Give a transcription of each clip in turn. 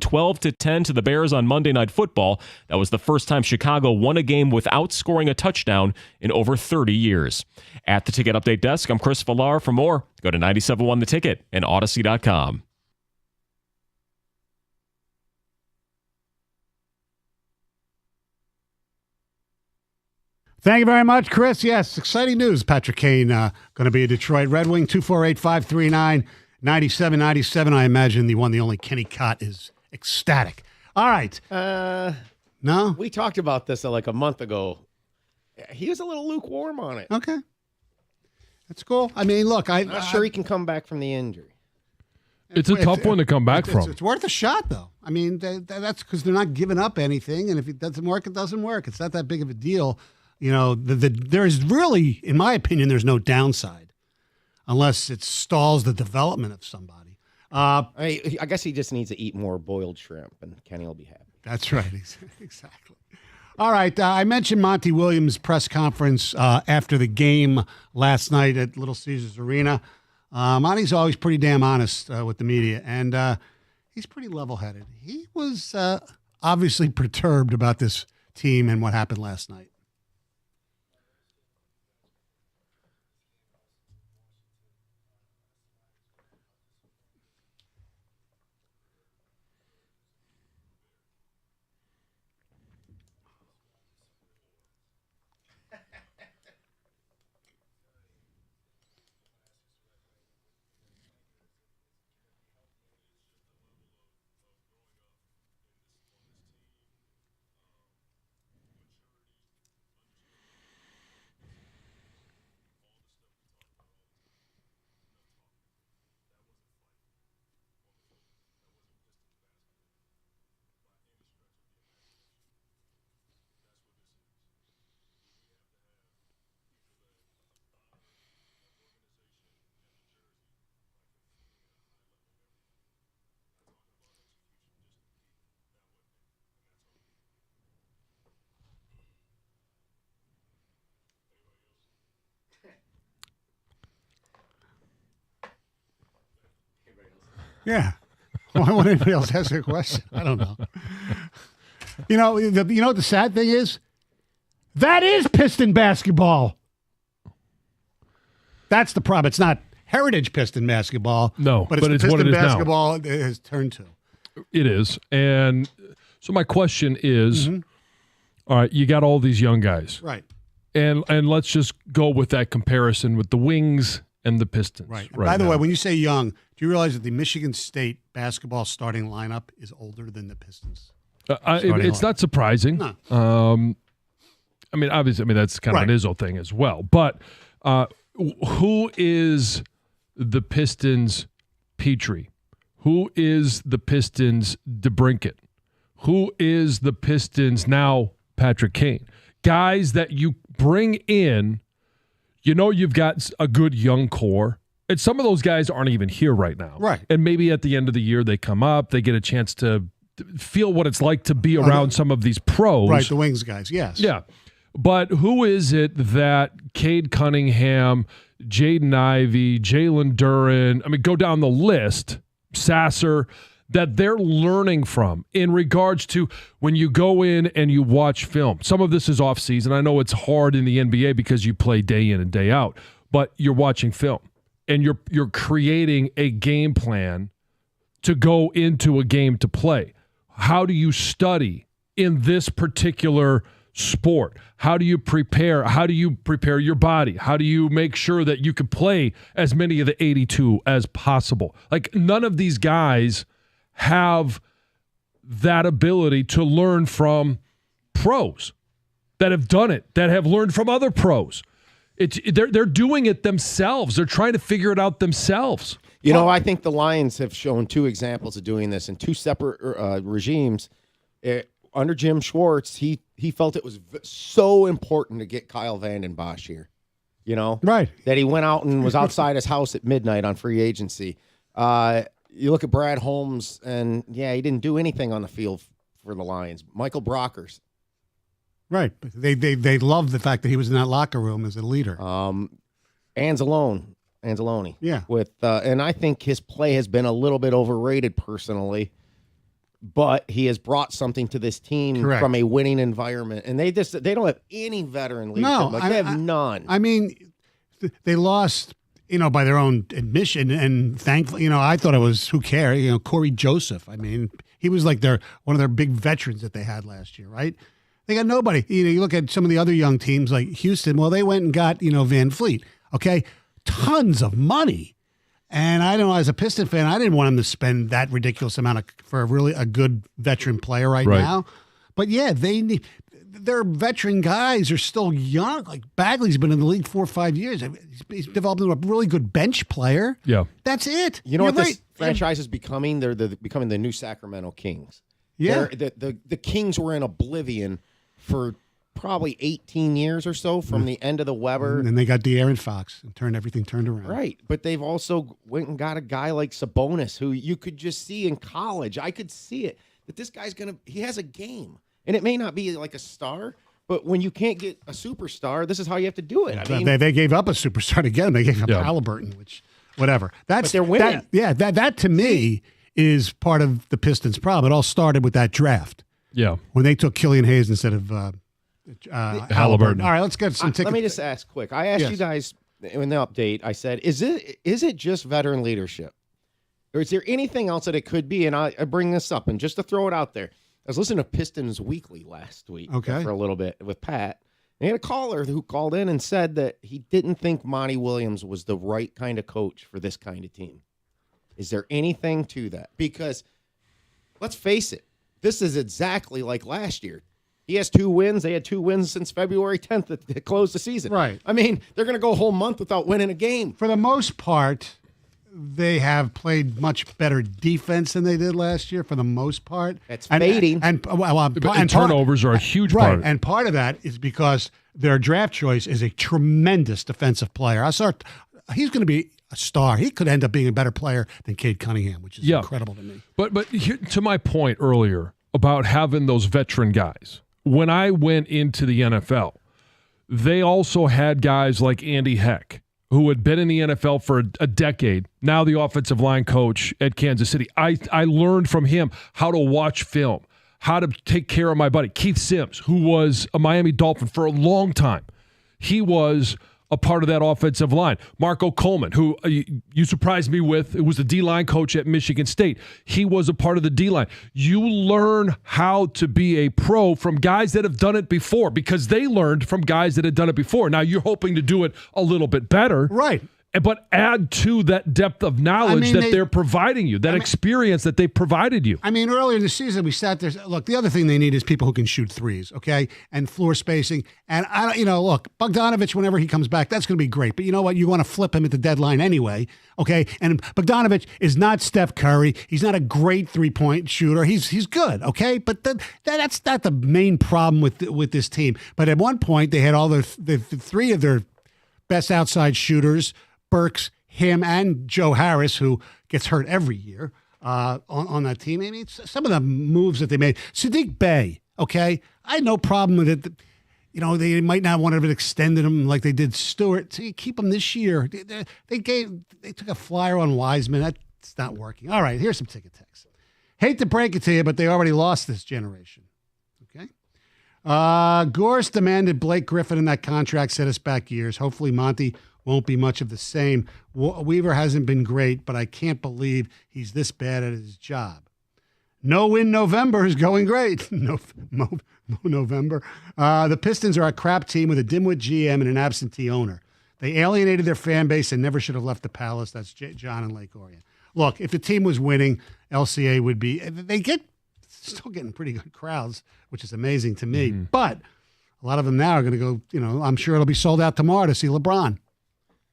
12-10 to the Bears on Monday Night Football. That was the first time Chicago won a game without scoring a touchdown in over 30 years. At the Ticket Update Desk, I'm Chris Villar. For more, go to 97.1 The Ticket and Odyssey.com. Thank you very much, Chris. Yes, exciting news. Patrick Kane going to be a Detroit Red Wing. 248-539-9797. I imagine the one, the only Kenny Cott is ecstatic. All right. No? We talked about this like a month ago. He was a little lukewarm on it. Okay. That's cool. I mean, look, I'm not sure he can come back from the injury. It's a tough one to come back from. It's worth a shot, though. I mean, that's because they're not giving up anything, and if it doesn't work, it doesn't work. It's not that big of a deal. You know, there is really, in my opinion, there's no downside unless it stalls the development of somebody. I guess he just needs to eat more boiled shrimp, and Kenny will be happy. That's right. Exactly. All right. I mentioned Monty Williams' press conference after the game last night at Little Caesars Arena. Monty's always pretty damn honest with the media, and he's pretty level-headed. He was obviously perturbed about this team and what happened last night. Yeah. Why won't anybody else ask a question? I don't know. You know what the sad thing is? That is Piston basketball. That's the problem. It's not Heritage Piston basketball. No, but it's what Piston it is basketball it has turned to. It is. And so my question is, all right, you got all these young guys. Right. And let's just go with that comparison with the Wings and the Pistons. Right. By the way, when you say young, do you realize that the Michigan State basketball starting lineup is older than the Pistons? It's not surprising. No. I mean, obviously, that's kind of an Izzo thing as well. But who is the Pistons' Petrie? Who is the Pistons' DeBrincat? Who is the Pistons' now Patrick Kane? Guys that you bring in, you've got a good young core. And some of those guys aren't even here right now. Right. And maybe at the end of the year they come up, they get a chance to feel what it's like to be around some of these pros. Right, the Wings guys, yes. Yeah. But who is it that Cade Cunningham, Jaden Ivey, Jalen Duren, go down the list, Sasser, that they're learning from in regards to when you go in and you watch film? Some of this is off season. I know it's hard in the NBA because you play day in and day out, but you're watching film. And you're creating a game plan to go into a game to play. How do you study in this particular sport? How do you prepare? How do you prepare your body? How do you make sure that you can play as many of the 82 as possible? Like, none of these guys have that ability to learn from pros that have done it, that have learned from other pros. They're doing it themselves. They're trying to figure it out themselves. I think the Lions have shown two examples of doing this in two separate regimes. Under Jim Schwartz, he felt it was so important to get Kyle Vanden Bosch here. Right. That he went out and was outside his house at midnight on free agency. You look at Brad Holmes, and he didn't do anything on the field for the Lions. Michael Brockers. Right. They love the fact that he was in that locker room as a leader. Anzalone. Yeah. And I think his play has been a little bit overrated personally. but he has brought something to this team Correct. from a winning environment. And they don't have any veteran leadership. No, they have none. I mean, they lost, by their own admission, and thankfully, I thought it was, who cares? Corey Joseph. I mean, he was like one of their big veterans that they had last year, right? They got nobody. You look at some of the other young teams like Houston. Well, they went and got, Van Fleet. Okay, tons of money. And I don't know, as a Piston fan, I didn't want him to spend that ridiculous amount for a good veteran player right now. But yeah, their veteran guys are still young. Like Bagley's been in the league 4 or 5 years. He's developed into a really good bench player. Yeah, that's it. You know what this franchise is becoming? They're becoming the new Sacramento Kings. Yeah, the Kings were in oblivion for probably 18 years or so from the end of the Weber. And they got De'Aaron Fox and everything turned around. Right. But they've also went and got a guy like Sabonis, who you could just see in college. I could see it, that this guy's he has a game. And it may not be like a star, but when you can't get a superstar, this is how you have to do it. I mean, they gave up a superstar to get him. They gave up Halliburton, which, whatever. But they're winning. That to me is part of the Pistons' problem. It all started with that draft. Yeah. When they took Killian Hayes instead of Halliburton. All right, let's get some tickets. Let me just ask quick. I asked you guys in the update, I said, is it just veteran leadership? Or is there anything else that it could be? And I bring this up, and just to throw it out there, I was listening to Pistons Weekly last week for a little bit with Pat. And he had a caller who called in and said that he didn't think Monty Williams was the right kind of coach for this kind of team. Is there anything to that? Because let's face it, this is exactly like last year. He has 2 wins. They had 2 wins since February 10th to close the season. Right. I mean, they're going to go a whole month without winning a game. For the most part, they have played much better defense than they did last year, for the most part. It's fading. And turnovers are a huge part of it. And part of that is because their draft choice is a tremendous defensive player. He's going to be a star. He could end up being a better player than Cade Cunningham, which is incredible to me. But here, to my point earlier about having those veteran guys, when I went into the NFL, they also had guys like Andy Heck, who had been in the NFL for a decade, now the offensive line coach at Kansas City. I learned from him how to watch film, how to take care of my buddy, Keith Sims, who was a Miami Dolphin for a long time. He was a part of that offensive line. Marco Coleman, who you surprised me with, it was the D-line coach at Michigan State. He was a part of the D-line. You learn how to be a pro from guys that have done it before, because they learned from guys that had done it before. Now you're hoping to do it a little bit better. Right. But add to that depth of knowledge they're providing you, that experience that they provided you. I mean, earlier in the season, we sat there. Look, the other thing they need is people who can shoot threes, okay, and floor spacing. And look, Bogdanovich, whenever he comes back, that's going to be great. But you know what? You want to flip him at the deadline anyway, okay? And Bogdanovich is not Steph Curry. He's not a great 3-point shooter. He's good, okay? But that's not the main problem with this team. But at one point, they had all the 3 of their best outside shooters. Burks, him, and Joe Harris, who gets hurt every year on that team. I mean, some of the moves that they made. Sadiq Bey, okay? I had no problem with it. They might not want to have extended him like they did Stewart. So you keep him this year. They took a flyer on Wiseman. That's not working. All right, here's some ticket texts. Hate to break it to you, but they already lost this generation. Okay? Gorse demanded Blake Griffin in that contract, set us back years. Hopefully Monty won't be much of the same. Weaver hasn't been great, but I can't believe he's this bad at his job. No win November is going great. November. The Pistons are a crap team with a dimwit GM and an absentee owner. They alienated their fan base and never should have left the Palace. That's John in Lake Orion. Look, if the team was winning, LCA would be. Still getting pretty good crowds, which is amazing to me. Mm-hmm. But a lot of them now are going to go. I'm sure it'll be sold out tomorrow to see LeBron.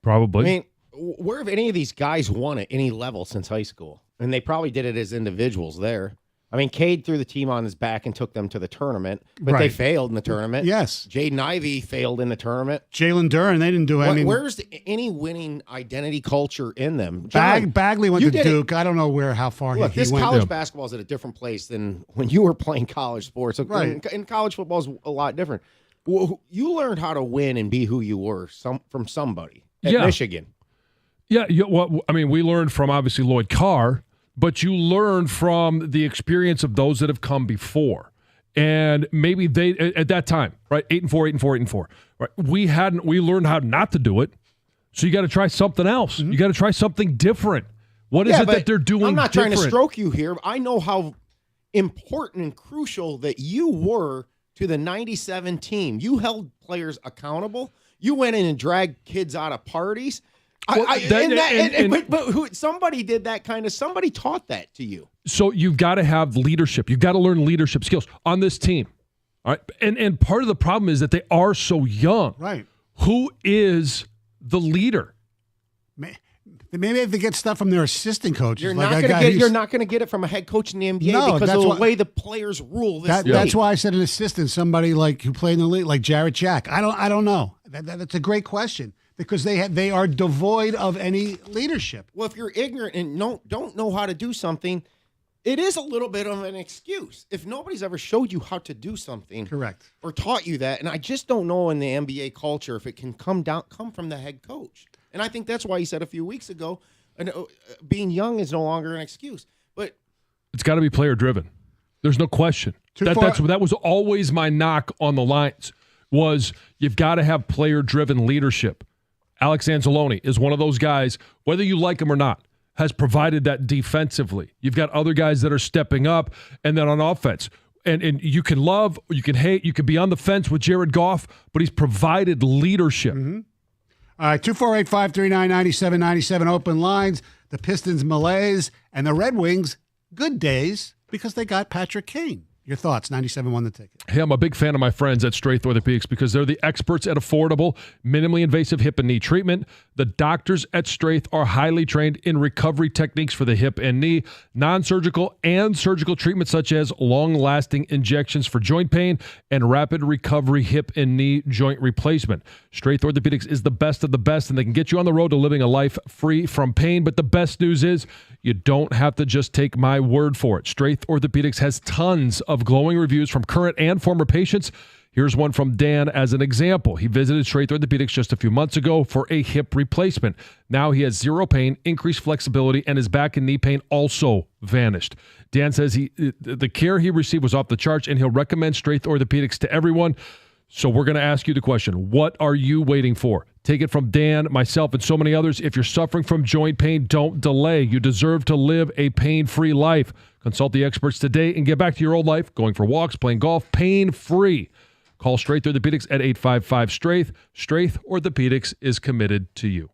Probably. I mean, where have any of these guys won at any level since high school? And they probably did it as individuals there. I mean, Cade threw the team on his back and took them to the tournament, but they failed in the tournament. Yes. Jaden Ivey failed in the tournament. Jalen Duren, they didn't do anything. Where's any winning identity culture in them? Bagley went to Duke. I don't know how far he went. This college basketball is at a different place than when you were playing college sports. Right. And college football is a lot different. You learned how to win and be who you were from somebody at Michigan. Yeah. We learned from obviously Lloyd Carr but you learn from the experience of those that have come before. And maybe they, at that time, right, 8-4, right, we learned how not to do it. So you got to try something else. You got to try something different. What is it that they're doing I'm not different? trying to stroke you here. I know how important and crucial that you were to the 97 team. You held players accountable. You went in and dragged kids out of parties. But somebody did that kind of, somebody taught that to you. So you've got to have leadership. You've got to learn leadership skills on this team. All right. And part of the problem is that they are so young. Right. Who is the leader? Maybe if they get stuff from their assistant coaches. You're not going to get it from a head coach in the NBA because of the way the players rule this league. That's why I said an assistant, somebody like who played in the league, like Jarrett Jack. I don't know. That's a great question because they are devoid of any leadership. Well, if you're ignorant and don't know how to do something, it is a little bit of an excuse. If nobody's ever showed you how to do something, correct, or taught you that, and I just don't know in the NBA culture if it can come from the head coach. And I think that's why he said a few weeks ago, being young is no longer an excuse. But it's got to be player driven. There's no question. That was always my knock on the Lions. Was you've got to have player driven leadership. Alex Anzalone is one of those guys, whether you like him or not, has provided that defensively. You've got other guys that are stepping up, and then on offense. And you can love, you can hate, you can be on the fence with Jared Goff, but he's provided leadership. Mm-hmm. All right, 248-539-9797 open lines. The Pistons malaise and the Red Wings good days because they got Patrick Kane. Your thoughts, 97-1 the ticket. Hey, I'm a big fan of my friends at Straith Orthopedics because they're the experts at affordable, minimally invasive hip and knee treatment. The doctors at Straith are highly trained in recovery techniques for the hip and knee, non-surgical and surgical treatments such as long-lasting injections for joint pain and rapid recovery hip and knee joint replacement. Straith Orthopedics is the best of the best, and they can get you on the road to living a life free from pain. But the best news is you don't have to just take my word for it. Straith Orthopedics has tons of glowing reviews from current and former patients. Here's one from Dan as an example. He visited Straith Orthopedics just a few months ago for a hip replacement. Now he has zero pain, increased flexibility, and his back and knee pain also vanished. Dan says the care he received was off the charts, and he'll recommend Straith Orthopedics to everyone. So we're going to ask you the question, what are you waiting for? Take it from Dan, myself, and so many others. If you're suffering from joint pain, don't delay. You deserve to live a pain-free life. Consult the experts today and get back to your old life, going for walks, playing golf, pain-free. Call Straith Orthopedics at 855-STRAIGHT. Straith Orthopedics is committed to you.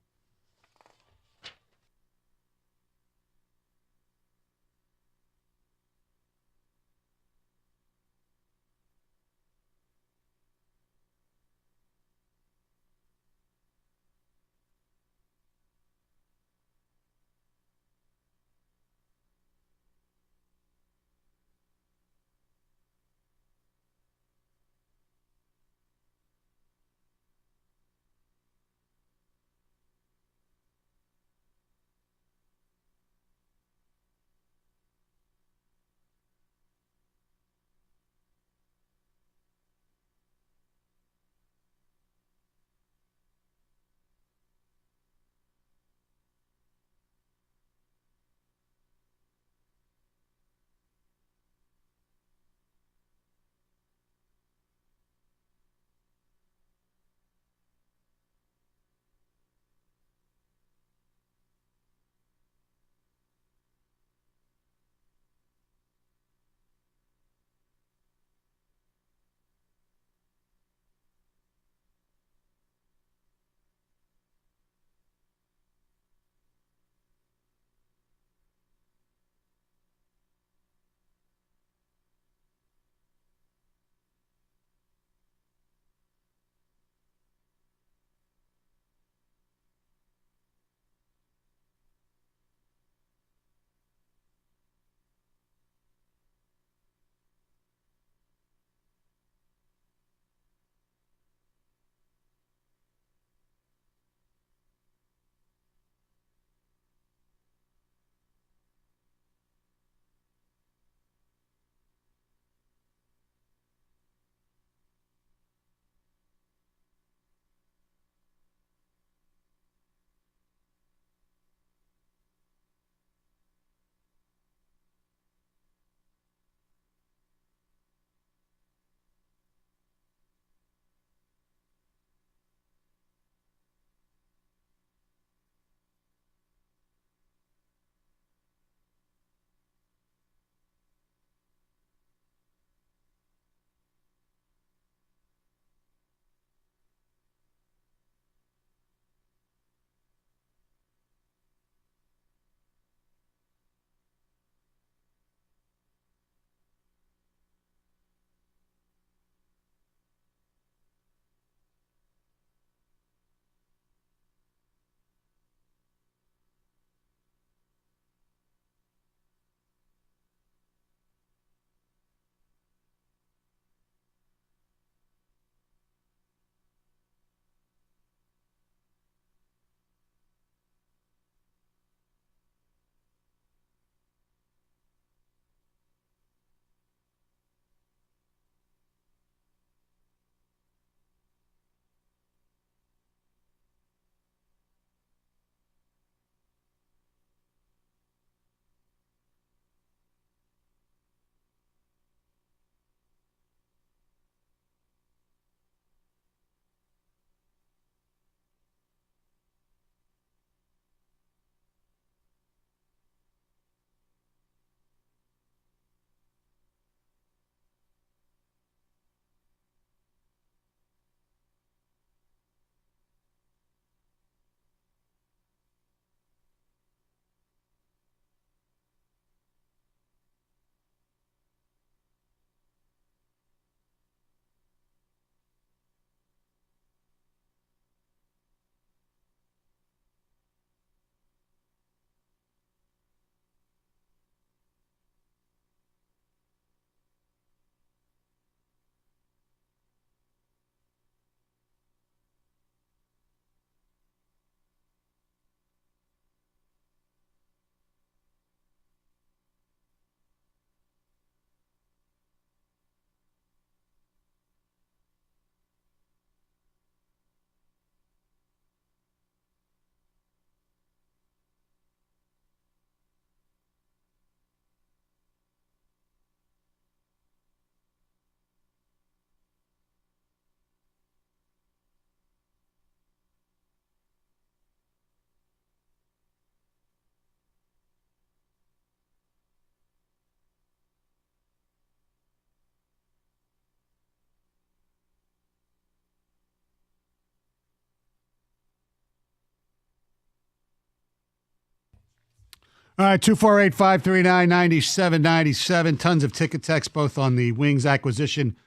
All right, 248-539-9797. Tons of ticket text, both on the Wings acquisition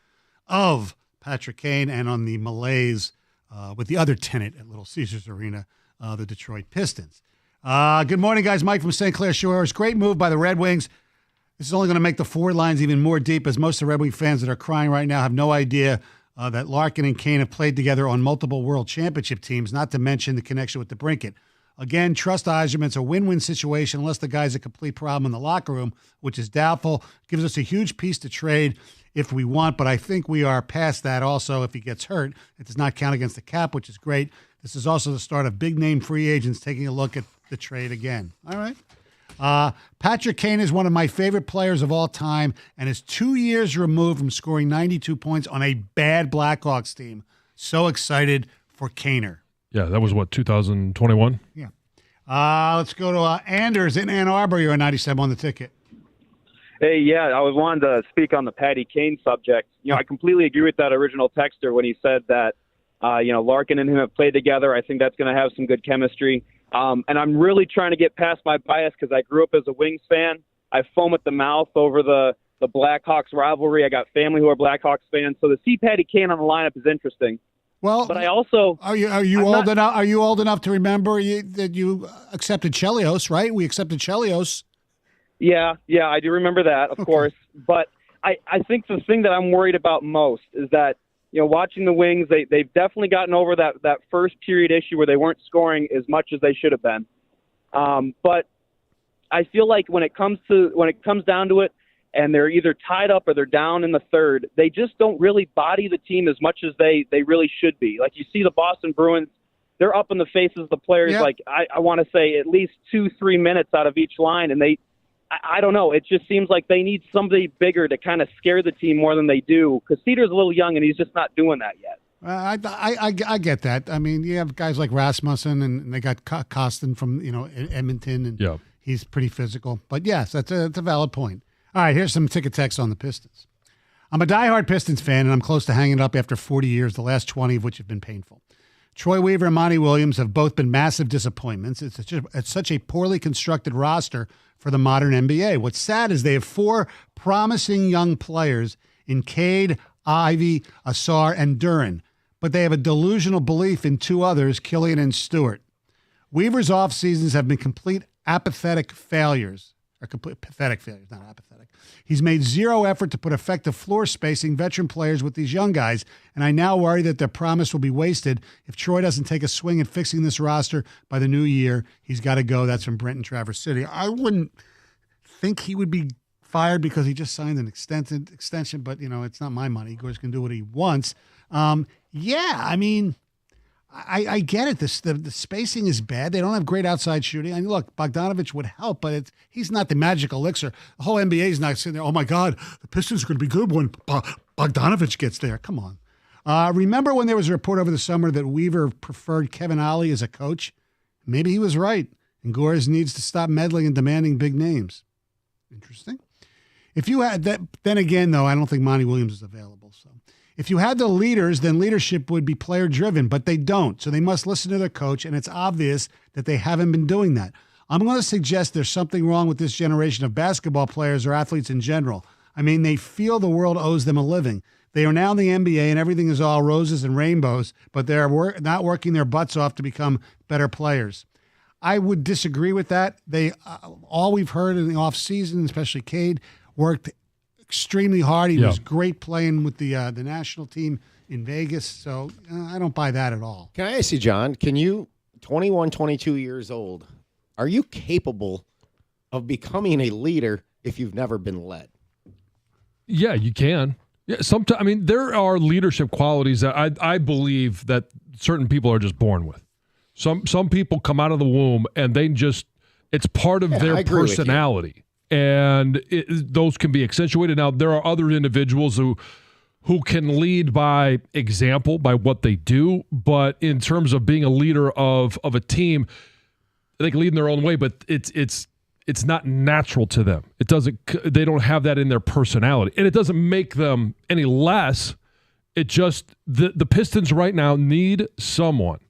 of Patrick Kane and on the malaise with the other tenant at Little Caesars Arena, the Detroit Pistons. Good morning, guys. Mike from St. Clair Shores. Great move by the Red Wings. This is only going to make the forward lines even more deep, as most of the Red Wing fans that are crying right now have no idea that Larkin and Kane have played together on multiple World Championship teams, not to mention the connection with DeBrincat. Again, trust Yzerman. It's a win-win situation unless the guy's a complete problem in the locker room, which is doubtful. Gives us a huge piece to trade if we want, but I think we are past that also. If he gets hurt, it does not count against the cap, which is great. This is also the start of big-name free agents taking a look at the trade again. All right. Patrick Kane is one of my favorite players of all time and is 2 years removed from scoring 92 points on a bad Blackhawks team. So excited for Kaner. Yeah, that was, 2021? Yeah. Let's go to Anders in Ann Arbor. You're a 97 on the ticket. Hey, yeah, I was wanting to speak on the Patty Kane subject. I completely agree with that original texter when he said that, Larkin and him have played together. I think that's going to have some good chemistry. And I'm really trying to get past my bias because I grew up as a Wings fan. I foam at the mouth over the Blackhawks rivalry. I got family who are Blackhawks fans. So to see Patty Kane on the lineup is interesting. Well, but I also are you old enough to remember that you accepted Chelios, right? We accepted Chelios. Yeah, I do remember that, of course. But I think the thing that I'm worried about most is that watching the Wings, they've definitely gotten over that first period issue where they weren't scoring as much as they should have been. But I feel like when it comes down to it, and they're either tied up or they're down in the third, they just don't really body the team as much as they really should be. Like you see the Boston Bruins, they're up in the faces of the players, yeah. like I want to say at least 2-3 minutes out of each line, and I don't know. It just seems like they need somebody bigger to kind of scare the team more than they do, because Cedar's a little young and he's just not doing that yet. I get that. I mean, you have guys like Rasmussen and they got Costin from Edmonton, and he's pretty physical. But yes, that's a valid point. All right, here's some ticket text on the Pistons. I'm a diehard Pistons fan, and I'm close to hanging it up after 40 years, the last 20 of which have been painful. Troy Weaver and Monty Williams have both been massive disappointments. It's such a poorly constructed roster for the modern NBA. What's sad is they have 4 promising young players in Cade, Ivy, Asar, and Duran, but they have a delusional belief in 2 others, Killian and Stewart. Weaver's off seasons have been complete pathetic failures, not apathetic. He's made zero effort to put effective floor spacing veteran players with these young guys, and I now worry that their promise will be wasted if Troy doesn't take a swing at fixing this roster by the new year. He's got to go. That's from Brent in Traverse City. I wouldn't think he would be fired because he just signed an extension, but, it's not my money. Gorge can do what he wants. I get it. The spacing is bad. They don't have great outside shooting. I mean, look, Bogdanovich would help, but he's not the magic elixir. The whole NBA is not sitting there, oh, my God, the Pistons are going to be good when Bogdanovich gets there. Come on. Remember when there was a report over the summer that Weaver preferred Kevin Ollie as a coach? Maybe he was right, and Gores needs to stop meddling and demanding big names. Interesting. If you had that, then again, though, I don't think Monty Williams is available, so. If you had the leaders, then leadership would be player-driven, but they don't. So they must listen to their coach, and it's obvious that they haven't been doing that. I'm going to suggest there's something wrong with this generation of basketball players or athletes in general. I mean, they feel the world owes them a living. They are now in the NBA, and everything is all roses and rainbows, but they're not working their butts off to become better players. I would disagree with that. They all we've heard in the offseason, especially Cade, worked extremely hard. He was great playing with the national team in Vegas. So I don't buy that at all. Can I ask you, John, 21, 22 years old, are you capable of becoming a leader if you've never been led? Yeah, you can. Yeah, sometimes. I mean, there are leadership qualities that I believe that certain people are just born with. Some people come out of the womb and it's part of their personality. And those can be accentuated. Now, there are other individuals who can lead by example, by what they do. But in terms of being a leader of a team, they can lead in their own way, but it's not natural to them. They don't have that in their personality. And it doesn't make them any less. It just, the Pistons right now need someone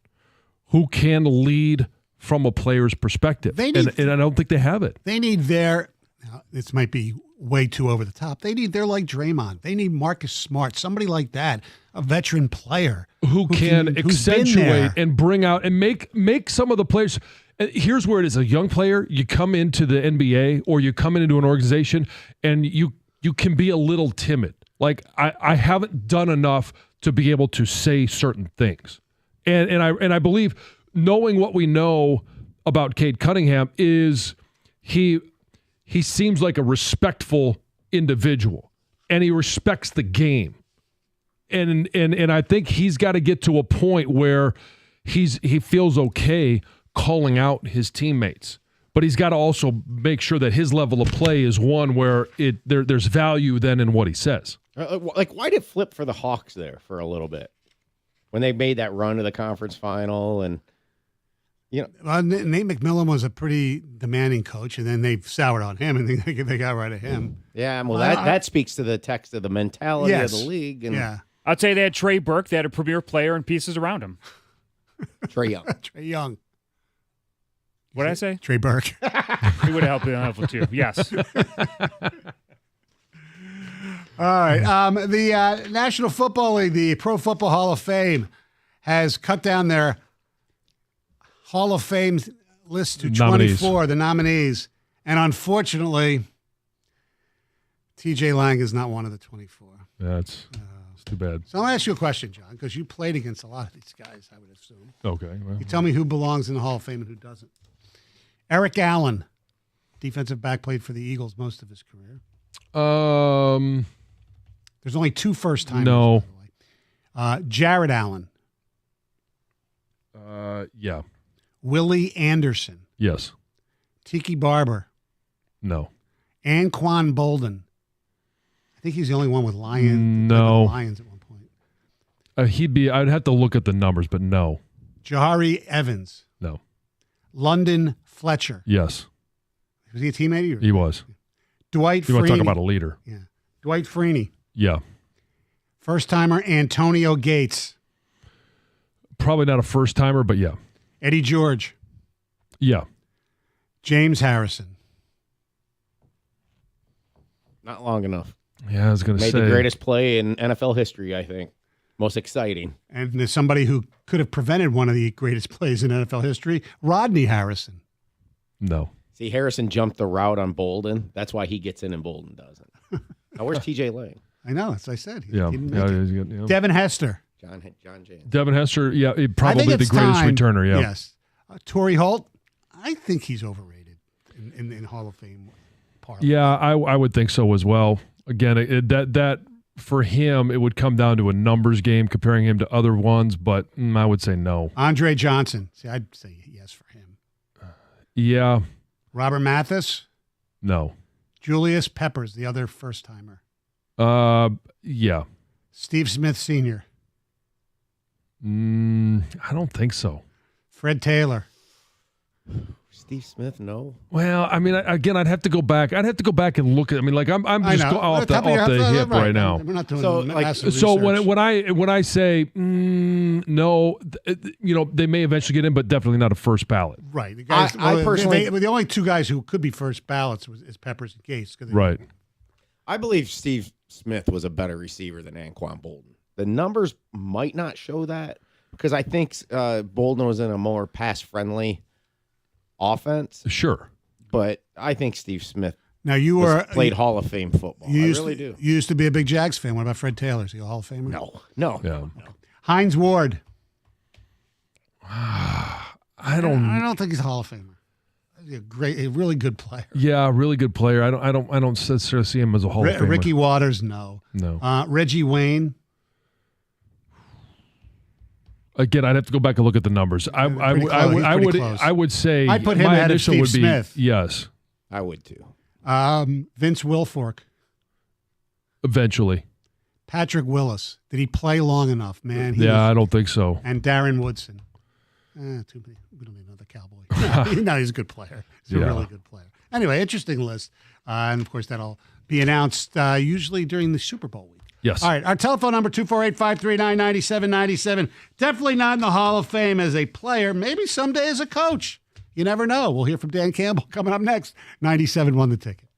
who can lead from a player's perspective. And I don't think they have it. They need this might be way too over the top. They need their like Draymond. They need Marcus Smart, somebody like that, a veteran player who can accentuate and bring out and make some of the players. Here's where it is: a young player, you come into the NBA or you come into an organization and you can be a little timid. Like I haven't done enough to be able to say certain things, and I believe, knowing what we know about Cade Cunningham, is he seems like a respectful individual, and he respects the game. And I think he's got to get to a point where he feels okay calling out his teammates. But he's got to also make sure that his level of play is one where there's value then in what he says. Like, why did it flip for the Hawks there for a little bit when they made that run to the conference final? And Nate McMillan was a pretty demanding coach, and then they soured on him, and they got rid of him. Yeah, well, that speaks to the text of the mentality of the league. And yeah. I'd say they had Trey Burke. They had a premier player and pieces around him. Trey Young. Trey Young. What did I say? Trey Burke. He would have helped too. Yes. All right. The National Football League, the Pro Football Hall of Fame, has cut down their Hall of Fame list to 24, the nominees. And unfortunately, TJ Lang is not one of the 24. Yeah, it's too bad. So I'm going to ask you a question, John, because you played against a lot of these guys, I would assume. Okay. Well, you tell me who belongs in the Hall of Fame and who doesn't. Eric Allen, defensive back, played for the Eagles most of his career. There's only 2 first-timers. No. By the way. Jared Allen. Yeah. Willie Anderson. Yes. Tiki Barber. No. Anquan Bolden. I think he's the only one with Lions. No. Lions at one point. I'd have to look at the numbers, but no. Jahari Evans. No. London Fletcher. Yes. Was he a teammate? He was. Dwight Freeney. You want to talk about a leader? Yeah. Dwight Freeney. Yeah. First-timer Antonio Gates. Probably not a first-timer, but yeah. Eddie George. Yeah. James Harrison. Not long enough. Yeah, I was going to say. Made the greatest play in NFL history, I think. Most exciting. And there's somebody who could have prevented one of the greatest plays in NFL history, Rodney Harrison. No. See, Harrison jumped the route on Bolden. That's why he gets in and Bolden doesn't. Now, where's TJ Lang? I know, as I said. Yeah. Devin Hester. John James. Devin Hester, yeah, probably the greatest returner, yeah. Yes. Torrey Holt, I think he's overrated in Hall of Fame part. Yeah, I would think so as well. Again, that for him, it would come down to a numbers game comparing him to other ones, but I would say no. Andre Johnson. See, I'd say yes for him. Yeah. Robert Mathis? No. Julius Peppers, the other first-timer. Yeah. Steve Smith Sr. I don't think so. Fred Taylor. Steve Smith, no. Well, I mean, again, I'd have to go back. I'd have to go back and look at. I mean, like I'm just off the hip right now. We're not doing so when I say no, they may eventually get in, but definitely not a first ballot. Right. The guys, I personally, the only 2 guys who could be first ballots is Peppers and Gates. Right. I believe Steve Smith was a better receiver than Anquan Bolden. The numbers might not show that because I think Bolden was in a more pass-friendly offense. Sure. But I think Steve Smith played Hall of Fame football. I really do. You used to be a big Jags fan. What about Fred Taylor? Is he a Hall of Famer? No. Hines Ward. I don't think he's a Hall of Famer. He's a really good player. Yeah, really good player. I don't necessarily see him as a Hall of Famer. Ricky Waters, no. Reggie Wayne. Again, I'd have to go back and look at the numbers. I would say I'd put him my ahead of initial Steve would be Smith. Yes. I would too. Vince Wilfork. Eventually. Patrick Willis. Did he play long enough, man? I don't think so. And Darren Woodson. Too many. We don't need another Cowboy. No, he's a good player. He's a really good player. Anyway, interesting list. And, of course, that'll be announced usually during the Super Bowl week. Yes. All right. Our telephone number, 248-539-9797. Definitely not in the Hall of Fame as a player. Maybe someday as a coach. You never know. We'll hear from Dan Campbell coming up next. 97 won the ticket.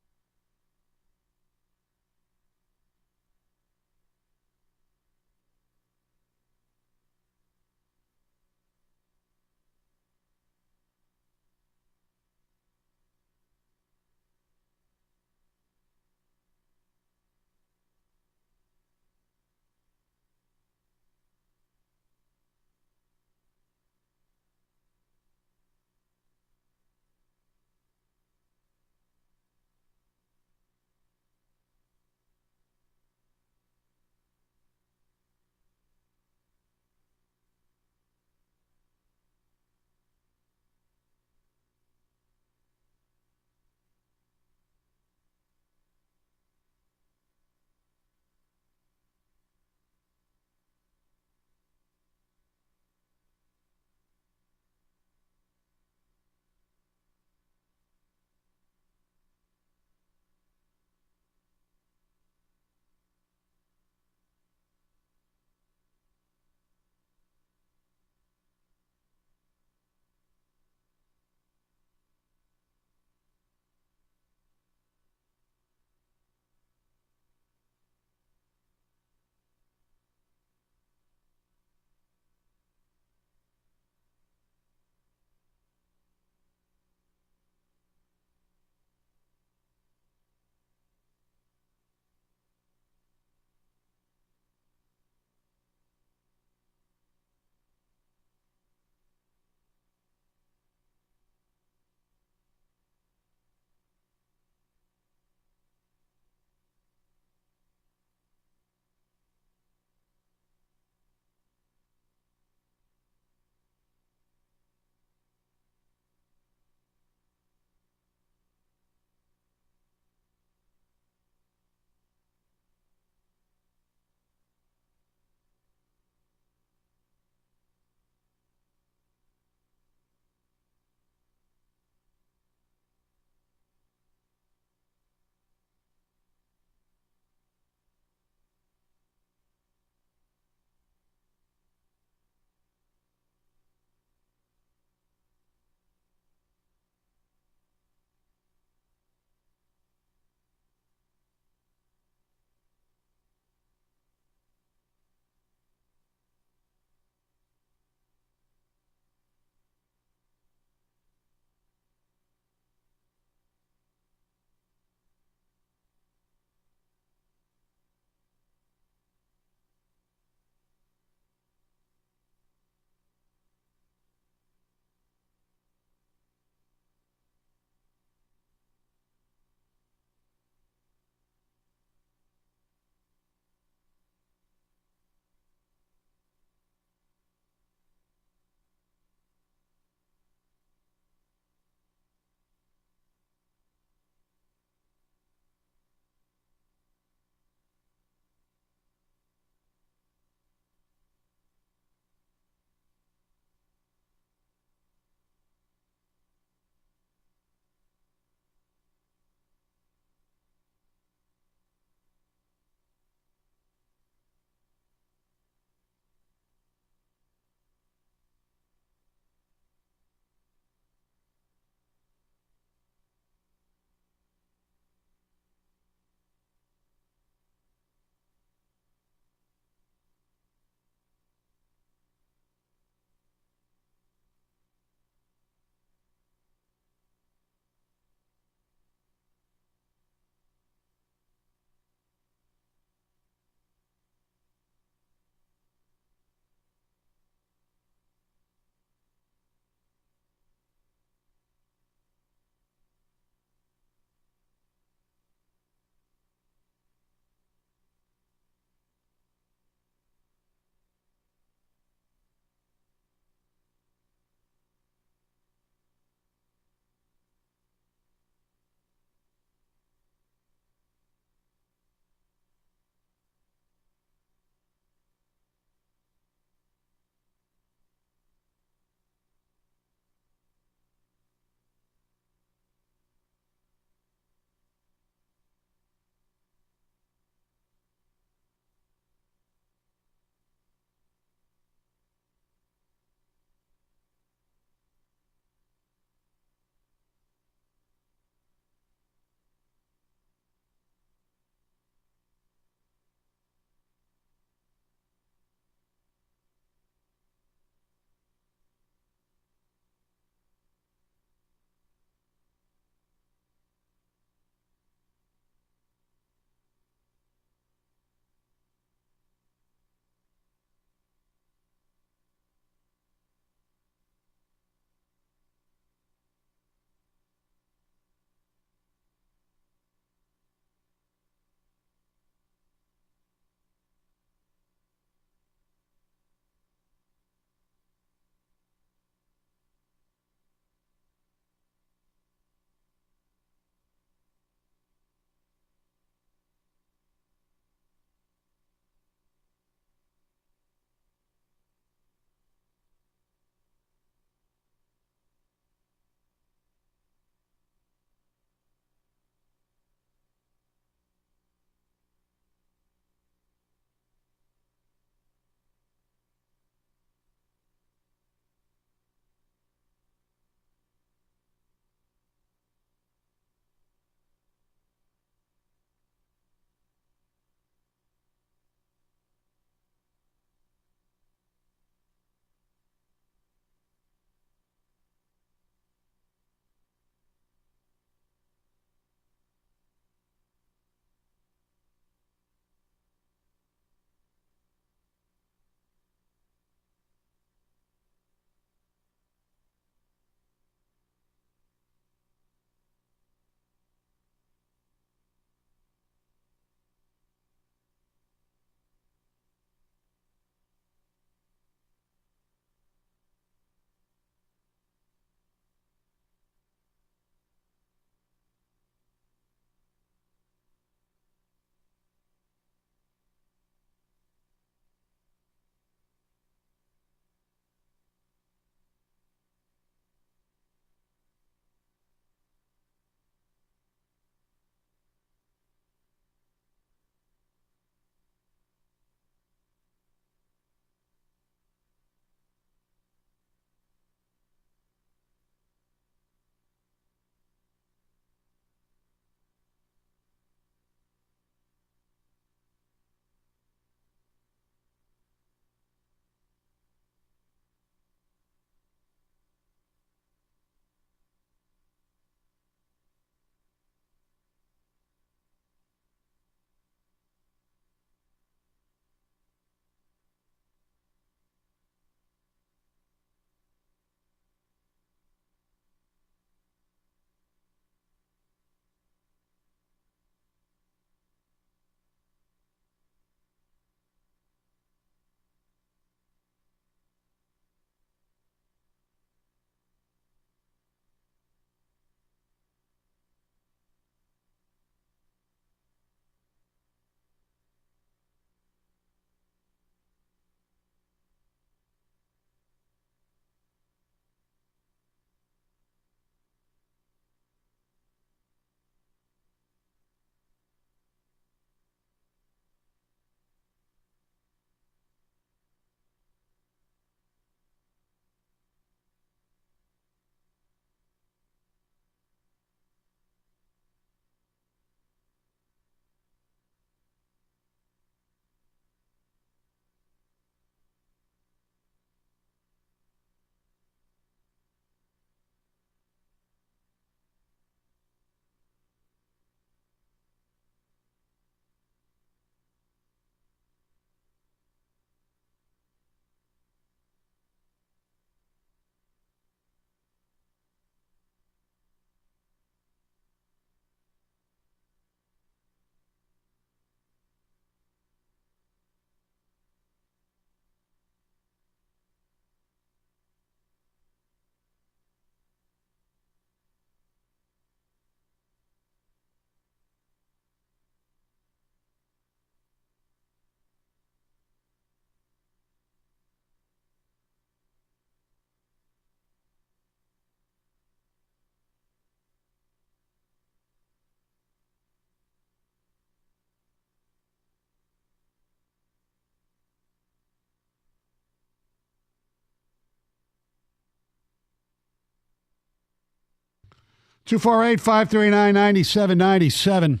248-539-9797.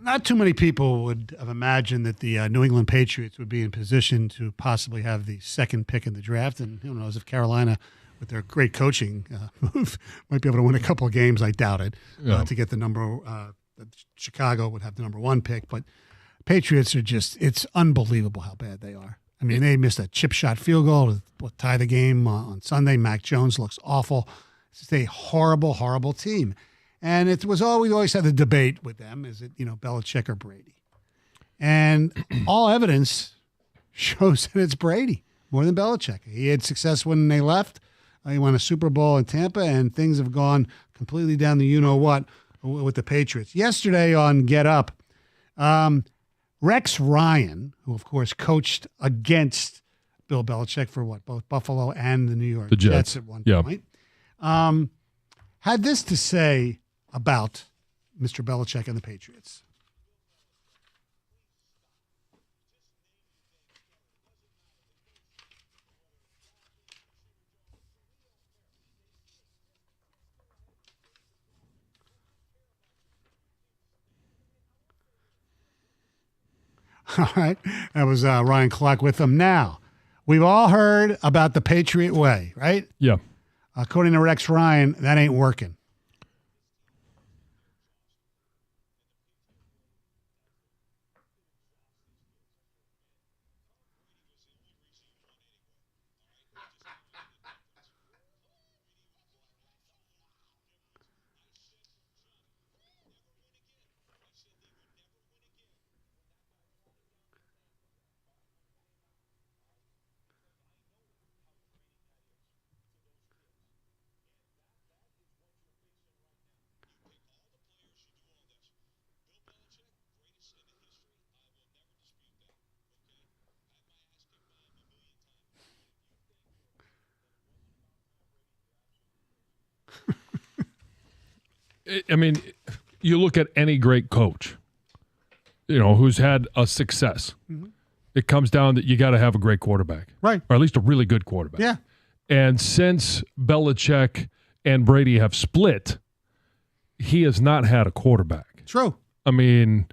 Not too many people would have imagined that the New England Patriots would be in position to possibly have the second pick in the draft. And who knows if Carolina, with their great coaching move, might be able to win a couple of games. I doubt it. To get the number, Chicago would have the number 1 pick. But Patriots are it's unbelievable how bad they are. I mean, they missed a chip shot field goal to tie the game on Sunday. Mac Jones looks awful. It's just a horrible, horrible team. And we always had the debate with them, is it, Belichick or Brady? And all evidence shows that it's Brady more than Belichick. He had success when they left. He won a Super Bowl in Tampa, and things have gone completely down the you-know-what with the Patriots. Yesterday on Get Up, Rex Ryan, who, of course, coached against Bill Belichick for both Buffalo and the New York Jets at one point, had this to say about Mr. Belichick and the Patriots. All right. That was Ryan Clark with them. Now, we've all heard about the Patriot way, right? Yeah. According to Rex Ryan, that ain't working. I mean, you look at any great coach, who's had a success. Mm-hmm. It comes down that you got to have a great quarterback. Right. Or at least a really good quarterback. Yeah. And since Belichick and Brady have split, he has not had a quarterback. True. I mean,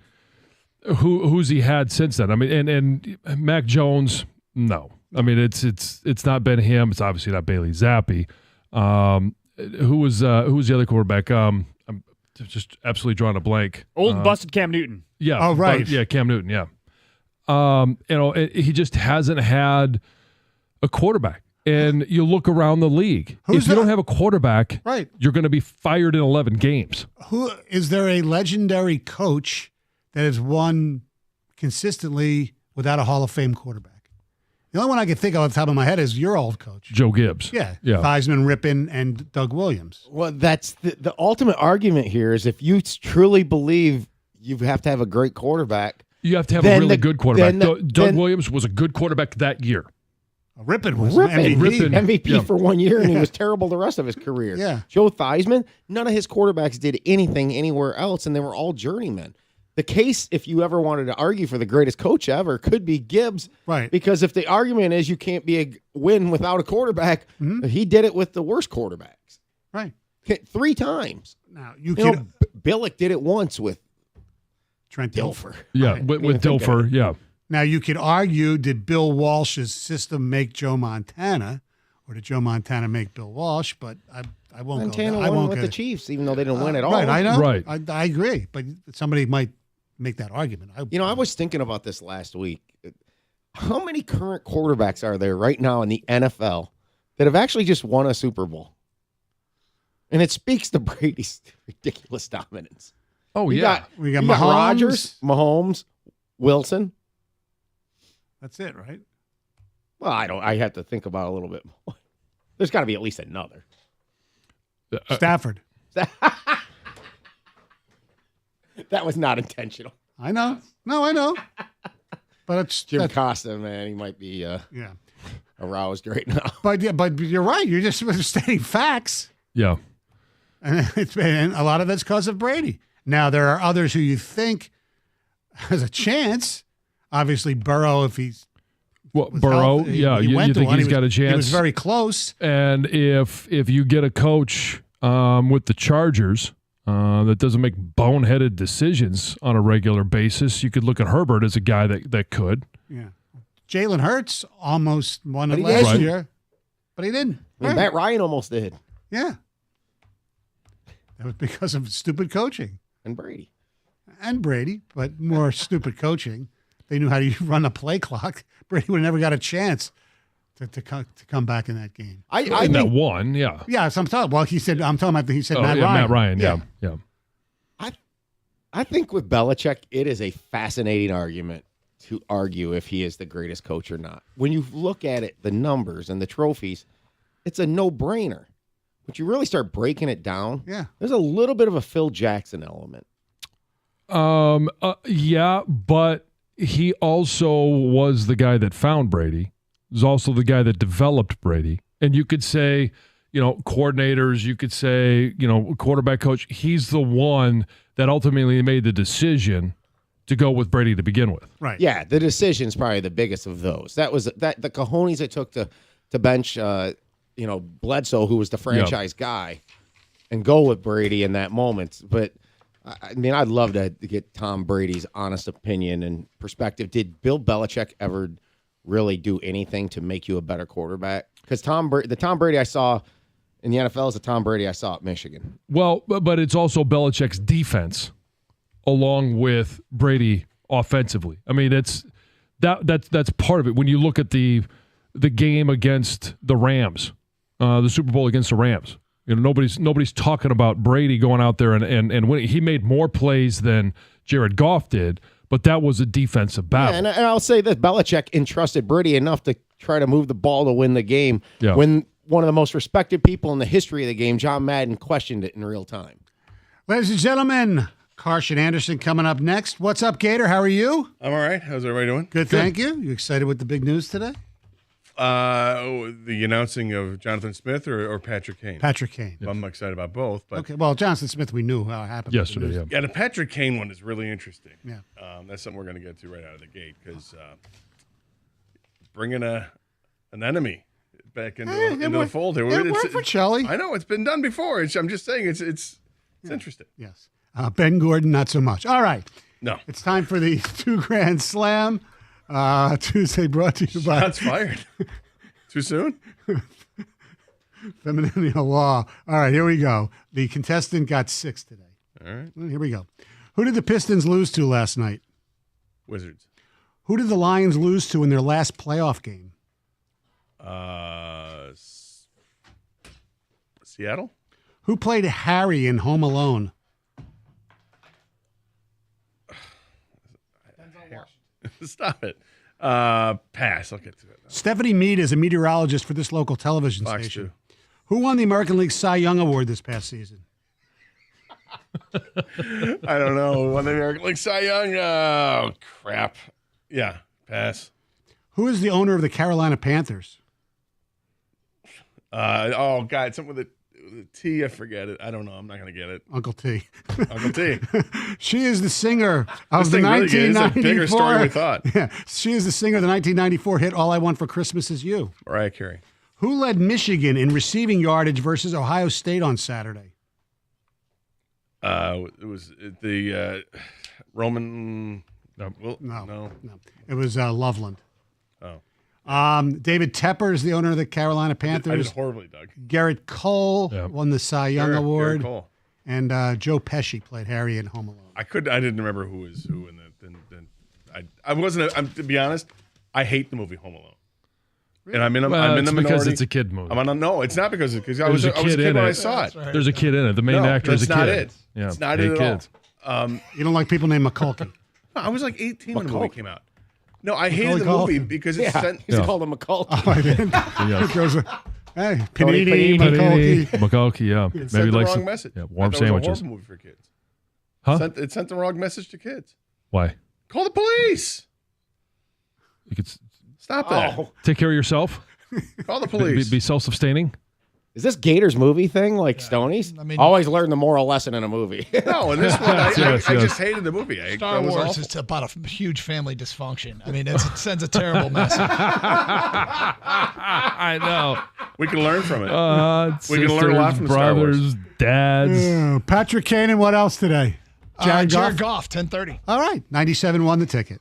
who's he had since then? I mean, and Mac Jones, no. I mean, it's not been him. It's obviously not Bailey Zappi. Who was the other quarterback? I'm just absolutely drawing a blank. Old busted Cam Newton. Yeah. Oh, right. Cam Newton. Yeah. He just hasn't had a quarterback. And you look around the league. If you don't have a quarterback, right, you're going to be fired in 11 games. Who is there a legendary coach that has won consistently without a Hall of Fame quarterback? The only one I can think of off the top of my head is your old coach, Joe Gibbs. Yeah. Theismann, Rippon, and Doug Williams. Well, that's the ultimate argument here is if you truly believe you have to have a great quarterback. You have to have a really good quarterback. Doug Williams was a good quarterback that year. Rippon was MVP for 1 year, and he was terrible the rest of his career. Yeah. Joe Theismann, none of his quarterbacks did anything anywhere else, and they were all journeymen. The case, if you ever wanted to argue for the greatest coach ever, could be Gibbs. Right. Because if the argument is you can't be a win without a quarterback, he did it with the worst quarterbacks. Right. 3 times. Now, Billick did it once with Trent Dilfer. Yeah, with Dilfer, yeah. Now, you could argue, did Bill Walsh's system make Joe Montana, or did Joe Montana make Bill Walsh? But I won't Montana go there. won with the Chiefs, even though they didn't win at all. Right, I know. Right. I agree. But somebody might make that argument. I was thinking about this last week. How many current quarterbacks are there right now in the NFL that have actually just won a Super Bowl? And it speaks to Brady's ridiculous dominance. Oh, we got Mahomes, Rodgers, Mahomes, Wilson. That's it, right? Well, I have to think about it a little bit more. There's got to be at least another. Stafford. That was not intentional. I know. No, I know. But it's Jim Costa, man. He might be aroused right now. But you're right. You're just stating facts. Yeah. And a lot of it's because of Brady. Now, there are others who you think has a chance. Obviously, Burrow, if he's Burrow, healthy, you think he's got a chance. He was very close. And if you get a coach with the Chargers that doesn't make boneheaded decisions on a regular basis. You could look at Herbert as a guy that could. Yeah. Jalen Hurts almost won it But he last didn't. year, but he didn't. I mean, Matt Ryan almost did. Yeah. That was because of stupid coaching. And Brady. And Brady, but more stupid coaching. They knew how to run a play clock. Brady would have never got a chance to come back in that game. I In that think, one, yeah. Yeah, so I'm talking. Well, he said Matt Ryan. Matt Ryan, yeah. I think with Belichick, it is a fascinating argument to argue if he is the greatest coach or not. When you look at it, the numbers and the trophies, it's a no-brainer. But you really start breaking it down, there's a little bit of a Phil Jackson element. Yeah, but he also was the guy that found Brady. He was also the guy that developed Brady. And you could say, coordinators, you could say, quarterback coach. He's the one that ultimately made the decision to go with Brady to begin with. Right. Yeah, the decision's probably the biggest of those. That was the cojones it took to bench Bledsoe, who was the franchise guy, and go with Brady in that moment. But I mean, I'd love to get Tom Brady's honest opinion and perspective. Did Bill Belichick ever really do anything to make you a better quarterback? Because the Tom Brady I saw in the NFL is the Tom Brady I saw at Michigan. Well, but it's also Belichick's defense along with Brady offensively. I mean, that's part of it. When you look at the game against the Rams, the Super Bowl against the Rams, nobody's talking about Brady going out there and winning. He made more plays than Jared Goff did, but that was a defensive battle. Yeah, and I'll say that Belichick entrusted Brady enough to try to move the ball to win the game when one of the most respected people in the history of the game, John Madden, questioned it in real time. Ladies and gentlemen, Carson Anderson coming up next. What's up, Gator? How are you? I'm all right. How's everybody doing? Good, thank you. You excited with the big news today? The announcing of Jonathan Smith or Patrick Kane? Patrick Kane. I'm excited about both. But Okay, well, Jonathan Smith, we knew how it happened. Yesterday, yeah. Yeah, the Patrick Kane one is really interesting. Yeah. That's something we're going to get to right out of the gate because bringing an enemy back into the fold here. It worked for Chelly. I know it's been done before. I'm just saying it's interesting. Yes. Ben Gordon, not so much. All right. No, It's time for the 2 Grand Slam. Tuesday brought to you by shots fired. Too soon? Femininity Law. All right, here we go. The contestant got 6 today. All right. Here we go. Who did the Pistons lose to last night? Wizards. Who did the Lions lose to in their last playoff game? Seattle? Who played Harry in Home Alone? Stop it. Pass. I'll get to it. Stephanie Mead is a meteorologist for this local television Fox station. Who won the American League Cy Young Award this past season? I don't know. Won the American League Cy Young? Oh, crap. Yeah, pass. Who is the owner of the Carolina Panthers? God, something with a T. I forget it. I don't know. I'm not going to get it. Uncle T. Uncle T. She is the singer of the This thing really is a 1994. bigger story than we thought. Yeah, she is the singer of the 1994 hit "All I Want for Christmas Is You." Mariah Carey. Who led Michigan in receiving yardage versus Ohio State on Saturday? It was the Roman. No. It was Loveland. Oh. David Tepper is the owner of the Carolina Panthers. I did horribly, Doug. Garrett Cole won the Cy Young Award. Garrett Cole. And Joe Pesci played Harry in Home Alone. I didn't remember who was who in the. I wasn't. To be honest, I hate the movie Home Alone. And I'm in the minority. Because it's a kid movie. No, it's not because I was a kid when I saw it. There's a kid in it. The main actor is a kid. That's not it. Yeah, it's not it at all. You don't like people named McCulkey? I was like 18 when the movie came out. No, I hated the movie because it's He's called him McCulkey. Oh, I didn't. Yes. There's a, hey, Tony Panini, Panini. McCulkey. Yeah. It Maybe sent the like wrong message. Yeah, warm I thought sandwiches. It was a horrible movie for kids. Huh? It sent the wrong message to kids. Why? Call the police. You could Stop that. take care of yourself. Call the police. Be self-sustaining. Is this Gators movie thing like Stoney's? I mean- always learn the moral lesson in a movie. No, in this one, I Yes. just hated the movie. Star that was Wars awful. is about a huge family dysfunction. I mean, it sends a terrible message. I know. We can learn from it. We can learn a lot from Star Wars. brothers, dads. Patrick Kane and what else today? Jared Goff, 10:30. All right. 97 won the ticket.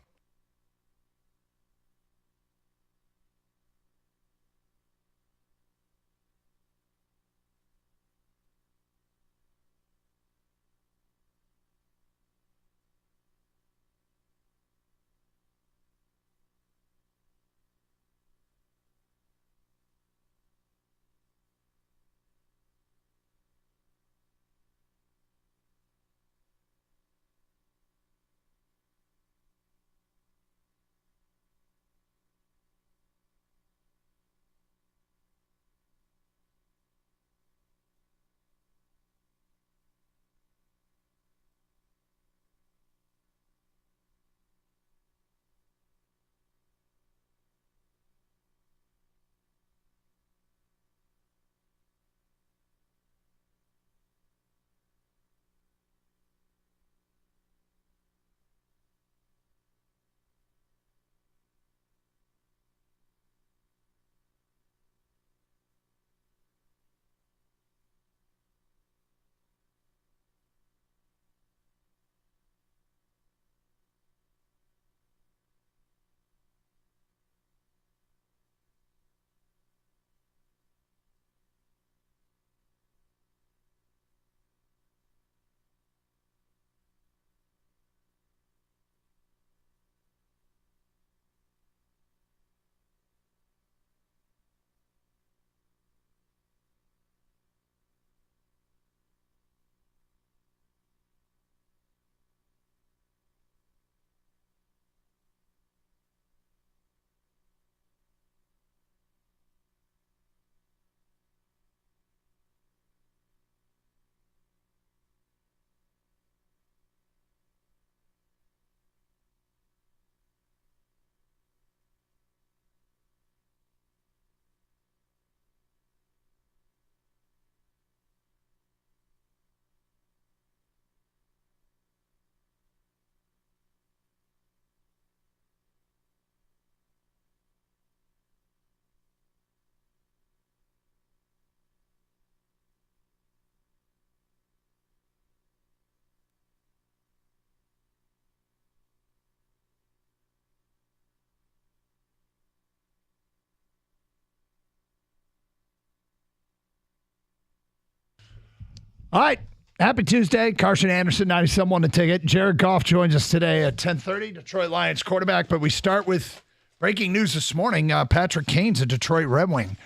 All right. Happy Tuesday. Carson Anderson, 97 won the ticket. Jared Goff joins us today at 10:30, Detroit Lions quarterback. But we start with breaking news this morning. Patrick Kane's a Detroit Red Wing.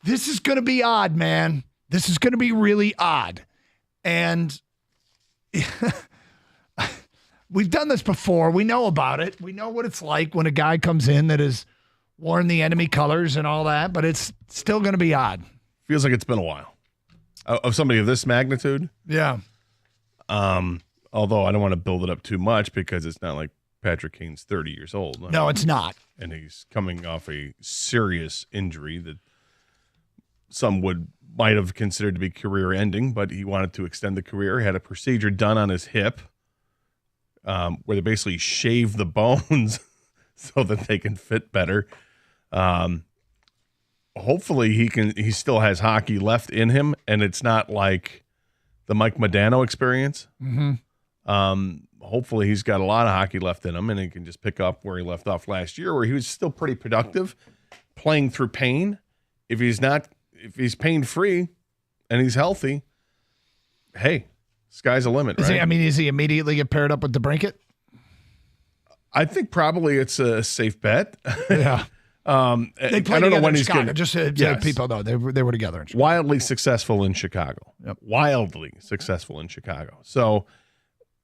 This is going to be odd, man. This is going to be really odd. And we've done this before. We know about it. We know what it's like when a guy comes in that has worn the enemy colors and all that, but it's still going to be odd. Feels like it's been a while. Of somebody of this magnitude? Yeah. Although I don't want to build it up too much because it's not like Patrick Kane's 30 years old. No, it's not. And he's coming off a serious injury that some might have considered to be career-ending, but he wanted to extend the career. He had a procedure done on his hip where they basically shave the bones so that they can fit better. Hopefully he still has hockey left in him, and it's not like the Mike Modano experience. Mm-hmm. Hopefully he's got a lot of hockey left in him, and he can just pick up where he left off last year, where he was still pretty productive, playing through pain. If he's pain-free and he's healthy, hey, sky's the limit, right? Is he immediately get paired up with DeBrincat? I think probably it's a safe bet. Yeah. I don't know when he's going to. Just so people know they were together. In Chicago. Wildly successful in Chicago. Yep. Wildly successful in Chicago. So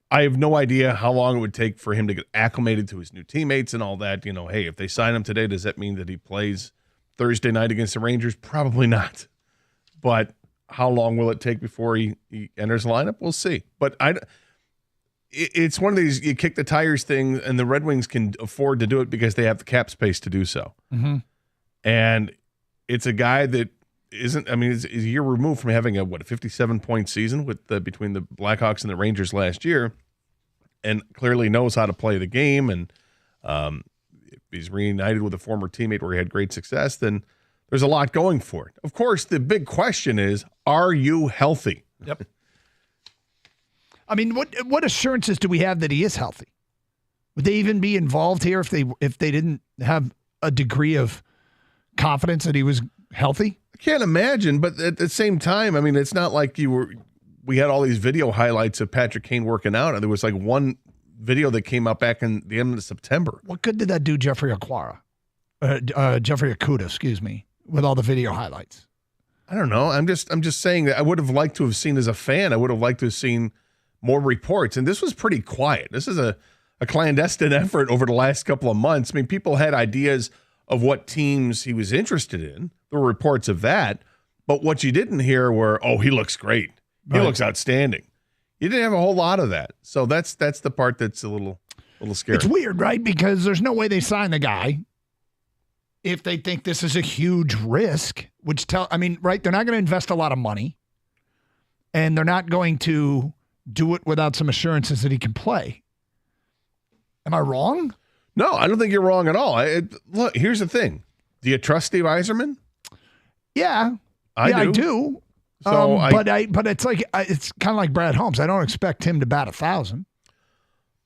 I have no idea how long it would take for him to get acclimated to his new teammates and all that. Hey, if they sign him today, does that mean that he plays Thursday night against the Rangers? Probably not. But how long will it take before he enters the lineup? We'll see. But it's one of these you kick the tires thing, and the Red Wings can afford to do it because they have the cap space to do so. Mm-hmm. And it's a guy that isn't. Is a year removed from having a 57-point season with between the Blackhawks and the Rangers last year, and clearly knows how to play the game. And if he's reunited with a former teammate where he had great success, then there's a lot going for it. Of course, the big question is, are you healthy? Yep. I mean, what assurances do we have that he is healthy? Would they even be involved here if they didn't have a degree of confidence that he was healthy? I can't imagine, but at the same time, I mean, it's not like we had all these video highlights of Patrick Kane working out, and there was like one video that came out back in the end of September. What good did that do Jeffrey Akuta, excuse me, with all the video highlights? I don't know. I'm just saying that I would have liked to have seen, as a fan, I would have liked to have seen more reports. And this was pretty quiet. This is a clandestine effort over the last couple of months. I mean, people had ideas of what teams he was interested in. There were reports of that. But what you didn't hear were, oh, he looks great. He looks outstanding. You didn't have a whole lot of that. So that's the part that's a little scary. It's weird, right? Because there's no way they sign the guy if they think this is a huge risk, right? They're not going to invest a lot of money, and they're not going to do it without some assurances that he can play. Am I wrong? No, I don't think you're wrong at all. Look, here's the thing. Do you trust Steve Yzerman? Yeah. I do. So but it's like it's kind of like Brad Holmes. I don't expect him to bat 1,000.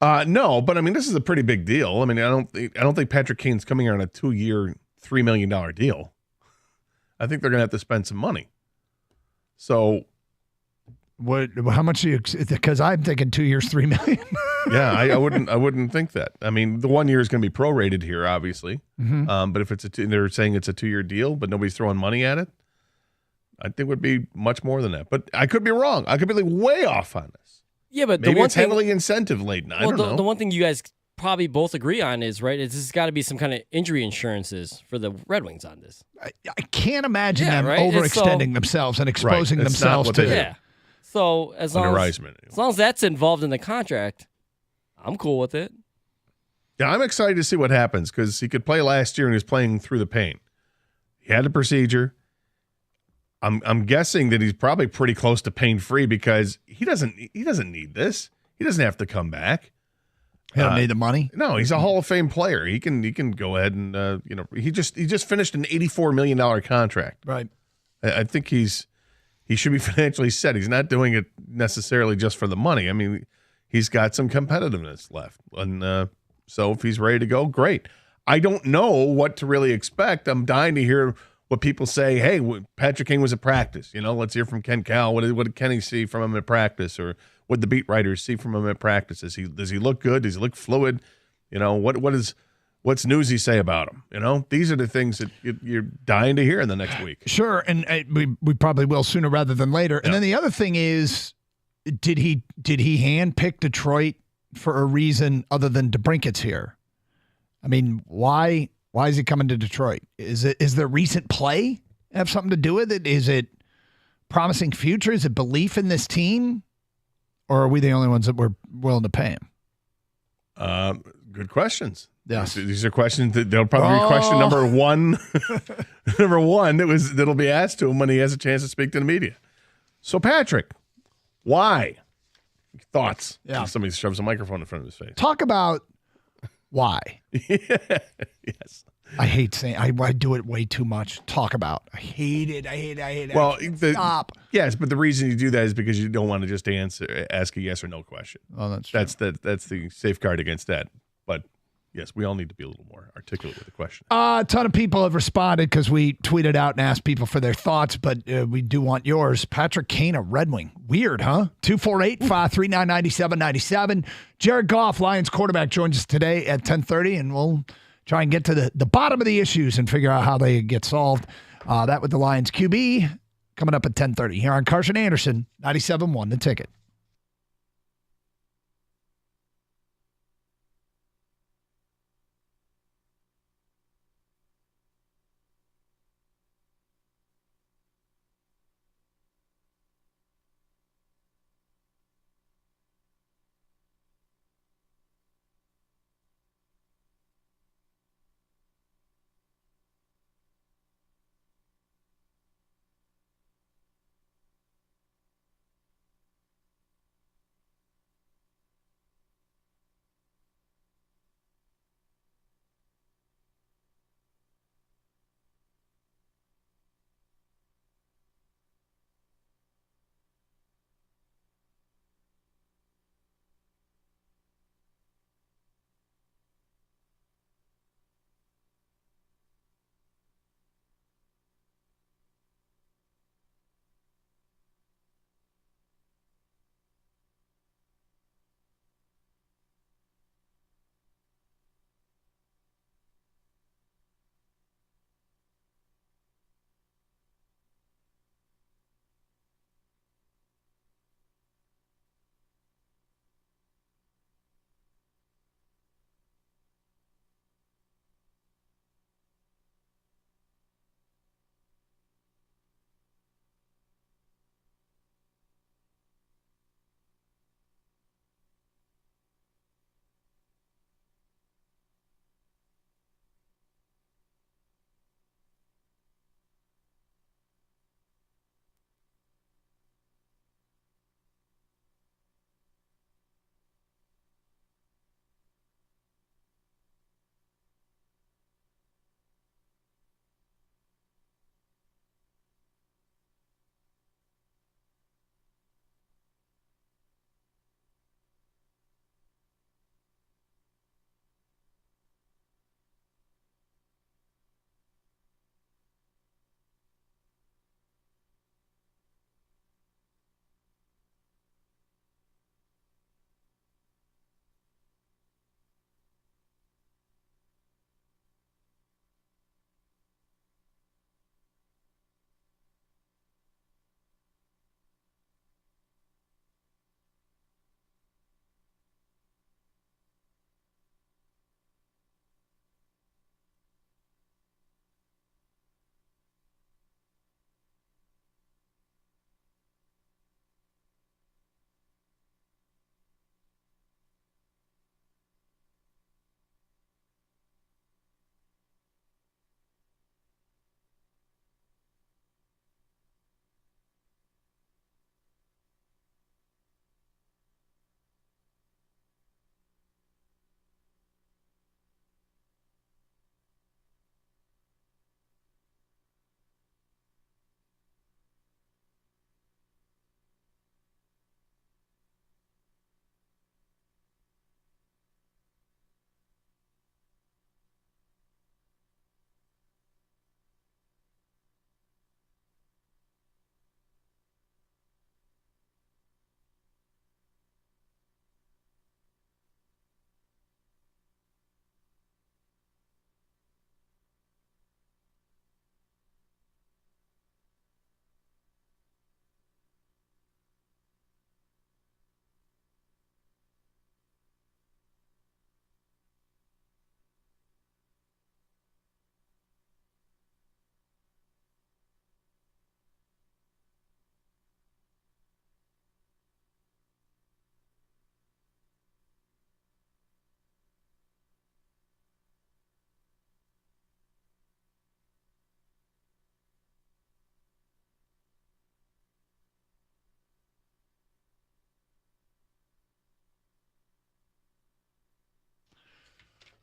No, but I mean, this is a pretty big deal. I mean, I don't think Patrick Kane's coming here on a 2-year, $3 million deal. I think they're going to have to spend some money. So, how much do you? Because I'm thinking 2 years, $3 million. Yeah, I wouldn't think that. I mean, the 1 year is going to be prorated here, obviously. Mm-hmm. But if they're saying it's a 2-year deal, but nobody's throwing money at it, I think it would be much more than that. But I could be wrong. I could be like way off on this. Yeah, but maybe the one it's heavily incentive laden. I don't know. The one thing you guys probably both agree on is this has got to be some kind of injury insurances for the Red Wings on this. I can't imagine them overextending themselves and exposing themselves to. Yeah. So as long as that's involved in the contract, I'm cool with it. Yeah, I'm excited to see what happens because he could play last year and he was playing through the pain. He had a procedure. I'm guessing that he's probably pretty close to pain-free because he doesn't need this. He doesn't have to come back. He don't need the money. No, he's a Hall of Fame player. He can go ahead and he just finished an $84 million contract. Right. I think he should be financially set. He's not doing it necessarily just for the money. I mean, he's got some competitiveness left, and so if he's ready to go, great. I don't know what to really expect. I'm dying to hear what people say. Hey, Patrick Kane was at practice. Let's hear from Ken Cal. What did Kenny see from him at practice, or what the beat writers see from him at practice? Does he look good? Does he look fluid? What's Newsy say about him? These are the things that you're dying to hear in the next week. Sure, and we probably will sooner rather than later. And then the other thing is, did he handpick Detroit for a reason other than DeBrincat's here? I mean, why is he coming to Detroit? Is there recent play have something to do with it? Is it promising future? Is it belief in this team? Or are we the only ones that were willing to pay him? Good questions. Yes. These are questions that they'll probably be question number one. Number one that'll be asked to him when he has a chance to speak to the media. So, Patrick, why? Thoughts? Yeah. Somebody shoves a microphone in front of his face. Talk about why. Yes. I hate saying I do it way too much. Talk about. I hate it. Well, stop. Yes, but the reason you do that is because you don't want to just ask a yes or no question. Oh, that's true. That's the safeguard against that. But yes, we all need to be a little more articulate with the question. A ton of people have responded because we tweeted out and asked people for their thoughts, but we do want yours. Patrick Kane, a Red Wing. Weird, huh? 248-539-9797. Jared Goff, Lions quarterback, joins us today at 10:30, and we'll try and get to the bottom of the issues and figure out how they get solved. That with the Lions QB coming up at 10:30 here on Carson Anderson, 97.1 The Ticket.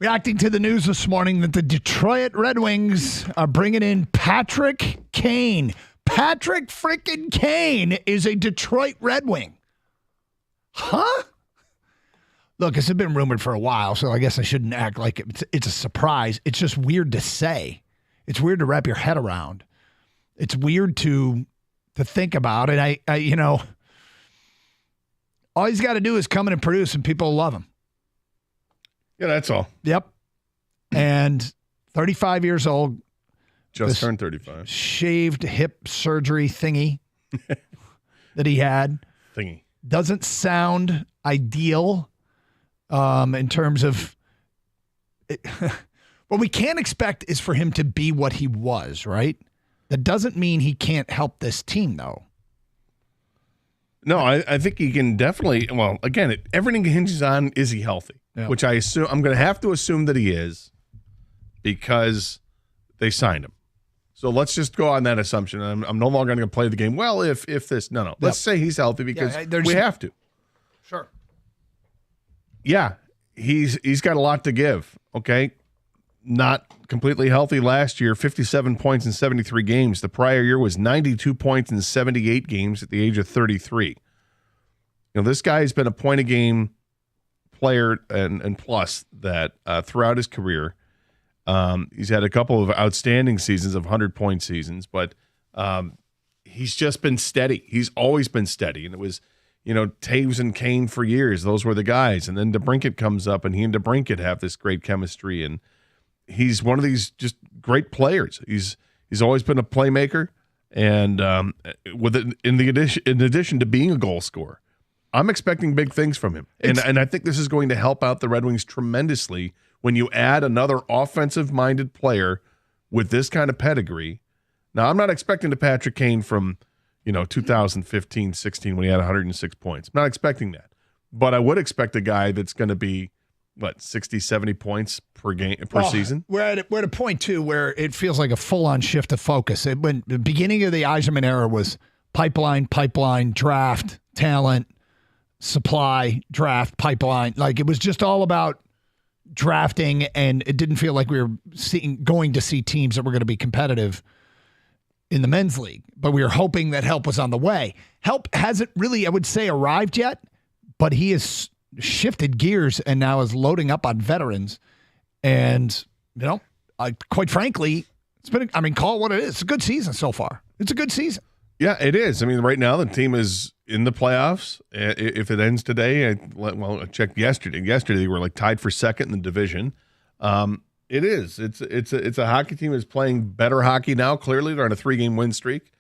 Reacting to the news this morning that the Detroit Red Wings are bringing in Patrick Kane. Patrick frickin' Kane is a Detroit Red Wing. Huh? Look, this has been rumored for a while, so I guess I shouldn't act like it's a surprise. It's just weird to say. It's weird to wrap your head around. It's weird to think about. And I all he's got to do is come in and produce, and people will love him. Yeah, that's all. Yep. And 35 years old. Just turned 35. Shaved hip surgery thingy that he had. Thingy. Doesn't sound ideal in terms of what we can't expect is for him to be what he was, right? That doesn't mean he can't help this team, though. No, I think he can definitely. Well, again, everything hinges on, is he healthy? Yeah. Which I assume I'm going to have to assume that he is, because they signed him. So let's just go on that assumption. I'm no longer going to play the game. Well, if this, no. Let's say he's healthy, because we have to. Sure. Yeah, he's got a lot to give. Okay, not completely healthy last year. 57 points in 73 games. The prior year was 92 points in 78 games at the age of 33. You know, this guy's been a point a game player and plus that throughout his career. He's had a couple of outstanding seasons of 100-point seasons, but he's just been steady. He's always been steady. And it was, Taves and Kane for years. Those were the guys. And then DeBrincat comes up, and he and DeBrincat have this great chemistry. And he's one of these just great players. He's always been a playmaker. And in addition to being a goal scorer, I'm expecting big things from him. And I think this is going to help out the Red Wings tremendously when you add another offensive-minded player with this kind of pedigree. Now, I'm not expecting the Patrick Kane from, 2015-16 when he had 106 points. I'm not expecting that. But I would expect a guy that's going to be, 60, 70 points per season? We're at a point, too, where it feels like a full-on shift of focus. When the beginning of the Yzerman era was pipeline, draft, talent, supply, draft, pipeline. Like, it was just all about drafting, and it didn't feel like we were going to see teams that were going to be competitive in the men's league, but we were hoping that help was on the way. Help hasn't really, I would say, arrived yet, but he has shifted gears and now is loading up on veterans. And, quite frankly, call it what it is. It's a good season so far. It's a good season. Yeah, it is. I mean, right now the team is in the playoffs. If it ends today, I checked yesterday. Yesterday they were tied for second in the division. It is. It's a hockey team that's playing better hockey now. Clearly, they're on a 3-game win streak.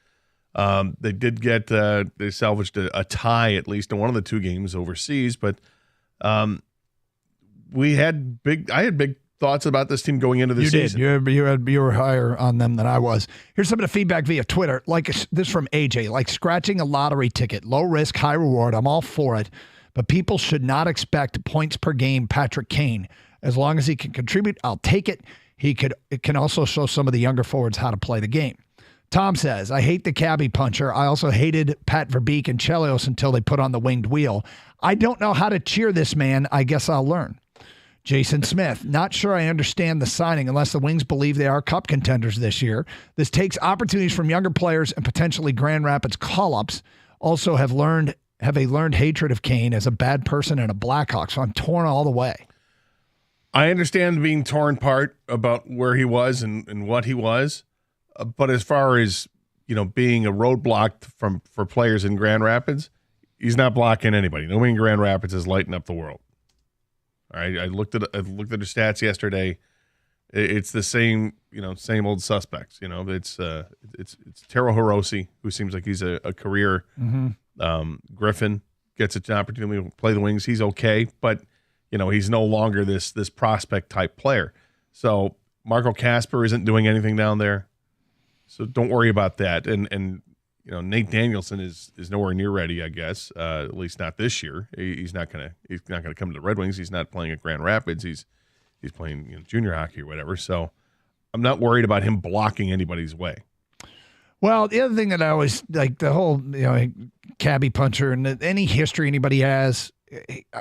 They did get they salvaged a tie at least in one of the 2 games overseas, but I had big thoughts about this team going into the season. You were higher on them than I was. Here's some of the feedback via Twitter. This from AJ, like scratching a lottery ticket, low risk, high reward. I'm all for it, but people should not expect points per game Patrick Kane. As long as he can contribute, I'll take it. It can also show some of the younger forwards how to play the game. Tom says, I hate the cabbie puncher. I also hated Pat Verbeek and Chelios until they put on the winged wheel. I don't know how to cheer this man. I guess I'll learn. Jason Smith, not sure I understand the signing unless the Wings believe they are cup contenders this year. This takes opportunities from younger players and potentially Grand Rapids call-ups. Also have a learned hatred of Kane as a bad person and a Blackhawk, so I'm torn all the way. I understand being torn apart about where he was and what he was, but as far as being a roadblock for players in Grand Rapids, he's not blocking anybody. Nobody in Grand Rapids is lighting up the world. All right, I looked at her stats yesterday. It's the same same old suspects. It's Taro Hirose, who seems like he's a career. Griffin gets an opportunity to play the Wings. He's okay, but. He's no longer this prospect type player. So Marco Kasper isn't doing anything down there. So don't worry about that. And Nate Danielson is nowhere near ready, I guess. At least not this year. He's not gonna come to the Red Wings. He's not playing at Grand Rapids. He's playing junior hockey or whatever. So I'm not worried about him blocking anybody's way. Well, the other thing that I always like, the whole cabbie puncher and any history anybody has,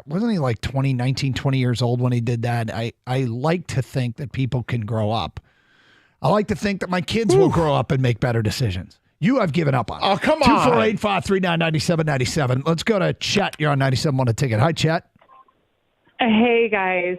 wasn't he like 20 years old when he did that? I like to think that people can grow up. I like to think that my kids will grow up and make better decisions. You have given up on it. Oh, come on. 248-539-9797. Let's go to Chet. You're on 97.1 A Ticket. Hi, Chet. Hey, guys.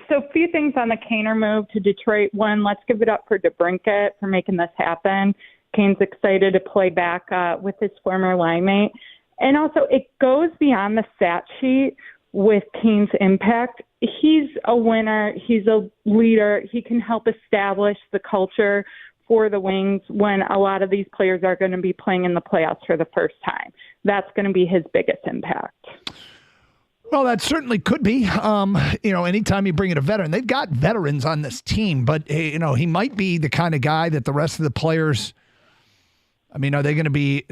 So a few things on the Kaner move to Detroit. One, let's give it up for DeBrincat for making this happen. Kane's excited to play back with his former line mate. And also, it goes beyond the stat sheet with Kane's impact. He's a winner. He's a leader. He can help establish the culture for the Wings when a lot of these players are going to be playing in the playoffs for the first time. That's going to be his biggest impact. Well, that certainly could be. Anytime you bring in a veteran, they've got veterans on this team, but he might be the kind of guy that the rest of the players, are they going to be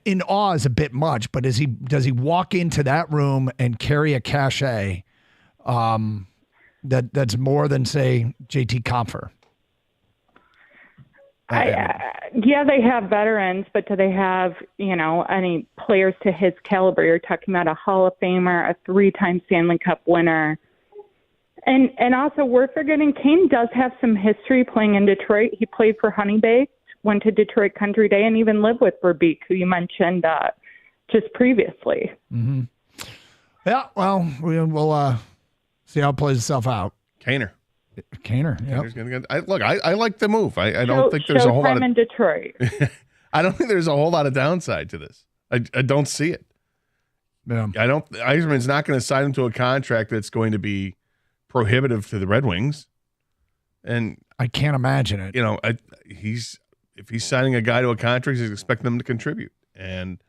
in awe is a bit much, but does he walk into that room and carry a cachet that's more than, say, JT Compher? Yeah, they have veterans, but do they have, any players to his caliber? You're talking about a Hall of Famer, a 3-time Stanley Cup winner. And also, we're forgetting Kane does have some history playing in Detroit. He played for Honey Baked, went to Detroit Country Day, and even lived with Verbeek, who you mentioned just previously. Mm-hmm. Yeah, well, we'll see how it plays itself out. Kaner. Yep. I like the move. I don't think there's a whole lot of in Detroit. I don't think there's a whole lot of downside to this. I don't see it. Yeah. Yzerman's not going to sign him to a contract that's going to be prohibitive to the Red Wings, and I can't imagine it. If he's signing a guy to a contract, he's expecting them to contribute, and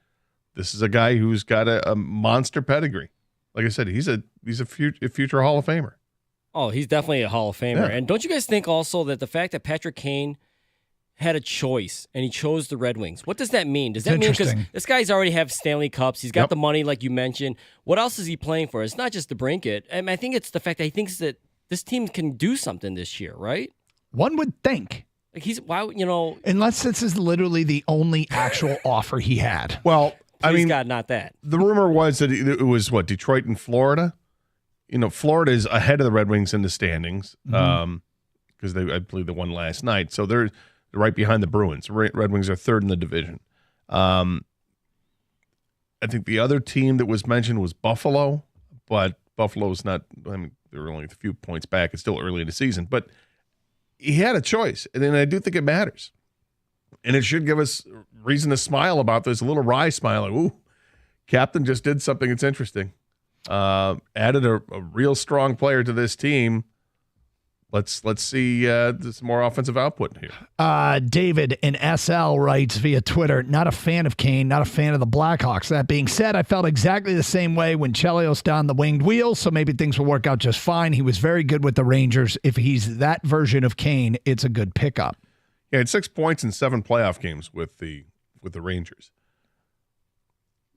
this is a guy who's got a monster pedigree. Like I said, he's a future Hall of Famer. Oh, he's definitely a Hall of Famer. Yeah. And don't you guys think also that the fact that Patrick Kane had a choice and he chose the Red Wings, what does that mean? Does that mean because this guy's already have Stanley Cups, he's got the money like you mentioned. What else is he playing for? It's not just DeBrincat. I think it's the fact that he thinks that this team can do something this year, right? One would think. Like unless this is literally the only actual offer he had. Well, God, not that. The rumor was that it was Detroit and Florida. Florida is ahead of the Red Wings in the standings because I believe they won last night. So they're right behind the Bruins. Red Wings are third in the division. I think the other team that was mentioned was Buffalo, but Buffalo's not. They're only a few points back. It's still early in the season, but he had a choice, and then I do think it matters, and it should give us reason to smile about this. A little wry smile, like, ooh, Captain just did something that's interesting. Added a real strong player to this team. Let's see some more offensive output here. David in SL writes via Twitter, not a fan of Kane, not a fan of the Blackhawks. That being said, I felt exactly the same way when Chelios donned the winged wheels, so maybe things will work out just fine. He was very good with the Rangers. If he's that version of Kane, it's a good pickup. Yeah, had 6 points in 7 playoff games with the Rangers.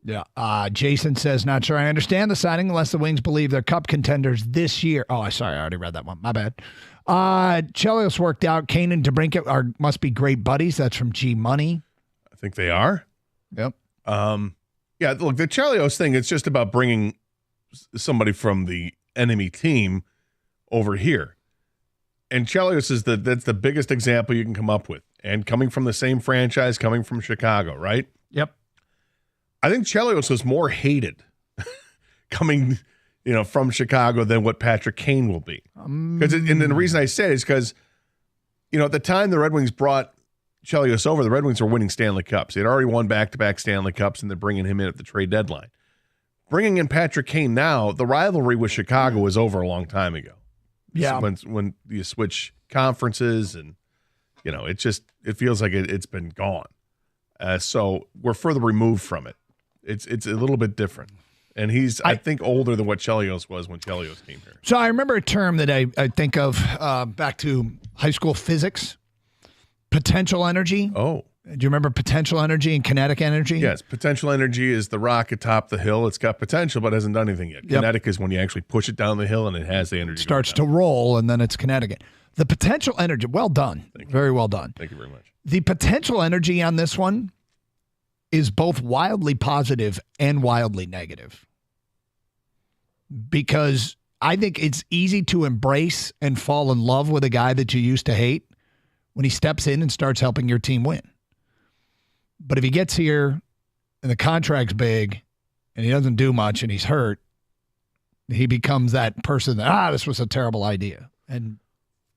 Yeah. Jason says, not sure I understand the signing unless the Wings believe they're cup contenders this year. Oh, sorry. I already read that one. My bad. Chelios worked out. Kane and DeBrincat must be great buddies. That's from G Money. I think they are. Yep. Yeah, look, the Chelios thing, it's just about bringing somebody from the enemy team over here. And Chelios is that's the biggest example you can come up with. And coming from the same franchise, coming from Chicago, right? Yep. I think Chelios was more hated coming, from Chicago than what Patrick Kane will be. And the reason I say it is because, at the time the Red Wings brought Chelios over, the Red Wings were winning Stanley Cups. They had already won back-to-back Stanley Cups, and they're bringing him in at the trade deadline. Bringing in Patrick Kane now, the rivalry with Chicago was over a long time ago. Yeah. When you switch conferences and, it feels like it's been gone. So we're further removed from it. It's a little bit different. And he's, I think, older than what Chelios was when Chelios came here. So I remember a term that I think of back to high school physics, potential energy. Oh. Do you remember potential energy and kinetic energy? Yes. Potential energy is the rock atop the hill. It's got potential, but hasn't done anything yet. Yep. Kinetic is when you actually push it down the hill and it has the energy. It starts to roll, and then it's kinetic. The potential energy, well done. Very well done. Thank you very much. The potential energy on this one is both wildly positive and wildly negative. because I think it's easy to embrace and fall in love with a guy that you used to hate when he steps in and starts helping your team win. But if he gets here and the contract's big and he doesn't do much and he's hurt, he becomes that person that, this was a terrible idea. And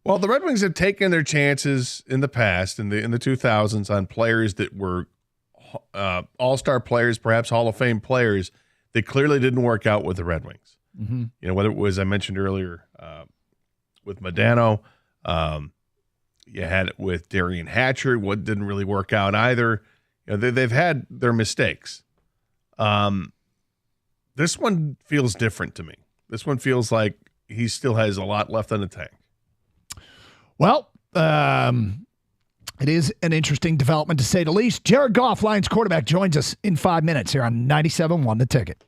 well, the Red Wings have taken their chances in the past, in the 2000s, on players that were all-star players, perhaps Hall of Fame players that clearly didn't work out with the Red Wings. Mm-hmm. You know, whether it was, I mentioned earlier, with Modano, you had it with Darian Hatcher, what didn't really work out either. You know, they've had their mistakes. This one feels different to me. This one feels like he still has a lot left in the tank. Well, it is an interesting development to say the least. Jared Goff, Lions quarterback, joins us in 5 minutes here on 97.1 The Ticket.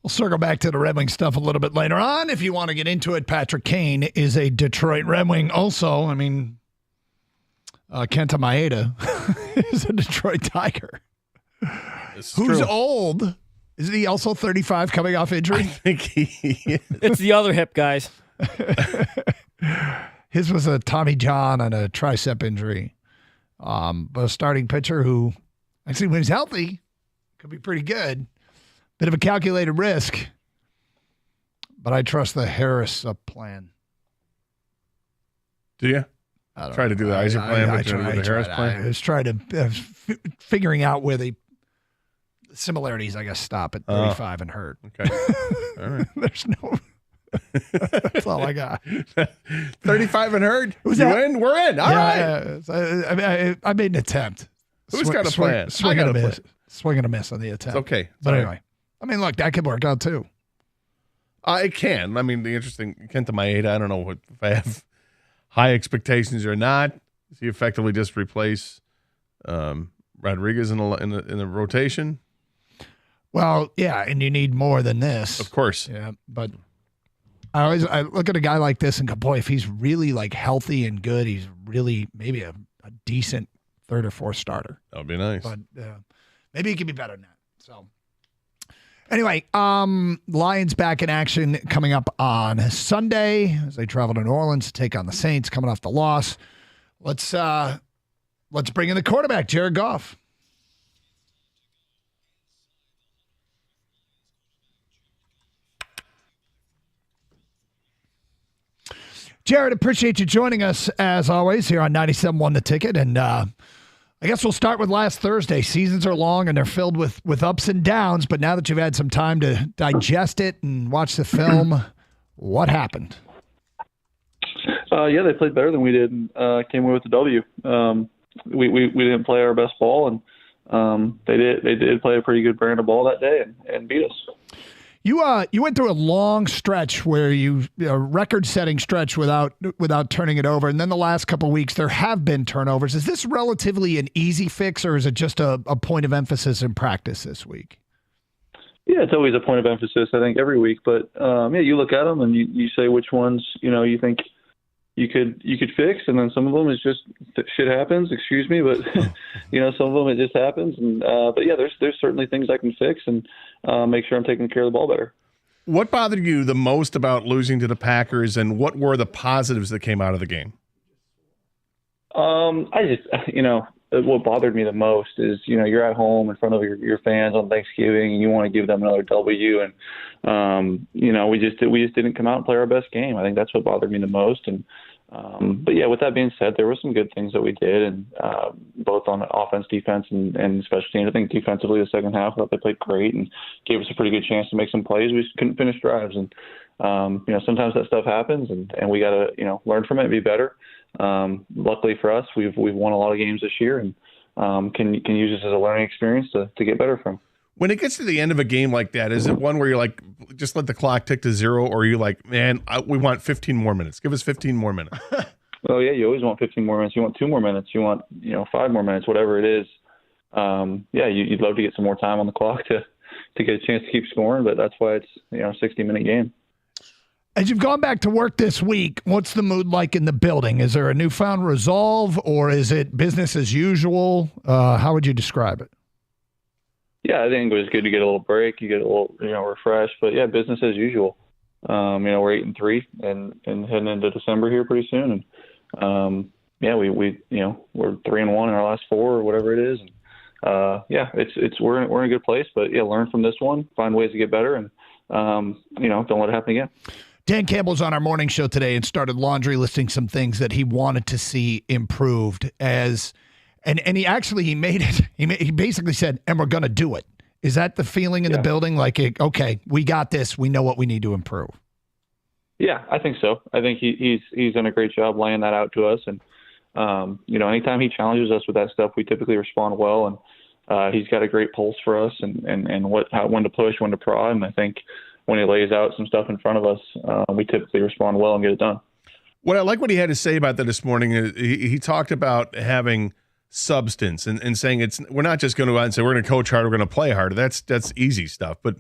We'll circle back to the Red Wing stuff a little bit later on. If you want to get into it, Patrick Kane is a Detroit Red Wing. Also, I mean, Kenta Maeda is a Detroit Tiger. Who's true. Old. Isn't he also 35 coming off injury? I think he is. It's the other hip, guys. His was a Tommy John and a tricep injury. But a starting pitcher who, actually, when he's healthy, could be pretty good. Bit of a calculated risk. But I trust the Harris plan. Do you? Try to do the Isaac plan, but do the Harris plan? I was trying to figuring out where the similarities, I guess, stop at 35 and hurt. Okay. All right. There's no... That's all I got. 35 and hurt. You in? We're in. All right. I made an attempt. Who's got a plan? Swing and a miss. Swing and a miss on the attempt. It's okay. But anyway, I mean, look, that could work out too. It can. I mean, the interesting Kenta Maeda, I don't know if I have high expectations or not. Does he effectively just replace Rodriguez in the rotation? Well, yeah, and you need more than this. Of course. Yeah, but I look at a guy like this and go, boy, if he's really like healthy and good, he's really maybe a decent third or fourth starter. That would be nice. But maybe he can be better than that. So anyway, Lions back in action coming up on Sunday as they travel to New Orleans to take on the Saints, coming off the loss. Let's bring in the quarterback, Jared Goff. Jared, appreciate you joining us as always here on 97.1 The Ticket. And I guess we'll start with last Thursday. Seasons are long and they're filled with ups and downs. But now that you've had some time to digest it and watch the film, what happened? Yeah, they played better than we did and came away with the W. We didn't play our best ball, and they did play a pretty good brand of ball that day and beat us. You went through a long stretch where a record-setting stretch without turning it over, and then the last couple of weeks there have been turnovers. Is this relatively an easy fix, or is it just a point of emphasis in practice this week? Yeah, it's always a point of emphasis, I think, every week. But yeah, you look at them and you say which ones you think you could fix, and then some of them is just shit happens. Excuse me, but some of them it just happens. And but yeah, there's certainly things I can fix and make sure I'm taking care of the ball better. What bothered you the most about losing to the Packers, and what were the positives that came out of the game? I just what bothered me the most is you're at home in front of your fans on Thanksgiving and you want to give them another W, and we just didn't come out and play our best game. I think that's what bothered me the most. And but yeah, with that being said, there were some good things that we did, and both on offense, defense, and special teams. I think defensively the second half, I thought they played great and gave us a pretty good chance to make some plays. We just couldn't finish drives, and sometimes that stuff happens, and we got to learn from it and be better. Luckily for us, we've won a lot of games this year, and can use this as a learning experience to get better from. When it gets to the end of a game like that, is it one where you're like, just let the clock tick to zero, or are you like, man, we want 15 more minutes. Give us 15 more minutes. Oh yeah, you always want 15 more minutes. You want 2 more minutes. You want 5 more minutes, whatever it is. Yeah, you'd love to get some more time on the clock to get a chance to keep scoring, but that's why it's a 60-minute game. As you've gone back to work this week, what's the mood like in the building? Is there a newfound resolve, or is it business as usual? How would you describe it? Yeah, I think it was good to get a little break. You get a little, refreshed. But yeah, business as usual. We're 8-3 and heading into December here pretty soon. And yeah, we're 3-1 in our last 4 or whatever it is. And yeah, we're in a good place. But yeah, learn from this one, find ways to get better, and don't let it happen again. Dan Campbell's on our morning show today and started laundry listing some things that he wanted to see improved and he made it. He basically said, and we're going to do it. Is that the feeling in the building? Like, okay, we got this. We know what we need to improve. Yeah, I think so. I think he's done a great job laying that out to us. And, anytime he challenges us with that stuff, we typically respond well. And he's got a great pulse for us and when to push, when to prod. And I think when he lays out some stuff in front of us, we typically respond well and get it done. What I like what he had to say about that this morning is he talked about having substance and saying we're not just going to go out and say we're going to coach hard, we're going to play harder. That's easy stuff, but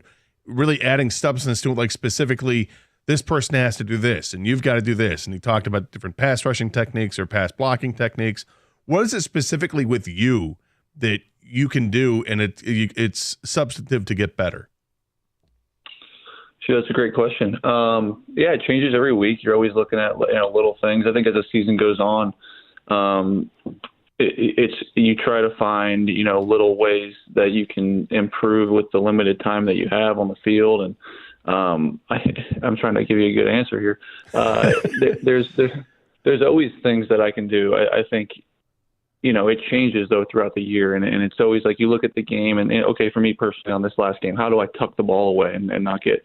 really adding substance to it, like specifically this person has to do this and you've got to do this. And he talked about different pass rushing techniques or pass blocking techniques. What is it specifically with you that you can do and it's substantive to get better? Sure, that's a great question. Yeah, it changes every week. You're always looking at little things. I think as the season goes on, you try to find little ways that you can improve with the limited time that you have on the field. And I'm trying to give you a good answer here. There's always things that I can do. I think it changes though throughout the year, and it's always like you look at the game and okay, for me personally on this last game, how do I tuck the ball away and not get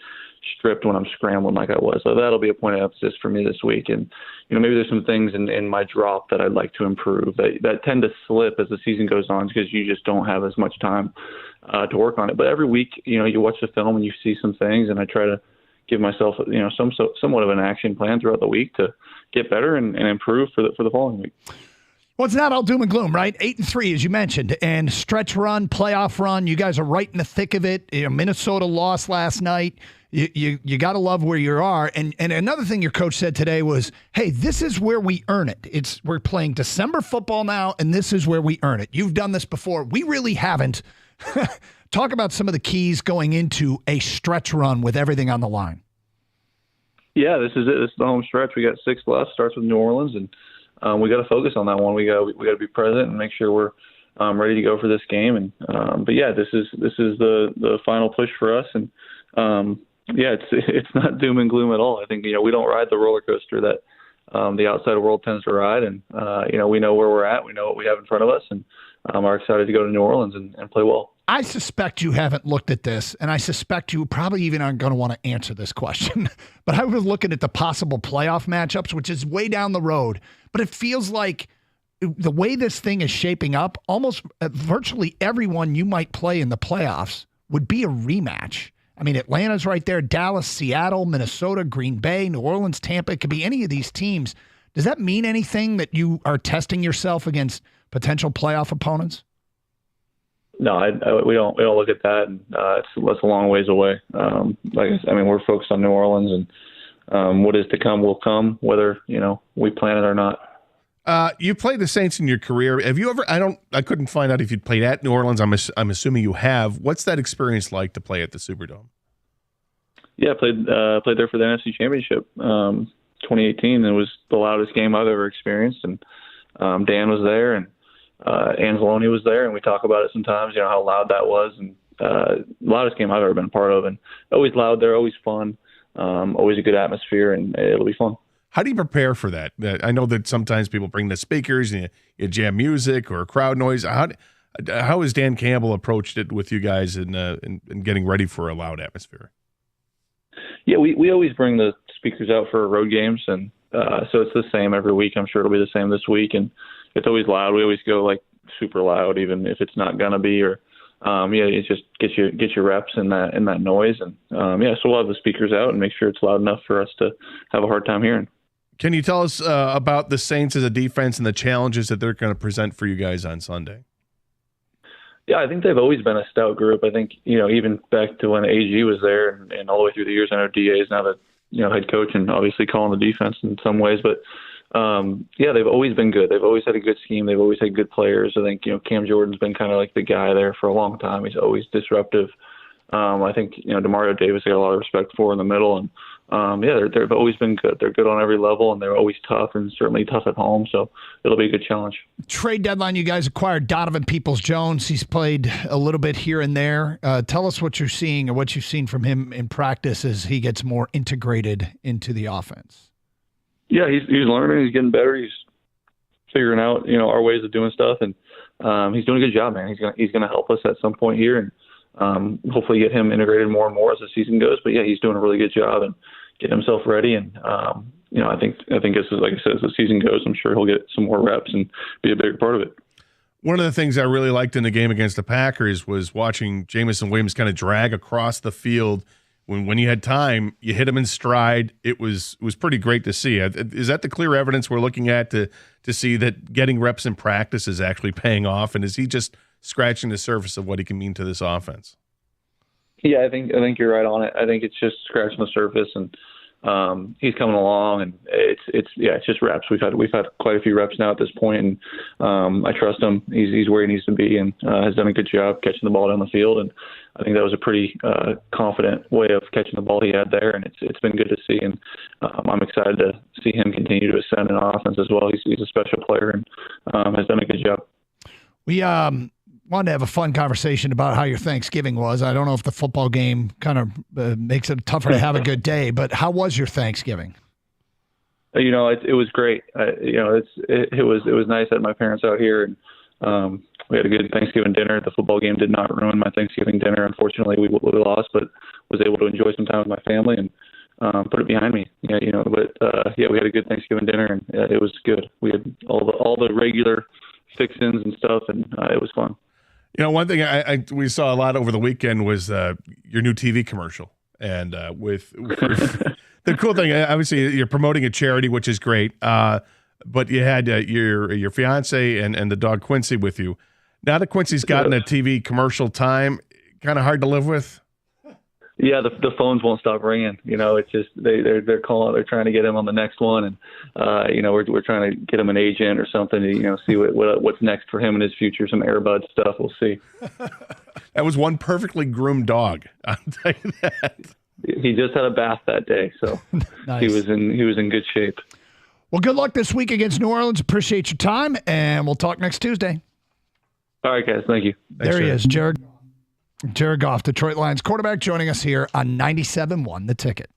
stripped when I'm scrambling like I was? So that'll be a point of emphasis for me this week. And maybe there's some things in my drop that I'd like to improve that tend to slip as the season goes on because you just don't have as much time to work on it. But every week, you watch the film and you see some things, and I try to give myself somewhat of an action plan throughout the week to get better and improve for the following week. Well, it's not all doom and gloom, right? 8-3, as you mentioned, and stretch run, playoff run. You guys are right in the thick of it. Minnesota lost last night. You got to love where you are. And another thing your coach said today was, hey, this is where we earn it. We're playing December football now, and this is where we earn it. You've done this before. We really haven't. Talk about some of the keys going into a stretch run with everything on the line. Yeah, this is it. This is the home stretch. We got 6 left. Starts with New Orleans, and we got to focus on that one. We got to be present and make sure we're ready to go for this game. And but yeah, this is the final push for us. And yeah, it's not doom and gloom at all. I think we don't ride the roller coaster that the outside world tends to ride. And we know where we're at. We know what we have in front of us, and are excited to go to New Orleans and play well. I suspect you haven't looked at this, and I suspect you probably even aren't going to want to answer this question. But I was looking at the possible playoff matchups, which is way down the road. But it feels like the way this thing is shaping up, almost virtually everyone you might play in the playoffs would be a rematch. I mean, Atlanta's right there, Dallas, Seattle, Minnesota, Green Bay, New Orleans, Tampa. It could be any of these teams. Does that mean anything that you are testing yourself against potential playoff opponents? No, we don't look at that. And, it's a long ways away. We're focused on New Orleans, and what is to come will come, whether we plan it or not. You played the Saints in your career. Have you ever? I couldn't find out if you'd played at New Orleans. I'm assuming you have. What's that experience like to play at the Superdome? Yeah, I played there for the NFC Championship, 2018. It was the loudest game I've ever experienced, and Dan was there, and Anzalone was there, and we talk about it sometimes, how loud that was, and loudest game I've ever been a part of, and always loud there, always fun, always a good atmosphere, and it'll be fun. How do you prepare for that? I know that sometimes people bring the speakers and you jam music or crowd noise. How has Dan Campbell approached it with you guys in getting ready for a loud atmosphere? Yeah, we always bring the speakers out for road games, and so it's the same every week. I'm sure it'll be the same this week, and it's always loud. We always go like super loud, even if it's not gonna be. Or it just get your reps in that noise, and so we'll have the speakers out and make sure it's loud enough for us to have a hard time hearing. Can you tell us about the Saints as a defense and the challenges that they're going to present for you guys on Sunday? Yeah, I think they've always been a stout group. I think even back to when AG was there, and all the way through the years. I know DA is now the head coach and obviously calling the defense in some ways, but they've always been good. They've always had a good scheme. They've always had good players. I think Cam Jordan's been kind of like the guy there for a long time. He's always disruptive. I think Demario Davis I got a lot of respect for in the middle, and they've always been good. They're good on every level, and they're always tough, and certainly tough at home. So it'll be a good challenge. Trade deadline, you guys acquired Donovan Peoples-Jones. He's played a little bit here and there. Tell us what you're seeing or what you've seen from him in practice as he gets more integrated into the offense. Yeah, he's learning. He's getting better. He's figuring out our ways of doing stuff, and he's doing a good job, man. He's gonna help us at some point here, and hopefully get him integrated more and more as the season goes. But yeah, he's doing a really good job and getting himself ready. And I think this is, like I said, as the season goes, I'm sure he'll get some more reps and be a bigger part of it. One of the things I really liked in the game against the Packers was watching Jamison Williams kind of drag across the field. When you had time, you hit him in stride. It was pretty great to see. Is that the clear evidence we're looking at to see that getting reps in practice is actually paying off? And is he just scratching the surface of what he can mean to this offense? Yeah, I think you're right on it. I think it's just scratching the surface, and he's coming along, and it's just reps. We've had quite a few reps now at this point, and I trust him. He's where he needs to be, and has done a good job catching the ball down the field. And I think that was a pretty confident way of catching the ball he had there, and it's been good to see. And I'm excited to see him continue to ascend in offense as well. He's a special player and has done a good job. We wanted to have a fun conversation about how your Thanksgiving was. I don't know if the football game kind of makes it tougher to have a good day, but how was your Thanksgiving? It was great. It was nice that my parents out here, and we had a good Thanksgiving dinner. The football game did not ruin my Thanksgiving dinner. Unfortunately, we lost, but was able to enjoy some time with my family and put it behind me. We had a good Thanksgiving dinner, and it was good. We had all the regular fixins and stuff, and it was fun. One thing we saw a lot over the weekend was your new TV commercial, and with the cool thing, obviously, you're promoting a charity, which is great. But you had your fiance and the dog Quincy with you. Now that Quincy's gotten a TV commercial time, kind of hard to live with. Yeah, the phones won't stop ringing. It's just they're calling. They're trying to get him on the next one, and we're trying to get him an agent or something to see what's next for him in his future. Some Airbud stuff. We'll see. That was one perfectly groomed dog. I'll tell you that. He just had a bath that day, so Nice. he was in good shape. Well, good luck this week against New Orleans. Appreciate your time, and we'll talk next Tuesday. All right, guys. Thank you. There he is, Jared Goff, Detroit Lions quarterback, joining us here on 97.1 The Ticket.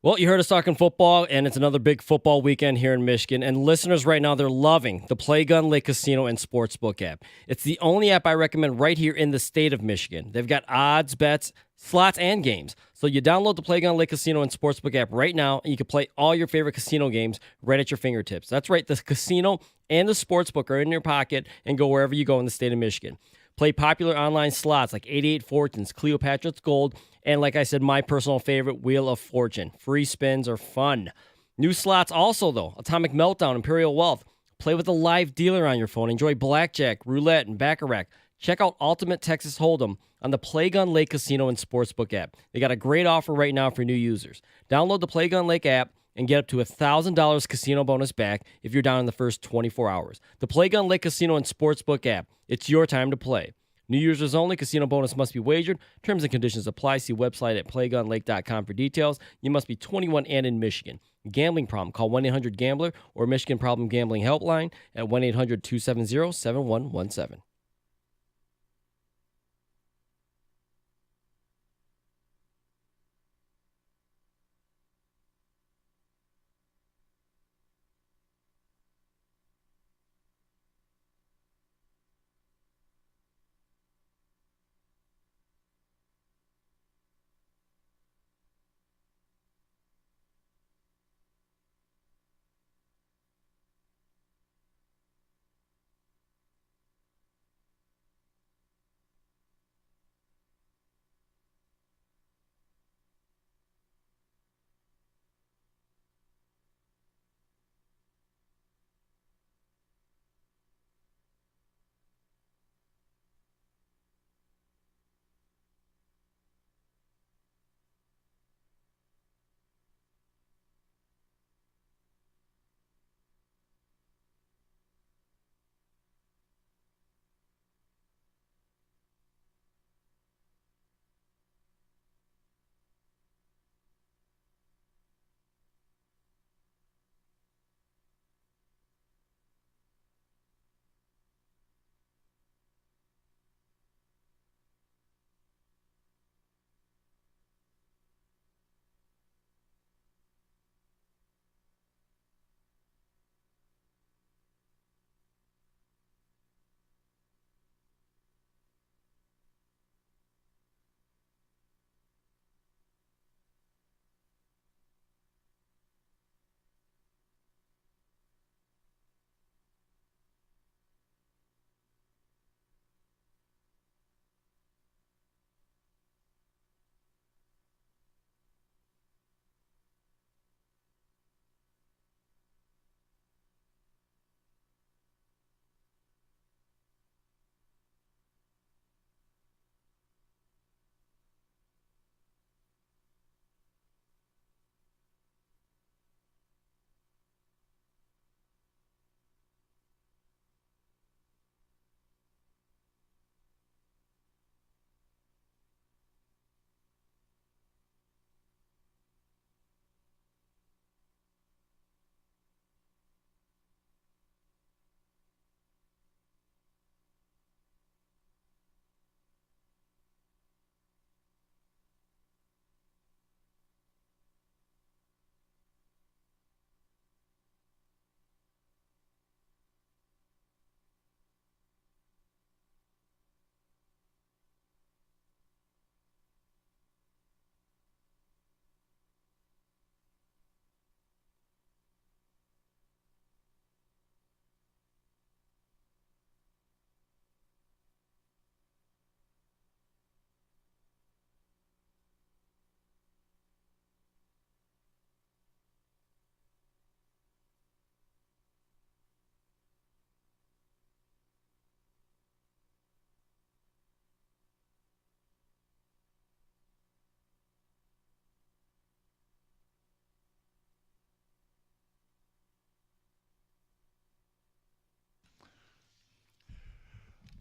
Well, you heard us talking football, and it's another big football weekend here in Michigan. And listeners right now, they're loving the Play Gun Lake Casino and Sportsbook app. It's the only app I recommend right here in the state of Michigan. They've got odds, bets, slots, and games. So you download the Play Gun Lake Casino and Sportsbook app right now, and you can play all your favorite casino games right at your fingertips. That's right, the casino and the sportsbook are in your pocket and go wherever you go in the state of Michigan. Play popular online slots like 88 Fortunes, Cleopatra's Gold, and like I said, my personal favorite, Wheel of Fortune. Free spins are fun. New slots also, though. Atomic Meltdown, Imperial Wealth. Play with a live dealer on your phone. Enjoy blackjack, roulette, and baccarat. Check out Ultimate Texas Hold'em on the Play Gun Lake Casino and Sportsbook app. They got a great offer right now for new users. Download the Play Gun Lake app and get up to $1,000 casino bonus back if you're down in the first 24 hours. The Play Gun Lake Casino and Sportsbook app. It's your time to play. New users only. Casino bonus must be wagered. Terms and conditions apply. See website at playgunlake.com for details. You must be 21 and in Michigan. Gambling problem? Call 1-800-GAMBLER or Michigan Problem Gambling Helpline at 1-800-270-7117.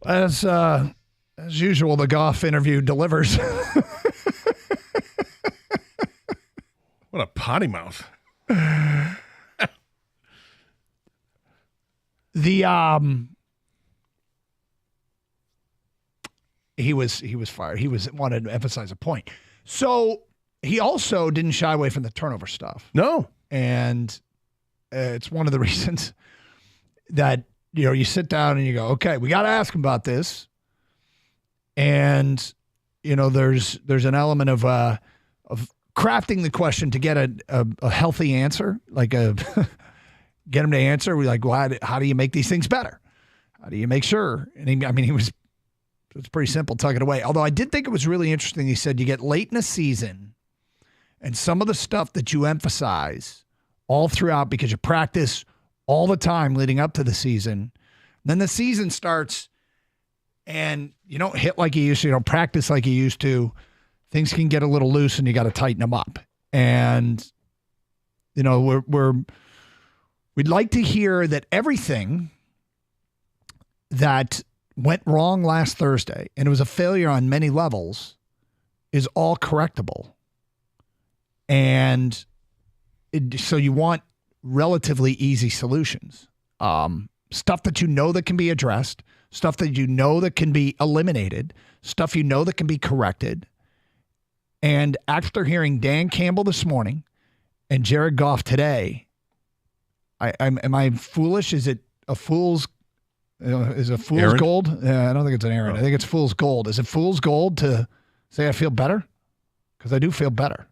As usual, the Goff interview delivers. What a potty mouth. He was fired. He wanted to emphasize a point. So he also didn't shy away from the turnover stuff. No. And it's one of the reasons that, you sit down and you go, okay, we got to ask him about this. And, there's an element of crafting the question to get a healthy answer, like get him to answer. We're like, well, how do you make these things better? How do you make sure? And it's pretty simple, tuck it away. Although I did think it was really interesting. He said you get late in a season and some of the stuff that you emphasize all throughout because you practice all the time leading up to the season. Then the season starts and you don't hit like you used to, you don't practice like you used to. Things can get a little loose and you got to tighten them up. And, we'd like to hear that everything that went wrong last Thursday, and it was a failure on many levels, is all correctable. And so you want relatively easy solutions. Stuff that that can be addressed, stuff that that can be eliminated, stuff that can be corrected. And after hearing Dan Campbell this morning and Jared Goff today, am I foolish? Is it a fool's Aaron? gold? Yeah, I don't think it's an errand. I think it's fool's gold. Is it fool's gold to say I feel better? Because I do feel better.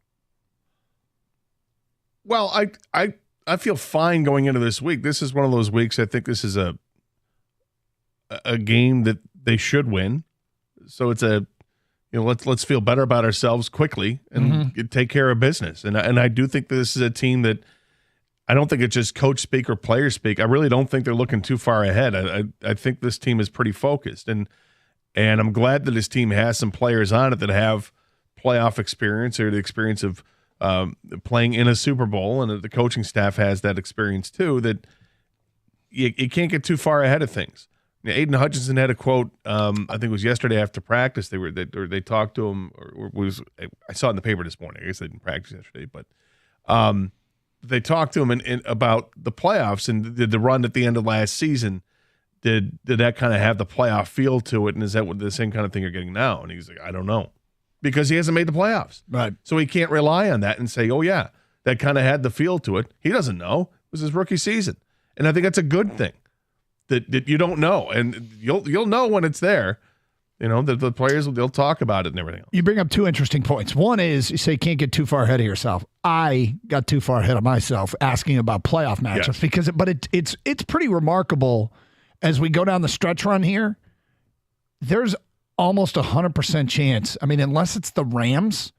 Well, I feel fine going into this week. This is one of those weeks. I think this is a game that they should win. So it's let's feel better about ourselves quickly and take care of business. And I do think that this is a team that I don't think it's just coach speak or player speak. I really don't think they're looking too far ahead. I think this team is pretty focused, and I'm glad that this team has some players on it that have playoff experience or the experience of playing in a Super Bowl, and the coaching staff has that experience too. That you can't get too far ahead of things. Aiden Hutchinson had a quote. I think it was yesterday after practice. They talked to him, I saw it in the paper this morning. I guess they didn't practice yesterday, but they talked to him about the playoffs and did the run at the end of last season. Did that kind of have the playoff feel to it? And is that the same kind of thing you're getting now? And he's like, I don't know, because he hasn't made the playoffs, right? So he can't rely on that and say, oh yeah, that kind of had the feel to it. He doesn't know. It was his rookie season, and I think that's a good thing. That you don't know, and you'll know when it's there. The players they'll talk about it and everything else. You bring up two interesting points. One is you say you can't get too far ahead of yourself. I got too far ahead of myself asking about playoff matchups because it's pretty remarkable as we go down the stretch run here. There's almost 100% chance. I mean, unless it's the Rams,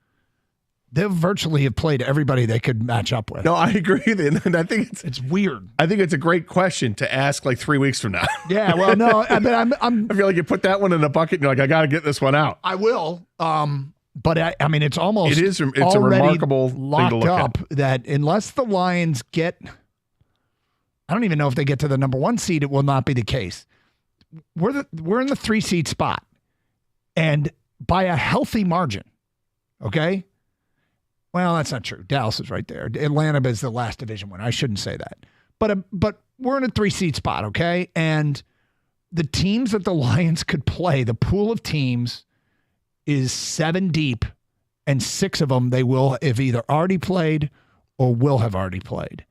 they virtually have played everybody they could match up with. No, I agree. And I think it's weird. I think it's a great question to ask like 3 weeks from now. Yeah, well, no, I feel like you put that one in a bucket and you're like, I got to get this one out. I will. But I mean, it's almost it's a remarkable locked thing to look up at. That unless the Lions get, I don't even know if they get to the number 1 seed, it will not be the case. We're in the 3 seed spot, and by a healthy margin. Okay. Well, that's not true. Dallas is right there. Atlanta is the last division winner. I shouldn't say that. But we're in a 3 seed spot, okay? And the teams that the Lions could play, the pool of teams is 7 deep, and 6 of them they will have either already played or will have already played,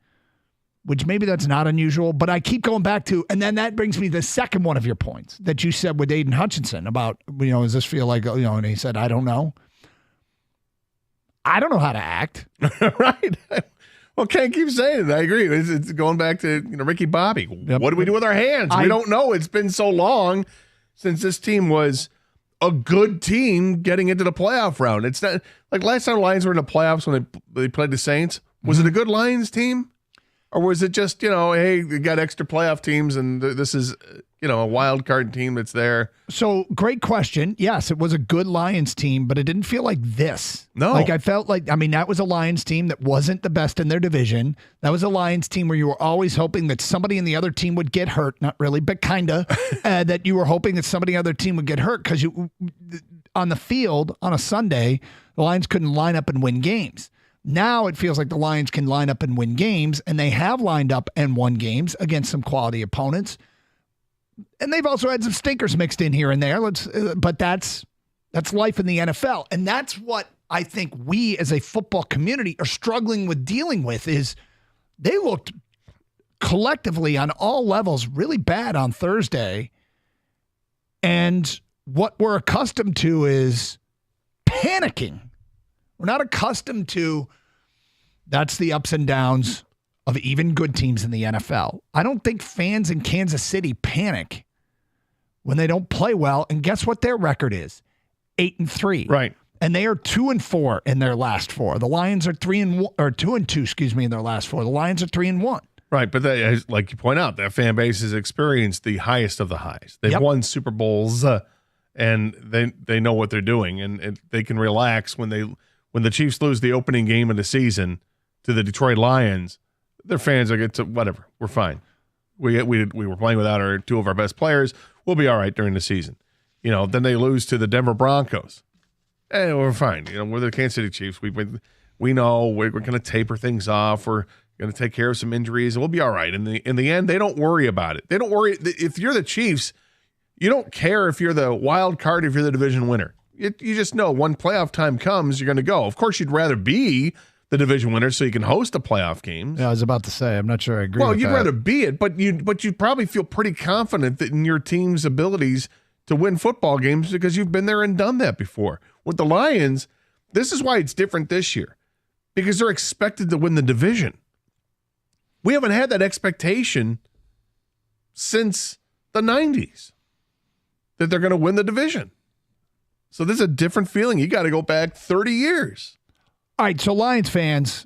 which maybe that's not unusual, but I keep going back to, and then that brings me to the second one of your points that you said with Aiden Hutchinson about, does this feel like, and he said, I don't know. I don't know how to act. Right. Well, Ken keeps saying it. I agree. It's going back to Ricky Bobby. Yep. What do we do with our hands? We don't know. It's been so long since this team was a good team getting into the playoff round. It's not like last time the Lions were in the playoffs when they played the Saints. Was it a good Lions team? Or was it just, hey, we got extra playoff teams and this is a wild card team that's there. So, great question. Yes, it was a good Lions team, but it didn't feel like this. No. Like, I felt like, that was a Lions team that wasn't the best in their division. That was a Lions team where you were always hoping that somebody in the other team would get hurt. Not really, but kind of. That you were hoping that somebody in the other team would get hurt because on the field on a Sunday, the Lions couldn't line up and win games. Now it feels like the Lions can line up and win games, and they have lined up and won games against some quality opponents. And they've also had some stinkers mixed in here and there. But that's life in the NFL. And that's what I think we as a football community are struggling with dealing with is they looked collectively on all levels really bad on Thursday. And what we're accustomed to is panicking. We're not accustomed to that's the ups and downs of even good teams in the NFL. I don't think fans in Kansas City panic when they don't play well. And guess what their record is? 8-3. Right. And they are 2-4 in their last 4. The Lions are 2-2, in their last 4. The Lions are 3-1. Right, but like you point out, that fan base has experienced the highest of the highs. They've won Super Bowls, and they know what they're doing, and they can relax when the Chiefs lose the opening game of the season to the Detroit Lions. Their fans are whatever. We're fine. We were playing without two of our best players. We'll be all right during the season. Then they lose to the Denver Broncos. We're fine. We're the Kansas City Chiefs. We know we're going to taper things off. We're going to take care of some injuries, and we'll be all right. In the end, they don't worry about it. They don't worry. If you're the Chiefs, you don't care if you're the wild card, if you're the division winner. You just know when playoff time comes, you're going to go. Of course, you'd rather be the division winner so you can host the playoff games. Yeah, I was about to say, I'm not sure I agree with that. Well, you'd rather be it, but you'd probably feel pretty confident that in your team's abilities to win football games because you've been there and done that before. With the Lions, this is why it's different this year, because they're expected to win the division. We haven't had that expectation since the 90s that they're going to win the division. So this is a different feeling. You got to go back 30 years. All right, so Lions fans,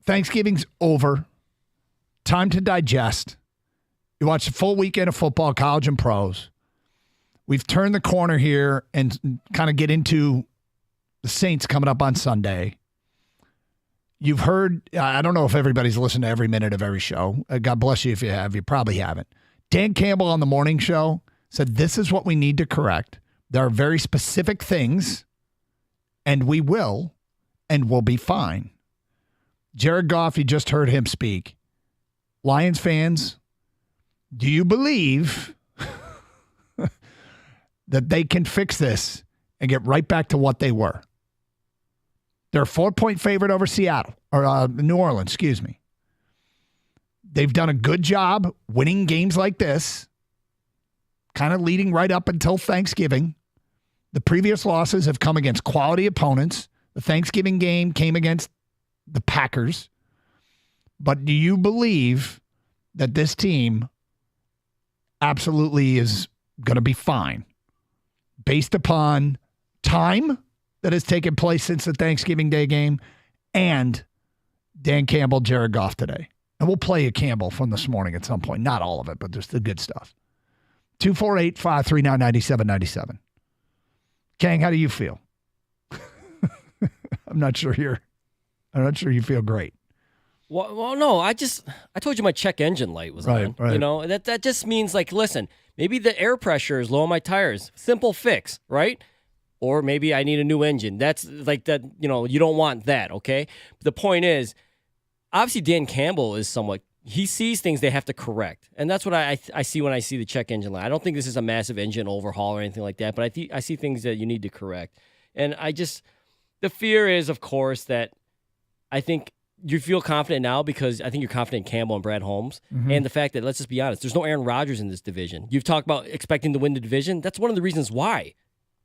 Thanksgiving's over. Time to digest. You watch a full weekend of football, college and pros. We've turned the corner here and kind of get into the Saints coming up on Sunday. You've heard, I don't know if everybody's listened to every minute of every show. God bless you if you have. You probably haven't. Dan Campbell on the morning show said, this is what we need to correct. There are very specific things, and we will, and we'll be fine. Jared Goff, you just heard him speak. Lions fans, do you believe that they can fix this and get right back to what they were? They're a 4-point favorite over Seattle, or New Orleans, excuse me. They've done a good job winning games like this, kind of leading right up until Thanksgiving. The previous losses have come against quality opponents. The Thanksgiving game came against the Packers. But do you believe that this team absolutely is going to be fine based upon time that has taken place since the Thanksgiving Day game and Dan Campbell, Jared Goff today? And we'll play a Campbell from this morning at some point. Not all of it, but just the good stuff. 248-539-9797. Kang, how do you feel? I'm not sure you feel great. Well, no, I told you my check engine light was on. Right. That just means, like, listen, maybe the air pressure is low on my tires. Simple fix, right? Or maybe I need a new engine. That's like that, you don't want that, okay? But the point is, obviously Dan Campbell is he sees things they have to correct. And that's what I see when I see the check engine light. I don't think this is a massive engine overhaul or anything like that, but I see things that you need to correct. And the fear is, of course, that I think you feel confident now because I think you're confident in Campbell and Brad Holmes. Mm-hmm. And the fact that, let's just be honest, there's no Aaron Rodgers in this division. You've talked about expecting to win the division. That's one of the reasons why.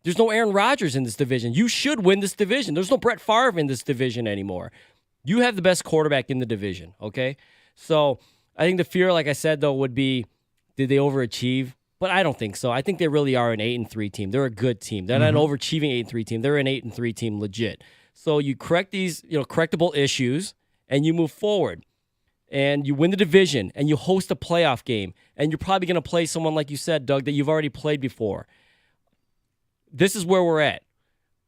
There's no Aaron Rodgers in this division. You should win this division. There's no Brett Favre in this division anymore. You have the best quarterback in the division, okay? So I think the fear, like I said, though, would be, did they overachieve? But I don't think so. I think they really are an 8-3 team. They're a good team. They're not an overachieving 8-3 team. They're an 8-3 team legit. So you correct these, correctable issues, and you move forward. and you win the division and you host a playoff game and you're probably going to play someone, like you said, Doug, that you've already played before. This is where we're at.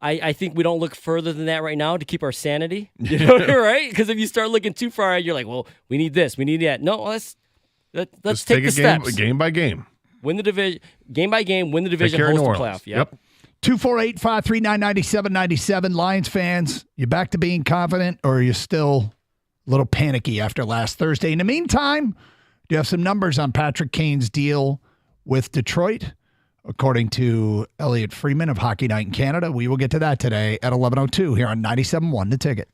I think we don't look further than that right now to keep our sanity. You know, right? Because if you start looking too far ahead, you're like, well, we need this, we need that. No, let's take the steps. Game by game. Win the division, game by game, win the division, host the playoff. Yep. 248-539-9797. Lions fans, you back to being confident, or are you still a little panicky after last Thursday? In the meantime, do you have some numbers on Patrick Kane's deal with Detroit? According to Elliot Freeman of Hockey Night in Canada, we will get to that today at 11:02 here on 97.1 The Ticket.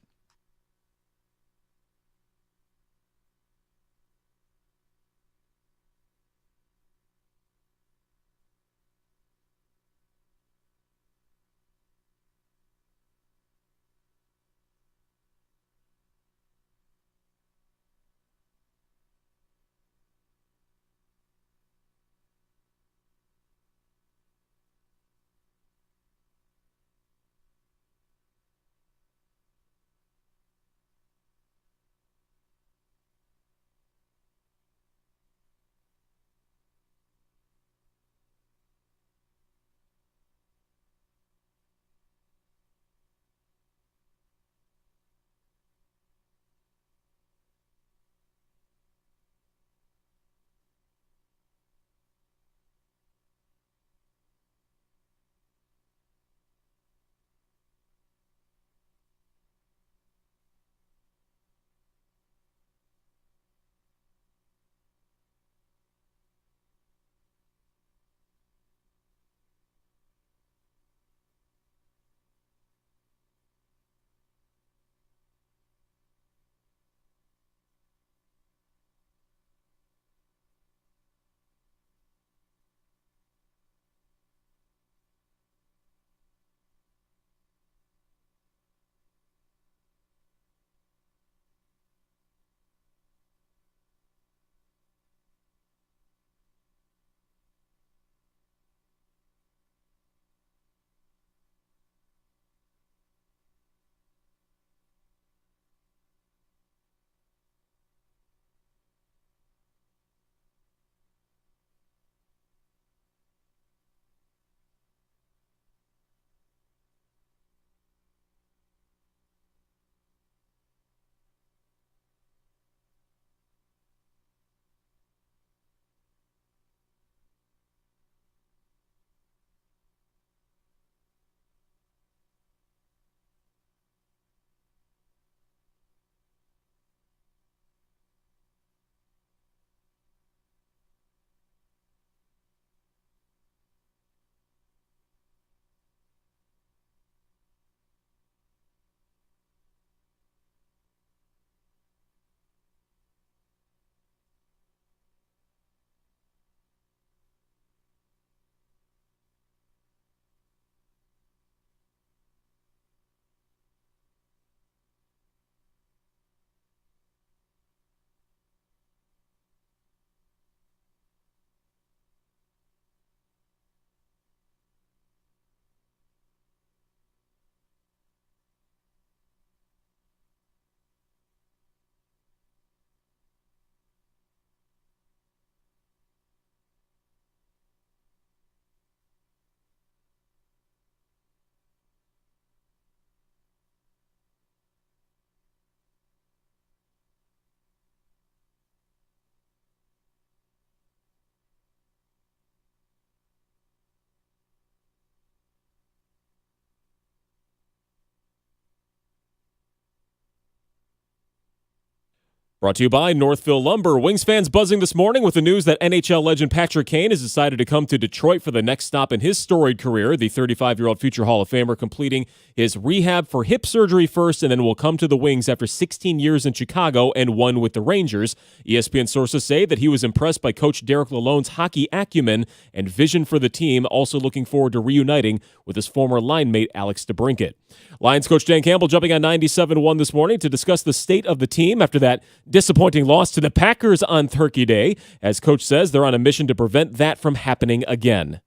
Brought to you by Northville Lumber. Wings fans buzzing this morning with the news that NHL legend Patrick Kane has decided to come to Detroit for the next stop in his storied career. The 35-year-old future Hall of Famer completing his rehab for hip surgery first and then will come to the Wings after 16 years in Chicago and one with the Rangers. ESPN sources say that he was impressed by Coach Derek Lalonde's hockey acumen and vision for the team, also looking forward to reuniting with his former line mate Alex DeBrincat. Lions coach Dan Campbell jumping on 97.1 this morning to discuss the state of the team after that disappointing loss to the Packers on Turkey Day. As coach says, they're on a mission to prevent that from happening again.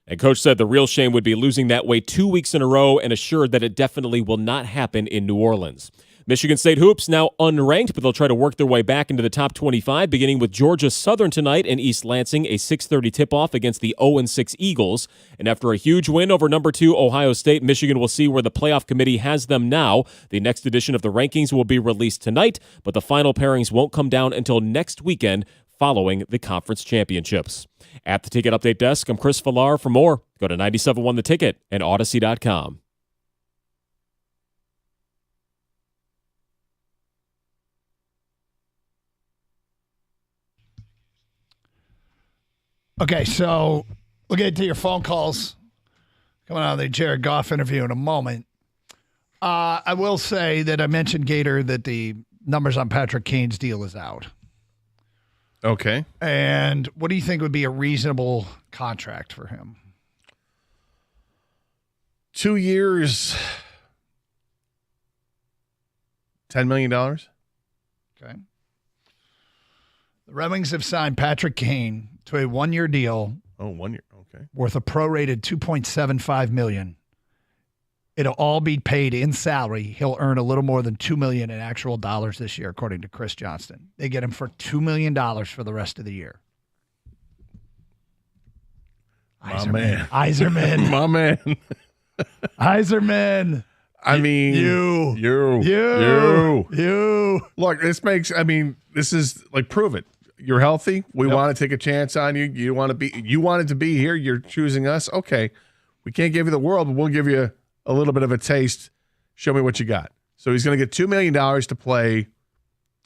And Coach said the real shame would be losing that way 2 weeks in a row and assured that it definitely will not happen in New Orleans. Michigan State hoops now unranked, but they'll try to work their way back into the top 25, beginning with Georgia Southern tonight in East Lansing, a 6:30 tip-off against the 0-6 Eagles. And after a huge win over number 2 Ohio State, Michigan will see where the playoff committee has them now. The next edition of the rankings will be released tonight, but the final pairings won't come down until next weekend following the conference championships. At the Ticket Update Desk, I'm Chris Villar. For more, go to 97.1 The Ticket and Odyssey.com. Okay, so we'll get to your phone calls coming out of the Jared Goff interview in a moment. I will say that I mentioned, Gator, that the numbers on Patrick Kane's deal is out. Okay. And what do you think would be a reasonable contract for him? 2 years, $10 million. Okay. The Red Wings have signed Patrick Kane to a 1-year deal. Oh, 1 year. Okay. Worth a prorated $2.75 million. It'll all be paid in salary. He'll earn a little more than $2 million in actual dollars this year, according to Chris Johnston. They get him for $2 million for the rest of the year. My man. Iserman. My man. Iserman. I mean, you. Look, this is like, prove it. You're healthy. We want to take a chance on you. You wanted to be here. You're choosing us. Okay. We can't give you the world, but we'll give you a little bit of a taste. Show me what you got. So he's going to get $2 million to play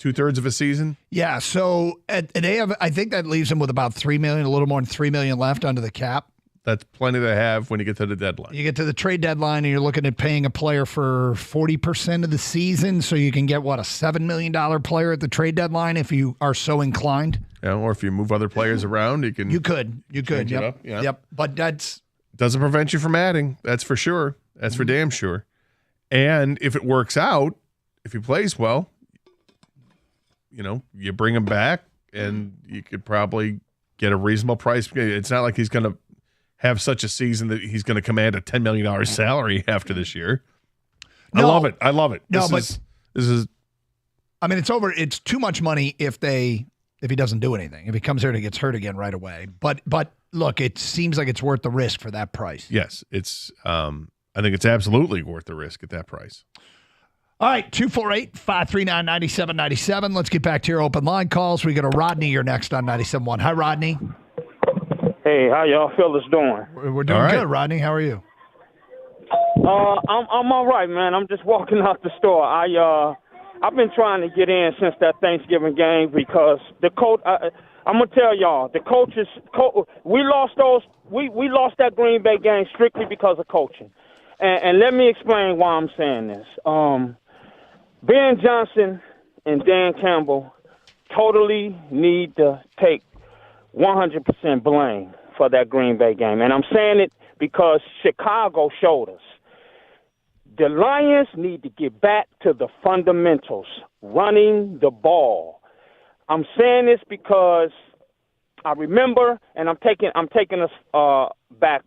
2/3 of a season. Yeah. So I think that leaves him with about $3 million, a little more than $3 million left under the cap. That's plenty to have when you get to the deadline. You get to the trade deadline and you're looking at paying a player for 40% of the season, so you can get, a $7 million player at the trade deadline if you are so inclined? Yeah, or if you move other players around, you can. You could. Change it up. Yeah. Yep. But that's. Doesn't prevent you from adding. That's for sure. That's for damn sure. And if it works out, if he plays well, you bring him back and you could probably get a reasonable price. It's not like he's going to have such a season that he's going to command a $10 million salary after this year. I love it. No, this is. I mean, it's over. It's too much money if he doesn't do anything. If he comes here and gets hurt again right away. But look, it seems like it's worth the risk for that price. Yes, it's. I think it's absolutely worth the risk at that price. All right, 248-539-9797. Let's get back to your open line calls. We got a Rodney here next on 97.1. Hi, Rodney. Hey, how y'all fellas doing? We're doing good, Rodney. How are you? I'm all right, man. I'm just walking out the store. I've been trying to get in since that Thanksgiving game because the coach. I'm gonna tell y'all, the coaches. We lost that Green Bay game strictly because of coaching, and let me explain why I'm saying this. Ben Johnson and Dan Campbell totally need to take 100% blame for that Green Bay game. And I'm saying it because Chicago showed us. The Lions need to get back to the fundamentals, running the ball. I'm saying this because I remember, and I'm taking us back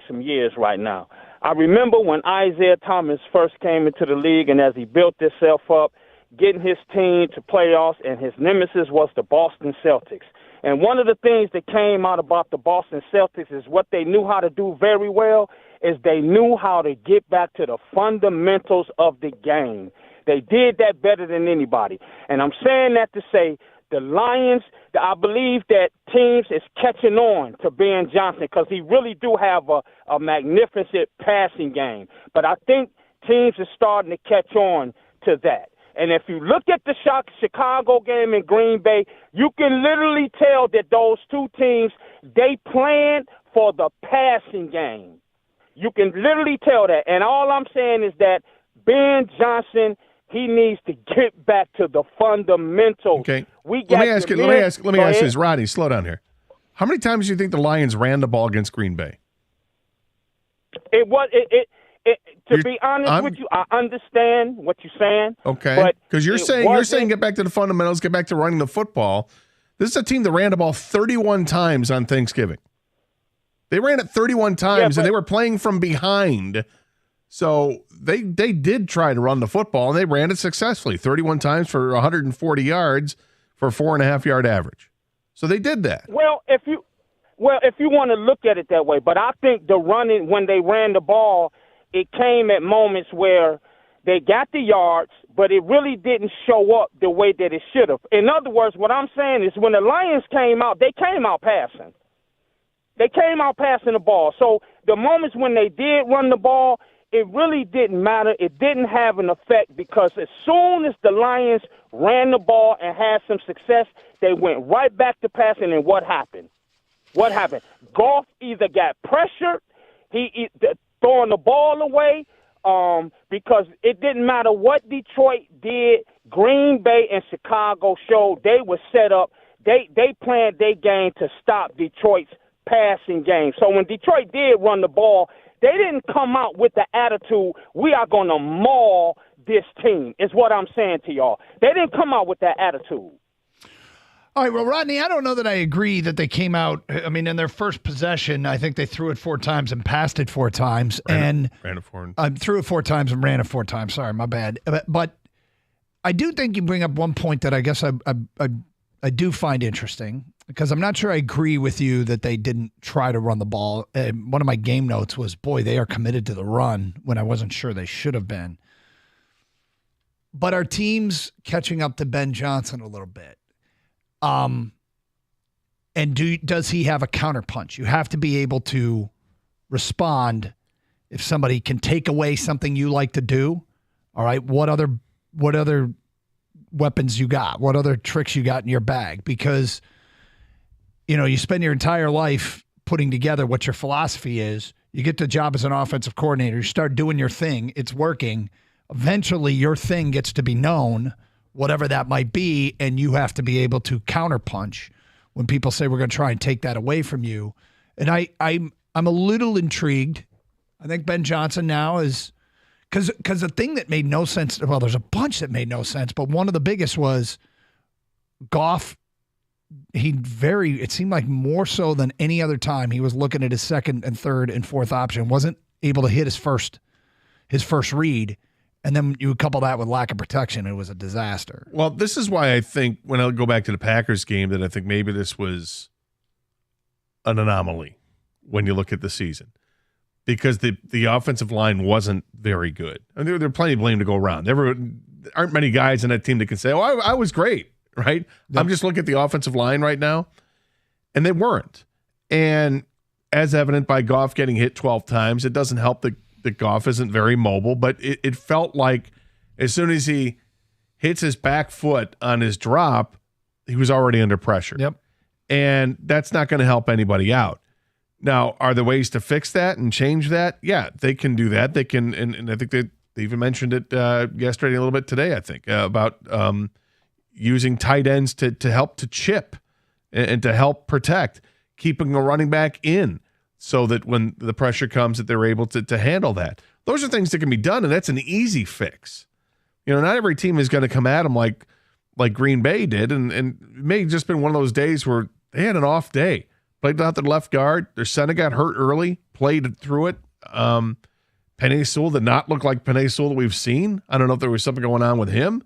some years right now. I remember when Isaiah Thomas first came into the league, and as he built himself up, getting his team to playoffs, and his nemesis was the Boston Celtics. And one of the things that came out about the Boston Celtics is what they knew how to do very well is they knew how to get back to the fundamentals of the game. They did that better than anybody. And I'm saying that to say the Lions, I believe that teams is catching on to Ben Johnson because he really do have a magnificent passing game. But I think teams are starting to catch on to that. And if you look at the Chicago game in Green Bay, you can literally tell that those two teams, they planned for the passing game. You can literally tell that. And all I'm saying is that Ben Johnson, he needs to get back to the fundamentals. Okay. Let me ask you this, Rodney, slow down here. How many times do you think the Lions ran the ball against Green Bay? To be honest with you, I understand what you're saying. Okay. Because you're saying get back to the fundamentals, get back to running the football. This is a team that ran the ball 31 times on Thanksgiving. They ran it 31 times, and they were playing from behind. So they did try to run the football, and they ran it successfully, 31 times for 140 yards for a 4.5-yard average. So they did that. Well, if you want to look at it that way, but I think the running, when they ran the ball, it came at moments where they got the yards, but it really didn't show up the way that it should have. In other words, what I'm saying is when the Lions came out, they came out passing. They came out passing the ball. So the moments when they did run the ball, it really didn't matter. It didn't have an effect because as soon as the Lions ran the ball and had some success, they went right back to passing. And what happened? What happened? Goff either got pressured, throwing the ball away, because it didn't matter what Detroit did. Green Bay and Chicago showed they were set up. They planned their game to stop Detroit's passing game. So when Detroit did run the ball, they didn't come out with the attitude, we are going to maul this team, is what I'm saying to y'all. They didn't come out with that attitude. All right, well, Rodney, I don't know that I agree that they came out. I mean, in their first possession, I think they threw it 4 times and passed it 4 times. Ran it 4 times. Threw it 4 times and ran it 4 times. Sorry, my bad. But I do think you bring up one point that I guess I do find interesting, because I'm not sure I agree with you that they didn't try to run the ball. One of my game notes was, boy, they are committed to the run, when I wasn't sure they should have been. But our team's catching up to Ben Johnson a little bit. And does he have a counterpunch? You have to be able to respond if somebody can take away something you like to do. All right, what other weapons you got? What other tricks you got in your bag? Because you spend your entire life putting together what your philosophy is. You get the job as an offensive coordinator. You start doing your thing. It's working. Eventually, your thing gets to be known, whatever that might be, and you have to be able to counterpunch when people say we're going to try and take that away from you. And I'm a little intrigued. I think Ben Johnson now is because the thing that made no sense. Well, there's a bunch that made no sense, but one of the biggest was Goff. It seemed like more so than any other time, he was looking at his second and third and fourth option, wasn't able to hit his first read. And then you couple that with lack of protection, it was a disaster. Well, this is why I think, when I go back to the Packers game, that I think maybe this was an anomaly when you look at the season. Because the offensive line wasn't very good. I mean, there are plenty of blame to go around. There aren't many guys in that team that can say, I was great, right? Yep. I'm just looking at the offensive line right now, and they weren't. And as evident by Goff getting hit 12 times, it doesn't help that Goff isn't very mobile, but it felt like as soon as he hits his back foot on his drop, he was already under pressure. Yep. And that's not going to help anybody out. Now, are there ways to fix that and change that? Yeah, they can do that. They can, and I think they even mentioned it yesterday, a little bit today, I think, about using tight ends to help to chip and to help protect, keeping a running back in, so that when the pressure comes, that they're able to handle that. Those are things that can be done, and that's an easy fix. Not every team is going to come at them like Green Bay did, and it may have just been one of those days where they had an off day. Played out their left guard. Their center got hurt early, played through it. Penei Sewell did not look like Penei Sewell that we've seen. I don't know if there was something going on with him,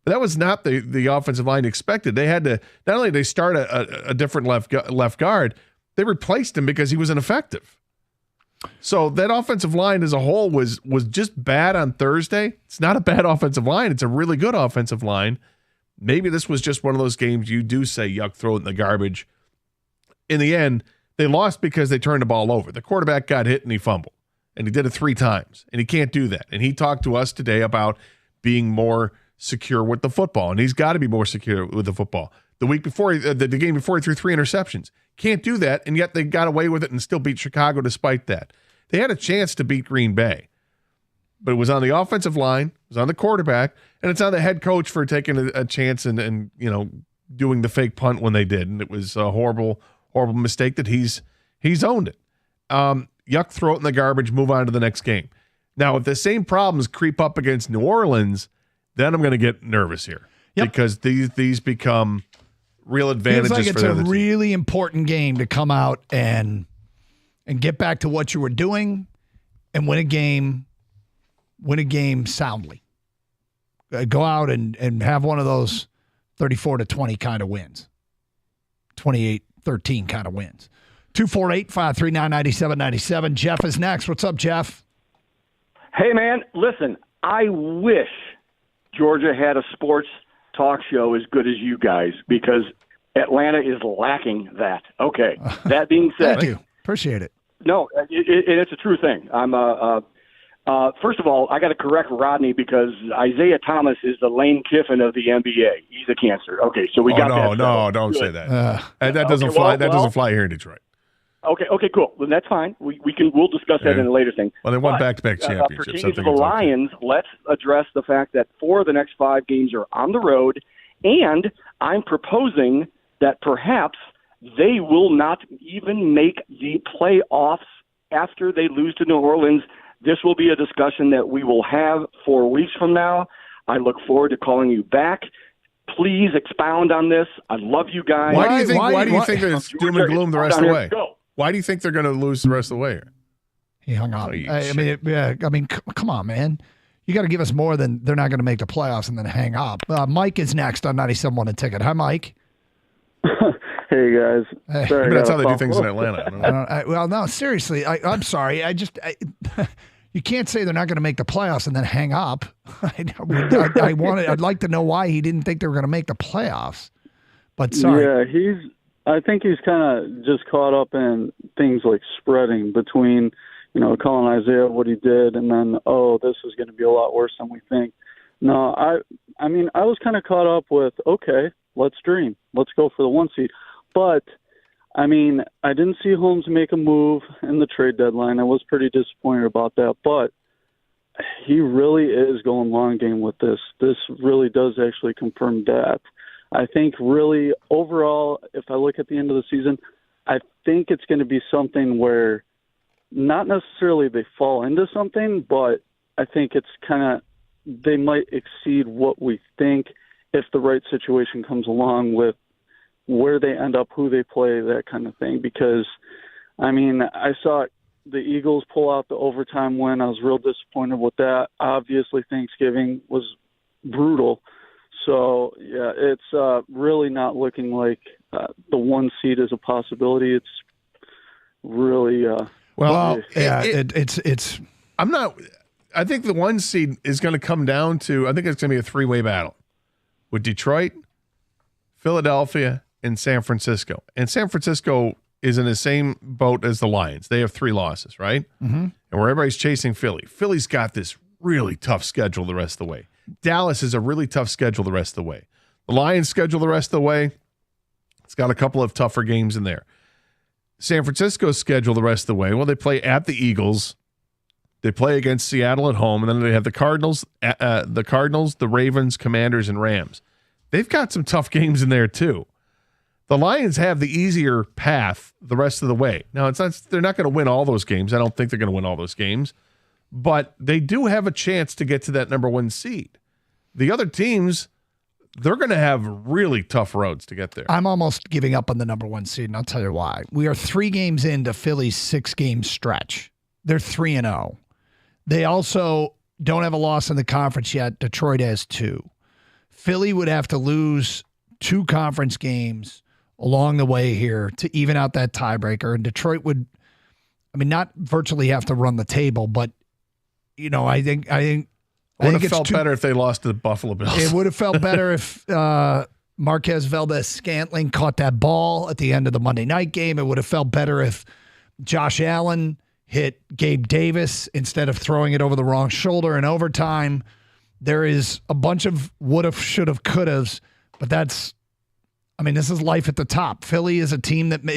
but that was not the offensive line expected. They had to, not only did they start a different left guard, they replaced him because he was ineffective. So that offensive line as a whole was just bad on Thursday. It's not a bad offensive line. It's a really good offensive line. Maybe this was just one of those games you do say, yuck, throw it in the garbage. In the end, they lost because they turned the ball over. The quarterback got hit and he fumbled, and he did it 3 times, and he can't do that. And he talked to us today about being more secure with the football, and he's got to be more secure with the football. The week before, the game before, he threw 3 interceptions. Can't do that, and yet they got away with it and still beat Chicago despite that. They had a chance to beat Green Bay, but it was on the offensive line, it was on the quarterback, and it's on the head coach for taking a chance and doing the fake punt when they did, and it was a horrible mistake that he's owned it. Yuck, throw it in the garbage, move on to the next game. Now, if the same problems creep up against New Orleans, then I'm going to get nervous here. Yep. Because these become real advantages for the other team. It's a really important game to come out and and get back to what you were doing and win a game soundly. Go out and have one of those 34-20 kind of wins. 28-13 kind of wins. 248-539-9797. Jeff is next. What's up, Jeff? Hey, man, listen, I wish Georgia had a sports talk show as good as you guys because Atlanta is lacking that. Okay, that being said. Thank you. Appreciate it. No, it's a true thing. First of all, I got to correct Rodney because Isaiah Thomas is the Lane Kiffin of the NBA. He's a cancer. Okay, so we got that. No, don't say that. That doesn't fly. That doesn't fly here in Detroit. Okay, cool. Well, that's fine. We'll discuss that in a later thing. Well, they won back-to-back championships. Pertaining to the Lions, let's address the fact that 4 of the next 5 games are on the road, and I'm proposing that perhaps they will not even make the playoffs after they lose to New Orleans. This will be a discussion that we will have 4 weeks from now. I look forward to calling you back. Please expound on this. I love you guys. Why do you think that it's doom and gloom the rest of the way? Why do you think they're going to lose the rest of the way? He hung up. Come on, man. You got to give us more than they're not going to make the playoffs and then hang up. Mike is next on 97.1 A Ticket. Hi, Mike. Hey, guys. Sorry, that's how they do things in Atlanta. No, seriously. I'm sorry. You can't say they're not going to make the playoffs and then hang up. I'd like to know why he didn't think they were going to make the playoffs. But sorry. Yeah, I think he's kind of just caught up in things like spreading between, calling Isaiah what he did and then, this is going to be a lot worse than we think. No, I was kind of caught up with, okay, let's dream. Let's go for the 1 seed. But, I didn't see Holmes make a move in the trade deadline. I was pretty disappointed about that. But he really is going long game with this. This really does actually confirm that. I think really overall, if I look at the end of the season, I think it's going to be something where not necessarily they fall into something, but I think it's kind of they might exceed what we think if the right situation comes along with where they end up, who they play, that kind of thing. Because, I saw the Eagles pull out the overtime win. I was real disappointed with that. Obviously, Thanksgiving was brutal. So, yeah, it's really not looking like the 1 seed is a possibility. It's really it's. I'm not. I think the 1 seed is going to come down to. I think it's going to be a 3-way battle with Detroit, Philadelphia, and San Francisco. And San Francisco is in the same boat as the Lions. They have 3 losses, right? Mm-hmm. And where everybody's chasing Philly. Philly's got this really tough schedule the rest of the way. Dallas is a really tough schedule the rest of the way. The Lions schedule the rest of the way. It's got a couple of tougher games in there. San Francisco's schedule the rest of the way. Well, they play at the Eagles. They play against Seattle at home, and then they have the Cardinals, the Ravens, Commanders, and Rams. They've got some tough games in there too. The Lions have the easier path the rest of the way. Now, they're not going to win all those games. I don't think they're going to win all those games. But they do have a chance to get to that number 1 seed. The other teams, they're going to have really tough roads to get there. I'm almost giving up on the number 1 seed, and I'll tell you why. We are 3 games into Philly's 6-game stretch. They're 3-0. They also don't have a loss in the conference yet. Detroit has 2. Philly would have to lose 2 conference games along the way here to even out that tiebreaker. And Detroit would, not virtually have to run the table, but, I think it would have felt better if they lost to the Buffalo Bills. It would have felt better if Marquez Valdez-Scantling caught that ball at the end of the Monday night game. It would have felt better if Josh Allen hit Gabe Davis instead of throwing it over the wrong shoulder in overtime. There is a bunch of would-have, should-have, could-haves, but this is life at the top. Philly is a team that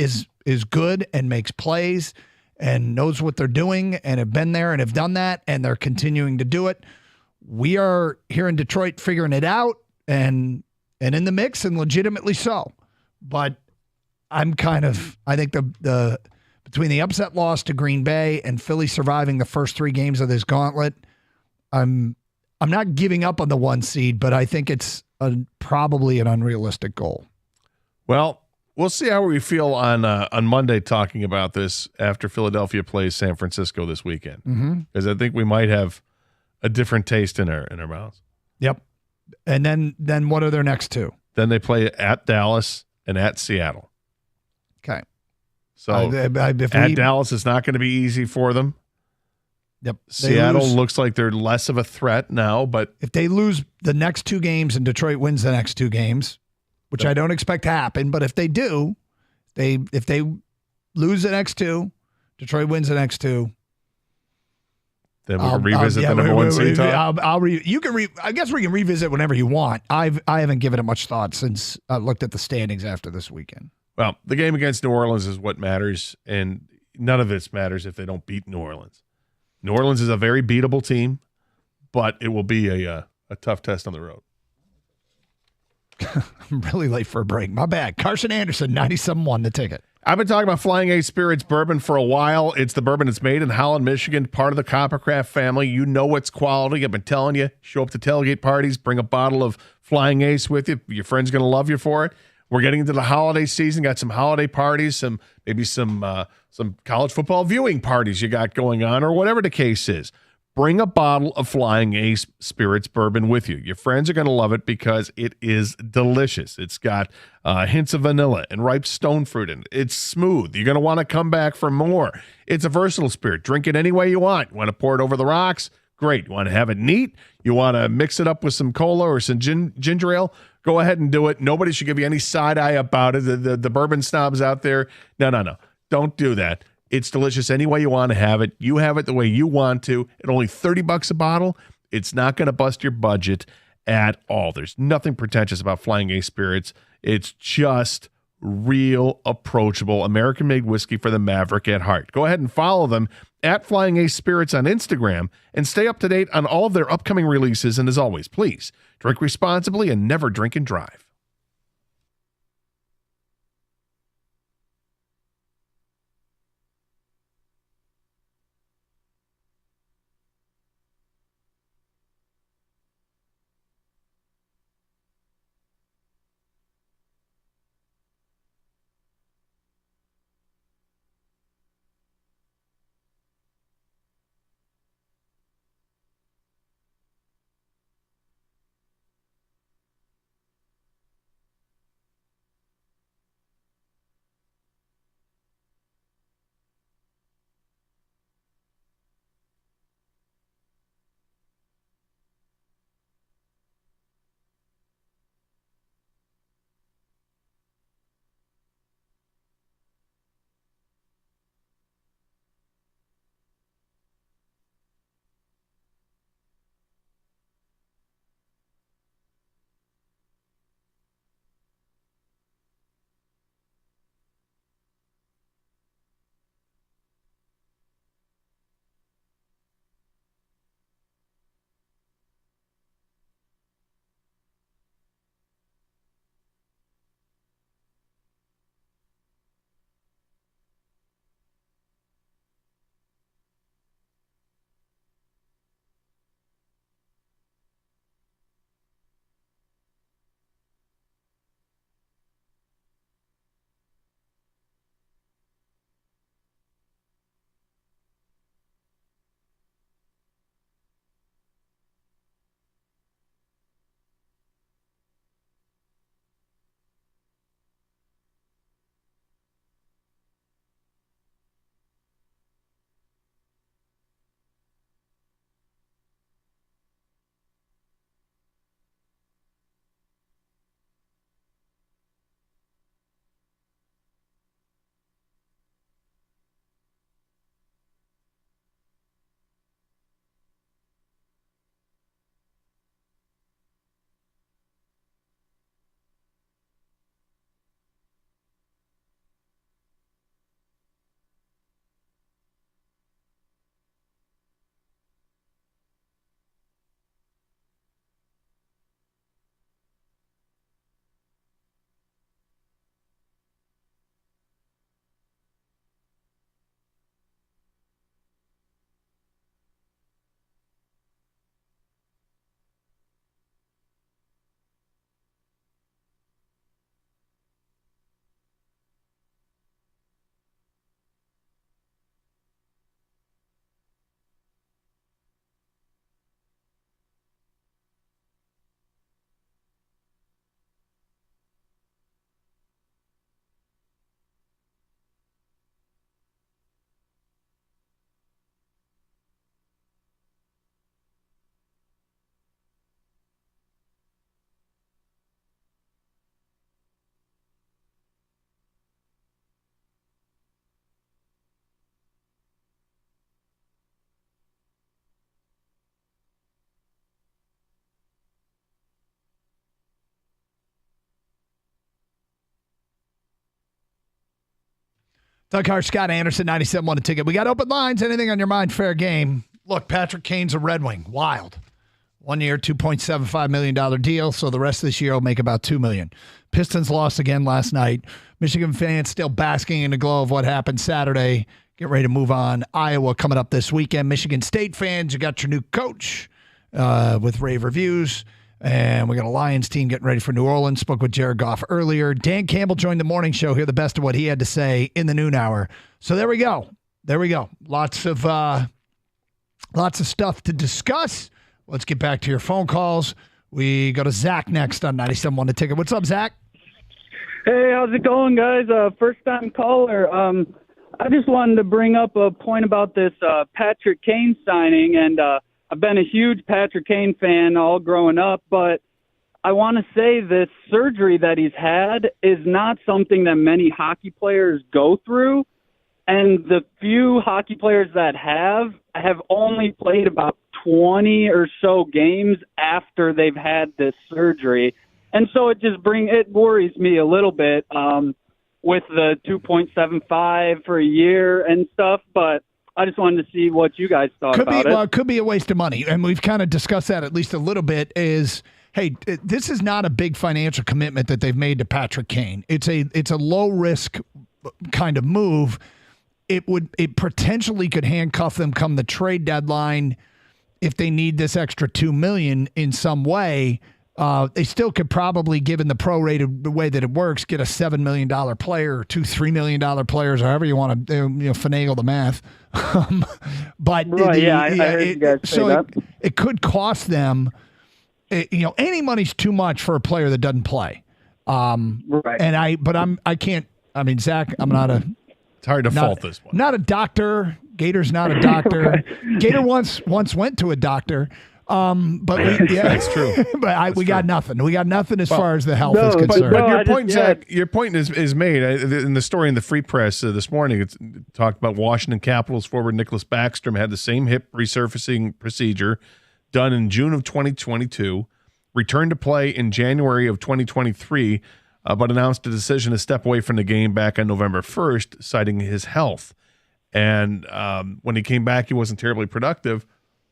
is good and makes plays and knows what they're doing and have been there and have done that, and they're continuing to do it. We are here in Detroit figuring it out and in the mix, and legitimately so. But I think the between the upset loss to Green Bay and Philly surviving the first 3 games of this gauntlet, I'm not giving up on the 1 seed, but I think it's probably an unrealistic goal. Well, We'll see how we feel on Monday talking about this after Philadelphia plays San Francisco this weekend. Because I think we might have a different taste in our mouths. Yep. And then what are their next two? Then they play at Dallas and at Seattle. Okay. So Dallas is not going to be easy for them. Yep. Seattle looks like they're less of a threat now, but if they lose the next two games and Detroit wins the next two games, which I don't expect to happen, but if they do, if they lose the next two, Detroit wins the next two. Then we can revisit the number one seed talk. I guess we can revisit whenever you want. I haven't given it much thought since I looked at the standings after this weekend. Well, the game against New Orleans is what matters, and none of this matters if they don't beat New Orleans. New Orleans is a very beatable team, but it will be a tough test on the road. I'm really late for a break. My bad. Carson Anderson, 97.1 the ticket. I've been talking about Flying Ace Spirits bourbon for a while. It's the bourbon that's made in Holland, Michigan, part of the Coppercraft family. You know it's quality. I've been telling you, show up to tailgate parties, bring a bottle of Flying Ace with you. Your friend's going to love you for it. We're getting into the holiday season. Got some holiday parties, maybe some college football viewing parties you got going on, or whatever the case is. Bring a bottle of Flying Ace Spirits bourbon with you. Your friends are going to love it because it is delicious. It's got hints of vanilla and ripe stone fruit in it. It's smooth. You're going to want to come back for more. It's a versatile spirit. Drink it any way you want. You want to pour it over the rocks? Great. You want to have it neat? You want to mix it up with some cola or some ginger ale? Go ahead and do it. Nobody should give you any side eye about it. The bourbon snobs out there, no. Don't do that. It's delicious any way you want to have it. You have it the way you want to. At only $30 a bottle, it's not going to bust your budget at all. There's nothing pretentious about Flying Ace Spirits. It's just real approachable American-made whiskey for the maverick at heart. Go ahead and follow them at Flying Ace Spirits on Instagram and stay up to date on all of their upcoming releases. And as always, please drink responsibly and never drink and drive. Doug Hart, Scott Anderson, 97.1 a ticket. We got open lines. Anything on your mind? Fair game. Look, Patrick Kane's a Red Wing. Wild. 1 year, $2.75 million deal, so the rest of this year will make about $2 million. Pistons lost again last night. Michigan fans still basking in the glow of what happened Saturday. Get ready to move on. Iowa coming up this weekend. Michigan State fans, you got your new coach with rave reviews. And we got a Lions team getting ready for New Orleans. Spoke with Jared Goff earlier. Dan Campbell joined the morning show. Hear the best of what he had to say in the noon hour. So there we go. Lots of stuff to discuss. Let's get back to your phone calls. We go to Zach next on 97.1 The Ticket. What's up, Zach? Hey, how's it going, guys? First-time caller. I just wanted to bring up a point about this Patrick Kane signing, and I've been a huge Patrick Kane fan all growing up, but I want to say this surgery that he's had is not something that many hockey players go through, and the few hockey players that have only played about 20 or so games after they've had this surgery. And so it worries me a little bit with the 2.75 for a year and stuff, but I just wanted to see what you guys thought about it. Well, it could be a waste of money, and we've kind of discussed that at least a little bit, is, hey, this is not a big financial commitment that they've made to Patrick Kane. It's a low-risk kind of move. It potentially could handcuff them come the trade deadline if they need this extra $2 million in some way. They still could probably, given the prorated way that it works, get a $7 million player or $3 million players, or however you want to finagle the math. But right, I heard you guys say that. It could cost them. Any money's too much for a player that doesn't play. Right. And I can't. I mean, Zach, I'm not a. It's hard to fault this one. Not a doctor. Gator's not a doctor. Right. Gator once went to a doctor. But that's true. But we got nothing. We got nothing as far as the health is concerned. But your point, Zach, your point is made in the story in the Free Press this morning. It's talked about Washington Capitals forward Nicholas Backstrom had the same hip resurfacing procedure done in June of 2022, returned to play in January of 2023, but announced a decision to step away from the game back on November 1st, citing his health. And when he came back, he wasn't terribly productive.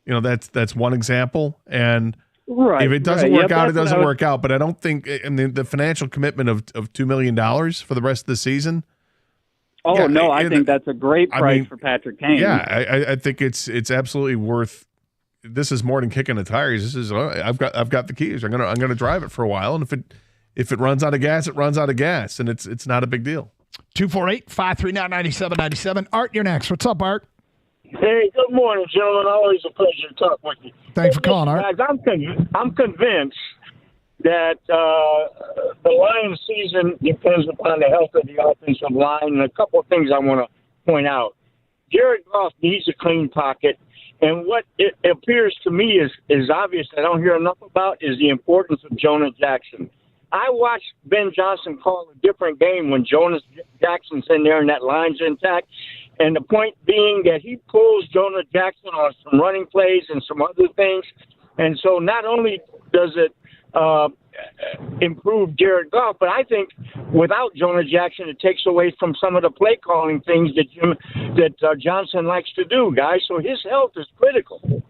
That's one example. And if it doesn't work out, it doesn't work out. But I don't think the financial commitment of $2 million for the rest of the season. Oh, no, I think that's a great price for Patrick Kane. Yeah, I think it's absolutely worth. This is more than kicking the tires. This is I've got the keys. I'm gonna drive it for a while, and if it runs out of gas, it runs out of gas, and it's not a big deal. 248-539-9797. Art, you're next. What's up, Art? Hey, good morning, gentlemen. Always a pleasure to talk with you. Thanks for calling, Art. Guys, I'm convinced that the Lions season depends upon the health of the offensive line, and a couple of things I want to point out. Jared Goff needs a clean pocket, and what it appears to me is obvious I don't hear enough about is the importance of Jonah Jackson. I watched Ben Johnson call a different game when Jonas Jackson's in there and that line's intact. And the point being that he pulls Jonah Jackson on some running plays and some other things. And so not only does it improve Jared Goff, but I think without Jonah Jackson, it takes away from some of the play calling things that Johnson likes to do, guys. So his health is critical.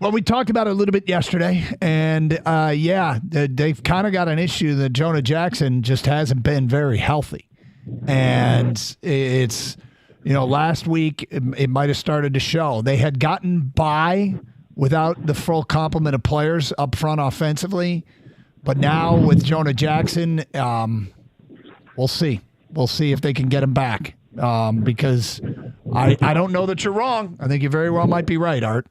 Well, we talked about it a little bit yesterday, and they've kind of got an issue that Jonah Jackson just hasn't been very healthy. And it's, last week it might have started to show. They had gotten by without the full complement of players up front offensively, but now with Jonah Jackson, we'll see. We'll see if they can get him back because I don't know that you're wrong. I think you very well might be right, Art.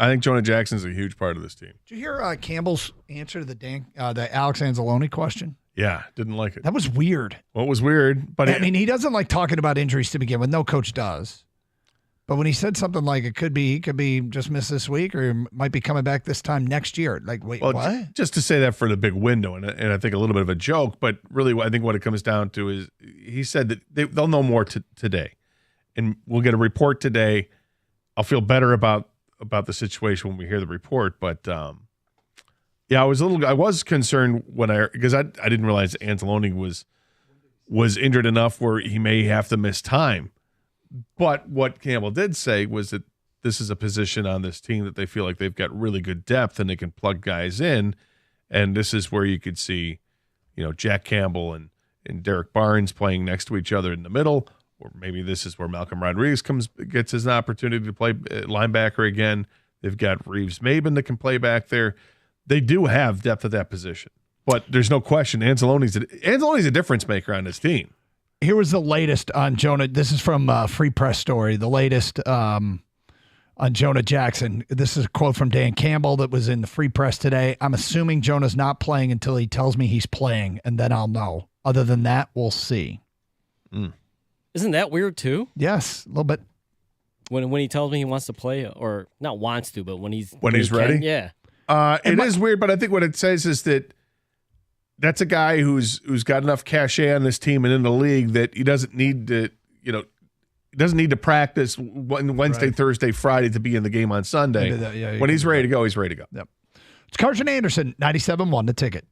I think Jonah Jackson's a huge part of this team. Did you hear Campbell's answer to the Alex Anzalone question? Yeah, didn't like it. That was weird. Well, it was weird, but he doesn't like talking about injuries to begin with. No coach does. But when he said something like he could be just missed this week, or he might be coming back this time next year. Like, wait, what? Just to say that for the big window, and I think a little bit of a joke, but really, I think what it comes down to is he said that they'll know more today, and we'll get a report today. I'll feel better about the situation when we hear the report, but I was concerned because I didn't realize Anzalone was injured enough where he may have to miss time. But what Campbell did say was that this is a position on this team that they feel like they've got really good depth and they can plug guys in. And this is where you could see, Jack Campbell and Derek Barnes playing next to each other in the middle. Or maybe this is where Malcolm Rodriguez gets his opportunity to play linebacker again. They've got Reeves Maben that can play back there. They do have depth at that position. But there's no question Anzalone's a difference maker on this team. Here was the latest on Jonah. This is from Free Press Story. The latest on Jonah Jackson. This is a quote from Dan Campbell that was in the Free Press today. I'm assuming Jonah's not playing until he tells me he's playing, and then I'll know. Other than that, we'll see. Isn't that weird too? Yes, a little bit. When he tells me he wants to play, or not wants to, but when he's ready. Yeah. It is weird, but I think what it says is that that's a guy who's got enough cachet on this team and in the league that he doesn't need to, practice Wednesday, Thursday, Friday to be in the game on Sunday. When he's ready to go, he's ready to go. Yep. It's Carson Anderson, 97.1 The Ticket.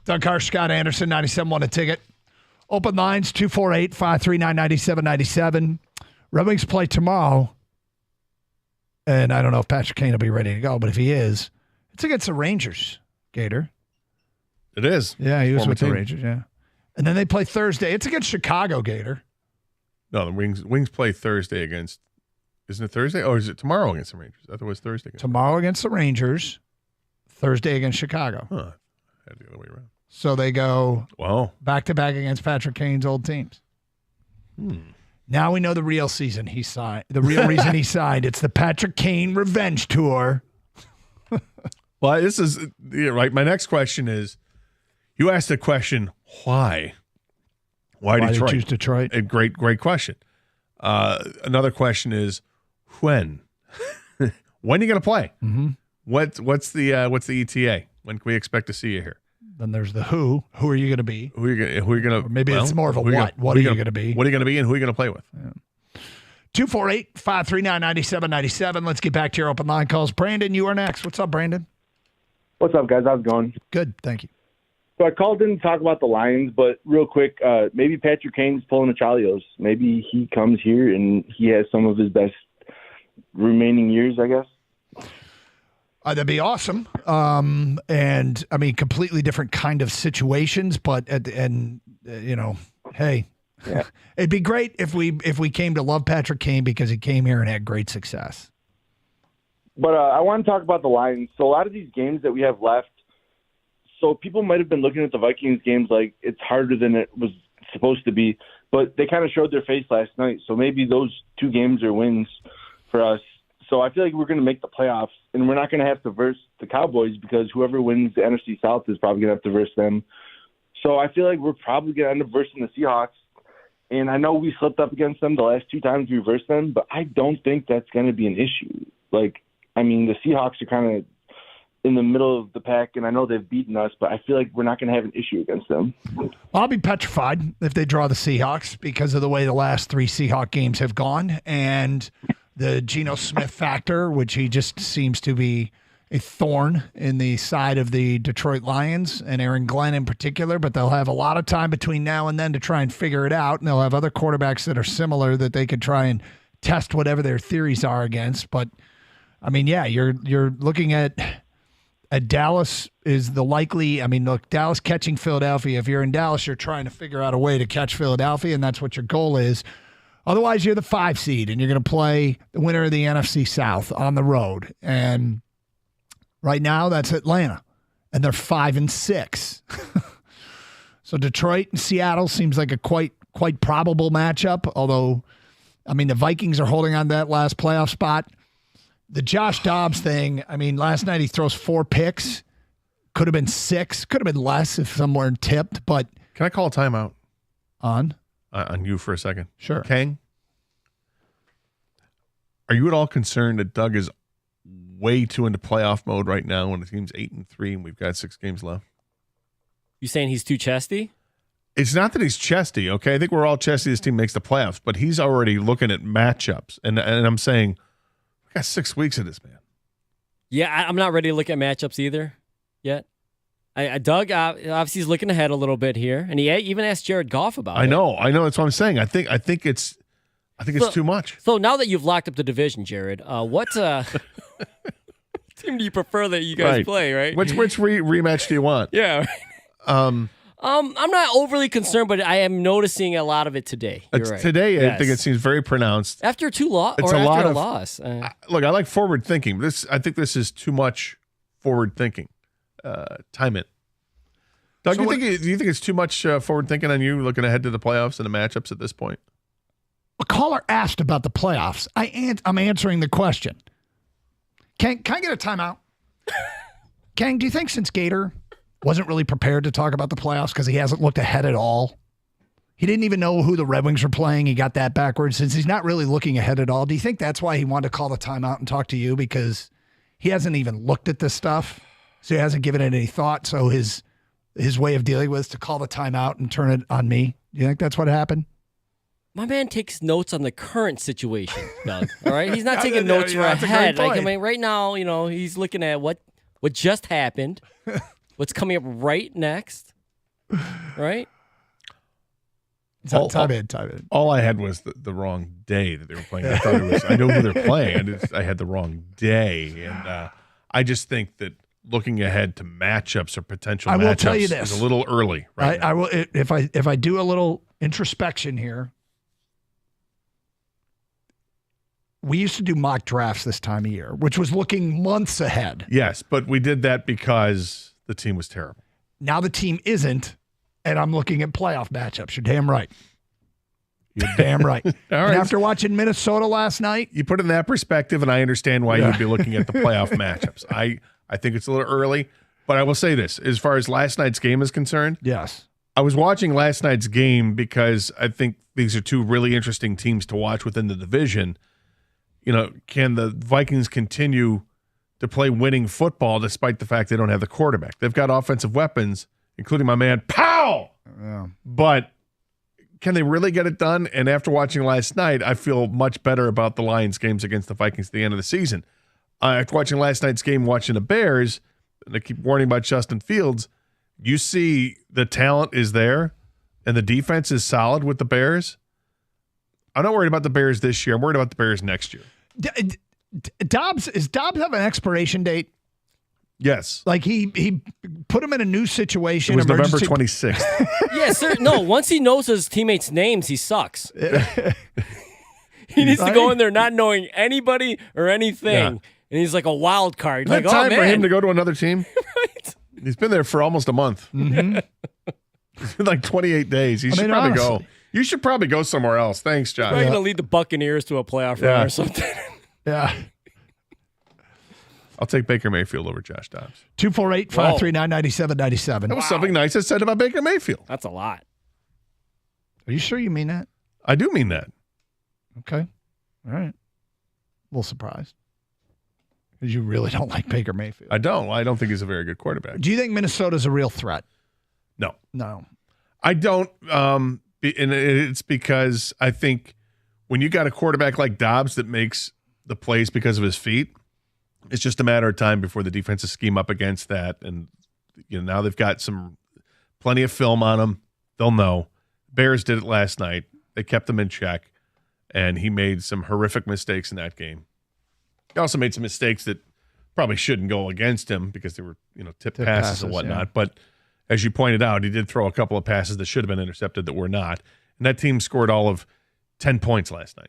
Doug Harsh, Scott Anderson, 97.1 a ticket. Open lines, 248-539-9797. Red Wings play tomorrow. And I don't know if Patrick Kane will be ready to go, but if he is, it's against the Rangers, Gator. It is. Yeah, he was Former with the team. Rangers, yeah. And then they play Thursday. It's against Chicago, Gator. No, the Wings play Thursday against. Isn't it Thursday? Or is it tomorrow against the Rangers? I thought it was Thursday. Tomorrow against the Rangers, Thursday against Chicago. Huh. Had the other way around. So they go back-to-back against Patrick Kane's old teams. Now we know the real season he signed. The real reason he signed. It's the Patrick Kane Revenge Tour. Well, this is right. My next question is, you asked the question, why? Why Detroit? Did you choose Detroit? A great question. Another question is, when? When are you going to play? Mm-hmm. What's the ETA? When can we expect to see you here? Then there's the who. Who are you going to be? Who are you going to? Or maybe it's more of a what. What are you going to be? What are you going to be, and who are you going to play with? 248-539-9797. Let's get back to your open line calls. Brandon, you are next. What's up, Brandon? What's up, guys? How's it going? Good, thank you. So I called in to talk about the Lions, but real quick, maybe Patrick Kane's pulling the Chalios. Maybe he comes here and he has some of his best remaining years, I guess. That'd be awesome. And I mean, completely different kind of situations, but hey, it'd be great if we came to love Patrick Kane because he came here and had great success. But I want to talk about the Lions. So a lot of these games that we have left, so people might have been looking at the Vikings games like it's harder than it was supposed to be, but they kind of showed their face last night. So maybe those two games are wins for us. So I feel like we're going to make the playoffs, and we're not going to have to verse the Cowboys because whoever wins the NFC South is probably going to have to verse them. So I feel like we're probably going to end up versing the Seahawks. And I know we slipped up against them the last two times we versed them, but I don't think that's going to be an issue. Like, I mean, the Seahawks are kind of in the middle of the pack, and I know they've beaten us, but I feel like we're not going to have an issue against them. I'll be petrified if they draw the Seahawks because of the way the last three Seahawk games have gone and the Geno Smith factor, which he just seems to be a thorn in the side of the Detroit Lions and Aaron Glenn in particular, but they'll have a lot of time between now and then to try and figure it out, and they'll have other quarterbacks that are similar that they could try and test whatever their theories are against. But, I mean, yeah, you're looking at Dallas is the likely, I mean, look, Dallas catching Philadelphia. If you're in Dallas, you're trying to figure out a way to catch Philadelphia, and that's what your goal is. Otherwise, you're the 5 seed, and you're going to play the winner of the NFC South on the road. And right now, that's Atlanta, and they're 5-6. So Detroit and Seattle seems like a quite probable matchup, although, I mean, the Vikings are holding on to that last playoff spot. The Josh Dobbs thing, I mean, last night he throws 4 picks. Could have been 6. Could have been less if some were tipped, but... Can I call a timeout? On you for a second. Sure. Kang, are you at all concerned that Doug is way too into playoff mode right now when the team's 8-3 and we've got 6 games left? You saying he's too chesty? It's not that he's chesty, okay? I think we're all chesty. This team makes the playoffs, but he's already looking at matchups. And I'm saying, we got 6 weeks of this, man. Yeah, I'm not ready to look at matchups either yet. Doug obviously is looking ahead a little bit here, and he even asked Jared Goff about it. I know. That's what I'm saying. I think it's too much. So now that you've locked up the division, Jared, what team do you prefer that you guys play? Right? Which rematch do you want? Yeah. I'm not overly concerned, but I am noticing a lot of it today. Right. Today, yes. I think it seems very pronounced. After two losses, it's or a after lot a of loss. Look, I like forward thinking. I think this is too much forward thinking. Time it. Doug, do you think it's too much forward thinking on you looking ahead to the playoffs and the matchups at this point? A caller asked about the playoffs. I'm answering the question. Can I get a timeout? Kang, do you think since Gator wasn't really prepared to talk about the playoffs because he hasn't looked ahead at all? He didn't even know who the Red Wings were playing. He got that backwards. Since he's not really looking ahead at all, do you think that's why he wanted to call the timeout and talk to you? Because he hasn't even looked at this stuff, so he hasn't given it any thought. So his way of dealing with is to call the timeout and turn it on me. Do you think that's what happened? My man takes notes on the current situation, Doug. All right, he's not taking notes for ahead. Like, I mean, right now, he's looking at what just happened, what's coming up right next. right? Time in. All I had was the wrong day that they were playing. I thought it was. I know who they're playing. I had the wrong day, and I just think that looking ahead to matchups or potential I will matchups tell you this. is a little early. Right now. I will if I do a little introspection here. We used to do mock drafts this time of year, which was looking months ahead. Yes, but we did that because the team was terrible. Now the team isn't, and I'm looking at playoff matchups. You're damn right. You're damn right. All right. And after watching Minnesota last night, You put it in that perspective, and I understand why you'd be looking at the playoff matchups. I think it's a little early, but I will say this. As far as last night's game is concerned, yes, I was watching last night's game because I think these are two really interesting teams to watch within the division. You know, can the Vikings continue to play winning football despite the fact they don't have the quarterback? They've got offensive weapons, including my man Powell. Yeah. But can they really get it done? And after watching last night, I feel much better about the Lions games against the Vikings at the end of the season. After watching last night's game, watching the Bears, and I keep warning about Justin Fields, you see the talent is there and the defense is solid with the Bears. I'm not worried about the Bears this year. I'm worried about the Bears next year. Dobbs have an expiration date? Yes. Like he put him in a new situation. It was November emergency- 26th. Yeah, sir. No, once he knows his teammates' names, he sucks. He needs to go in there not knowing anybody or anything. Yeah. And he's like a wild card. Isn't it Like, time oh, for man. him to go to another team? Right. He's been there for almost a month. Mm-hmm. It's been like 28 days. He should probably go. You should probably go somewhere else. Thanks, Josh. Probably going to lead the Buccaneers to a playoff run or something. Yeah. I'll take Baker Mayfield over Josh Dobbs. 248-539-9797. That was something nice I said about Baker Mayfield. That's a lot. Are you sure you mean that? I do mean that. Okay. All right. A little surprised. Because you really don't like Baker Mayfield. I don't. I don't think he's a very good quarterback. Do you think Minnesota's a real threat? No. No. I don't. And it's because I think when you got a quarterback like Dobbs that makes the plays because of his feet, it's just a matter of time before the defenses scheme up against that. And now they've got plenty of film on him. They'll know. Bears did it last night. They kept him in check, and he made some horrific mistakes in that game. He also made some mistakes that probably shouldn't go against him because they were, tip passes and whatnot. Yeah. But as you pointed out, he did throw a couple of passes that should have been intercepted that were not. And that team scored all of 10 points last night.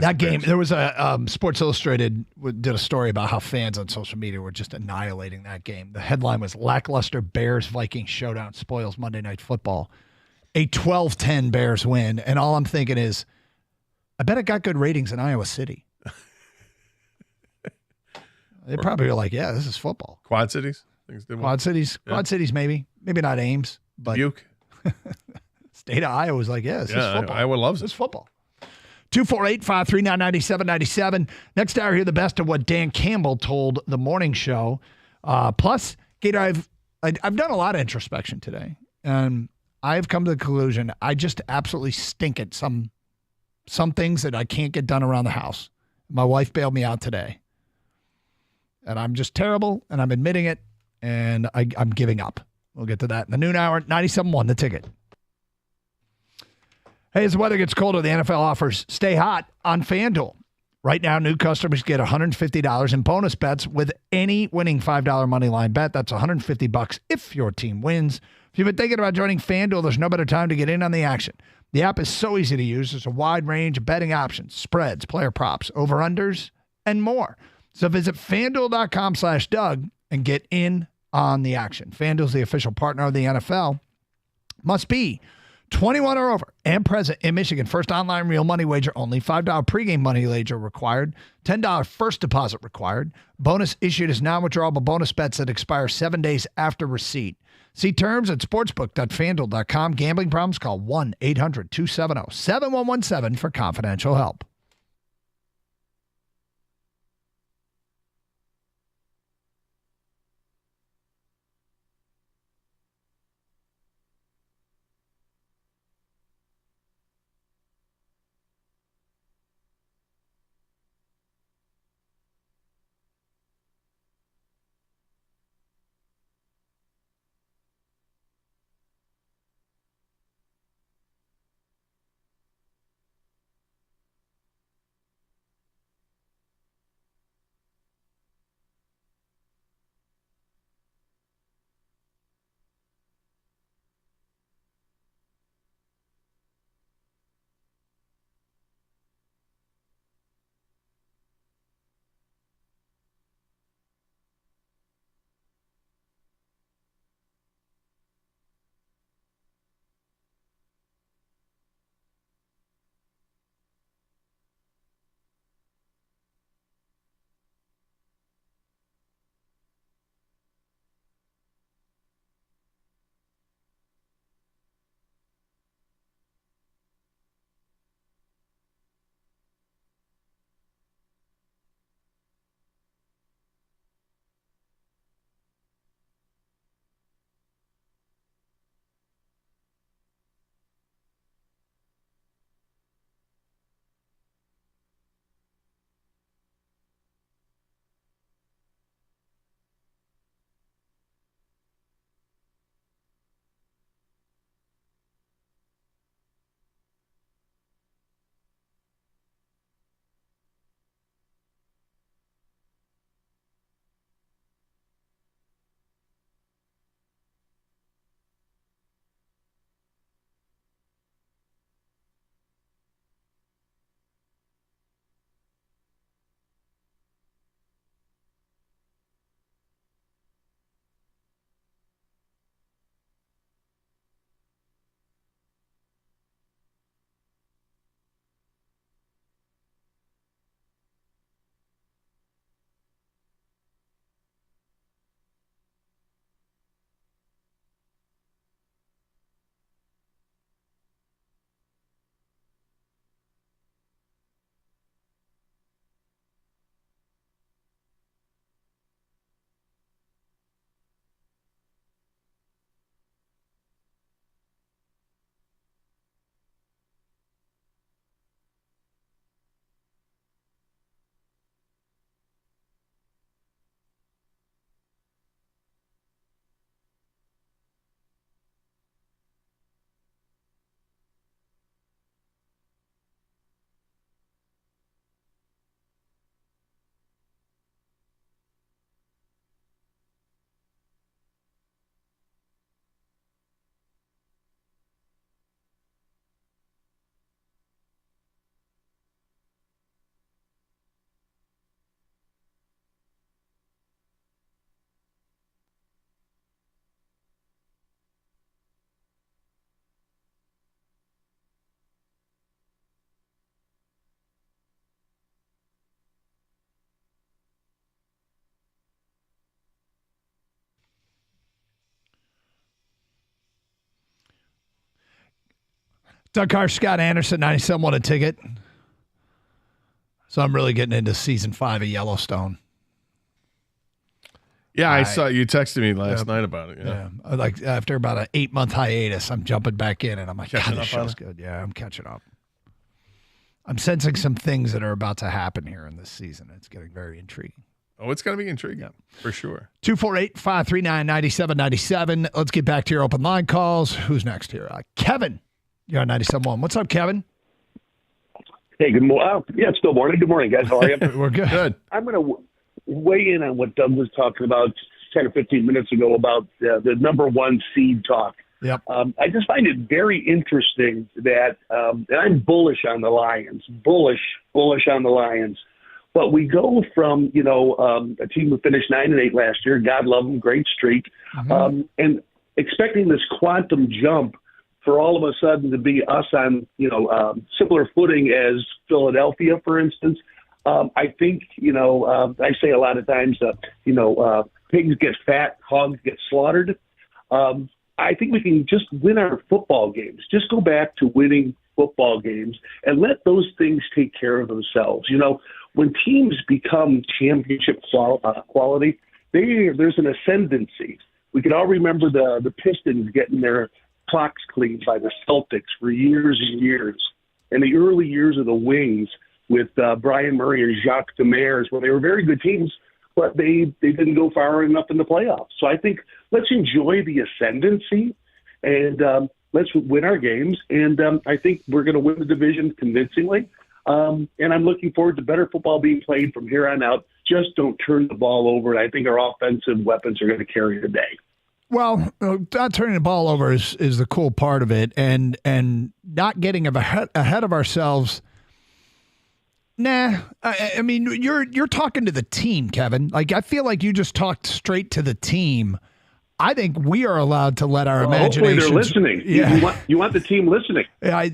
That game, there was a Sports Illustrated did a story about how fans on social media were just annihilating that game. The headline was "Lackluster Bears-Vikings Showdown Spoils Monday Night Football." A 12-10 Bears win. And all I'm thinking is, I bet it got good ratings in Iowa City. They probably were like, yeah, this is football. Quad Cities? Quad Cities, maybe. Maybe not Ames, but Buke. State of Iowa was like, yeah, this is football. Iowa loves it. This is football. 248-539-9797. Next hour, hear the best of what Dan Campbell told the morning show. Plus, Gator, I've done a lot of introspection today, and I've come to the conclusion I just absolutely stink at some things that I can't get done around the house. My wife bailed me out today, and I'm just terrible, and I'm admitting it, and I'm giving up. We'll get to that in the noon hour. 97.1, The Ticket. Hey, as the weather gets colder, the NFL offers stay hot on FanDuel. Right now, new customers get $150 in bonus bets with any winning $5 money line bet. That's $150 if your team wins. If you've been thinking about joining FanDuel, there's no better time to get in on the action. The app is so easy to use. There's a wide range of betting options, spreads, player props, over-unders, and more. So visit FanDuel.com/Doug and get in on the action. FanDuel's the official partner of the NFL. Must be 21 or over and present in Michigan. First online real money wager only. $5 pregame money wager required. $10 first deposit required. Bonus issued as non-withdrawable bonus bets that expire 7 days after receipt. See terms at sportsbook.fanduel.com. Gambling problems? Call 1-800-270-7117 for confidential help. Doug Carr, Scott Anderson, 97 a ticket. So I'm really getting into season 5 of Yellowstone. Yeah, I saw you texted me last night about it. Yeah. Like after about an 8-month hiatus, I'm jumping back in, and I'm like, Catching God, this up on show's it? good. Yeah, I'm catching up. I'm sensing some things that are about to happen here in this season. It's getting very intriguing. Oh, it's going to be intriguing, for sure. 248-539-9797. Let's get back to your open line calls. Who's next here? Kevin, you're on 97.1. What's up, Kevin? Hey, good morning. Yeah, it's still morning. Good morning, guys. How are you? We're good. Good. I'm going to weigh in on what Doug was talking about 10 or 15 minutes ago about the number one seed talk. Yep. I just find it very interesting that, and I'm bullish on the Lions, bullish on the Lions. But we go from, a team who finished 9-8 last year, God love them, great streak, and expecting this quantum jump for all of a sudden to be us on, similar footing as Philadelphia, for instance. I think, I say a lot of times, pigs get fat, hogs get slaughtered. I think we can just win our football games. Just go back to winning football games and let those things take care of themselves. When teams become championship quality, there's an ascendancy. We can all remember the Pistons getting their clocks cleaned by the Celtics for years and years. And the early years of the Wings with Brian Murray and Jacques Demers, where they were very good teams, but they didn't go far enough in the playoffs. So I think let's enjoy the ascendancy and let's win our games. And I think we're going to win the division convincingly. And I'm looking forward to better football being played from here on out. Just don't turn the ball over. And I think our offensive weapons are going to carry the day. Well, not turning the ball over is the cool part of it, and not getting ahead of ourselves. Nah, I mean you're talking to the team, Kevin. Like I feel like you just talked straight to the team. I think we are allowed to let our imagination. Hopefully they're listening. Yeah. You want the team listening. I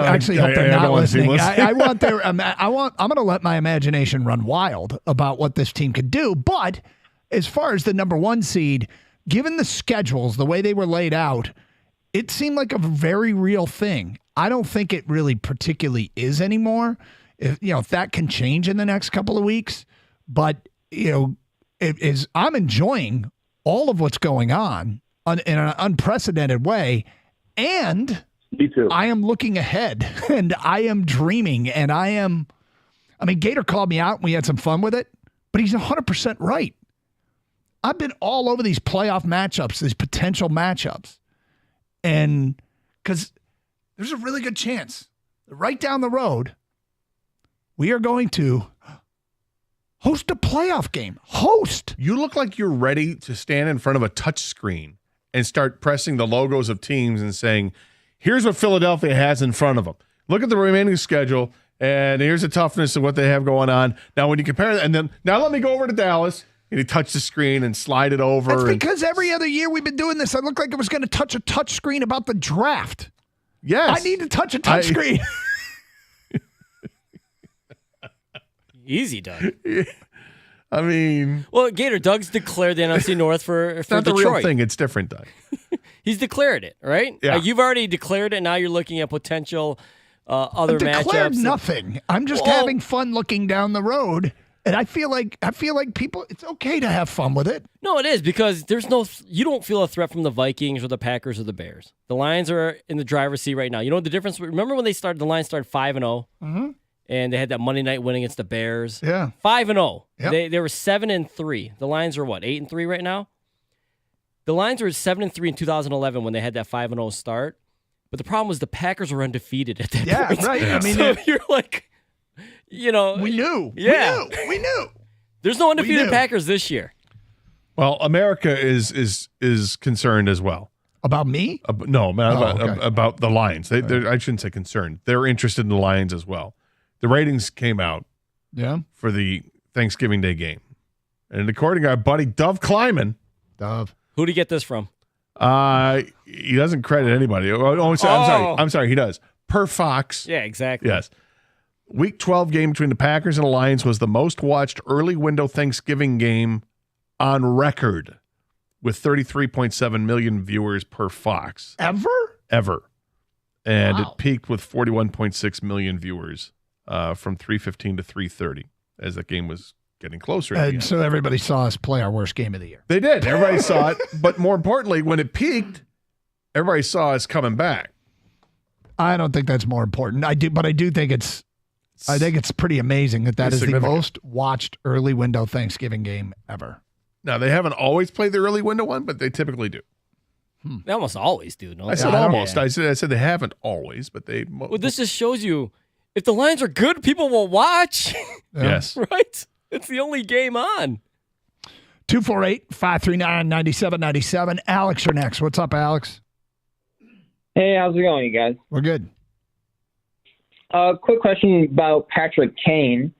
actually hope they're not listening. I want their. I'm going to let my imagination run wild about what this team could do. But as far as the number one seed, given the schedules, the way they were laid out, it seemed like a very real thing. I don't think it really particularly is anymore. If that can change in the next couple of weeks, but I'm enjoying all of what's going on in an unprecedented way, and me too. I am looking ahead, and I am dreaming, and Gator called me out, and we had some fun with it, but he's 100% right. I've been all over these playoff matchups, these potential matchups, and because there's a really good chance that right down the road, we are going to host a playoff game. You look like you're ready to stand in front of a touch screen and start pressing the logos of teams and saying, here's what Philadelphia has in front of them. Look at the remaining schedule, and here's the toughness of what they have going on. Now, when you compare that, and then now let me go over to Dallas. And he touched the screen and slide it over. That's because every other year we've been doing this. I looked like it was going to touch a touch screen about the draft. Yes. I need to touch a touch screen. Easy, Doug. I mean. Well, Gator, Doug's declared the NFC North for It's not Detroit. the real thing. It's different, Doug. He's declared it, right? Yeah. You've already declared it. Now you're looking at potential other matchups. I've declared nothing. I'm just having fun looking down the road. And I feel like people, it's okay to have fun with it. No, it is because you don't feel a threat from the Vikings or the Packers or the Bears. The Lions are in the driver's seat right now. You know what the difference? Remember when the Lions started 5-0, and they had that Monday night win against the Bears. Yeah, 5-0. Yep. They were 7-3. The Lions are what, 8-3 right now? The Lions were 7-3 in 2011 when they had that 5-0 start. But the problem was the Packers were undefeated at that point. Yeah, right. I mean, so you're like. We knew. Yeah. We knew. There's no undefeated Packers this year. Well, America is concerned as well. About me? No, man, about the Lions. I shouldn't say concerned. They're interested in the Lions as well. The ratings came out for the Thanksgiving Day game. And according to our buddy Dove Kleiman. Who'd he get this from? He doesn't credit anybody. I'm sorry, he does. Per Fox. Yeah, exactly. Yes. Week 12 game between the Packers and the Lions was the most watched early window Thanksgiving game on record with 33.7 million viewers per Fox. Ever? and it peaked with 41.6 million viewers from 3:15 to 3:30 as the game was getting closer. And so everybody saw us play our worst game of the year. They did. Everybody saw it. But more importantly, when it peaked, everybody saw us coming back. I don't think that's more important. I do think it's pretty amazing that is the most watched early window Thanksgiving game ever. Now, they haven't always played the early window one, but they typically do. They almost always do. I said almost. I said they haven't always, but they. Well, this just shows you if the Lions are good, people will watch. Yes. Right? It's the only game on. 248-539-9797. Alex, you're next. What's up, Alex? Hey, how's it going, you guys? We're good. Quick question about Patrick Kane.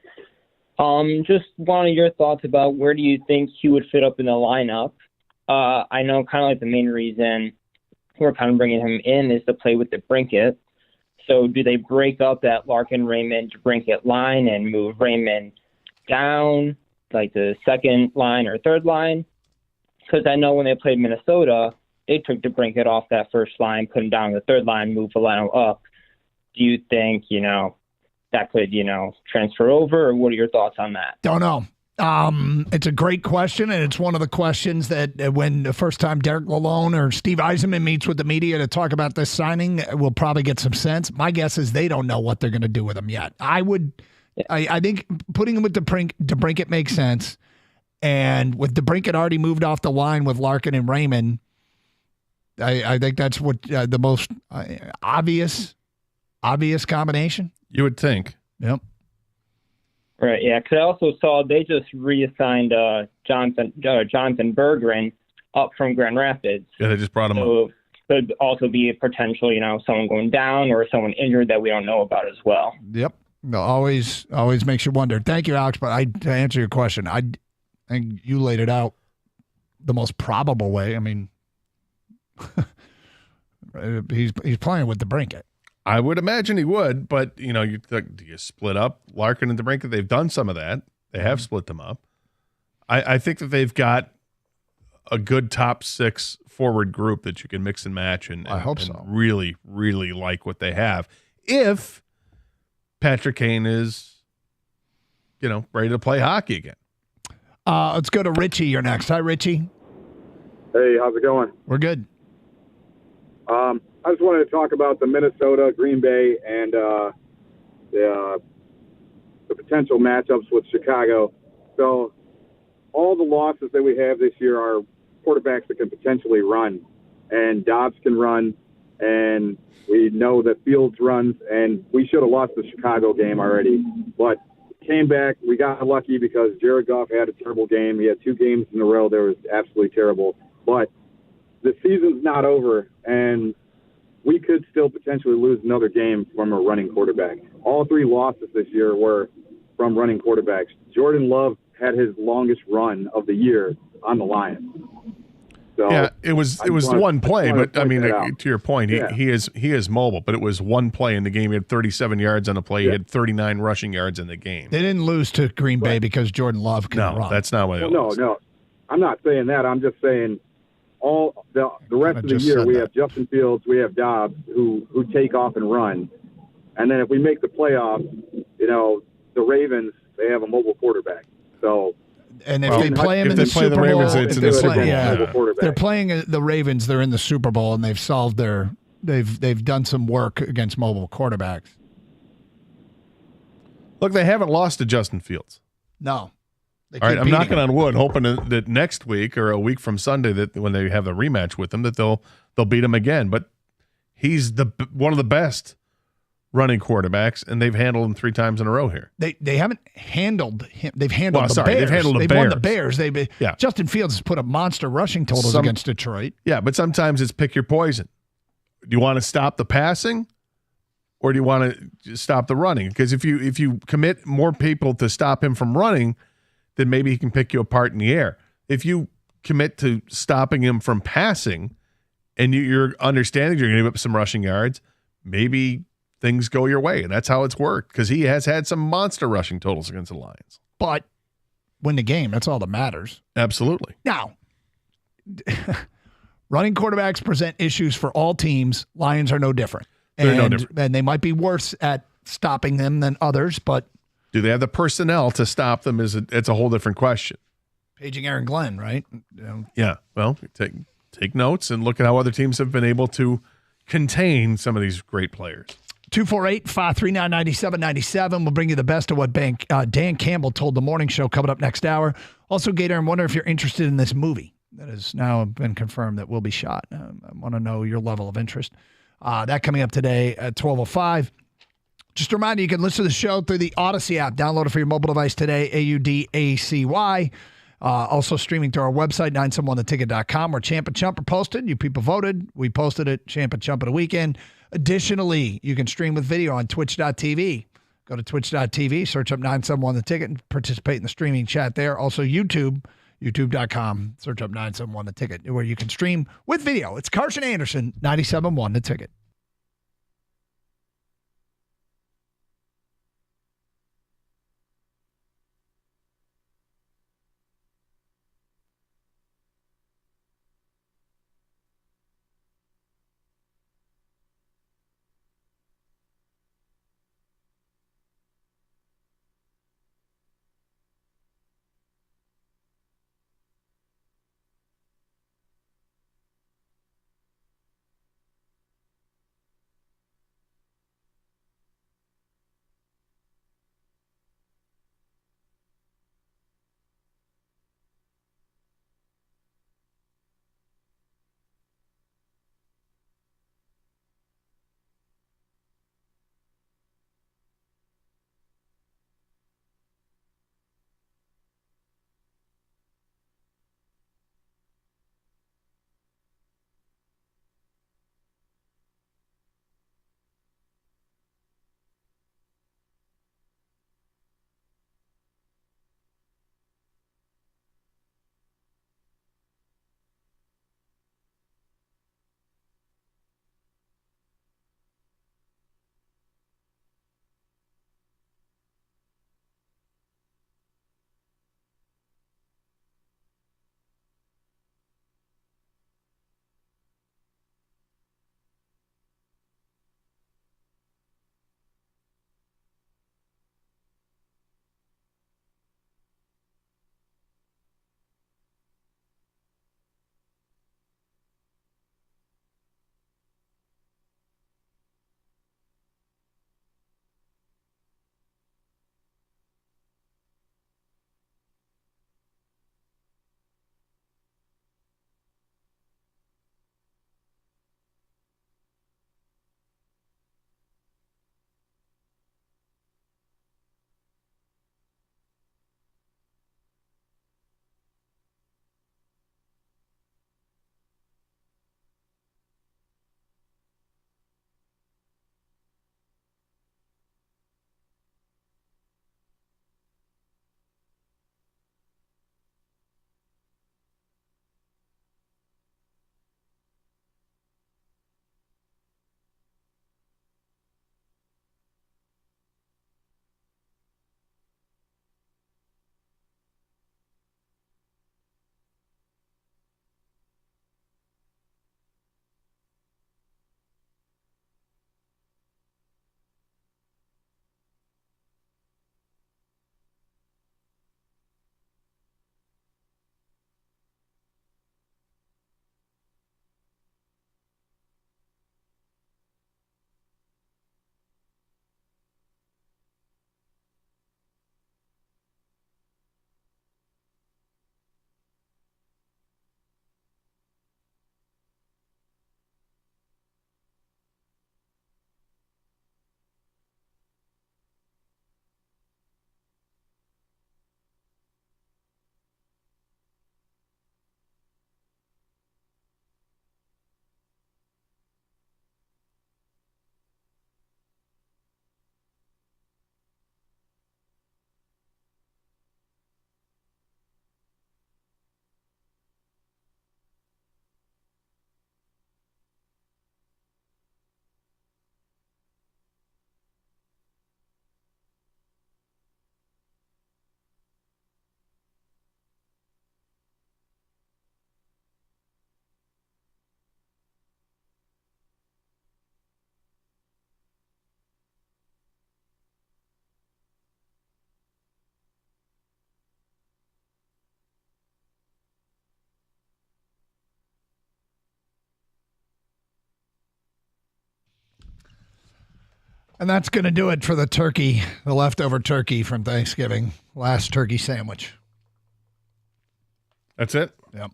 Just wanted your thoughts about where do you think he would fit up in the lineup? I know kind of like the main reason we're kind of bringing him in is to play with the Brinket. So do they break up that Larkin, Raymond, Brinket line and move Raymond down, like the second line or third line? Because I know when they played Minnesota, they took the Brinket off that first line, put him down the third line, move Valeno up. Do you think, that could, transfer over, or what are your thoughts on that? Don't know. It's a great question, and it's one of the questions that when the first time Derek Lalone or Steve Yzerman meets with the media to talk about this signing, we'll probably get some sense. My guess is they don't know what they're going to do with him yet. I think putting him with DeBrincat makes sense, and with DeBrincat already moved off the line with Larkin and Raymond, I think that's what the most obvious combination. You would think. Yep. Right, yeah, because I also saw they just reassigned Jonathan Berggren up from Grand Rapids. Yeah, they just brought him so up. Could also be a potential, someone going down or someone injured that we don't know about as well. Yep. No, always makes you wonder. Thank you, Alex. But to answer your question, I think you laid it out the most probable way. I mean, he's playing with DeBrincat. I would imagine he would, but do you split up Larkin and DeBrincat? They've done some of that. They have split them up. I think that they've got a good top six forward group that you can mix and match and I hope so. Really, really like what they have. If Patrick Kane is, ready to play hockey again. Let's go to Richie. You're next. Hi, Richie. Hey, how's it going? We're good. I just wanted to talk about the Minnesota, Green Bay, and the potential matchups with Chicago. So all the losses that we have this year are quarterbacks that can potentially run, and Dobbs can run, and we know that Fields runs, and we should have lost the Chicago game already. But came back. We got lucky because Jared Goff had a terrible game. He had 2 games in a row that was absolutely terrible. But the season's not over, and we could still potentially lose another game from a running quarterback. All 3 losses this year were from running quarterbacks. Jordan Love had his longest run of the year on the Lions. So yeah, it was one play, but I mean, to your point, he is mobile, but it was one play in the game. He had 37 yards on a play. He had 39 rushing yards in the game. They didn't lose to Green Bay because Jordan Love can run. No, that's not what it was. No, I'm not saying that. I'm just saying all the rest of the year we have Justin Fields, we have Dobbs who take off and run, and then if we make the playoffs, the Ravens, they have a mobile quarterback. So. And if they play him in the Super Bowl, it's in the Super Bowl. They're playing the Ravens. They're in the Super Bowl, and they've solved they've done some work against mobile quarterbacks. Look, they haven't lost to Justin Fields. No. All right, I'm knocking on wood, hoping that next week or a week from Sunday, that when they have the rematch with them, that they'll beat him again. But he's one of the best running quarterbacks, and they've handled him 3 times in a row here. They haven't handled him. They've handled the Bears. They've handled the Bears. Won the Bears. Justin Fields has put up monster rushing totals against Detroit. Yeah, but sometimes it's pick your poison. Do you want to stop the passing, or do you want to stop the running? Because if you commit more people to stop him from running, then maybe he can pick you apart in the air. If you commit to stopping him from passing, and you're understanding you're going to give up some rushing yards, maybe things go your way, and that's how it's worked, because he has had some monster rushing totals against the Lions. But win the game, that's all that matters. Absolutely. Now, running quarterbacks present issues for all teams. Lions are no different. They're no different. And they might be worse at stopping them than others, but do they have the personnel to stop them? It's a whole different question. Paging Aaron Glenn, right? Yeah. Well, take notes and look at how other teams have been able to contain some of these great players. 248-539-9797. We'll bring you the best of what Dan Campbell told the morning show coming up next hour. Also, Gator, I wonder if you're interested in this movie that has now been confirmed that will be shot. I want to know your level of interest. That coming up today at 12:05. Just a reminder, you can listen to the show through the Odyssey app. Download it for your mobile device today, AUDACY. Also streaming to our website, 971theticket.com, where Champ and Chump are posted. You people voted. We posted it, Champ and Chump of the weekend. Additionally, you can stream with video on twitch.tv. Go to twitch.tv, search up 971 The Ticket, and participate in the streaming chat there. Also, YouTube, youtube.com, search up 971 The Ticket, where you can stream with video. It's Carson Anderson, 97.1 The Ticket. And that's going to do it for the turkey, the leftover turkey from Thanksgiving. Last turkey sandwich. That's it? Yep.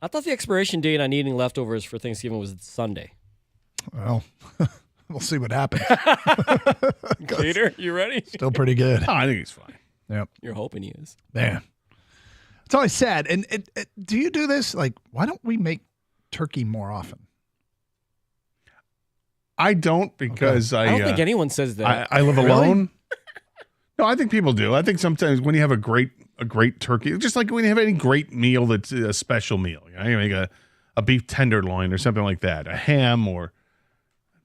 I thought the expiration date on eating leftovers for Thanksgiving was Sunday. Well, we'll see what happens. Peter, you ready? Still pretty good. Oh, I think he's fine. Yep. You're hoping he is. Man. That's always sad. And do you do this? Like, why don't we make turkey more often? I don't because I don't think anyone says that. I live Really? alone. No, I think people do. I think sometimes when you have a great turkey, just like when you have any great meal that's a special meal, you make a beef tenderloin or something like that, a ham or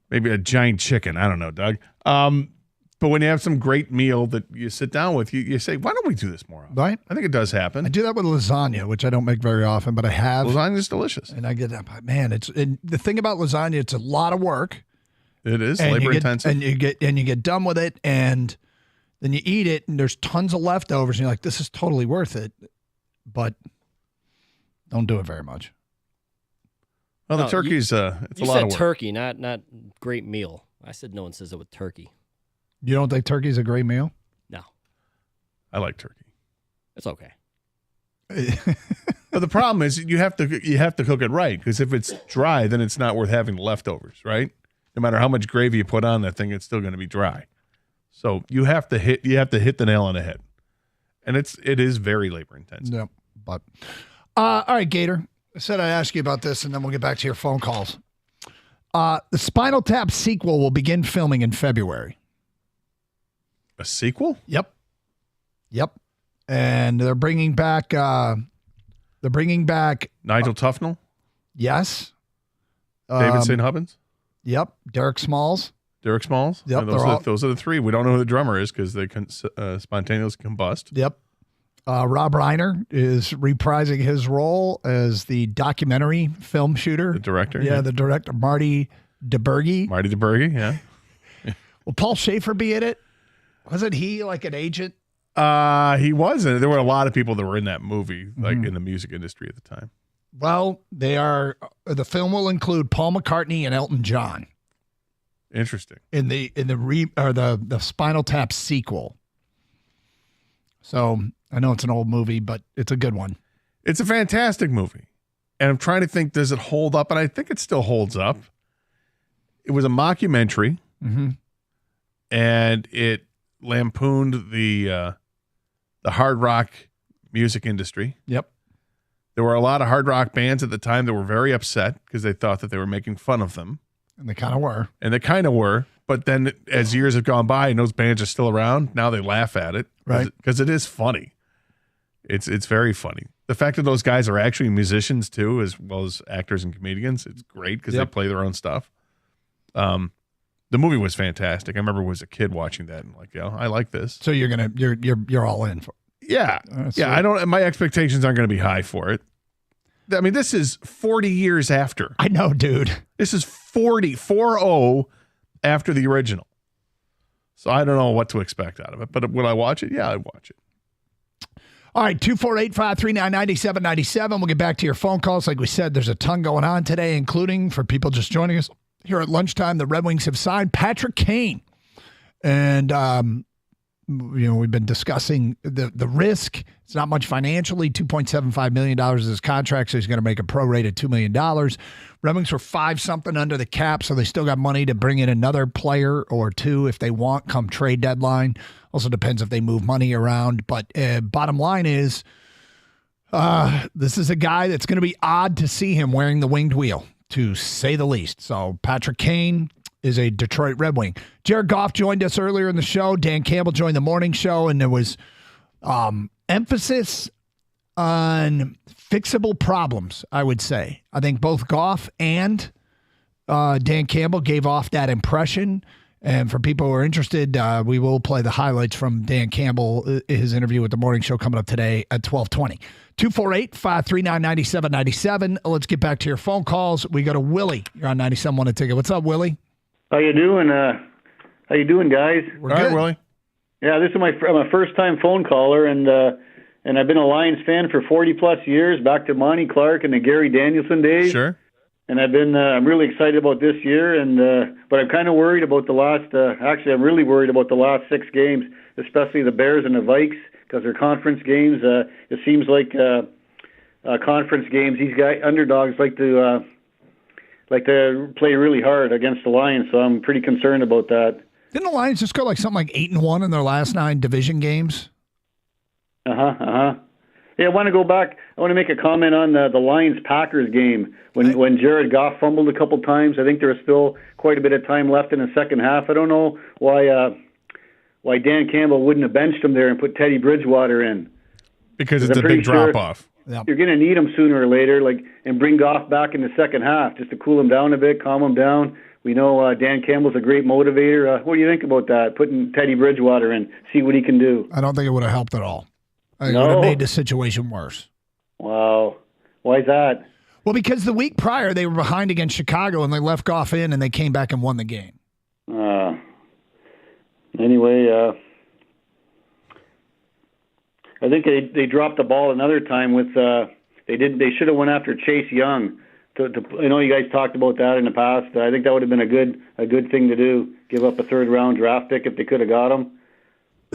maybe a giant chicken. I don't know, Doug. But when you have some great meal that you sit down with, you say, why don't we do this more often? Right. I think it does happen. I do that with lasagna, which I don't make very often, but I have. Lasagna's delicious. And I get that. Man, the thing about lasagna, it's a lot of work. It is And labor you get, intensive. And you get done with it, and then you eat it, and there's tons of leftovers, and you're like, this is totally worth it. But don't do it very much. Well, the turkey's it's a lot of work. You said turkey, not great meal. I said no one says it with turkey. You don't think turkey's a great meal? No. I like turkey. It's okay. But the problem is you have to cook it right, because if it's dry, then it's not worth having leftovers, right? No matter how much gravy you put on that thing, it's still going to be dry. So you have to hit the nail on the head, and it is very labor intensive. Yep. But all right, Gator. I said I'd ask you about this, and then we'll get back to your phone calls. The Spinal Tap sequel will begin filming in February. A sequel? Yep. And they're bringing back. Nigel Tufnell. Yes. David St. Hubbins. Yep. Derek Smalls. Yep. Those are the three. We don't know who the drummer is because they spontaneously combust. Yep. Rob Reiner is reprising his role as the documentary film shooter. The director. Yeah, the director, Marty DeBurgi. Yeah. Will Paul Schaefer be in it? Wasn't he like an agent? He wasn't. There were a lot of people that were in that movie, like in the music industry at the time. Well, they are. The film will include Paul McCartney and Elton John. Interesting. In the Spinal Tap sequel. So I know it's an old movie, but it's a good one. It's a fantastic movie, and I'm trying to think, does it hold up? And I think it still holds up. It was a mockumentary, and it lampooned the hard rock music industry. Yep. There were a lot of hard rock bands at the time that were very upset because they thought that they were making fun of them. And they kind of were. But then as years have gone by and those bands are still around, now they laugh at it. Right. Because it is funny. It's very funny. The fact that those guys are actually musicians too, as well as actors and comedians, it's great because they play their own stuff. The movie was fantastic. I remember as a kid watching that and like, I like this. So you're all in for it. Yeah. My expectations aren't going to be high for it. I mean, this is 40 years after. I know, dude. This is 40 after the original. So I don't know what to expect out of it. But will I watch it? Yeah, I'd watch it. All right, 248-539-9797. We'll get back to your phone calls. Like we said, there's a ton going on today, including for people just joining us here at lunchtime. The Red Wings have signed Patrick Kane. And, we've been discussing the risk. It's not much financially. $2.75 million is his contract, so he's going to make a prorated $2 million. Red Wings were 5-something under the cap, so they still got money to bring in another player or two if they want come trade deadline. Also depends if they move money around. But bottom line is this is a guy that's going to be odd to see him wearing the winged wheel, to say the least. So Patrick Kane is a Detroit Red Wing. Jared Goff joined us earlier in the show. Dan Campbell joined the morning show, and there was emphasis on fixable problems, I would say. I think both Goff and Dan Campbell gave off that impression. And for people who are interested, we will play the highlights from Dan Campbell, his interview with the morning show coming up today at 12:20. 248-539-9797. Let's get back to your phone calls. We go to Willie. You're on 97.1 A Ticket. What's up, Willie? How you doing? How you doing, guys? We're good, Willie. Yeah, this is my first-time phone caller, and I've been a Lions fan for 40-plus years, back to Monty Clark and the Gary Danielson days. Sure. And I'm really excited about this year, but I'm kind of worried about the last. Actually, I'm really worried about the last 6 games, especially the Bears and the Vikes, because they're conference games. It seems like conference games, these underdogs like to play really hard against the Lions. So I'm pretty concerned about that. Didn't the Lions just go something like 8-1 in their last 9 division games? Yeah, I want to go back. I want to make a comment on the Lions-Packers game when Jared Goff fumbled a couple times. I think there was still quite a bit of time left in the second half. I don't know why Dan Campbell wouldn't have benched him there and put Teddy Bridgewater in. Because it's a big drop-off. Yep. You're going to need him sooner or later, and bring Goff back in the second half just to cool him down a bit, calm him down. We know Dan Campbell's a great motivator. What do you think about that, putting Teddy Bridgewater in, see what he can do? I don't think it would have helped at all. It would have made the situation worse. Wow. Why is that? Well, because the week prior, they were behind against Chicago, and they left Goff in, and they came back and won the game. Anyway, I think they dropped the ball another time with they should have went after Chase Young. I know you guys talked about that in the past. I think that would have been a good thing to do. Give up a 3rd-round draft pick if they could have got him.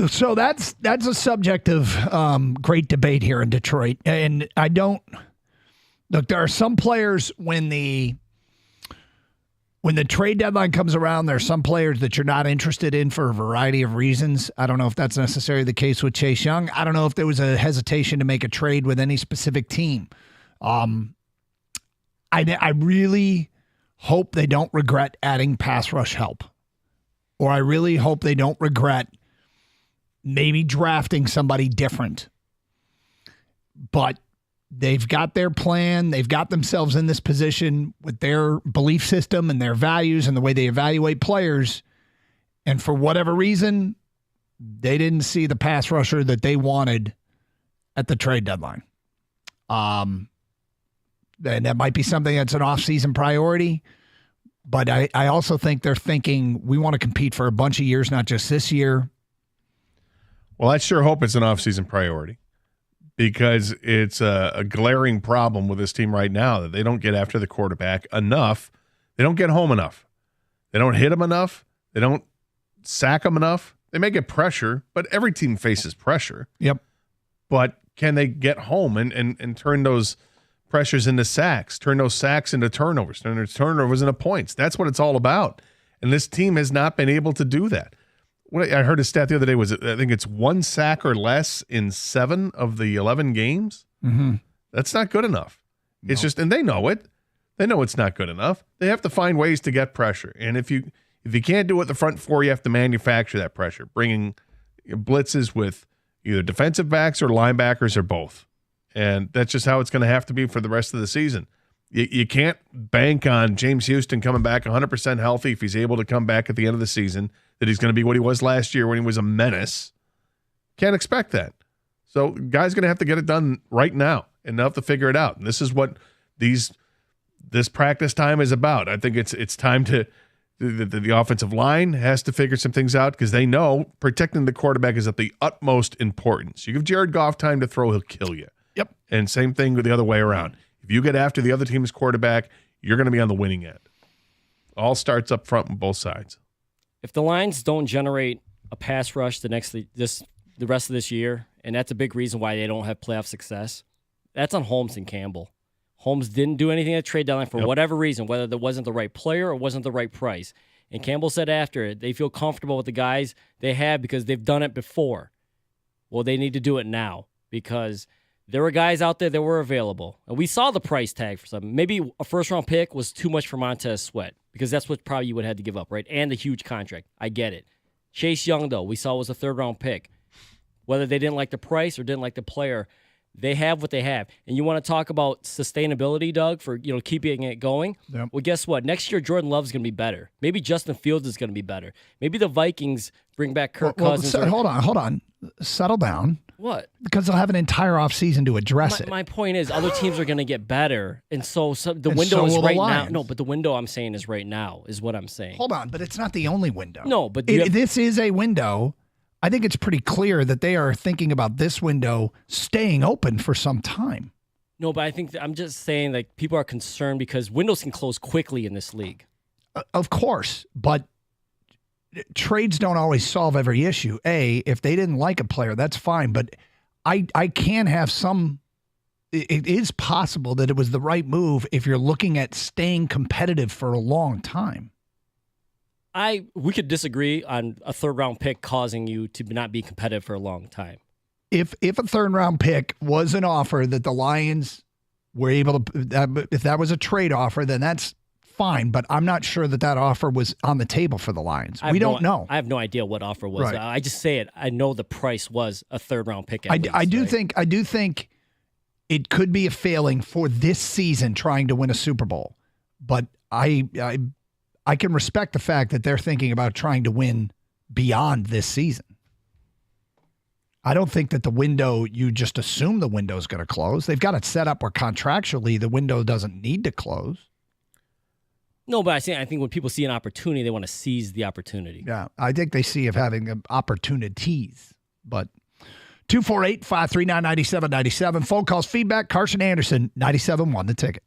So that's a subject of great debate here in Detroit, and I don't look. There are some players when the trade deadline comes around, there are some players that you're not interested in for a variety of reasons. I don't know if that's necessarily the case with Chase Young. I don't know if there was a hesitation to make a trade with any specific team. I really hope they don't regret adding pass rush help, or I really hope they don't regret maybe drafting somebody different. But they've got their plan. They've got themselves in this position with their belief system and their values and the way they evaluate players. And for whatever reason, they didn't see the pass rusher that they wanted at the trade deadline. And that might be something that's an off-season priority. But I also think they're thinking we want to compete for a bunch of years, not just this year. Well, I sure hope it's an off-season priority, because it's a glaring problem with this team right now that they don't get after the quarterback enough. They don't get home enough. They don't hit him enough. They don't sack him enough. They may get pressure, but every team faces pressure. Yep. But can they get home and turn those pressures into sacks, turn those sacks into turnovers, turn those turnovers into points? That's what it's all about. And this team has not been able to do that. I heard a stat the other day I think it's 1 sack or less in 7 of the 11 games. Mm-hmm. That's not good enough. It's just, and they know it. They know it's not good enough. They have to find ways to get pressure. And if you can't do it the front 4, you have to manufacture that pressure, bringing blitzes with either defensive backs or linebackers or both. And that's just how it's going to have to be for the rest of the season. You can't bank on James Houston coming back 100% healthy if he's able to come back at the end of the season, that he's going to be what he was last year when he was a menace. Can't expect that. So guys going to have to get it done right now, and they'll have to figure it out. And this is what this practice time is about. I think it's time to the offensive line has to figure some things out, because they know protecting the quarterback is of the utmost importance. You give Jared Goff time to throw, he'll kill you. Yep. And same thing with the other way around. If you get after the other team's quarterback, you're going to be on the winning end. All starts up front on both sides. If the Lions don't generate a pass rush the rest of this year, and that's a big reason why they don't have playoff success, that's on Holmes and Campbell. Holmes didn't do anything at trade deadline for whatever reason, whether there wasn't the right player or wasn't the right price. And Campbell said after it, they feel comfortable with the guys they have because they've done it before. Well, they need to do it now, because there were guys out there that were available. And we saw the price tag for some. Maybe a first-round pick was too much for Montez Sweat, because that's what probably you would have had to give up, right? And the huge contract. I get it. Chase Young, though, we saw was a 3rd-round pick. Whether they didn't like the price or didn't like the player, they have what they have. And you want to talk about sustainability, Doug, for keeping it going? Yep. Well, guess what? Next year, Jordan Love's going to be better. Maybe Justin Fields is going to be better. Maybe the Vikings bring back Kirk Cousins. Hold on. Settle down. What? Because they'll have an entire offseason to address it. My point is, other teams are going to get better, and so the window is right now. No, but the window I'm saying is right now, is what I'm saying. Hold on, but it's not the only window. No, but this is a window. I think it's pretty clear that they are thinking about this window staying open for some time. No, but I think I'm just saying, like, people are concerned because windows can close quickly in this league. Of course, but trades don't always solve every issue. If they didn't like a player, that's fine. But I can have some. It is possible that it was the right move if you're looking at staying competitive for a long time. We could disagree on a third-round pick causing you to not be competitive for a long time. If a third-round pick was an offer that the Lions were able to, if that was a trade offer, then that's fine. But I'm not sure that offer was on the table for the Lions. We don't know. I have no idea what offer was. Right. I just say it. I know the price was a third-round pick. I do think it could be a failing for this season trying to win a Super Bowl. But I can respect the fact that they're thinking about trying to win beyond this season. I don't think that the window, you just assume the window is going to close. They've got it set up where contractually the window doesn't need to close. No, but I think when people see an opportunity, they want to seize the opportunity. Yeah, I think they see of having opportunities. But 248-539-9797. Phone calls, feedback, Carson Anderson, 97.1 The Ticket.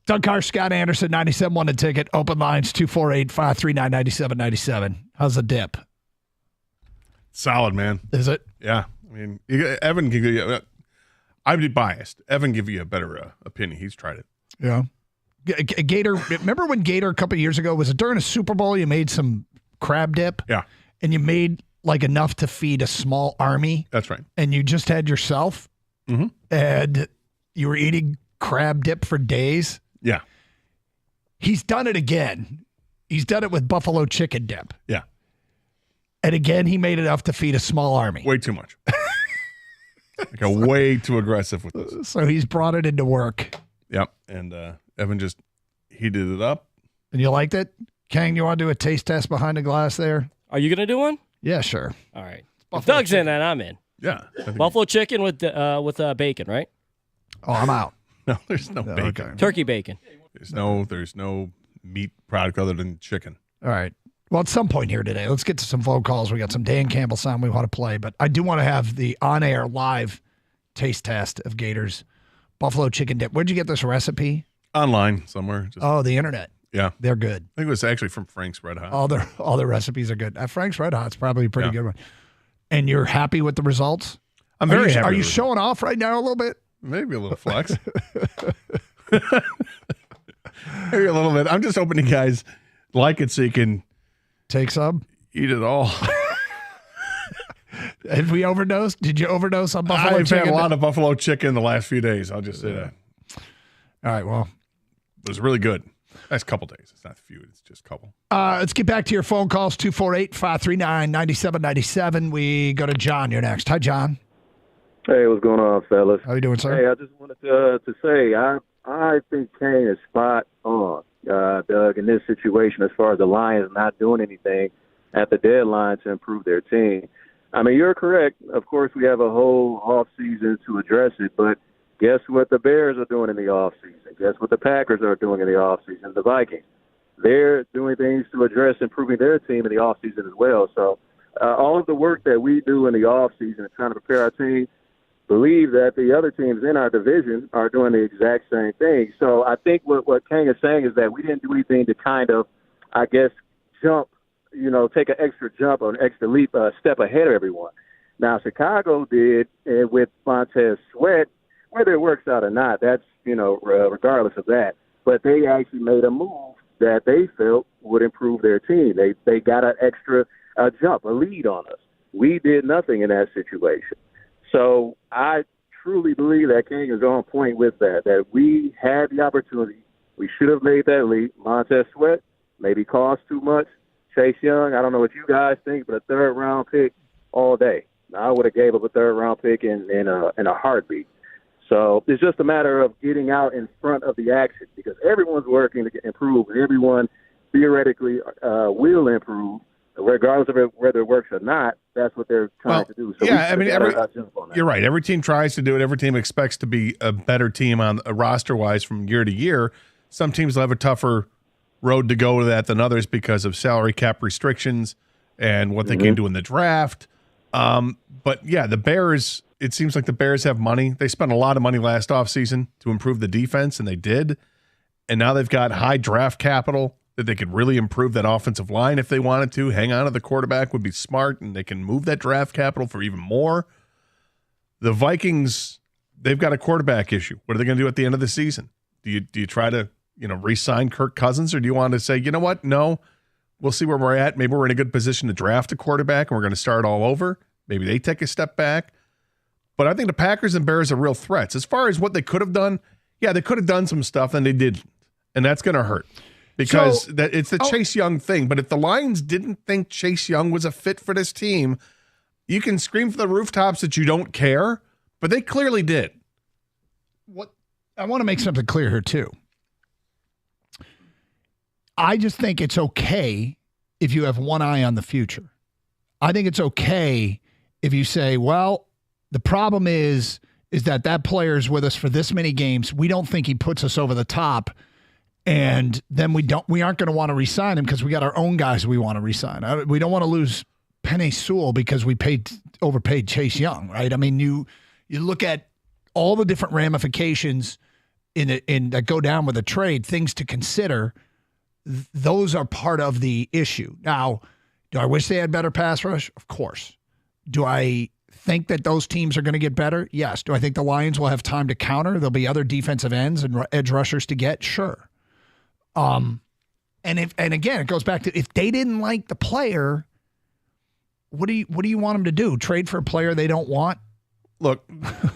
Doug Carr, Scott Anderson, 97 won a ticket. Open lines 248-539-9797. How's the dip? Solid, man. Is it? Yeah. I mean, Evan can give you. I'd be biased. Evan give you a better opinion. He's tried it. Yeah. Gator. Remember when Gator a couple of years ago, was it during a Super Bowl? You made some crab dip. Yeah. And you made like enough to feed a small army. That's right. And you just had yourself. Mm-hmm. And you were eating crab dip for days. Yeah. He's done it again. He's done it with buffalo chicken dip. Yeah. And again, he made enough to feed a small army. Way too much. Like way too aggressive with this. So he's brought it into work. Yep. And Evan just heated it up. And you liked it? Kang, you want to do a taste test behind the glass there? Are you going to do one? Yeah, sure. All right. If Doug's in, then I'm in. Yeah. Buffalo chicken with bacon, right? Oh, I'm out. No, there's no bacon. Okay. Turkey bacon. There's no meat product other than chicken. All right. Well, at some point here today, let's get to some phone calls. We got some Dan Campbell sound we want to play, but I do want to have the on-air live taste test of Gator's buffalo chicken dip. Where'd you get this recipe? Online somewhere. Oh, the internet. Yeah. They're good. I think it was actually from Frank's Red Hot. All their recipes are good. Frank's Red Hot's probably a pretty good one. And you're happy with the results? I'm very happy. Are you showing off right now a little bit? Maybe a little flex. Maybe a little bit. I'm just hoping you guys like it so you can take some, eat it all. Have we overdosed? Did you overdose on buffalo chicken? I've had a lot of buffalo chicken the last few days. I'll just say that. All right, well. It was really good. Last couple days. It's not a few. It's just a couple. Let's get back to your phone calls, 248-539-9797. We go to John. You're next. Hi, John. Hey, what's going on, fellas? How you doing, sir? Hey, I just wanted to say I think Kane is spot on, Doug, in this situation as far as the Lions not doing anything at the deadline to improve their team. I mean, you're correct. Of course, we have a whole off season to address it, but guess what the Bears are doing in the off season? Guess what the Packers are doing in the off season? The Vikings. They're doing things to address improving their team in the off season as well. So all of the work that we do in the off season and trying to prepare our team, believe that the other teams in our division are doing the exact same thing. So I think what Kang is saying is that we didn't do anything to kind of, I guess, jump, take an extra jump or an extra leap, step ahead of everyone. Now, Chicago did with Montez Sweat, whether it works out or not, that's, regardless of that. But they actually made a move that they felt would improve their team. They got an extra jump, a lead on us. We did nothing in that situation. So I truly believe that King is on point with that we had the opportunity. We should have made that leap. Montez Sweat maybe cost too much. Chase Young, I don't know what you guys think, but a third-round pick all day. Now, I would have gave up a third-round pick in a heartbeat. So it's just a matter of getting out in front of the action because everyone's working to improve. Everyone theoretically will improve. Regardless of whether it works or not, that's what they're trying to do. So yeah, I mean, you're right. Every team tries to do it. Every team expects to be a better team on roster-wise from year to year. Some teams will have a tougher road to go to that than others because of salary cap restrictions and what they can do in the draft. But, yeah, the Bears, it seems like the Bears have money. They spent a lot of money last offseason to improve the defense, and they did. And now they've got high draft capital that they could really improve that offensive line if they wanted to. Hang on to the quarterback would be smart, and they can move that draft capital for even more. The Vikings, they've got a quarterback issue. What are they going to do at the end of the season? Do you try to re-sign Kirk Cousins, or do you want to say, you know what? No, we'll see where we're at. Maybe we're in a good position to draft a quarterback, and we're going to start all over. Maybe they take a step back. But I think the Packers and Bears are real threats. As far as what they could have done, yeah, they could have done some stuff, and they didn't. And that's going to hurt. Because it's the Chase Young thing. But if the Lions didn't think Chase Young was a fit for this team, you can scream from the rooftops that you don't care, but they clearly did. I want to make something clear here, too. I just think it's okay if you have one eye on the future. I think it's okay if you say, well, the problem is that player's with us for this many games. We don't think he puts us over the top. And then we aren't going to want to re-sign him because we got our own guys we want to re-sign. We don't want to lose Penei Sewell because we overpaid Chase Young, right? I mean, you look at all the different ramifications that go down with a trade, things to consider, those are part of the issue. Now, do I wish they had better pass rush? Of course. Do I think that those teams are going to get better? Yes. Do I think the Lions will have time to counter? There'll be other defensive ends and edge rushers to get? Sure. And again, it goes back to, if they didn't like the player, what do you want them to do? Trade for a player they don't want? Look,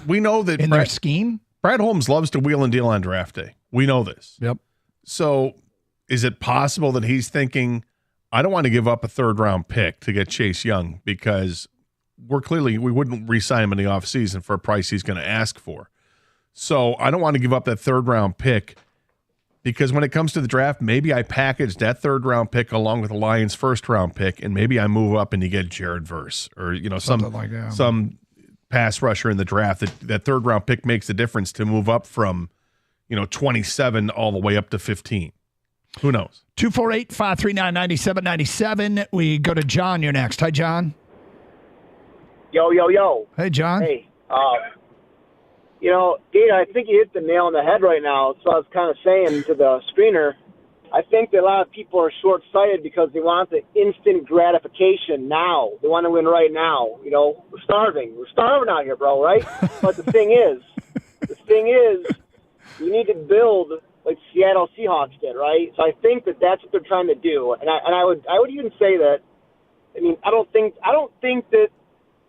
we know that in their scheme? Brad Holmes loves to wheel and deal on draft day. We know this. Yep. So is it possible that he's thinking, I don't want to give up a third-round pick to get Chase Young because we wouldn't re-sign him in the offseason for a price he's going to ask for. So I don't want to give up that third-round pick because when it comes to the draft, maybe I package that third-round pick along with the Lions' first-round pick, and maybe I move up and you get Jared Verse or some pass rusher in the draft. That third-round pick makes a difference to move up from 27 all the way up to 15. Who knows? 248-539-9797. We go to John. You're next. Hi, John. Yo. Hey, John. Hey. Gator, I think you hit the nail on the head right now. So I was kind of saying to the screener, I think that a lot of people are short-sighted because they want the instant gratification now. They want to win right now. We're starving. We're starving out here, bro, right? But the thing is, you need to build like Seattle Seahawks did, right? So I think that that's what they're trying to do. And I would even say that, I don't think that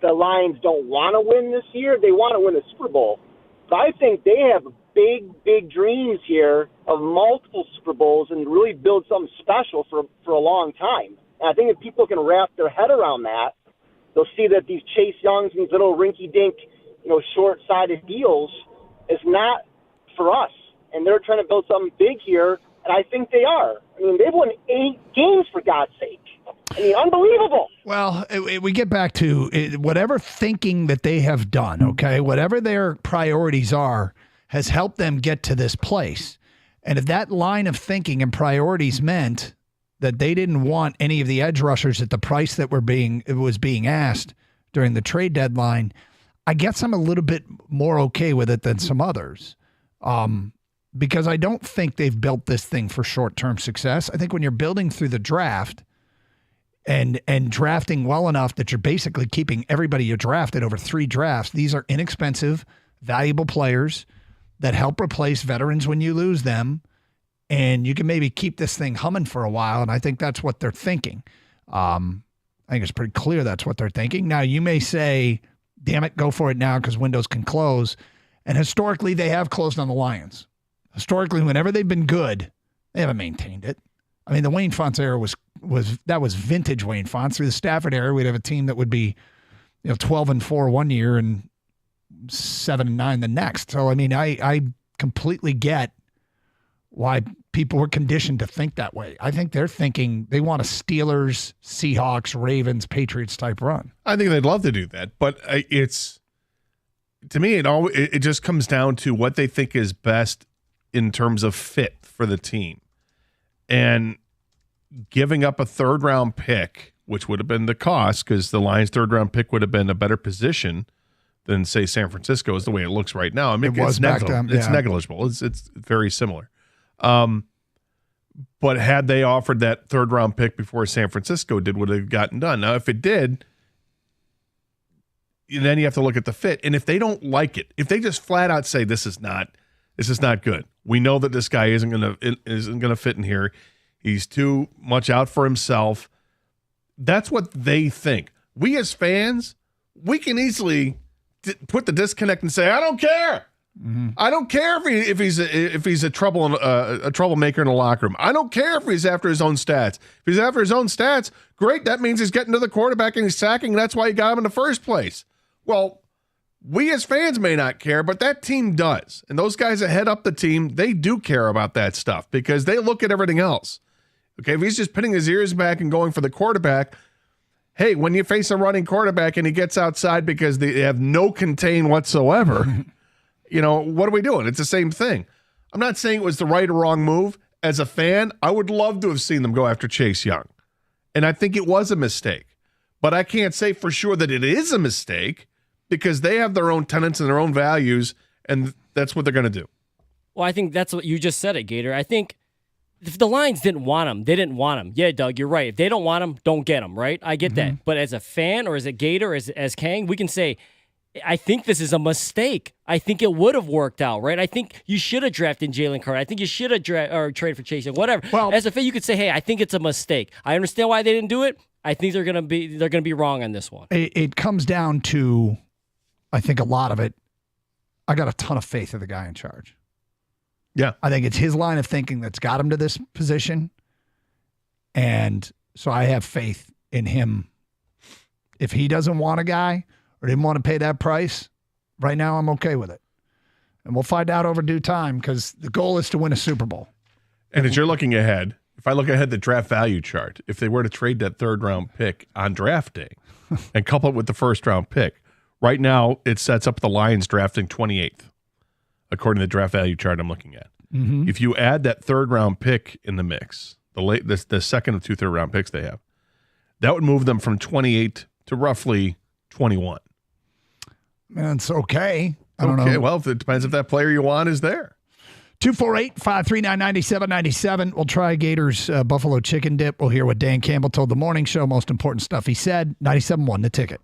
the Lions don't want to win this year. They want to win the Super Bowl. But I think they have big dreams here of multiple Super Bowls and really build something special for a long time. And I think if people can wrap their head around that, they'll see that these Chase Youngs and these little rinky-dink, short-sided deals is not for us. And they're trying to build something big here, and I think they are. They've won 8 games, for God's sake. Unbelievable. Well, we get back to whatever thinking that they have done, okay? Whatever their priorities are has helped them get to this place. And if that line of thinking and priorities meant that they didn't want any of the edge rushers at the price that was being asked during the trade deadline, I guess I'm a little bit more okay with it than some others. Because I don't think they've built this thing for short-term success. I think when you're building through the draft and drafting well enough that you're basically keeping everybody you drafted over 3 drafts, these are inexpensive, valuable players that help replace veterans when you lose them, and you can maybe keep this thing humming for a while, and I think that's what they're thinking. I think it's pretty clear that's what they're thinking. Now, you may say, damn it, go for it now because windows can close, and historically they have closed on the Lions. Historically, whenever they've been good, they haven't maintained it. The Wayne Fontes era was vintage Wayne Fontes. Through the Stafford era, we'd have a team that would be, 12-4 one year and 7-9 the next. So I completely get why people were conditioned to think that way. I think they're thinking they want a Steelers, Seahawks, Ravens, Patriots type run. I think they'd love to do that, but to me it just comes down to what they think is best in terms of fit for the team. And giving up a third-round pick, which would have been the cost because the Lions' third-round pick would have been a better position than, say, San Francisco is the way it looks right now. It's negligible. It's very similar. But had they offered that third-round pick before San Francisco did, would have gotten done. Now, if it did, then you have to look at the fit. And if they don't like it, if they just flat out say this is not good. We know that this guy isn't gonna fit in here. He's too much out for himself. That's what they think. We as fans, we can easily put the disconnect and say, I don't care. Mm-hmm. I don't care if he's a troublemaker in the locker room. I don't care if he's after his own stats. If he's after his own stats, great. That means he's getting to the quarterback and he's sacking. And that's why you got him in the first place. Well, we as fans may not care, but that team does. And those guys that head up the team, they do care about that stuff because they look at everything else. Okay, if he's just pinning his ears back and going for the quarterback, hey, when you face a running quarterback and he gets outside because they have no contain whatsoever, what are we doing? It's the same thing. I'm not saying it was the right or wrong move. As a fan, I would love to have seen them go after Chase Young. And I think it was a mistake. But I can't say for sure that it is a mistake, because they have their own tenets and their own values, and that's what they're going to do. Well, I think that's what you just said it, Gator. I think if the Lions didn't want him, they didn't want him. Yeah, Doug, you're right. If they don't want him, don't get him, right? I get that. But as a fan or as a Gator, as Kang, we can say, I think this is a mistake. I think it would have worked out, right? I think you should have drafted Jalen Carter. I think you should have traded for Chase Young, whatever. Well, as a fan, you could say, hey, I think it's a mistake. I understand why they didn't do it. I think they're gonna be wrong on this one. It comes down to, I think a lot of it, I got a ton of faith in the guy in charge. Yeah. I think it's his line of thinking that's got him to this position. And so I have faith in him. If he doesn't want a guy or didn't want to pay that price, right now I'm okay with it. And we'll find out over due time because the goal is to win a Super Bowl. And as you're looking ahead, if I look ahead the draft value chart, if they were to trade that third-round pick on draft day and couple it with the first-round pick, right now it sets up the Lions drafting 28th, according to the draft value chart I'm looking at. Mm-hmm. If you add that third-round pick in the mix, the second of 2 third-round picks they have, that would move them from 28 to roughly 21. Man, it's okay. I don't know. Well, it depends if that player you want is there. 248-539-9797. We'll try Gators Buffalo Chicken Dip. We'll hear what Dan Campbell told the morning show. Most important stuff he said. 97.1 The Ticket.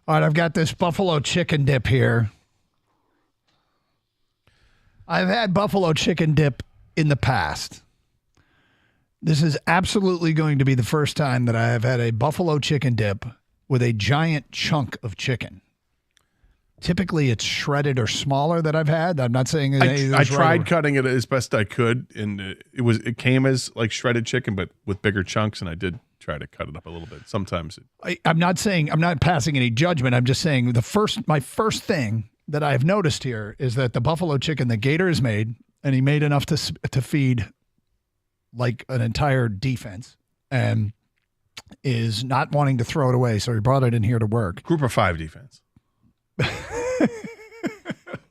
All right, I've got this buffalo chicken dip here. I've had buffalo chicken dip in the past. This is absolutely going to be the first time that I have had a buffalo chicken dip with a giant chunk of chicken. Typically, it's shredded or smaller that I've had. I'm not saying I tried cutting it as best I could, and it came as like shredded chicken, but with bigger chunks. And I did try to cut it up a little bit. Sometimes I'm not passing any judgment. I'm just saying my first thing that I've noticed here is that the buffalo chicken that Gator has made, and he made enough to feed like an entire defense, and is not wanting to throw it away, so he brought it in here to work. Group of 5 defense.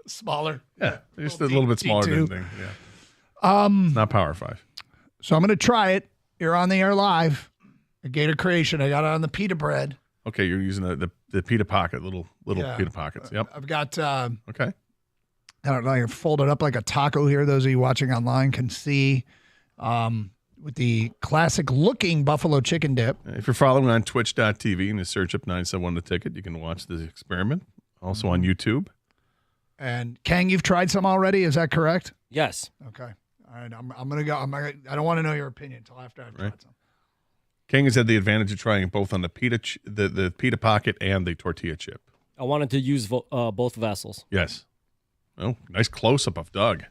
Smaller. Yeah, just a little bit smaller than thing. Yeah. Not Power 5. So I'm going to try it. You're on the air live. A Gator Creation. I got it on the pita bread. Okay, you're using the pita pocket, little pita pockets. Yep. I've got. Okay. I don't know. I fold it up like a taco here. Those of you watching online can see. With the classic looking buffalo chicken dip. If you're following on twitch.tv and you search up 971 The Ticket, you can watch this experiment. Also on YouTube. And Kang, you've tried some already. Is that correct? Yes. Okay. All right. I'm going to go. I don't want to know your opinion until after I've tried some. King has had the advantage of trying both on the pita the pita pocket and the tortilla chip. I wanted to use both vessels. Yes. Oh, nice close-up of Doug.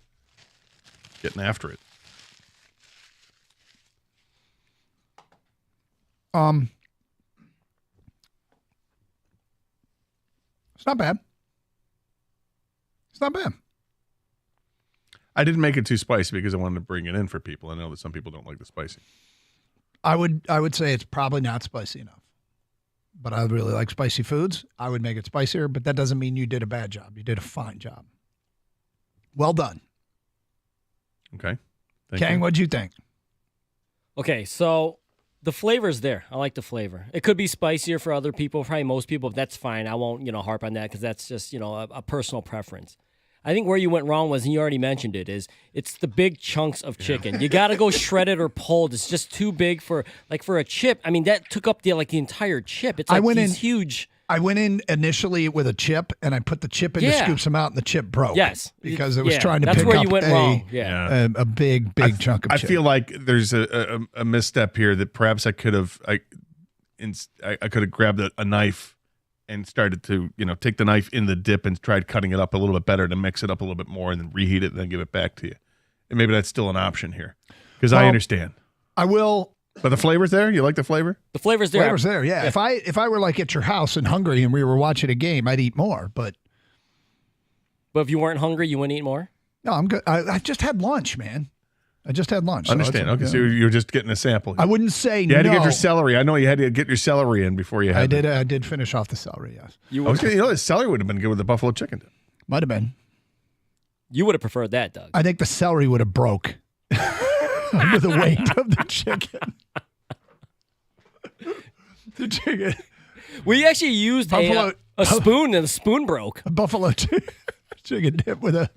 Getting after it. It's not bad. It's not bad. I didn't make it too spicy because I wanted to bring it in for people. I know that some people don't like the spicy. I would say it's probably not spicy enough. But I really like spicy foods. I would make it spicier, but that doesn't mean you did a bad job. You did a fine job. Well done. Okay. Kang, what'd you think? Okay, so the flavor's there. I like the flavor. It could be spicier for other people, probably most people, but that's fine. I won't, harp on that because that's just, a personal preference. I think where you went wrong was, and you already mentioned it, is it's the big chunks of chicken. Yeah. You got to go shredded or pulled. It's just too big for a chip. I mean, that took up the entire chip. It's huge. I went in initially with a chip, and I put the chip in to scoop some out, and the chip broke. Yes. Because it was trying to That's pick where up you went wrong. Yeah. a big chunk of chip. I feel like there's a misstep here that perhaps I could have grabbed a knife and started to, take the knife in the dip and tried cutting it up a little bit better to mix it up a little bit more and then reheat it and then give it back to you. And maybe that's still an option here because I understand. I will. But the flavor's there? You like the flavor? The flavor's there. Flavor's there, yeah. If I were like at your house and hungry and we were watching a game, I'd eat more. But if you weren't hungry, you wouldn't eat more? No, I'm good. I just had lunch, man. I just had lunch. Understand. Okay, so you're just getting a sample. I wouldn't say no. You had to get your celery. I know you had to get your celery in before you had I did finish off the celery, yes. The celery would have been good with the buffalo chicken. Might have been. You would have preferred that, Doug. I think the celery would have broke under the weight of the chicken. The chicken. We actually used a spoon, and the spoon broke. A buffalo chicken dip with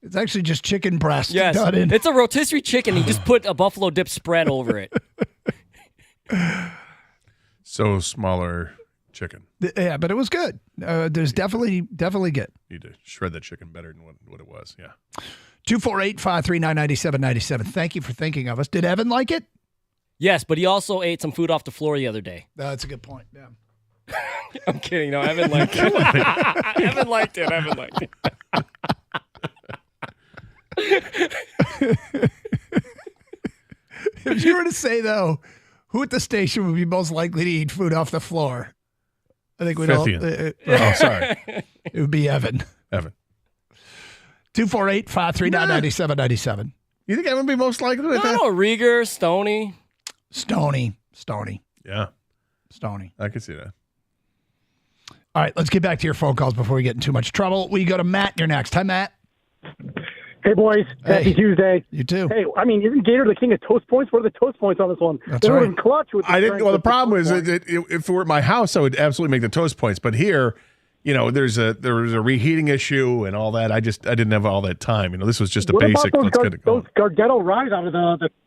it's actually just chicken breast. Yes, it's a rotisserie chicken. You just put a buffalo dip spread over it. So smaller chicken. Yeah, but it was good. There's definitely good. Need to shred that chicken better than what it was. Yeah. 248-539-9797. Thank you for thinking of us. Did Evan like it? Yes, but he also ate some food off the floor the other day. That's a good point. Yeah. I'm kidding. No, Evan liked it. Evan liked it. If you were to say, though, who at the station would be most likely to eat food off the floor? I think we'd all... sorry. It would be Evan. 248-539-9797. You think Evan would be most likely with that? No, Rieger, Stoney. Stony. Yeah. Stony. I can see that. All right, let's get back to your phone calls before we get in too much trouble. We go to Matt. You're next. Hi, Matt. Hey, boys. Happy Tuesday. You too. Hey, I mean, isn't Gator the king of toast points? What are the toast points on this one? That's right. In clutch with the problem is that if it were at my house, I would absolutely make the toast points. But here, there was a reheating issue and all that. I didn't have all that time. This was just a basic. Let's get it going. Those Gardetto rye out of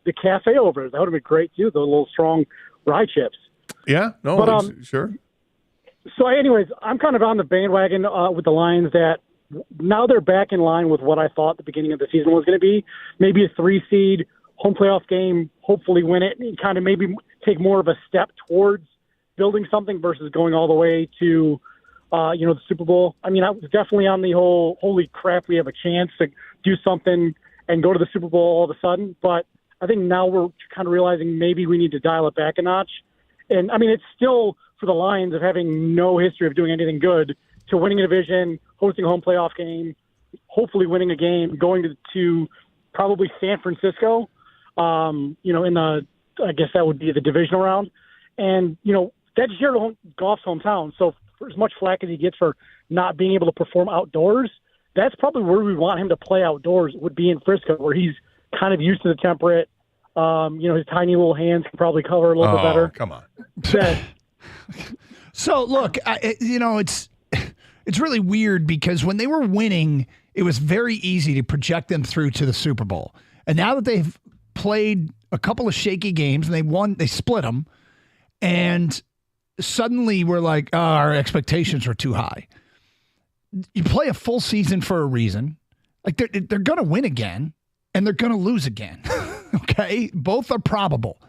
the cafe over there. That would have been great too. The little strong rye chips. Yeah. No. But, sure. So, anyways, I'm kind of on the bandwagon with the Lions that now they're back in line with what I thought the beginning of the season was going to be. Maybe a 3-seed, home playoff game, hopefully win it, and kind of maybe take more of a step towards building something versus going all the way to, the Super Bowl. I mean, I was definitely on the whole, holy crap, we have a chance to do something and go to the Super Bowl all of a sudden. But I think now we're kind of realizing maybe we need to dial it back a notch. And, I mean, it's still for the Lions of having no history of doing anything good to winning a division, hosting a home playoff game, hopefully winning a game, going to probably San Francisco, in the, I guess that would be the divisional round. And, that's Jared Goff's hometown. So for as much flack as he gets for not being able to perform outdoors, that's probably where we want him to play outdoors, would be in Frisco, where he's kind of used to the temperate. His tiny little hands can probably cover a little bit better. Come on. So look, it's really weird because when they were winning, it was very easy to project them through to the Super Bowl. And now that they've played a couple of shaky games and they split them, and suddenly we're like, oh, our expectations were too high. You play a full season for a reason. Like they're going to win again and they're going to lose again. Okay? Both are probable.